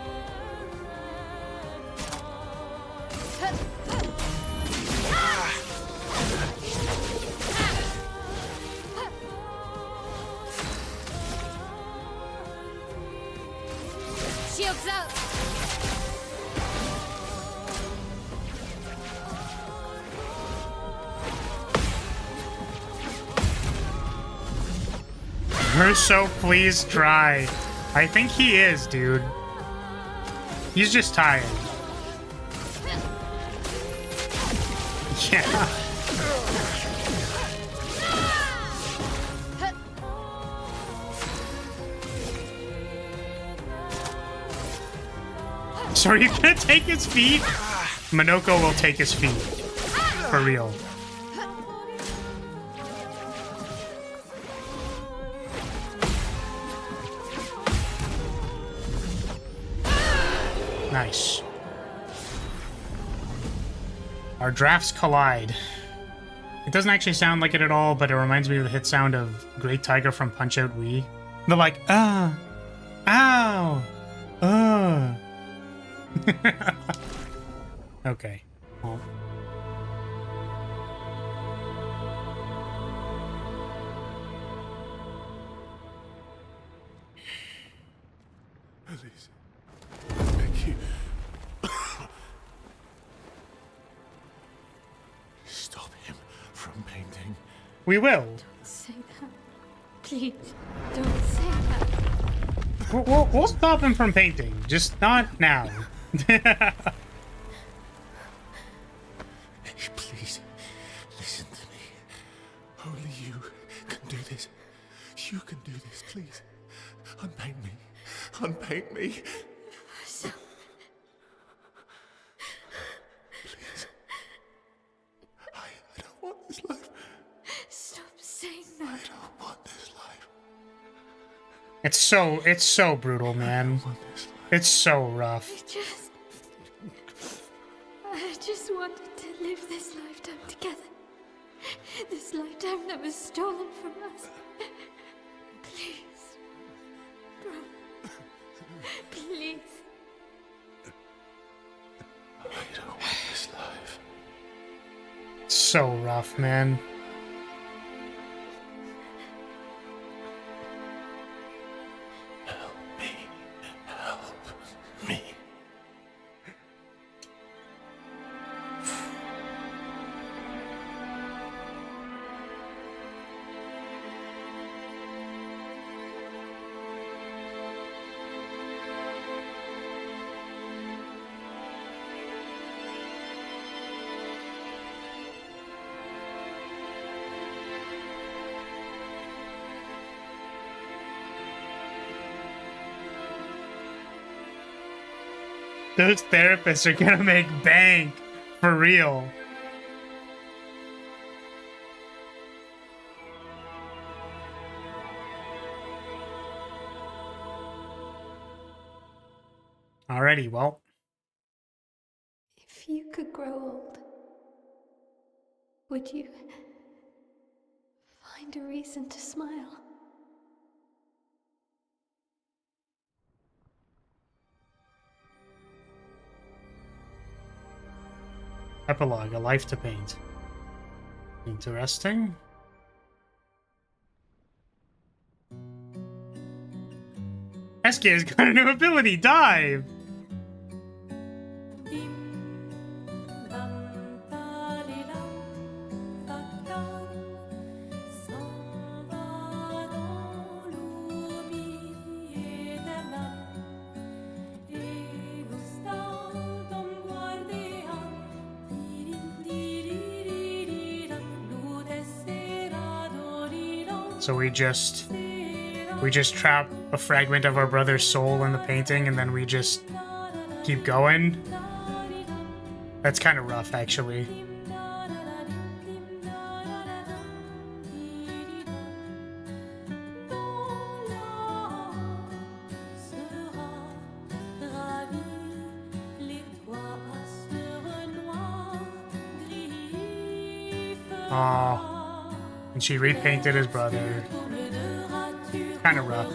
Shields up. Verso, please try. I think he is, dude. He's just tired. Yeah. So are you gonna take his feet? Minoko will take his feet. For real. Nice. Our drafts collide. It doesn't actually sound like it at all, but it reminds me of the hit sound of Great Tiger from Punch-Out Wii. They're like, ow, Okay. Well. Please. Thank you. Stop him from painting. We will. Don't say that. Please, don't say that. We'll stop him from painting. Just not now. Please, listen to me. Only you can do this. You can do this, please. Unpaint me. Unpaint me. Please. I don't want this life. Stop saying that. I don't want this life. It's so brutal, man. It's so rough. I just wanted to live this lifetime together. This lifetime that was stolen from us. Please. Bro. Please. I don't want this life. It's so rough, man. Help me. Help me. Those therapists are gonna make bank. For real. Alrighty, well. If you could grow old, would you find a reason to smile? Epilogue, a life to paint. Interesting. Eskia has got a new ability, Dive! So we just trap a fragment of our brother's soul in the painting and then we just keep going. That's kind of rough, actually. Oh, and she repainted his brother. Kind of rough.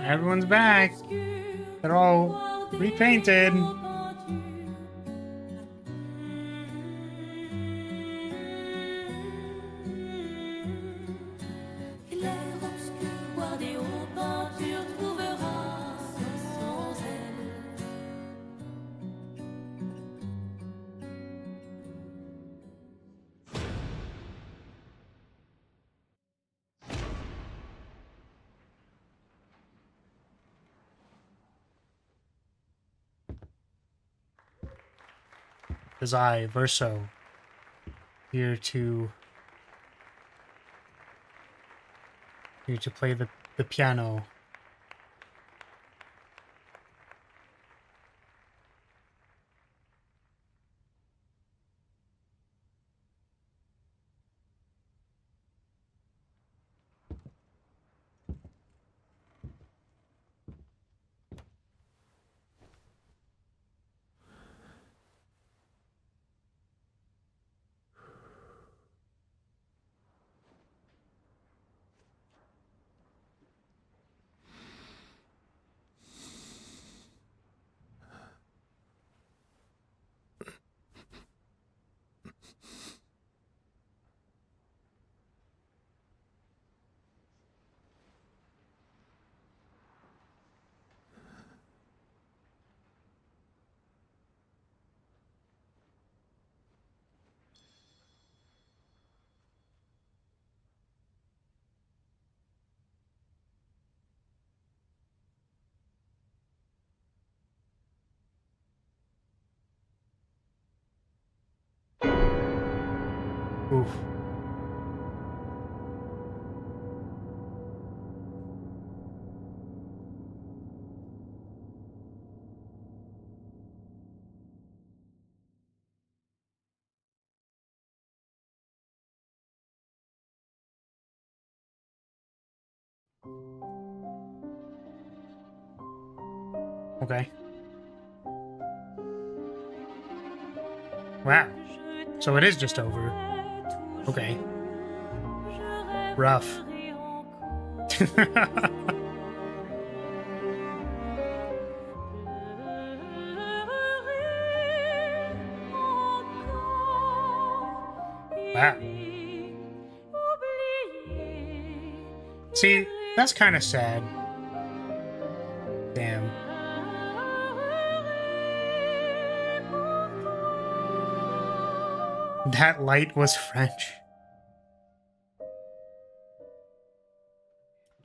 Everyone's back. They're all repainted. As I, Verso, here to play the piano. Oof. Okay. Wow. So it is just over. Okay. Rough. Wow. See, that's kind of sad. Damn. That light was French.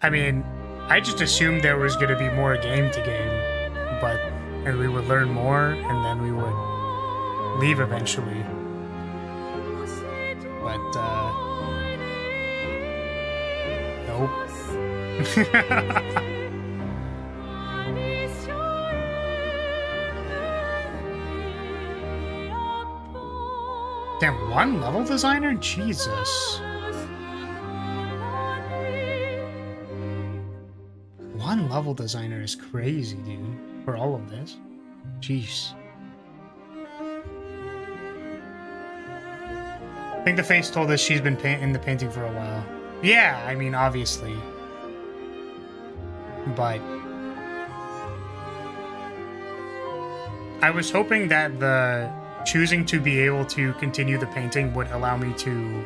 I mean, I just assumed there was going to be more game to game, and we would learn more, and then we would leave eventually. But, nope. Damn, one level designer? Jesus. One level designer is crazy, dude, for all of this. Jeez. I think the face told us she's been in the painting for a while. Yeah, I mean, obviously. But I was hoping that the choosing to be able to continue the painting would allow me to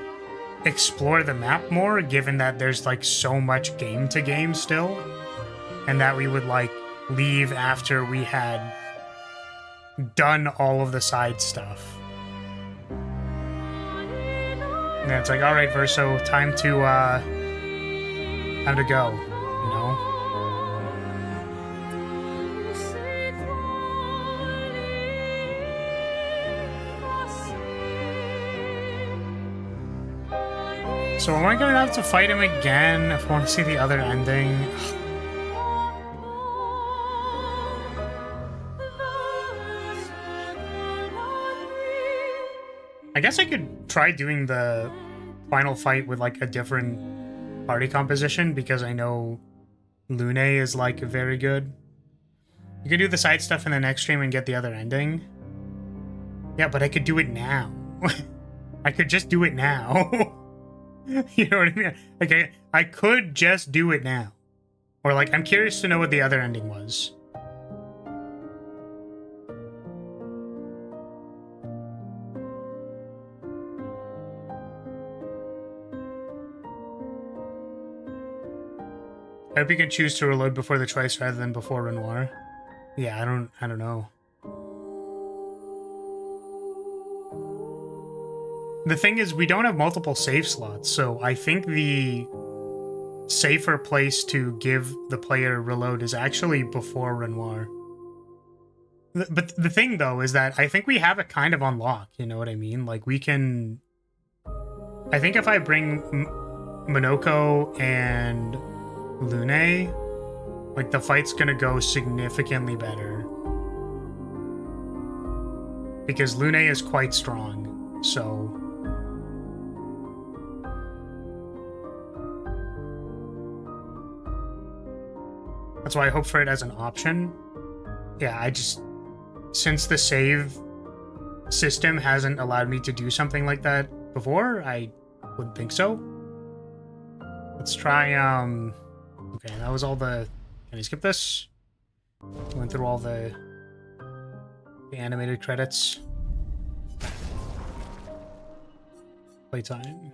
explore the map more, given that there's like so much game to game still, and that we would like leave after we had done all of the side stuff. And it's like, all right, Verso, time to go, you know? So am I going to have to fight him again if I want to see the other ending? I guess I could try doing the final fight with like a different party composition, because I know Lune is like very good. You can do the side stuff in the next stream and get the other ending. Yeah, but I could do it now. I could just do it now. You know what I mean? Like, I could just do it now. Or, like, I'm curious to know what the other ending was. I hope you can choose to reload before the choice rather than before Renoir. Yeah, I don't know. The thing is, we don't have multiple save slots, so I think the safer place to give the player reload is actually before Renoir. But the thing, though, is that I think we have it kind of on lock, you know what I mean? Like, we can... I think if I bring Monoko and Lune, like, the fight's gonna go significantly better. Because Lune is quite strong, so... That's why I hope for it as an option. Yeah, I just... Since the save system hasn't allowed me to do something like that before, I wouldn't think so. Let's try, Okay, that was all the... Can I skip this? Went through all the animated credits. Playtime.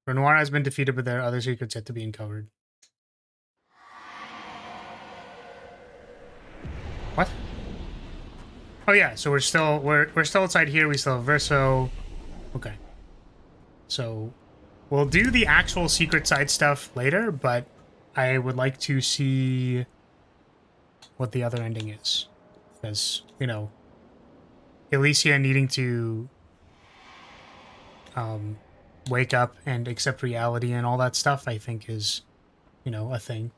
Renoir has been defeated, but there are other secrets yet to be uncovered. What? Oh yeah, so we're still outside here. We still have Verso. Okay. So we'll do the actual secret side stuff later, but I would like to see what the other ending is. Because, you know, Elysia needing to wake up and accept reality and all that stuff, I think is, you know, a thing.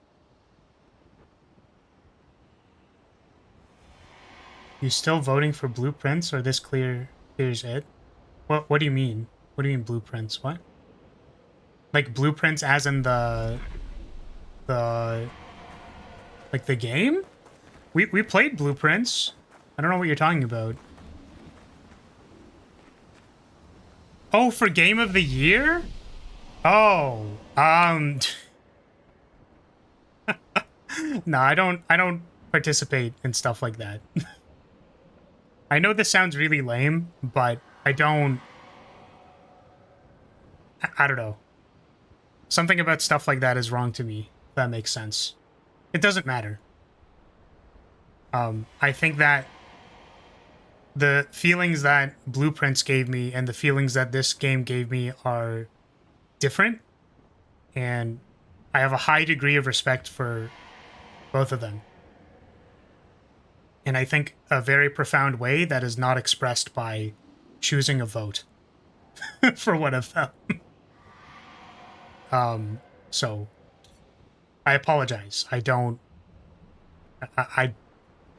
You still voting for blueprints, or this clears it? What do you mean? What do you mean blueprints? What? Like blueprints as in the like the game? We played blueprints. I don't know what you're talking about. Oh, for Game of the Year? Oh, no, I don't participate in stuff like that. I know this sounds really lame, but I don't know. Something about stuff like that is wrong to me, if that makes sense. It doesn't matter. I think that the feelings that Blueprints gave me and the feelings that this game gave me are different, and I have a high degree of respect for both of them. And I think a very profound way that is not expressed by choosing a vote for one of them. So I apologize. I don't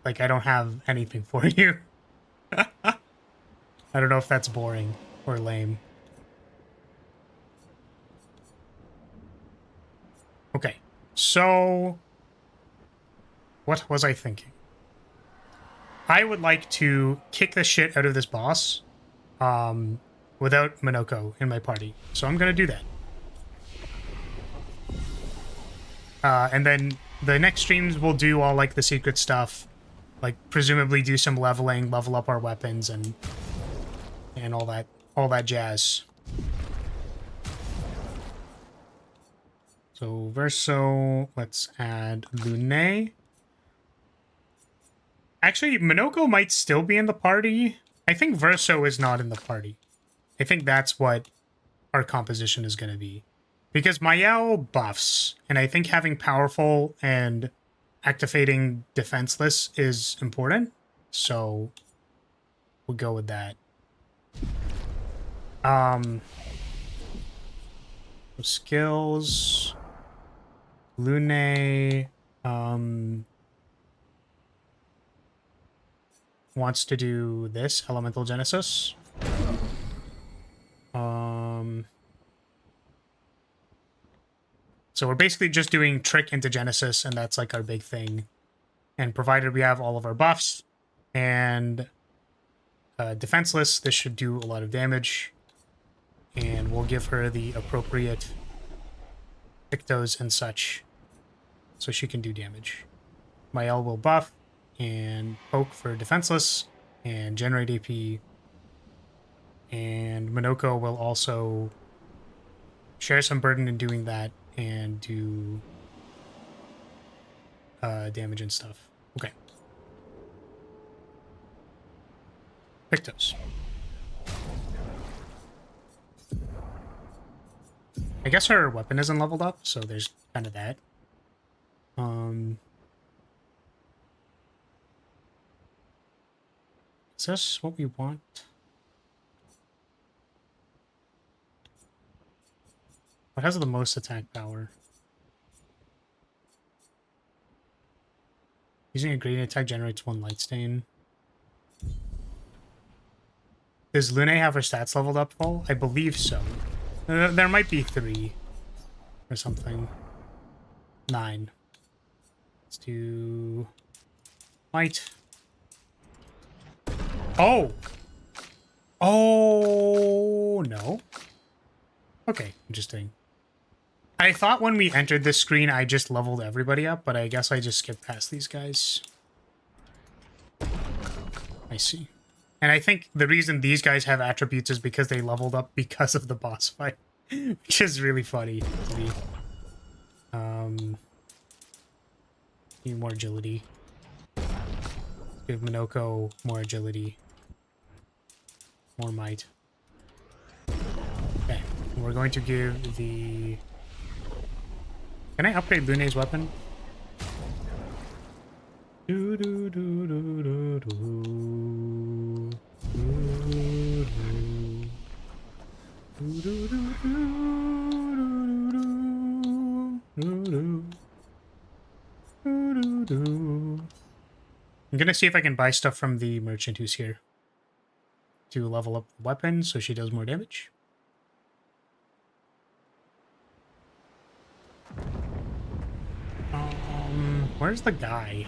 have anything for you. I don't know if that's boring or lame. Okay, so what was I thinking? I would like to kick the shit out of this boss without Minoko in my party. So I'm going to do that. And then the next streams we'll do all like the secret stuff, like presumably do some leveling, level up our weapons and all that jazz. So Verso, let's add Lune. Actually, Minoko might still be in the party. I think Verso is not in the party. I think that's what our composition is going to be. Because Mael buffs, and I think having powerful and activating defenseless is important. So we'll go with that. Skills. Lune wants to do this, Elemental Genesis. So we're basically just doing Trick into Genesis, and that's like our big thing. And provided we have all of our buffs and defenseless, this should do a lot of damage. And we'll give her the appropriate Pictos and such so she can do damage. Mael will buff and poke for defenseless and generate AP. And Minoko will also share some burden in doing that and do damage and stuff. Okay. Pictos. I guess her weapon isn't leveled up, so there's kind of that. Is this what we want? What has the most attack power? Using a gradient attack generates 1 light stain. Does Lune have her stats leveled up full? I believe so. There might be 3 or something. 9. Let's do light. Oh! Oh, no. Okay, interesting. I thought when we entered this screen, I just leveled everybody up, but I guess I just skipped past these guys. I see. And I think the reason these guys have attributes is because they leveled up because of the boss fight, which is really funny to me. Need more agility. Give Minoko more agility. More might. Okay, we're going to give the... Can I upgrade Lune's weapon? Do do do do do do. Do do do do. I'm gonna see if I can buy stuff from the merchant who's here to level up the weapon so she does more damage. Where's the guy?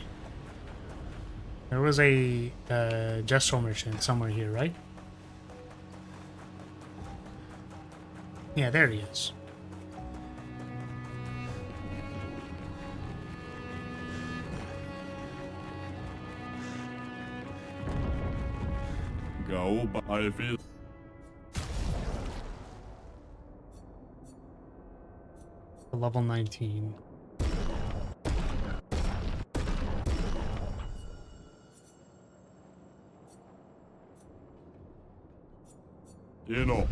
There was a Gestural merchant somewhere here, right? Yeah, there he is. Go, Alfie. Level 19. You know.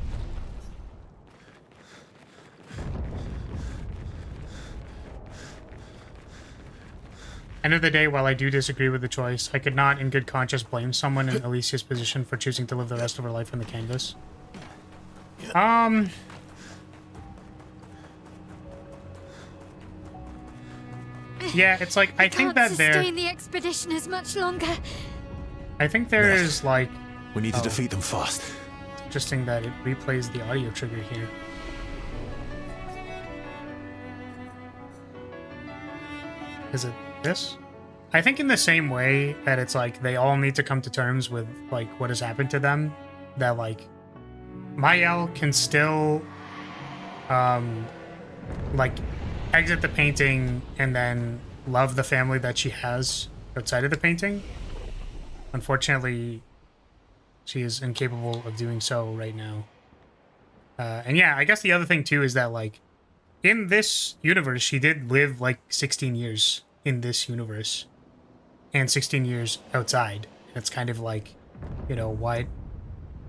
End of the day, while I do disagree with the choice, I could not in good conscience blame someone in Alicia's position for choosing to live the rest of her life on the canvas. Yeah, it's like, I think that there... sustain the expedition as much longer. I think there is, like... We need to defeat them fast. Interesting that it replays the audio trigger here. Is it this? I think in the same way that it's like they all need to come to terms with like what has happened to them, that like Mayel can still like exit the painting and then love the family that she has outside of the painting. Unfortunately, she is incapable of doing so right now. And yeah, I guess the other thing too is that like in this universe, she did live like 16 years in this universe and 16 years outside. And it's kind of like, you know, what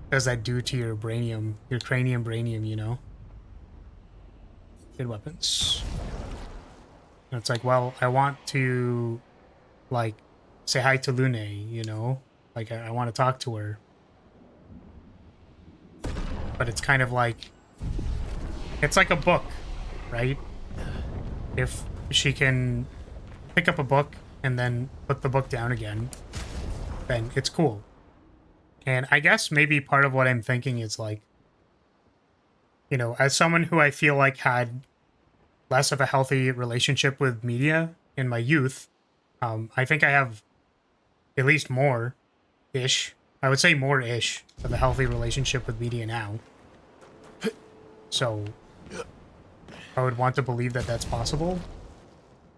does that do to your brainium, your cranium, you know? Good weapons. And it's like, well, I want to like say hi to Lune, you know? Like I want to talk to her. But it's kind of like, it's like a book, right? If she can pick up a book and then put the book down again, then it's cool. And I guess maybe part of what I'm thinking is like, you know, as someone who I feel like had less of a healthy relationship with media in my youth, I think I have at least more-ish, I would say more-ish of a healthy relationship with media now. So I would want to believe that that's possible.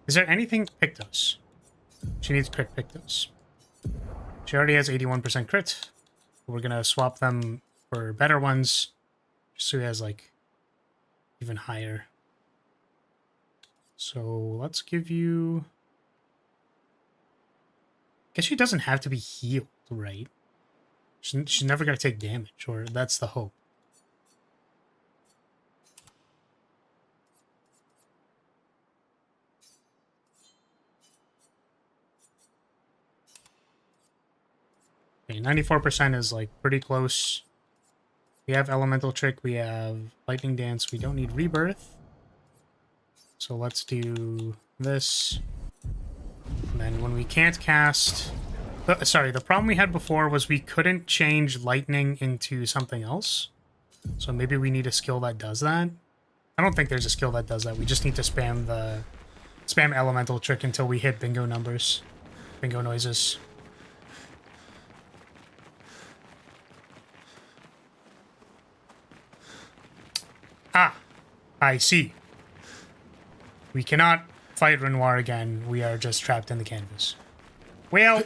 Is there anything Pictos? She needs crit Pictos. She already has 81% crit. We're gonna swap them for better ones, just so he has like even higher. So let's give you... I guess she doesn't have to be healed, right? She's never gonna take damage, or that's the hope. Okay, 94% is like pretty close. We have Elemental Trick, we have Lightning Dance, we don't need Rebirth. So let's do this. And then when we can't cast... sorry, the problem we had before was we couldn't change Lightning into something else. So maybe we need a skill that does that. I don't think there's a skill that does that. We just need to spam Elemental Trick until we hit bingo numbers. Bingo noises. Ah, I see. We cannot fight Renoir again. We are just trapped in the canvas. Well,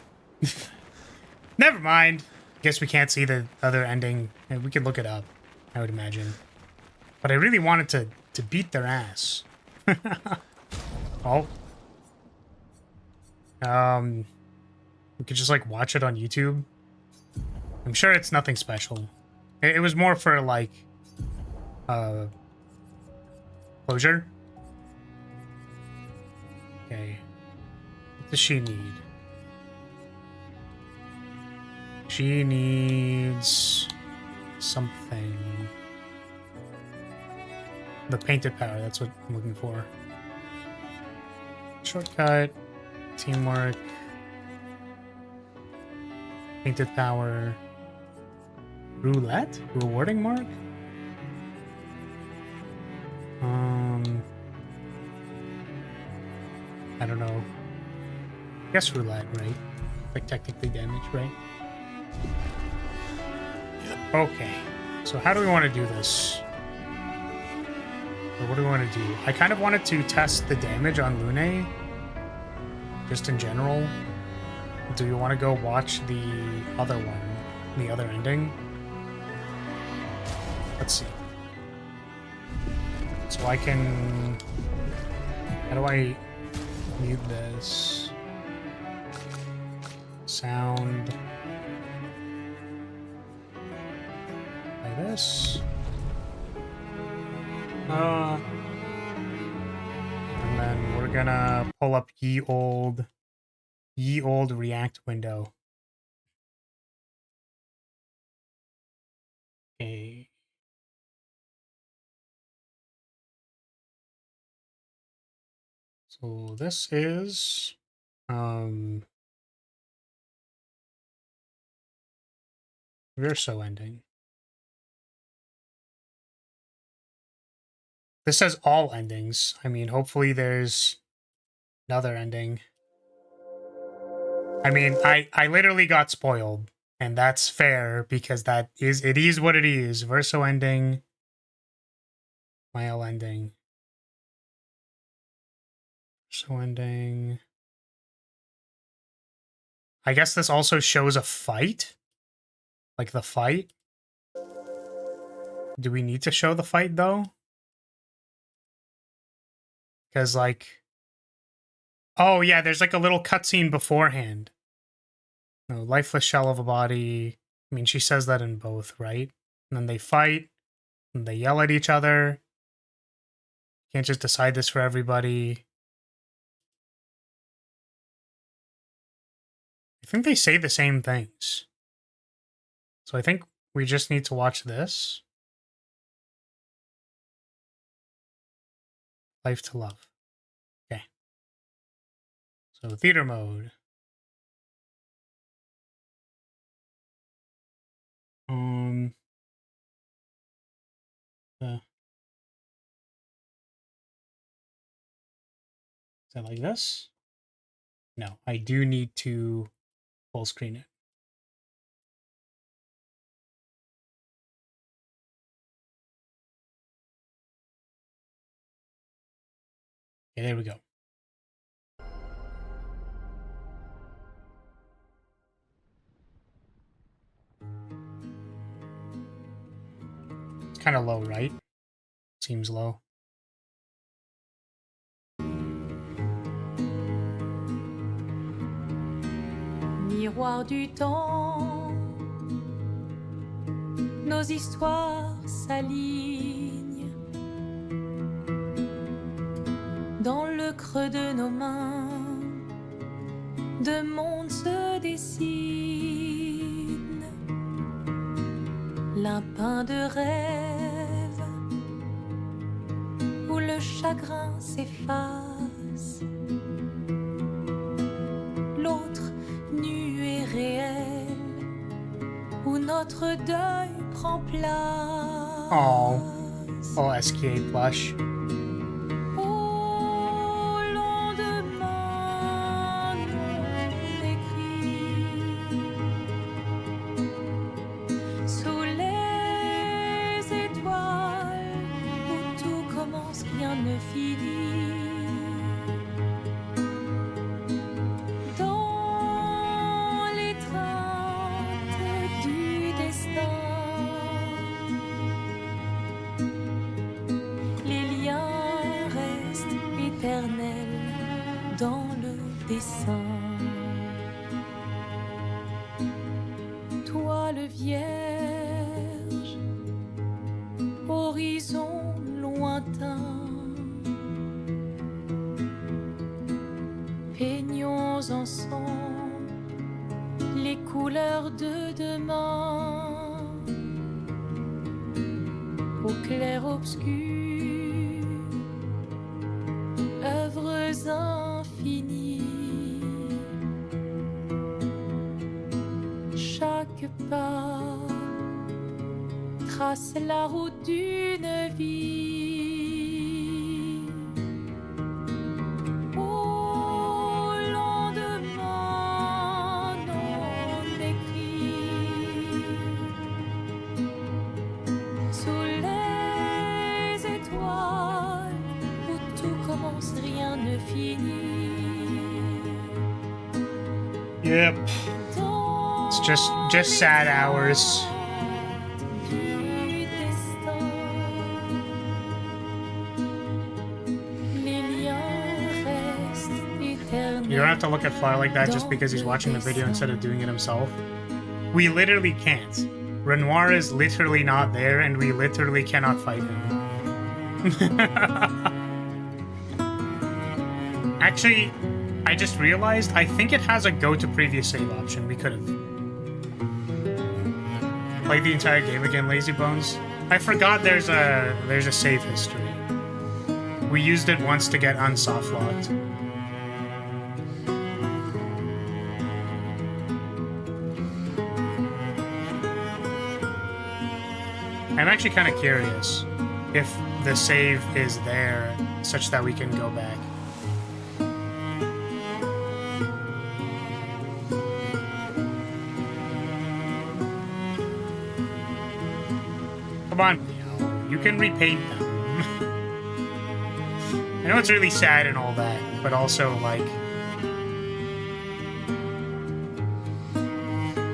never mind. Guess we can't see the other ending. And we could look it up, I would imagine. But I really wanted to beat their ass. Oh. We could just like watch it on YouTube. I'm sure it's nothing special. It was more for like closure. Okay. What does she need? She needs something. The painted power, that's what I'm looking for. Shortcut, teamwork, painted power, roulette, rewarding mark. I don't know. I guess roulette, right? Like technically damage, right? Okay. So how do we want to do this? Or what do we want to do? I kind of wanted to test the damage on Lune. Just in general. Do you want to go watch the other one? The other ending? Let's see. So I can... How do I mute this? Sound. this. And then we're gonna pull up ye old React window. Okay. So this is Verso ending. This says all endings. I mean, hopefully there's another ending. I mean, I literally got spoiled, and that's fair because it is what it is. Verso ending, Mile ending, Verso ending. I guess this also shows a fight, like the fight. Do we need to show the fight though? Because like, oh yeah, there's like a little cutscene beforehand. No, lifeless shell of a body. I mean, she says that in both, right? And then they fight, and they yell at each other. Can't just decide this for everybody. I think they say the same things. So I think we just need to watch this. Life to love. Okay. So theater mode. Is that like this? No, I do need to full screen it. Okay, there we go. It's kind of low, right? Seems low. Miroir du temps, nos histoires s'alignent. Dans le creux de nos mains, deux mondes se dessinent. L'un peint de rêve, où le chagrin s'efface. L'autre nu et réel, où notre deuil prend place. Oh, SKA plush. Au lendemain non écrit, sous les étoiles, où tout commence, rien ne finit. Dans le dessin, toile vierge, horizon lointain, peignons ensemble les couleurs de demain, au clair obscur. Œuvres infinies, chaque pas trace la route d'une vie. Au lendemain non écrit, sous les étoiles, où tout commence, rien ne finit. Yep. It's just sad hours. You don't have to look at Far like that just because he's watching the video instead of doing it himself. We literally can't. Renoir is literally not there, and we literally cannot fight him. Actually, I just realized, I think it has a go to previous save option. We could have played the entire game again, Lazy Bones. I forgot there's a save history. We used it once to get unsoft locked. I'm actually kind of curious if the save is there such that we can go back. Come on, Leo. You can repaint them. I know it's really sad and all that, but also, like...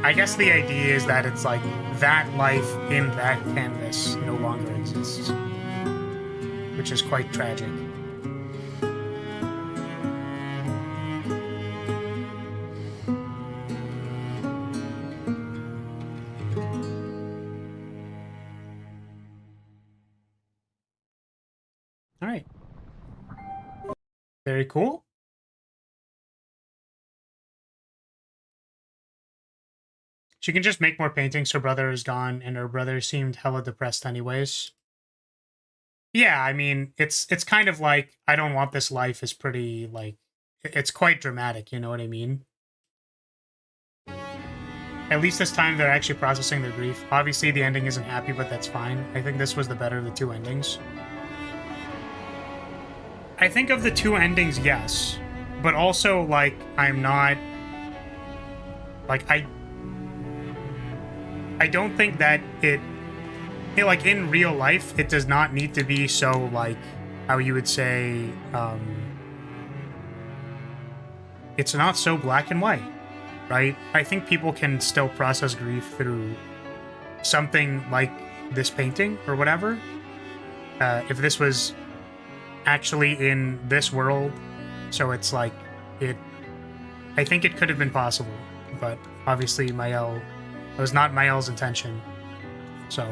I guess the idea is that it's like, that life in that canvas no longer exists. Which is quite tragic. Alright. Very cool. She can just make more paintings. Her brother is gone, and her brother seemed hella depressed anyways. Yeah, I mean, it's kind of like, I don't want this life is pretty, like, it's quite dramatic, you know what I mean? At least this time they're actually processing their grief. Obviously the ending isn't happy, but that's fine. I think this was the better of the two endings. I think of the two endings, yes. But also, like, I'm not... Like, I don't think that like, in real life, it does not need to be so, like, how you would say, it's not so black and white, right? I think people can still process grief through something like this painting or whatever. If this was actually in this world, so it's like, I think it could have been possible, but obviously Mael... It was not Mael's intention. So.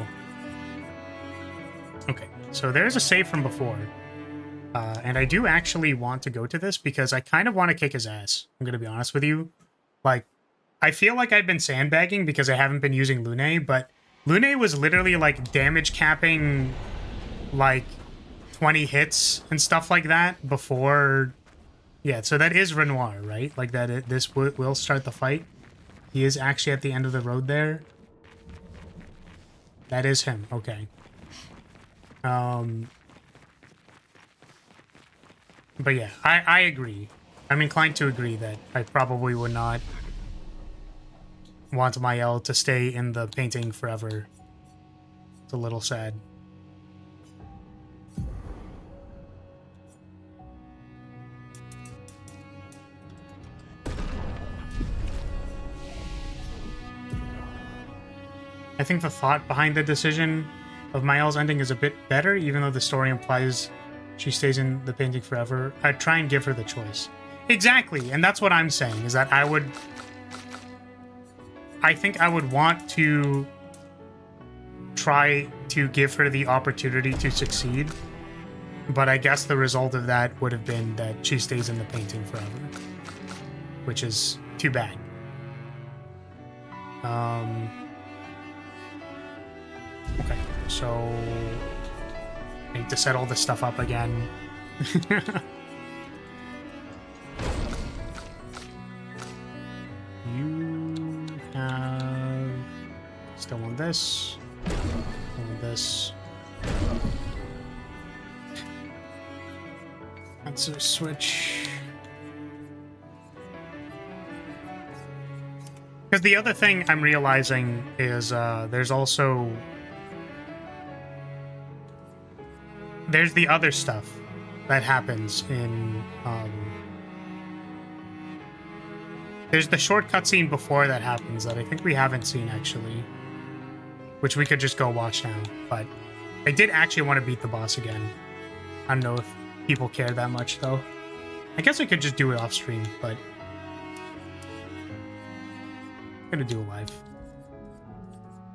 Okay. So there's a save from before. And I do actually want to go to this because I kind of want to kick his ass. I'm going to be honest with you. Like, I feel like I've been sandbagging because I haven't been using Lune, but Lune was literally, like, damage capping, like, 20 hits and stuff like that before... Yeah, so that is Renoir, right? Like, that this will start the fight. He is actually at the end of the road there. That is him. Okay. But yeah, I agree. I'm inclined to agree that I probably would not want Mael to stay in the painting forever. It's a little sad. I think the thought behind the decision of Mael's ending is a bit better, even though the story implies she stays in the painting forever. I'd try and give her the choice. Exactly, and that's what I'm saying, is that I think I would want to try to give her the opportunity to succeed, but I guess the result of that would have been that she stays in the painting forever, which is too bad. Okay, so I need to set all this stuff up again. You have still on this, on this. That's a switch. Because the other thing I'm realizing is there's also... There's the other stuff that happens in... There's the short cutscene before that happens that I think we haven't seen, actually. Which we could just go watch now. But I did actually want to beat the boss again. I don't know if people care that much, though. I guess I could just do it off stream, but... I'm gonna do it live.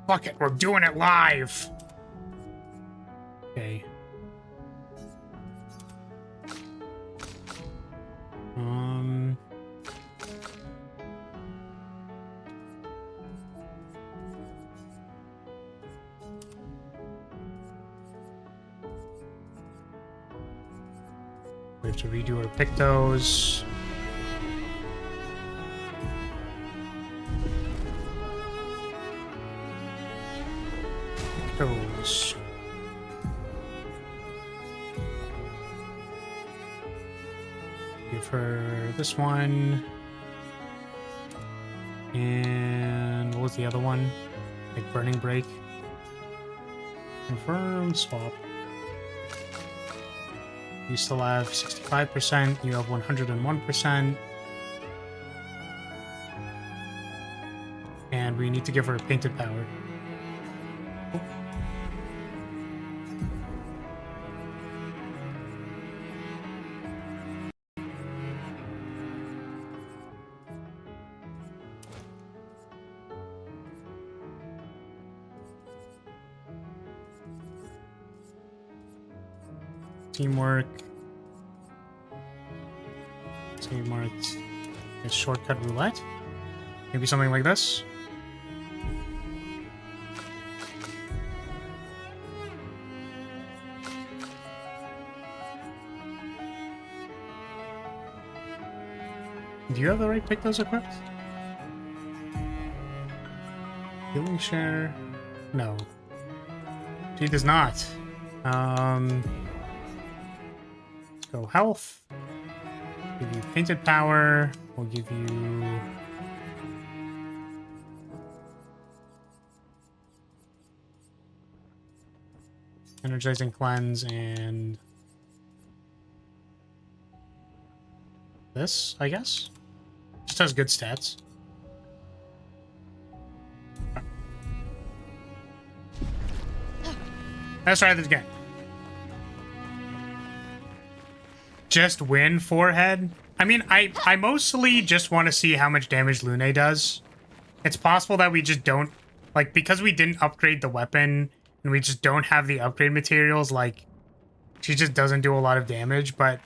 Fuck it, we're doing it live. Okay. We have to redo our pictos. Pictos. Give her this one. And what was the other one? Like burning break. Confirm, swap. You still have 65%, you have 101%. And we need to give her a painted power. Oh. Teamwork. Teamwork. A shortcut roulette. Maybe something like this. Do you have the right pictos equipped? Healing share? No. She does not. So health. Give you painted power. We'll give you energizing cleanse and this, I guess. Just has good stats. Let's try this again. Just win forehead. I mean, I mostly just want to see how much damage Lune does. It's possible that we just don't, like, because we didn't upgrade the weapon and we just don't have the upgrade materials, like, she just doesn't do a lot of damage, but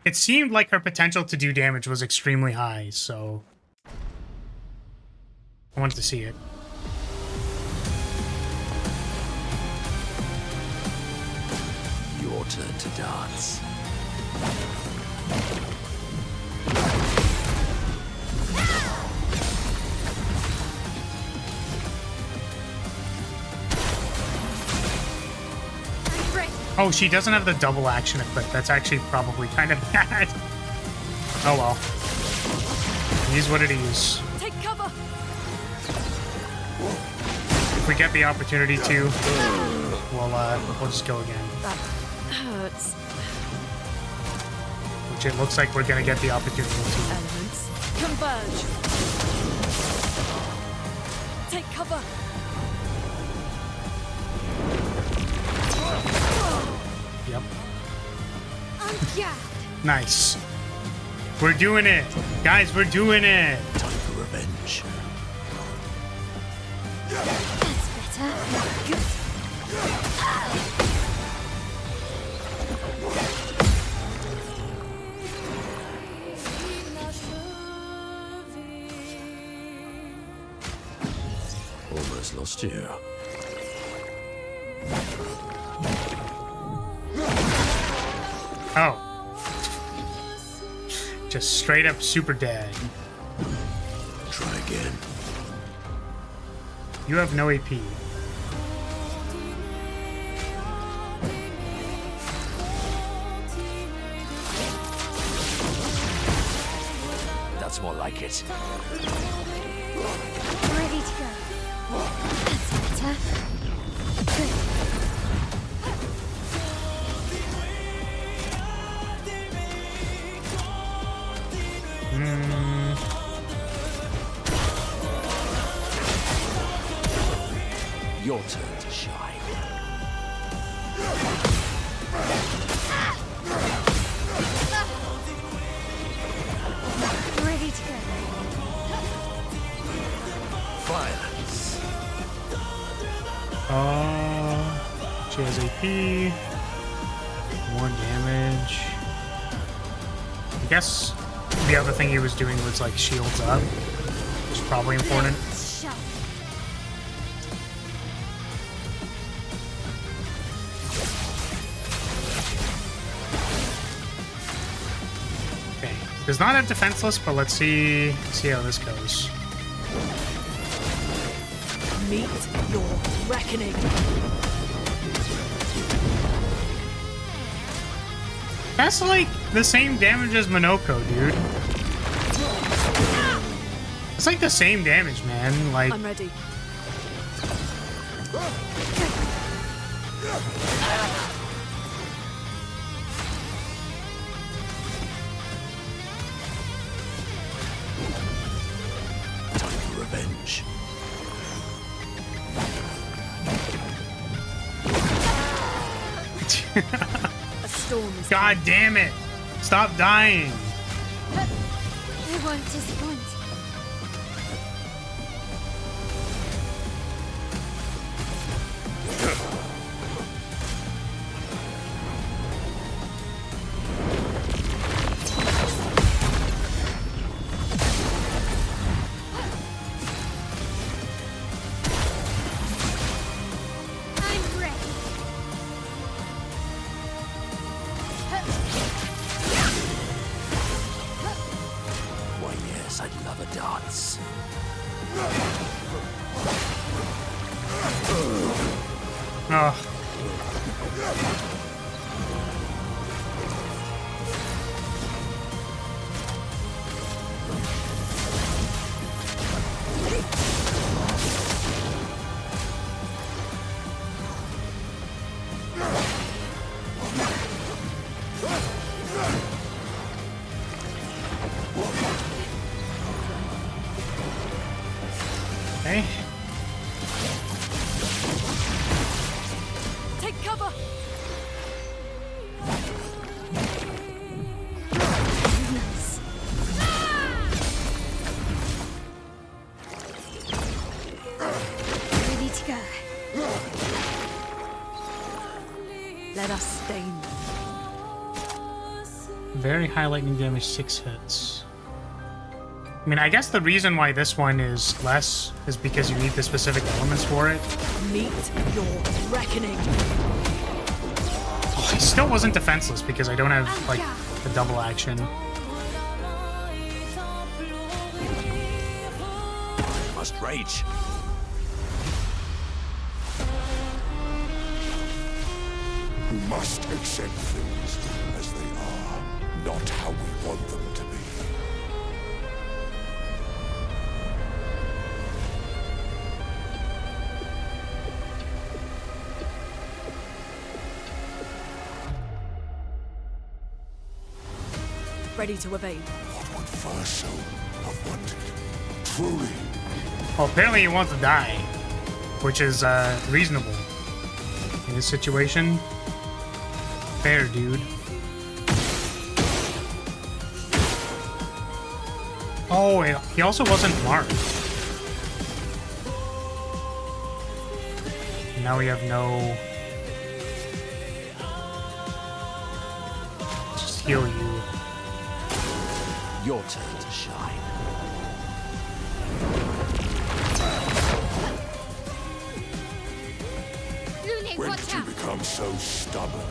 it seemed like her potential to do damage was extremely high, so I wanted to see it. Your turn to dance. Oh, she doesn't have the double action equipped. That's actually probably kind of bad. Oh well. It is what it is. Take cover. If we get the opportunity to, we'll just go again. That hurts. Which it looks like we're gonna get the opportunity to. Elements converge. Take cover. Yep. Yeah. Nice. We're doing it. Guys, we're doing it. Time for revenge. That's better. Good. Almost lost you. Oh. Just straight up super dead. Try again. You have no AP. That's more like it. Ready to go. That's better. Good. Your turn to shine. Ready to go. Violence. She has AP. More damage. I guess the other thing he was doing was like shields up, which is probably important. Okay, does not have defenseless, but let's see how this goes. Meet your reckoning. That's like the same damage as Minoko, dude. It's like the same damage, man. Like, I'm ready. Time for revenge. A storm is God damn it! Stop dying! I won't disappoint. I'm ready. Why, yes, I'd love a dance. Oh. Okay. take cover. Ready to go. Let us stain. Very high lightning damage, 6 hits. I mean, I guess the reason why this one is less is because you need the specific elements for it. Meet your reckoning. Oh, he still wasn't defenseless because I don't have, like, a double action. Must rage. We must accept things as they are, not how we want them to be. Ready to evade. What would Verso have wanted? Truly. Well, apparently he wants to die, which is reasonable in this situation. Fair, dude. Oh, he also wasn't marked. Now we have no... Just heal you. Your turn to shine. When did you become so stubborn?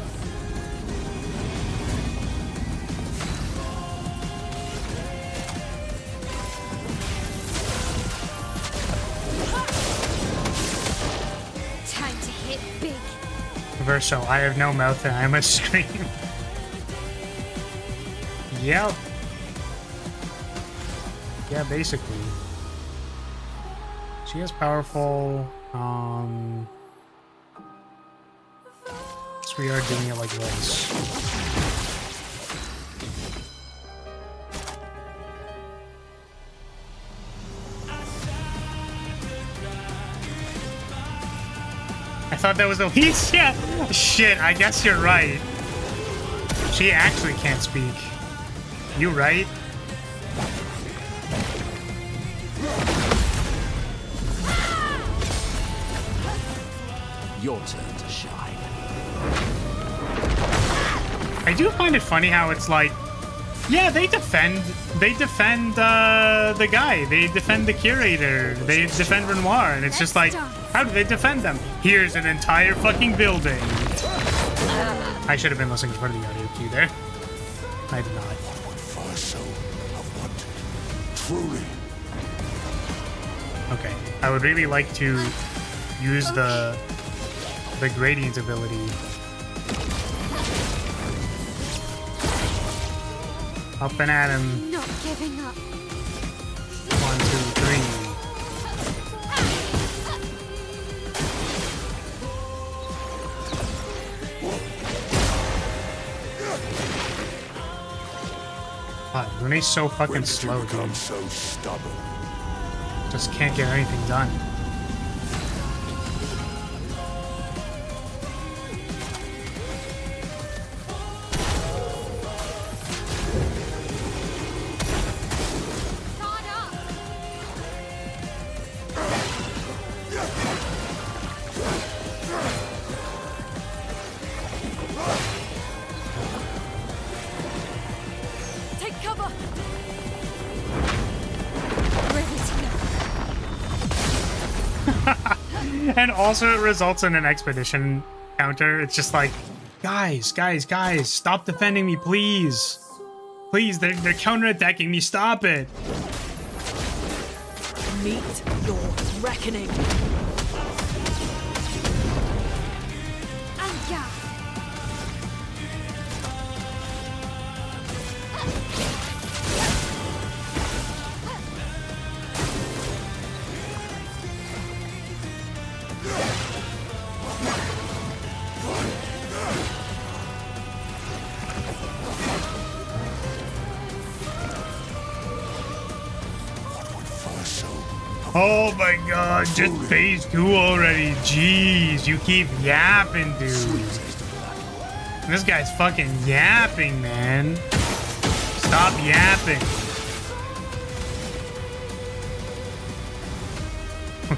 Time to hit big. Verso, I have no mouth and I must scream. Yep. Yeah, basically. She is powerful. So we are doing it like this. I thought that was Alicia. Shit, I guess you're right. She actually can't speak. You right? Your turn to shine. I do find it funny how it's like, yeah, they defend the guy, they defend the curator, they defend Renoir, and it's just like, how do they defend them? Here's an entire fucking building. I should have been listening for the audio cue there. I did not. Truly. Okay, I would really like to use the gradient ability. Up and at him. Not giving up. 1, 2, 3. God, Lune's so fucking slow, dude. So stubborn. Just can't get anything done. And also it results in an expedition counter. It's just like, guys, stop defending me, please. Please, they're counterattacking me, stop it. Meet your reckoning. Oh my god, just phase 2 already. Jeez, you keep yapping, dude. This guy's fucking yapping, man. Stop yapping. We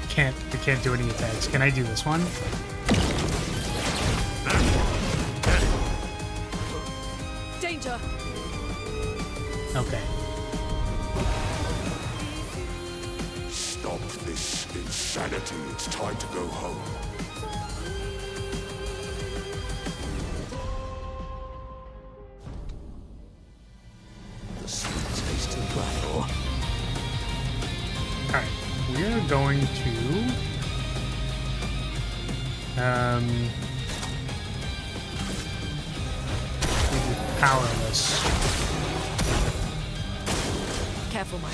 can't do any attacks. Can I do this one? Danger. Okay. Stop this insanity. It's time to go home. The sweet taste of battle. Alright, we're going to powerless. Careful, Maya.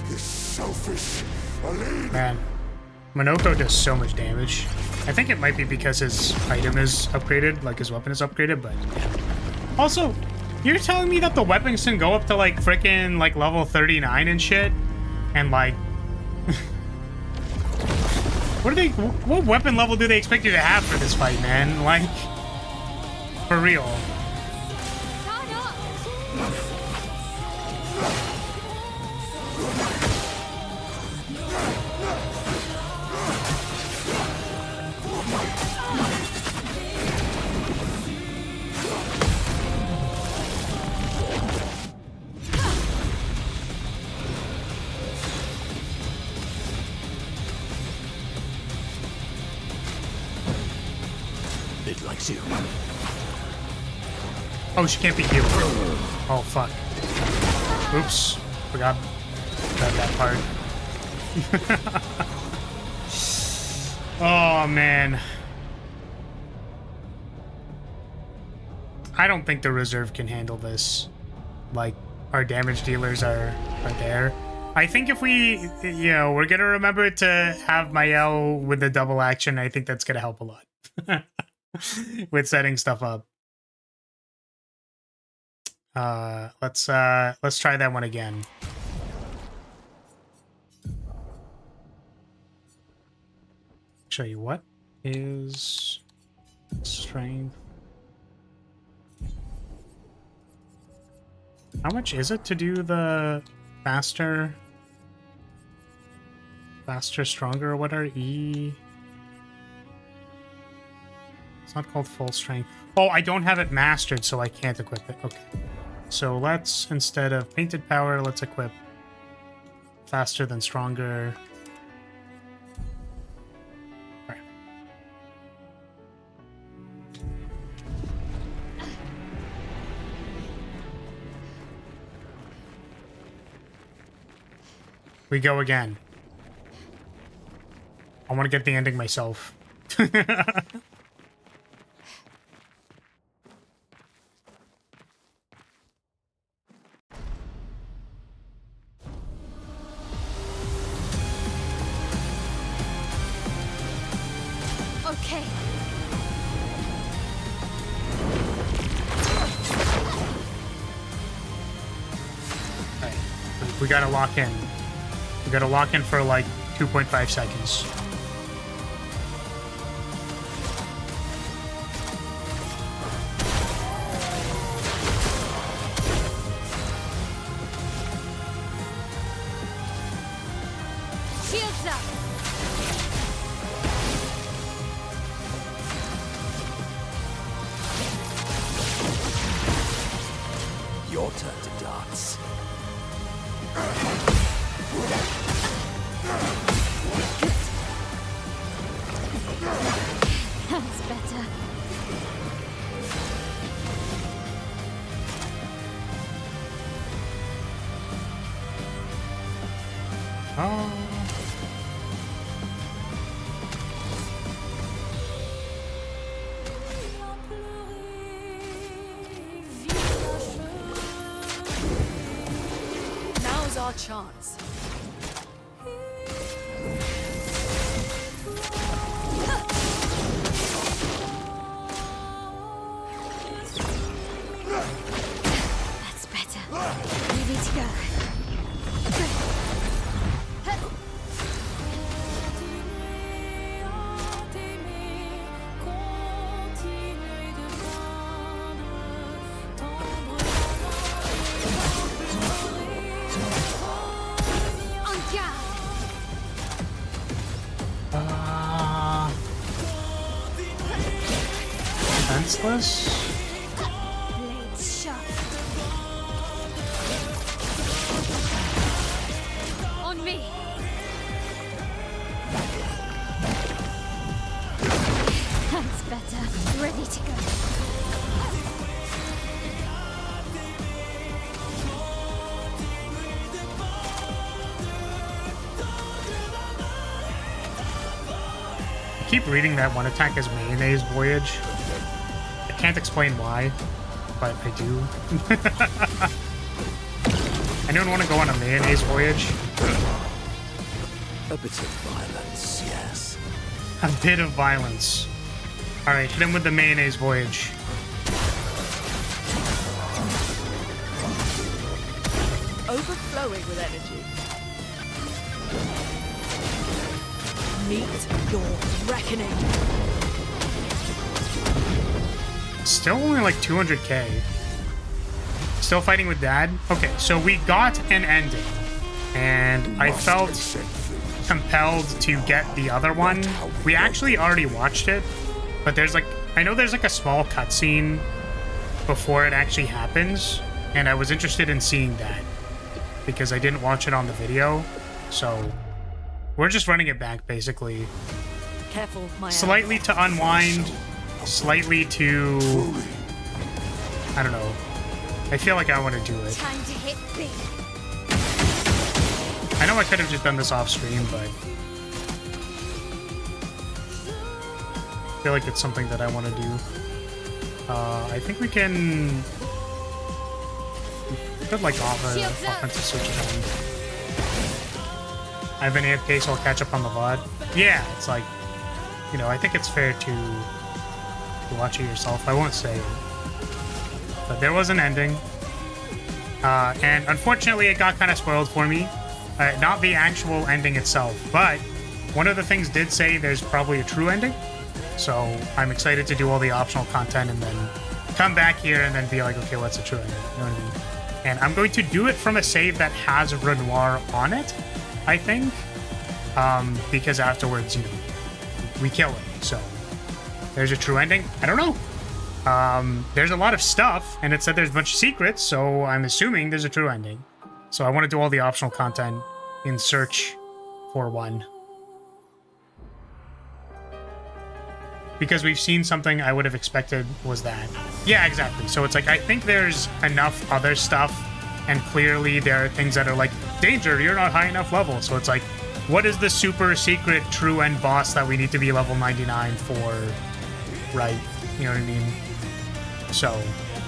This selfish Aline. Man, Monoko does so much damage. I think it might be because his item is upgraded, like his weapon is upgraded, but yeah. Also, you're telling me that the weapons can go up to like freaking like level 39 and shit? And like what weapon level do they expect you to have for this fight, man? Like, for real. It likes you. Oh, she can't be healed. Oh, fuck. Oops. Forgot that part. Oh, man. I don't think the reserve can handle this. Like, our damage dealers are there. I think if we, you know, we're gonna remember to have Mael with the double action, I think that's gonna help a lot. With setting stuff up. Let's try that one again. Show you what is strength. How much is it to do the faster, stronger, or what are E? It's not called full strength. Oh, I don't have it mastered, so I can't equip it. Okay. So let's, instead of painted power, let's equip faster than stronger. All right. We go again. I want to get the ending myself. Okay. Alright. We gotta lock in. We gotta lock in for like 2.5 seconds. Shields up. Your turn to dance. That's better. Oh. Now's our chance. That's better. Ready to go. En garde. Defenseless? Blades sharp. On me. That's better. Ready to go. I keep reading that one attack as mayonnaise voyage. I can't explain why, but I do. Anyone want to go on a mayonnaise voyage? A bit of violence, yes. A bit of violence. Alright, hit him with the mayonnaise voyage. Overflowing with energy. Meet your reckoning. Still only like 200k. Still fighting with Dad? Okay, so we got an ending. And I felt compelled to get the other one. We actually already watched it. But there's like, I know there's like a small cutscene before it actually happens. And I was interested in seeing that. Because I didn't watch it on the video. So we're just running it back, basically. Careful, my Slightly to unwind. Slightly to... I don't know. I feel like I want to do it. Time to hit big. I know I could have just done this off stream, but... I feel like it's something that I want to do. I think we can... We could, like, offer offensive switch again. I've been AFK, so I'll catch up on the VOD. Yeah, it's like... You know, I think it's fair to watch it yourself. I won't say it. But there was an ending. And unfortunately, it got kind of spoiled for me. Not the actual ending itself, but one of the things did say there's probably a true ending. So I'm excited to do all the optional content and then come back here and then be like, okay, what's the true ending? You know what I mean? And I'm going to do it from a save that has Renoir on it, I think. Because afterwards, you know, we kill him, so there's a true ending? I don't know. There's a lot of stuff, and it said there's a bunch of secrets, so I'm assuming there's a true ending. So I want to do all the optional content in search for one. Because we've seen something I would have expected was that. Yeah, exactly. So it's like, I think there's enough other stuff, and clearly there are things that are like, danger, you're not high enough level. So it's like, what is the super secret true end boss that we need to be level 99 for, right? You know what I mean? So,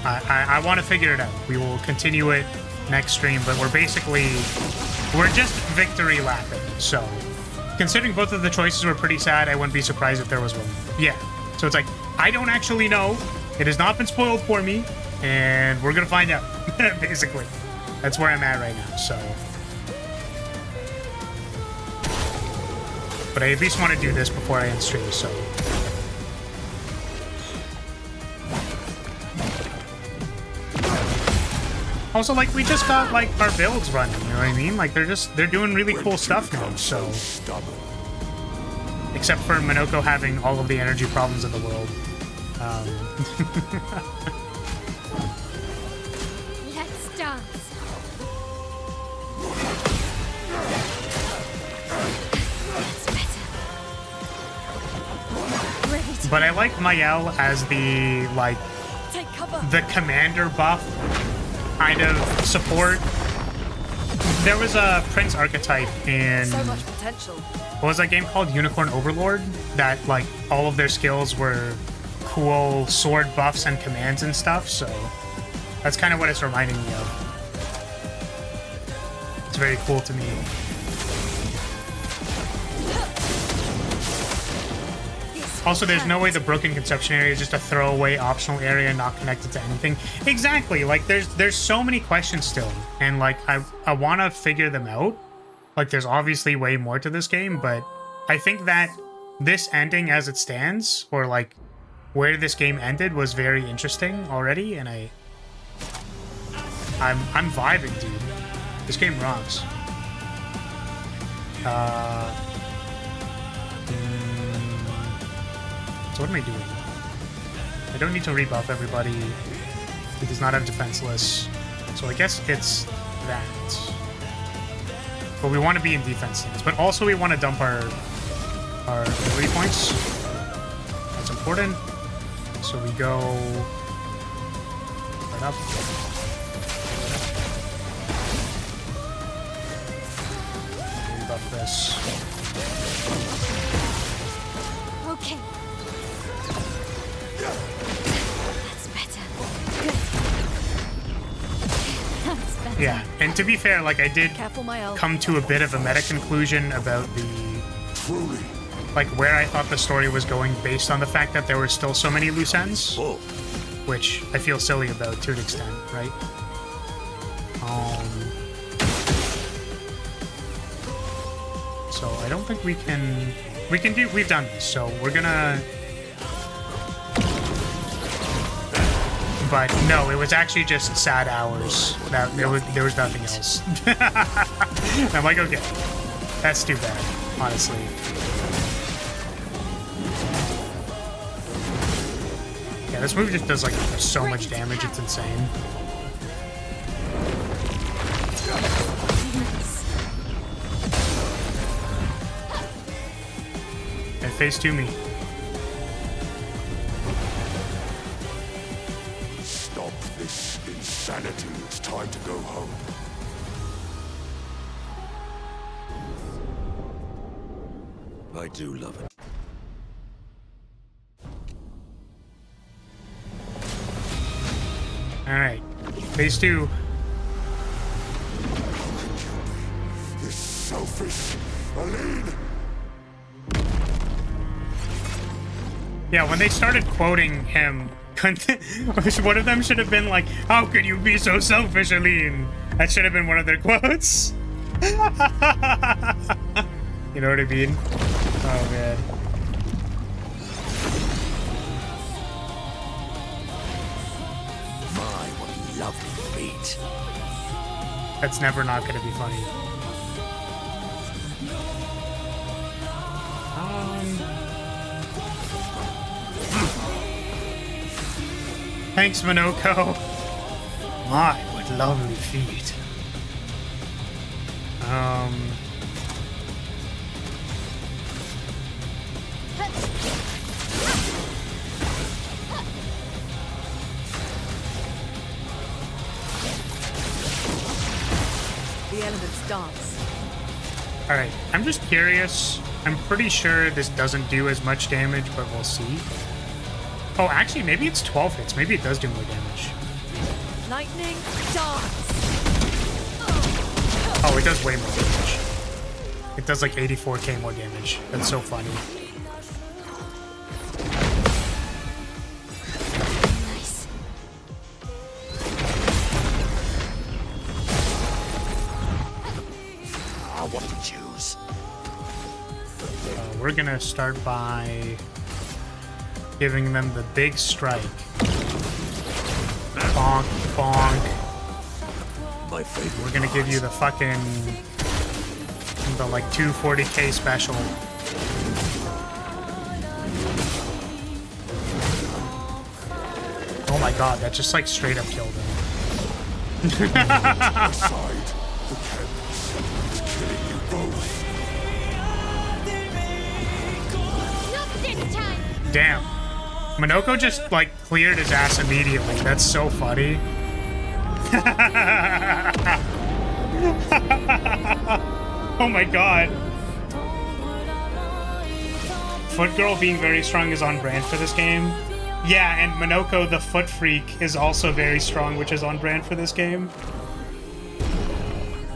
I want to figure it out. We will continue it next stream, but we're just victory lapping. So, considering both of the choices were pretty sad, I wouldn't be surprised if there was one. Yeah. So it's like, I don't actually know. It has not been spoiled for me, and we're gonna find out, basically. That's where I'm at right now, so. But I at least want to do this before I end stream, so. Also, like, we just got, like, our builds running, you know what I mean? Like, they're doing really cool stuff now, so. Except for Minoko having all of the energy problems in the world. Let's dance. But I like Mayel as the, like, the commander buff kind of support. There was a Prince archetype in... So much potential. What was that game called? Unicorn Overlord? That, like, all of their skills were cool sword buffs and commands and stuff, so that's kind of what it's reminding me of. It's very cool to me. Also, there's no way the Broken Conception area is just a throwaway optional area not connected to anything. Exactly, like, there's so many questions still, and, like, I want to figure them out. Like, there's obviously way more to this game, but I think that this ending as it stands, or, like, where this game ended was very interesting already, and I'm vibing, dude. This game rocks. So what am I doing? I don't need to rebuff everybody. He does not have defenseless. So I guess it's that. But we want to be in defense stance. But also we want to dump our ability points. That's important. So we go right up. Rebuff this. Okay. That's better. Good. That's better. Yeah, and to be fair, like, I did come to a bit of a meta conclusion about the, like, where I thought the story was going based on the fact that there were still so many loose ends, which I feel silly about to an extent, right? So I don't think we've done this, so we're gonna... But no, it was actually just sad hours. There was nothing else. I'm like, okay, that's too bad, honestly. Yeah, this move just does like so much damage, it's insane. And face to me. Stop this insanity. It's time to go home. I do love it. Alright. Phase 2. This selfish Aline. Yeah, when they started quoting him, one of them should have been like, "How could you be so selfish, Aline?" That should have been one of their quotes. You know what I mean? Oh, man. My, what a lovely beat. That's never not going to be funny. Thanks, Minoko. My, what lovely feet. The elements dance. Alright, I'm just curious. I'm pretty sure this doesn't do as much damage, but we'll see. Oh, actually, maybe it's 12 hits. Maybe it does do more damage. Lightning dance. Oh, it does way more damage. It does like 84k more damage. That's so funny. Nice. I want to choose. We're gonna start by giving them the big strike. Bonk, bonk. My favorite. We're gonna give you the fucking... the like 240k special. Oh my god, that just like straight up killed him. Aside the canvas, killing you both. Not this time! Damn. Minoko just like cleared his ass immediately. That's so funny. Oh my god. Foot Girl being very strong is on brand for this game. Yeah, and Minoko the Foot Freak is also very strong, which is on brand for this game.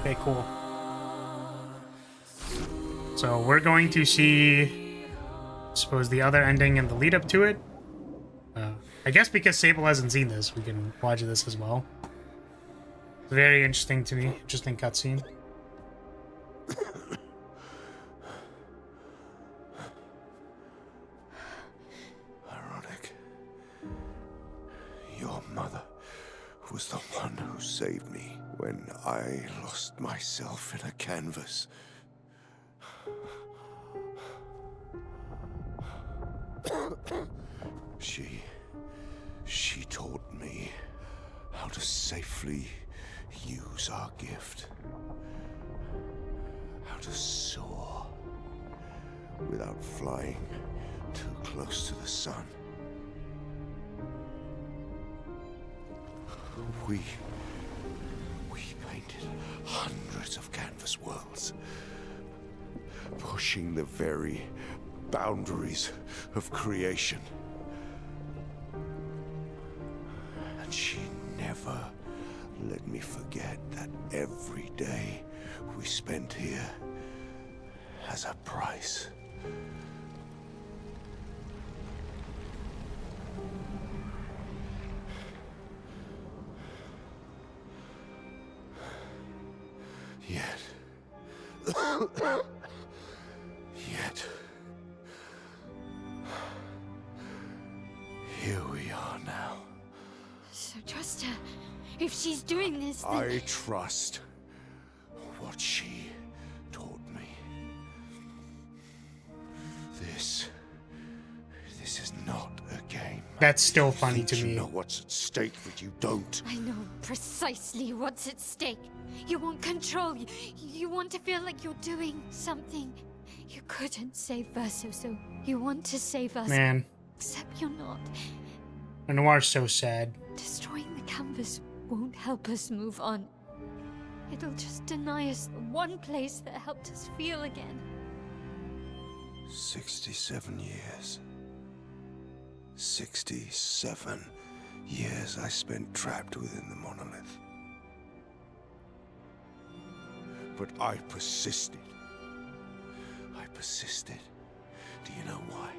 Okay, cool. So we're going to see, I suppose, the other ending and the lead up to it. I guess because Sable hasn't seen this, we can watch this as well. Very interesting to me. Interesting cutscene. Ironic. Your mother was the one who saved me when I lost myself in a canvas. She taught me how to safely use our gift. How to soar without flying too close to the sun. We painted hundreds of canvas worlds, pushing the very boundaries of creation. And she never let me forget that every day we spent here has a price. Yet, here we are now. So trust her. If she's doing this, then... I trust what she taught me. This is not a game. That's still funny to You me. know what's at stake, but you don't. I know precisely what's at stake. You want control. You want to feel like you're doing something. You couldn't save Verso, so you want to save us. Man, Except you're not. Noir's so sad. Destroying the canvas won't help us move on. It'll just deny us the one place that helped us feel again. 67 years. 67 years I spent trapped within the monolith. But I persisted. Do you know why?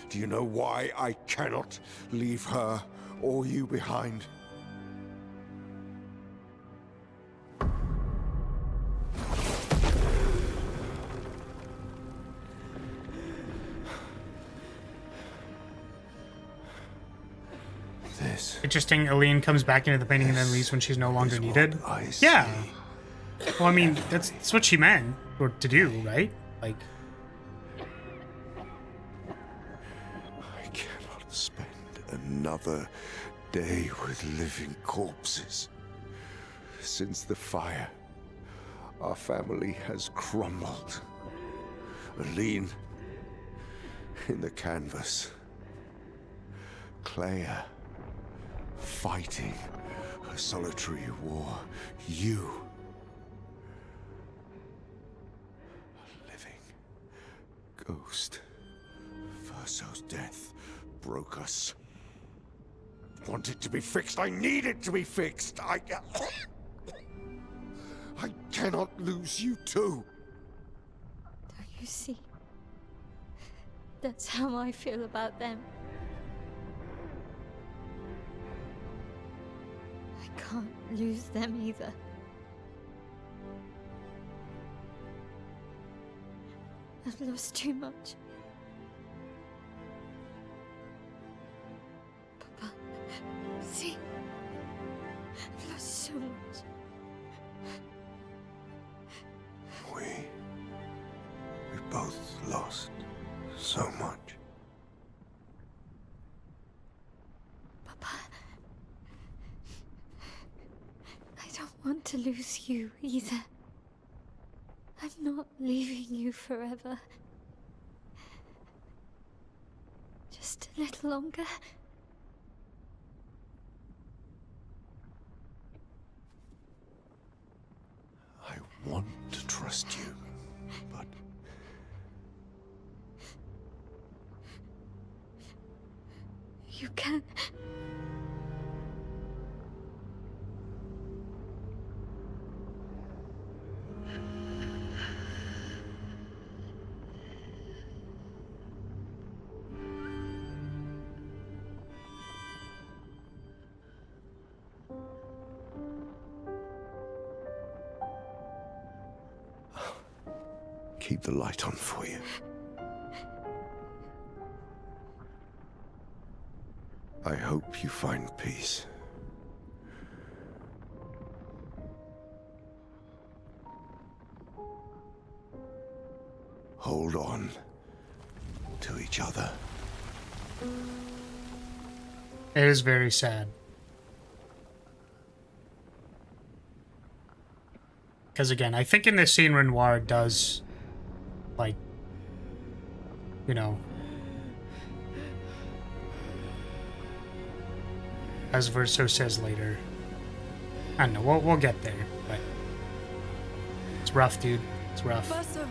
Do you know why I cannot leave her or you behind? This. Interesting, Aline comes back into the painting and then leaves when she's no longer needed. I Yeah. see. Well, I mean, that's what she meant or to do, right? Like, I cannot spend Another day with living corpses. Since the fire, our family has crumbled. Aline in the canvas. Clea fighting a solitary war. You, a living ghost. Verso's death broke us. Want it to be fixed. I need it to be fixed. I cannot lose you too. Don't you see? That's how I feel about them. I can't lose them either. I've lost too much. Papa, see? I've lost so much. We both lost so much. Papa, I don't want to lose you either. I'm not leaving you forever. Just a little longer. I want to trust you, but you can. keep the light on for you. I hope you find peace. Hold on to each other. It is very sad. Because again, I think in this scene Renoir does, like, you know, as Verso says later. I don't know, we'll get there, but it's rough, dude. It's rough. Verso!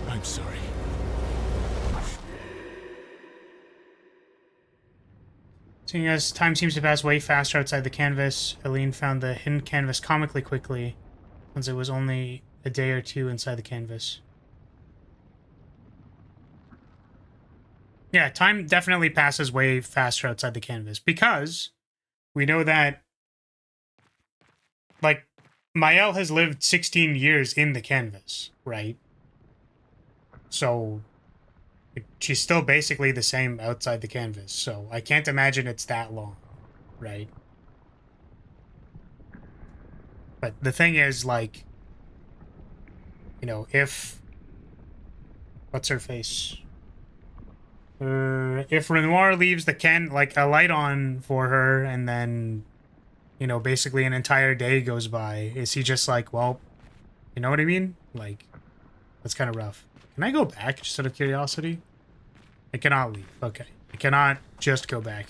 I'm sorry. Seeing as time seems to pass way faster outside the canvas, Aline found the hidden canvas comically quickly, since it was only a day or two inside the canvas. Yeah, time definitely passes way faster outside the canvas, because we know that, like, Mael has lived 16 years in the canvas, right? So she's still basically the same outside the canvas, so I can't imagine it's that long, right? But the thing is, like, you know, if... What's her face? If Renoir leaves the like, a light on for her, and then, you know, basically an entire day goes by, is he just like, well, you know what I mean? Like, that's kind of rough. Can I go back, just out of curiosity? I cannot leave. Okay. I cannot just go back.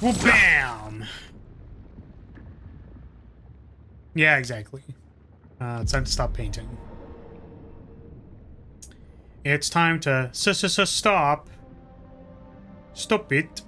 Well, bam! Yeah, exactly. It's time to stop painting. It's time to stop. Stop it.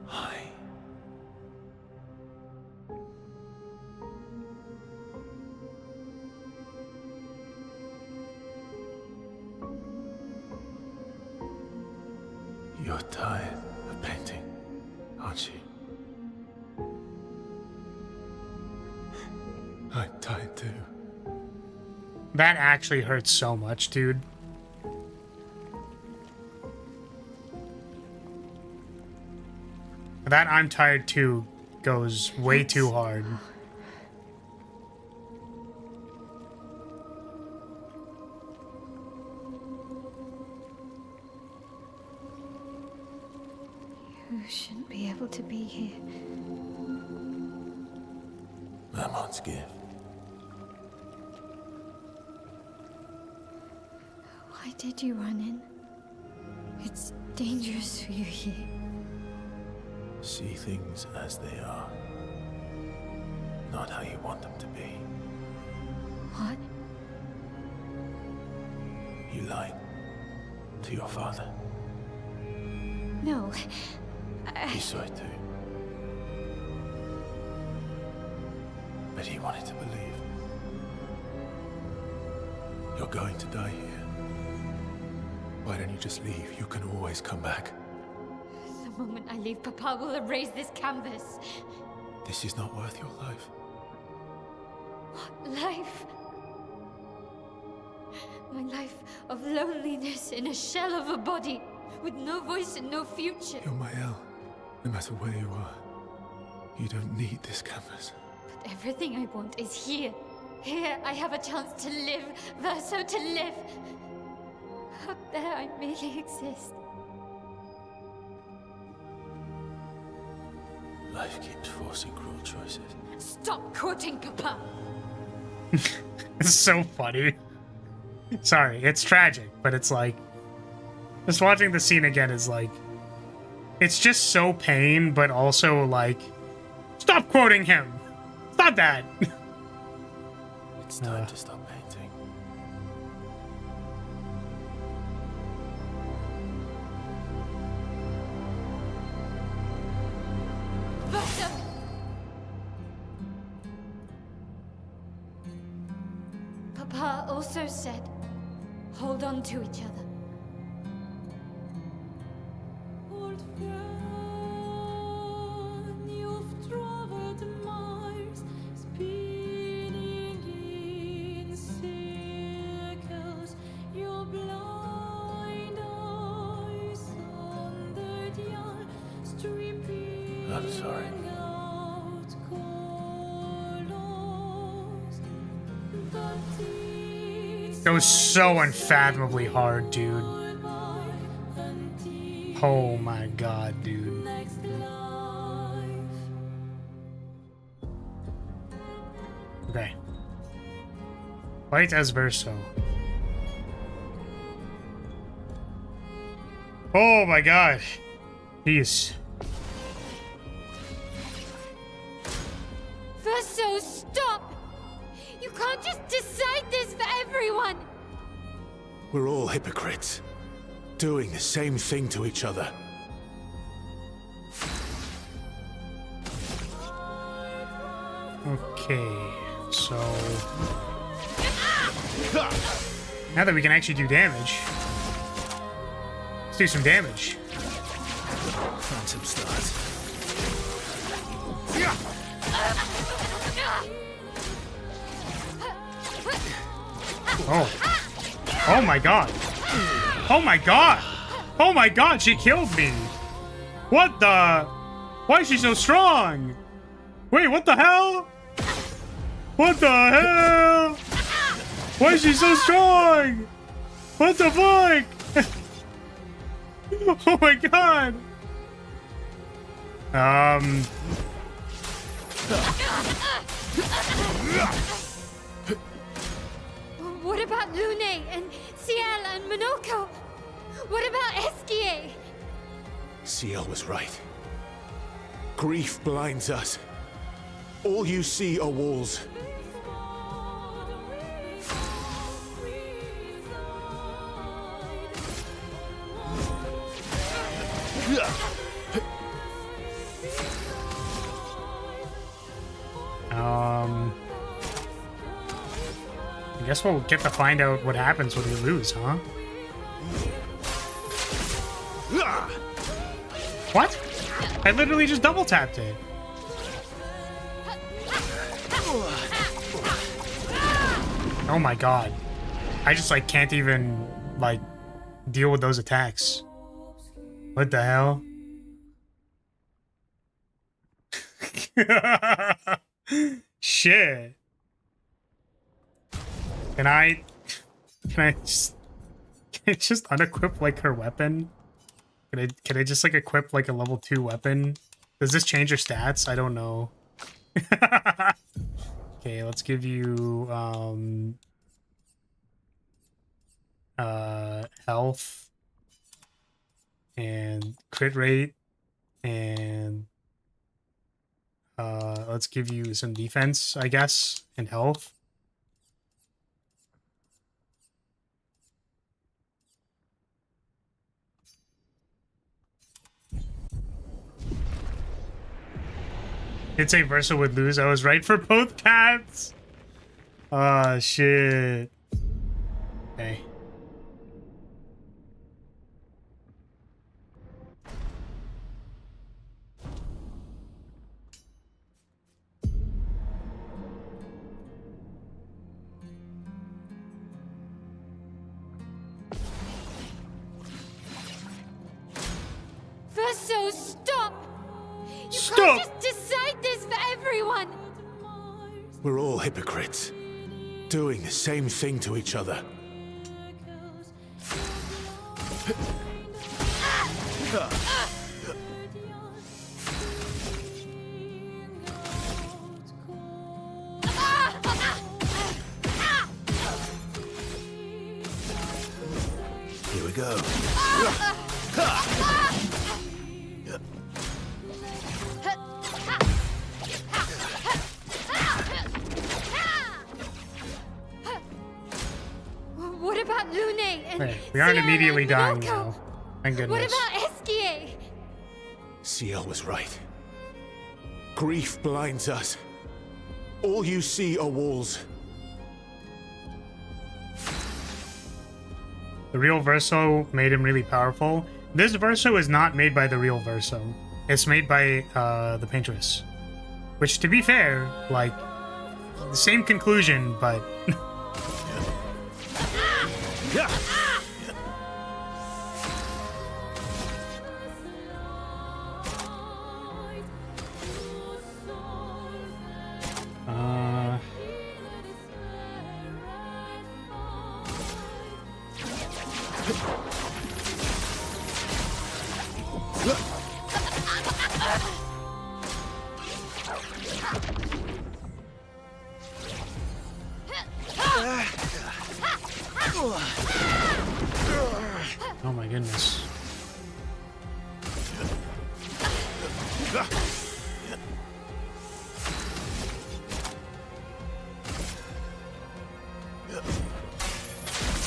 I You're tired of painting, aren't you? I'm tired too. That actually hurts so much, dude. That I'm tired too goes way too hard. You shouldn't be able to be here. Mamon's gift. Why did you run in? It's dangerous for you here. See things as they are, not how you want them to be. What? You lied to your father. No. He saw it too. But he wanted to believe. You're going to die here. Why don't you just leave? You can always come back. The moment I leave, Papa will erase this canvas. This is not worth your life. What life? My life of loneliness in a shell of a body, with no voice and no future. You're my El. No matter where you are, you don't need this canvas. But everything I want is here. Here I have a chance to live, Verso to live. Out there I merely exist. Life keeps forcing cruel choices. Stop quoting Papa! It's so funny. Sorry, it's tragic, but it's like... Just watching the scene again is like... It's just so pain, but also like... Stop quoting him! Stop that! It's time to stop painting. Verso! Papa also said, hold on to each other. Old friend, you've traveled miles, spinning in circles. Your blind eyes on the dial, stripping I'm sorry. out colors. But it's It was so unfathomably hard, dude. Oh my god, dude. next life. Okay. Fight as Verso. Oh my god. Jeez. Verso, stop! You can't just decide this for everyone! We're all hypocrites, doing the same thing to each other. Okay, so... Now that we can actually do damage, let's do some damage. Phantom stars. Oh. Oh my god. Oh my god. Oh my god, she killed me. What the? Why is she so strong? Wait, what the hell? What the hell? Why is she so strong? What the fuck? Oh my god. What about Lune and Ciel and Monoko? What about Esquier? Ciel was right. Grief blinds us. All you see are walls. I guess we'll get to find out what happens when we lose, huh? What? I literally just double tapped it. Oh my god. I just like can't even like deal with those attacks. What the hell? Shit. Can I just unequip like her weapon? Can I just like equip like a level 2 weapon? Does this change your stats? I don't know. Okay, let's give you health and crit rate, and let's give you some defense, I guess, and health. It's a Versa would lose. I was right for both cats. Oh shit. Okay. Verso, stop! You Stop! can't just decide this for everyone! We're all hypocrites, doing the same thing to each other. Here we go. What about Lune and Wait, we aren't Sierra immediately and dying Minoko? now. Thank What goodness. about Esquier? Ciel was right. Grief blinds us. All you see are walls. The real Verso made him really powerful. This Verso is not made by the real Verso. It's made by the Paintress. Which, to be fair, like, the same conclusion, but... Oh my goodness.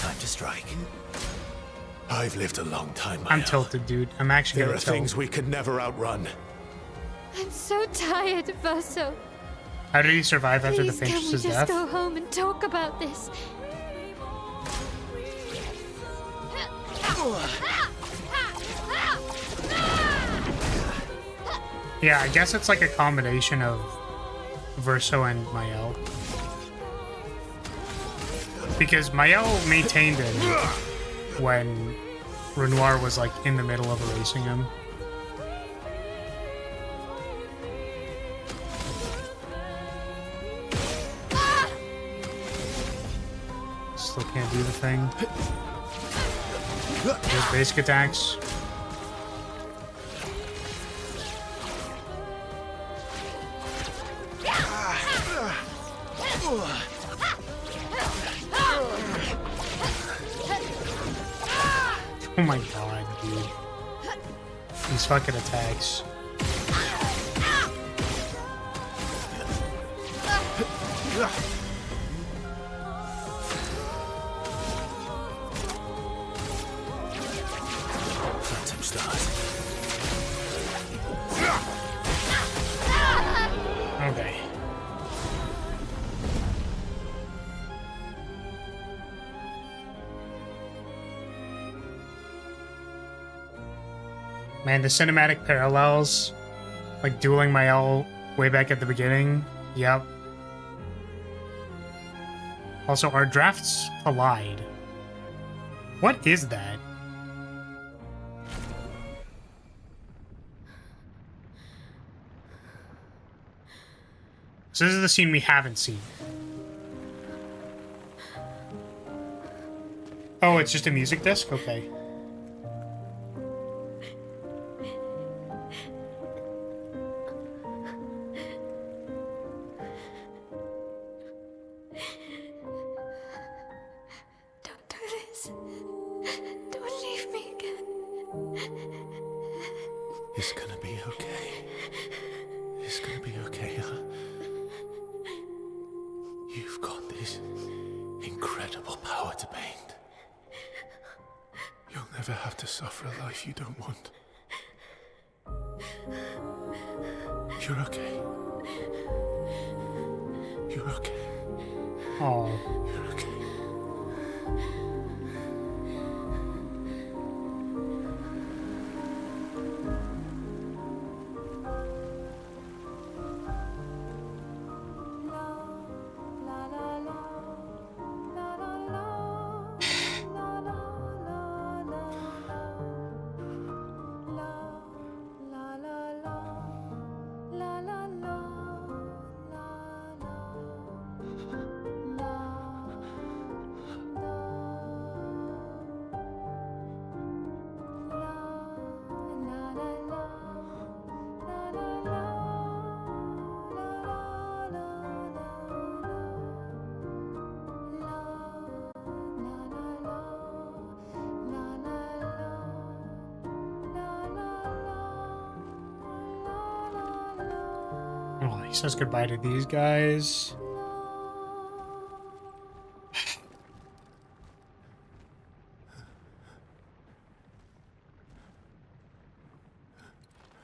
Time to strike. I've lived a long time, I'm Maya. tilted, dude. I'm actually There gonna are tilt. things we could never outrun. I'm so tired, Verso. How did he survive after the Please, can we Paintress's just death? go home and talk about this? Yeah, I guess it's like a combination of Verso and Mael. Because Mael maintained him when Renoir was like in the middle of erasing him. Still can't do the thing. There's basic attacks. Oh my god, dude. These fucking attacks. Phantom stars. Okay. Man, the cinematic parallels, like dueling my L way back at the beginning. Yep. Also, our drafts collide. What is that? So this is the scene we haven't seen. Oh, it's just a music disc? Okay. Don't do this. Don't leave me again. It's gonna be okay. It's gonna be okay, huh? You've got this incredible power to paint. You'll never have to suffer a life you don't want. You're okay. You're okay. Oh. You're okay. Oh, he says goodbye to these guys.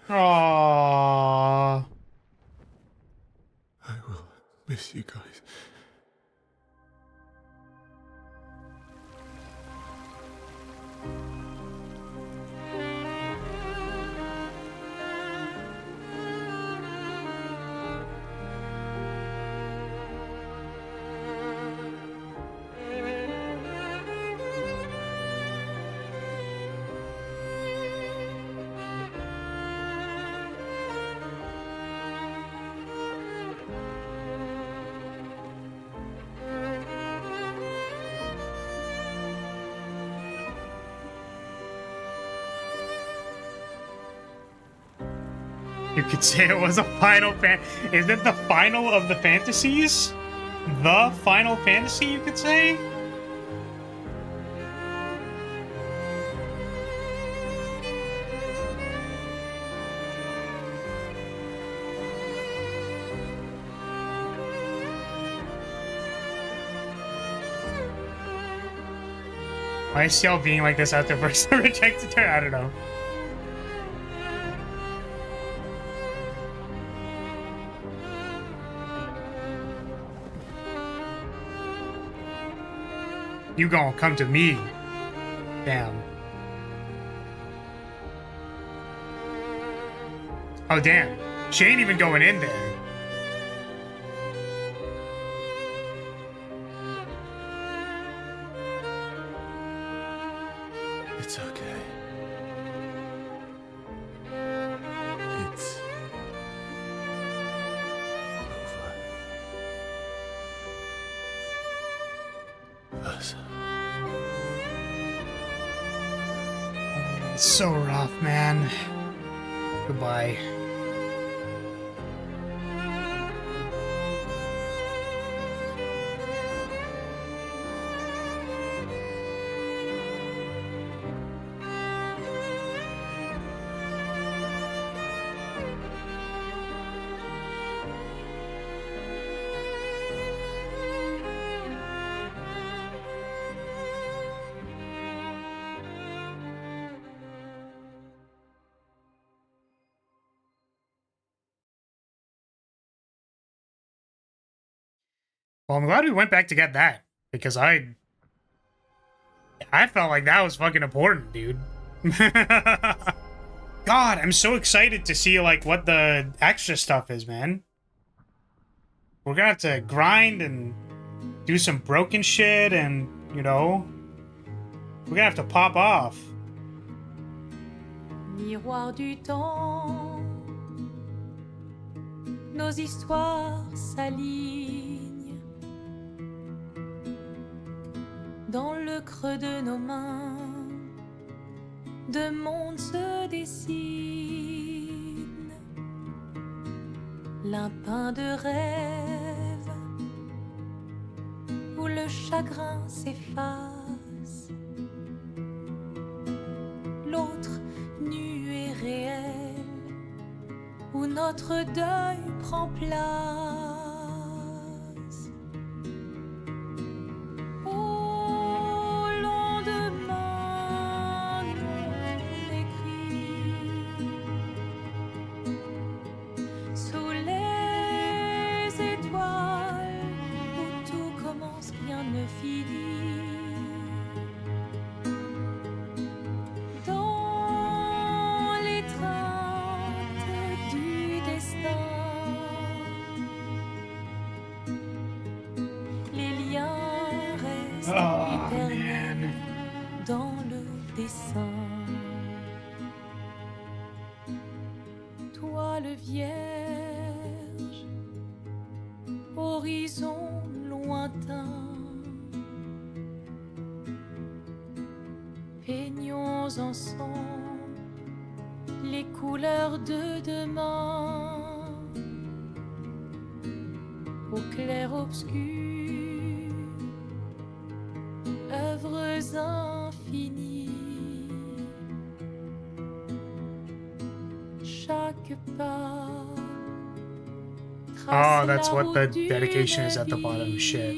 Aww. I will miss you guys. You could say it was a final Is it the final of the fantasies? The final fantasy, you could say? Why is Ciel being like this after first rejected her? I don't know. You gonna come to me. Damn. Oh, damn. She ain't even going in there. It's okay. It's over. Us. It's so rough, man. Goodbye. Well, I'm glad we went back to get that, because I felt like that was fucking important, dude. God, I'm so excited to see, like, what the extra stuff is, man. We're gonna have to grind and do some broken shit and, you know, we're gonna have to pop off. Miroir du temps, nos histoires s'alignent dans le creux de nos mains. Deux mondes se dessinent, l'un peint de rêve où le chagrin s'efface, l'autre nu et réel où notre deuil prend place. Dans le dessin, toi le vierge, horizon lointain, peignons ensemble les couleurs de demain, au clair obscur. Œuvres infinies, chaque pas. Oh, that's what the dedication is at the bottom. Shit.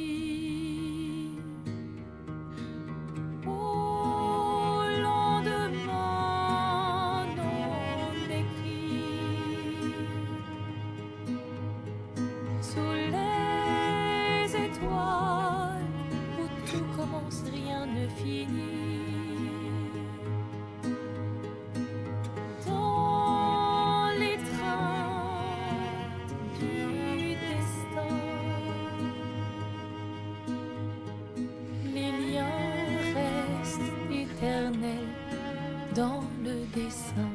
Dans le dessin.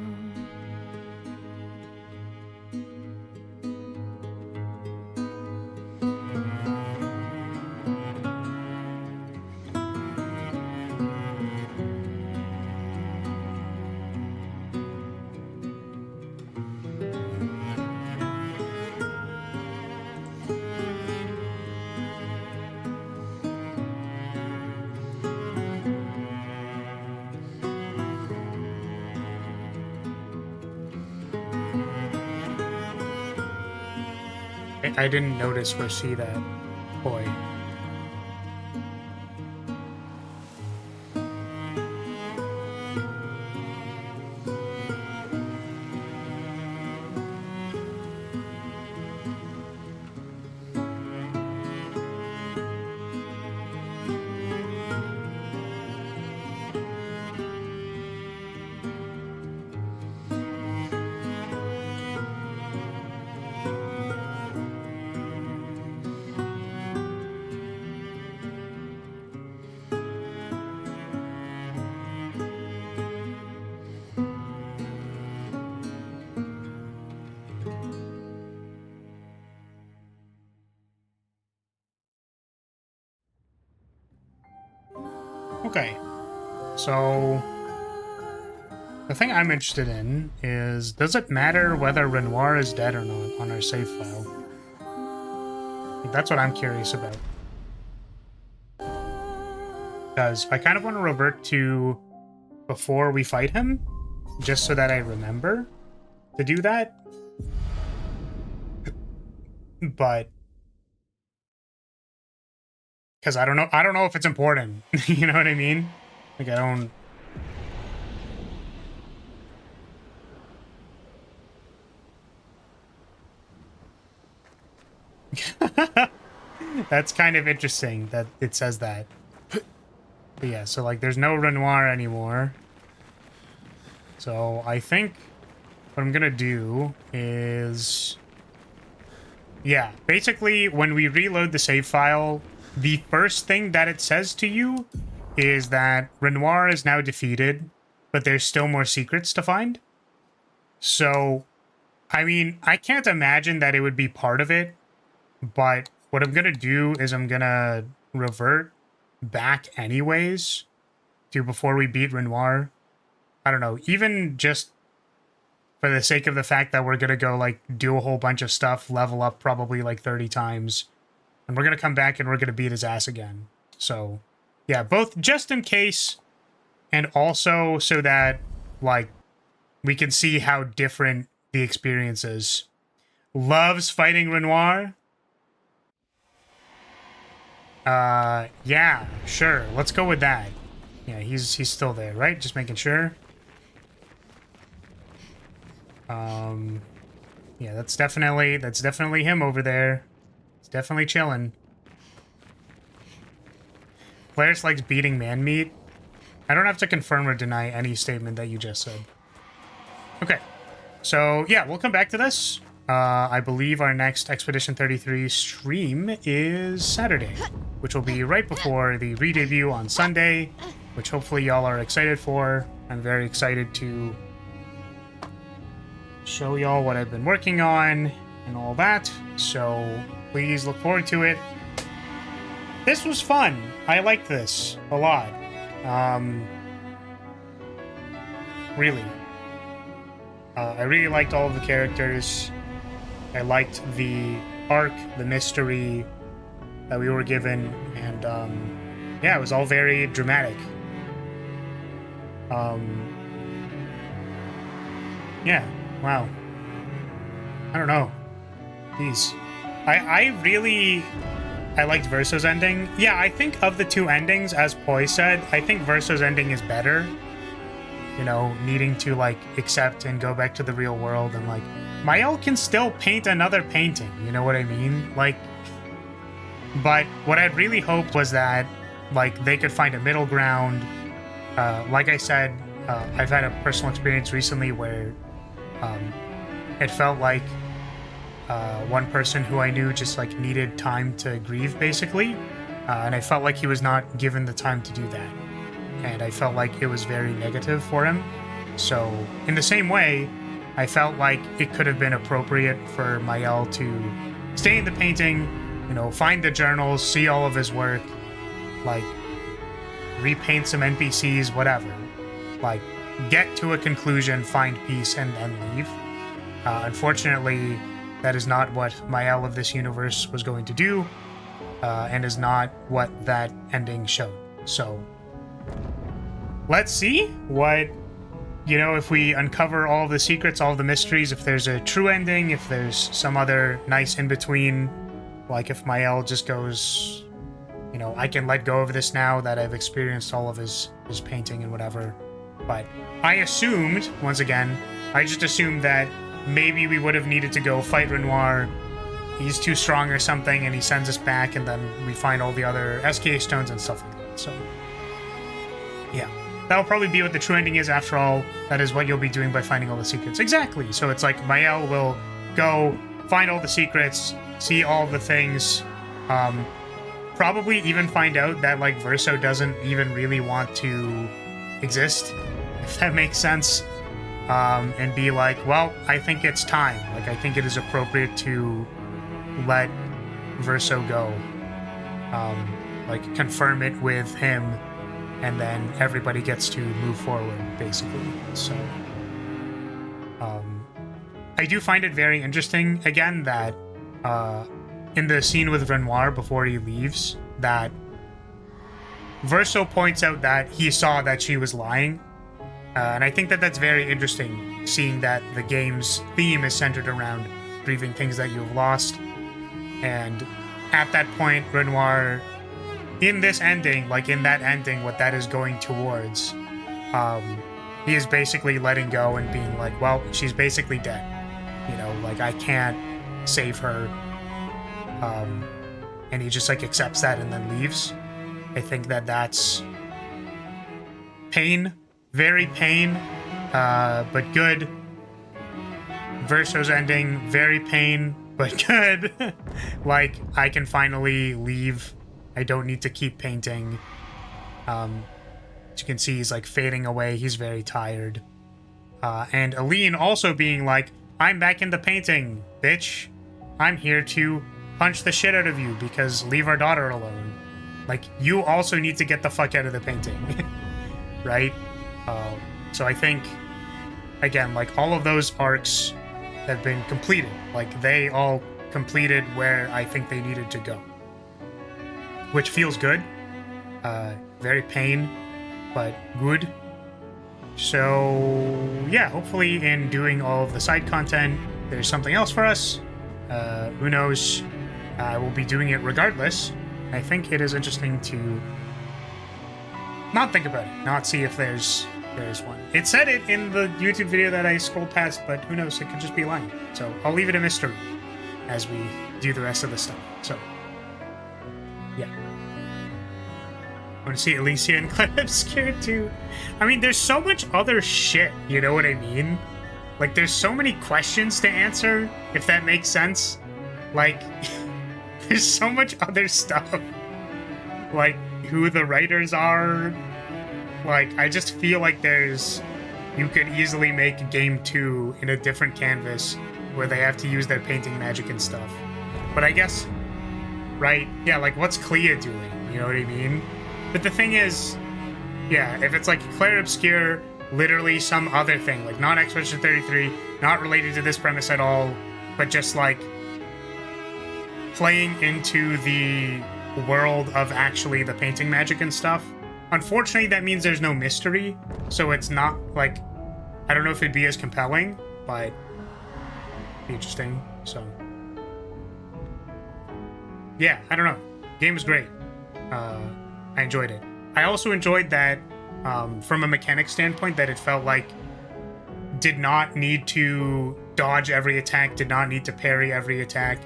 I didn't notice or see that boy. Okay, so the thing I'm interested in is, does it matter whether Renoir is dead or not on our save file? That's what I'm curious about. Because I kind of want to revert to before we fight him, just so that I remember to do that. But because I don't know if it's important. You know what I mean? Like, I don't... That's kind of interesting that it says that. But yeah, so like there's no Renoir anymore. So I think what I'm gonna do is... Yeah, basically, when we reload the save file, the first thing that it says to you is that Renoir is now defeated, but there's still more secrets to find. So, I mean, I can't imagine that it would be part of it, but what I'm gonna do is I'm gonna revert back anyways to before we beat Renoir. I don't know, even just for the sake of the fact that we're gonna go, like, do a whole bunch of stuff, level up probably, like, 30 times, and we're gonna come back and we're gonna beat his ass again. So, yeah, both just in case, and also so that, like, we can see how different the experience is. Loves fighting Renoir? Yeah, sure, let's go with that. Yeah, he's still there, right? Just making sure. Yeah, that's definitely him over there. He's definitely chilling. Players likes beating man meat. I don't have to confirm or deny any statement that you just said. Okay, so yeah, we'll come back to this. I believe our next Expedition 33 stream is Saturday, which will be right before the re-debut on Sunday, which hopefully y'all are excited for. I'm very excited to show y'all what I've been working on and all that, so please look forward to it. This was fun. I liked this a lot. Really. I really liked all of the characters. I liked the arc, the mystery that we were given, and yeah, it was all very dramatic. Yeah, wow. I don't know. Jeez. I liked Verso's ending. Yeah, I think of the two endings, as Poi said, I think Verso's ending is better. You know, needing to, like, accept and go back to the real world, and, like, Mael can still paint another painting, you know what I mean? Like, but what I'd really hoped was that, like, they could find a middle ground. Like I said, I've had a personal experience recently where it felt like one person who I knew just, like, needed time to grieve, basically, and I felt like he was not given the time to do that, and I felt like it was very negative for him. So in the same way, I felt like it could have been appropriate for Mael to stay in the painting, you know, find the journals, see all of his work, like, repaint some NPCs, whatever, like, get to a conclusion, find peace, and then leave. Unfortunately, that is not what Mael of this universe was going to do, and is not what that ending showed. So, let's see what, you know, if we uncover all the secrets, all the mysteries, if there's a true ending, if there's some other nice in-between, like if Mael just goes, you know, I can let go of this now that I've experienced all of his painting and whatever. But I assumed, once again, I just assumed that maybe we would have needed to go fight Renoir, he's too strong or something, and he sends us back, and then we find all the other SKA stones and stuff like that. So, yeah. That'll probably be what the true ending is, after all. That is what you'll be doing by finding all the secrets. Exactly. So it's like Mael will go find all the secrets, see all the things, probably even find out that, like, Verso doesn't even really want to exist, if that makes sense, and be like, well, I think it's time. Like, I think it is appropriate to let Verso go. Like, confirm it with him, and then everybody gets to move forward, basically. So, I do find it very interesting, again, that in the scene with Renoir before he leaves, that Verso points out that he saw that she was lying. And I think that that's very interesting, seeing that the game's theme is centered around grieving things that you have lost. And at that point, Renoir, in this ending, like in that ending, what that is going towards, he is basically letting go and being like, well, she's basically dead. You know, like, I can't save her. And he just, like, accepts that and then leaves. I think that that's pain, very pain, but good. Verso's ending, very pain, but good. Like, I can finally leave. I don't need to keep painting. As you can see, he's like fading away. He's very tired. And Aline also being like, I'm back into painting, bitch. I'm here to punch the shit out of you because leave our daughter alone. Like, you also need to get the fuck out of the painting. Right? So I think, again, like, all of those arcs have been completed. Like, they all completed where I think they needed to go. Which feels good. Very pain, but good. So, yeah, hopefully in doing all of the side content, there's something else for us. Who knows? I will be doing it regardless. I think it is interesting to not think about it, not see if there's one. It said it in the YouTube video that I scrolled past, but who knows? It could just be lying. So I'll leave it a mystery as we do the rest of the stuff. So, yeah. I want to see Alicia and Claire Obscure too. I mean, there's so much other shit, you know what I mean? Like, there's so many questions to answer, if that makes sense. Like, there's so much other stuff. Like, who the writers are. Like, I just feel like you could easily make game 2 in a different canvas where they have to use their painting magic and stuff. But I guess, right? Yeah, like, what's Clea doing? You know what I mean? But the thing is, yeah, if it's like Claire Obscure, literally some other thing, like not Expedition 33, not related to this premise at all, but just like playing into the world of actually the painting magic and stuff. Unfortunately, that means there's no mystery, so it's not like, I don't know if it'd be as compelling, but it'd be interesting. So yeah, I don't know. Game was great. I enjoyed it. I also enjoyed that from a mechanic standpoint, that it felt like did not need to dodge every attack, did not need to parry every attack,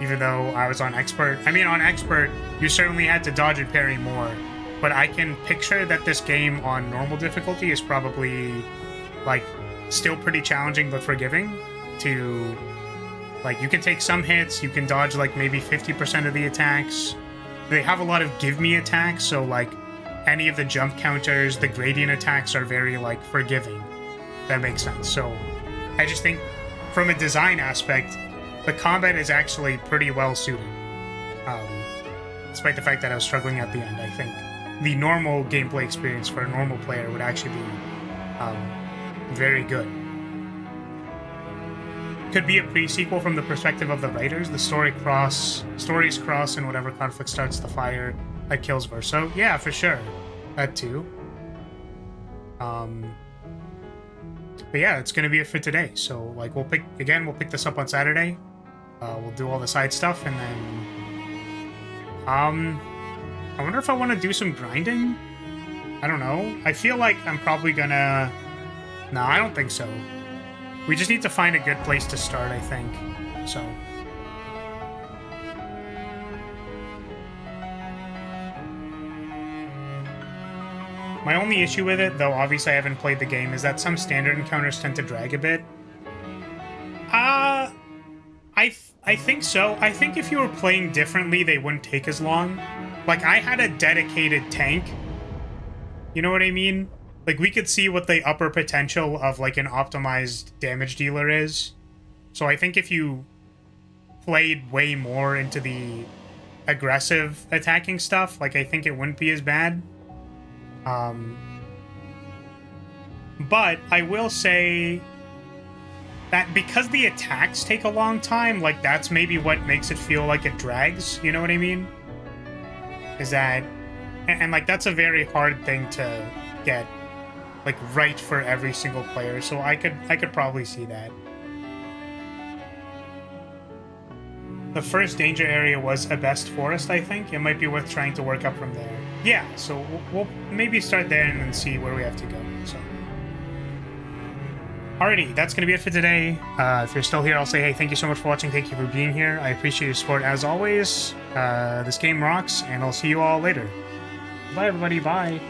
even though I was on Expert. I mean, on Expert, you certainly had to dodge and parry more, but I can picture that this game on normal difficulty is probably, like, still pretty challenging but forgiving to, like, you can take some hits, you can dodge, like, maybe 50% of the attacks. They have a lot of give-me attacks, so, like, any of the jump counters, the gradient attacks are very, like, forgiving. That makes sense. So, I just think, from a design aspect, the combat is actually pretty well suited. Despite the fact that I was struggling at the end, I think the normal gameplay experience for a normal player would actually be very good. Could be a pre-sequel from the perspective of the writers. The stories cross, and whatever conflict starts the fire that kills Verso. Yeah, for sure. That too. But yeah, it's gonna be it for today. So, like, we'll pick this up on Saturday. We'll do all the side stuff, and then I wonder if I want to do some grinding. I don't know. I feel like I'm probably gonna. No, I don't think so. We just need to find a good place to start, I think. So. My only issue with it, though obviously I haven't played the game, is that some standard encounters tend to drag a bit. I think so. I think if you were playing differently, they wouldn't take as long. Like, I had a dedicated tank. You know what I mean? Like, we could see what the upper potential of, like, an optimized damage dealer is. So I think if you played way more into the aggressive attacking stuff, like, I think it wouldn't be as bad. But I will say that because the attacks take a long time, like, that's maybe what makes it feel like it drags, you know what I mean? Is that, and like, that's a very hard thing to get, like, right for every single player, so I could probably see that. The first danger area was a best forest, I think. It might be worth trying to work up from there. Yeah, so we'll maybe start there and then see where we have to go, so. Alrighty, that's going to be it for today. If you're still here, I'll say, hey, thank you so much for watching. Thank you for being here. I appreciate your support as always. This game rocks, and I'll see you all later. Bye, everybody. Bye.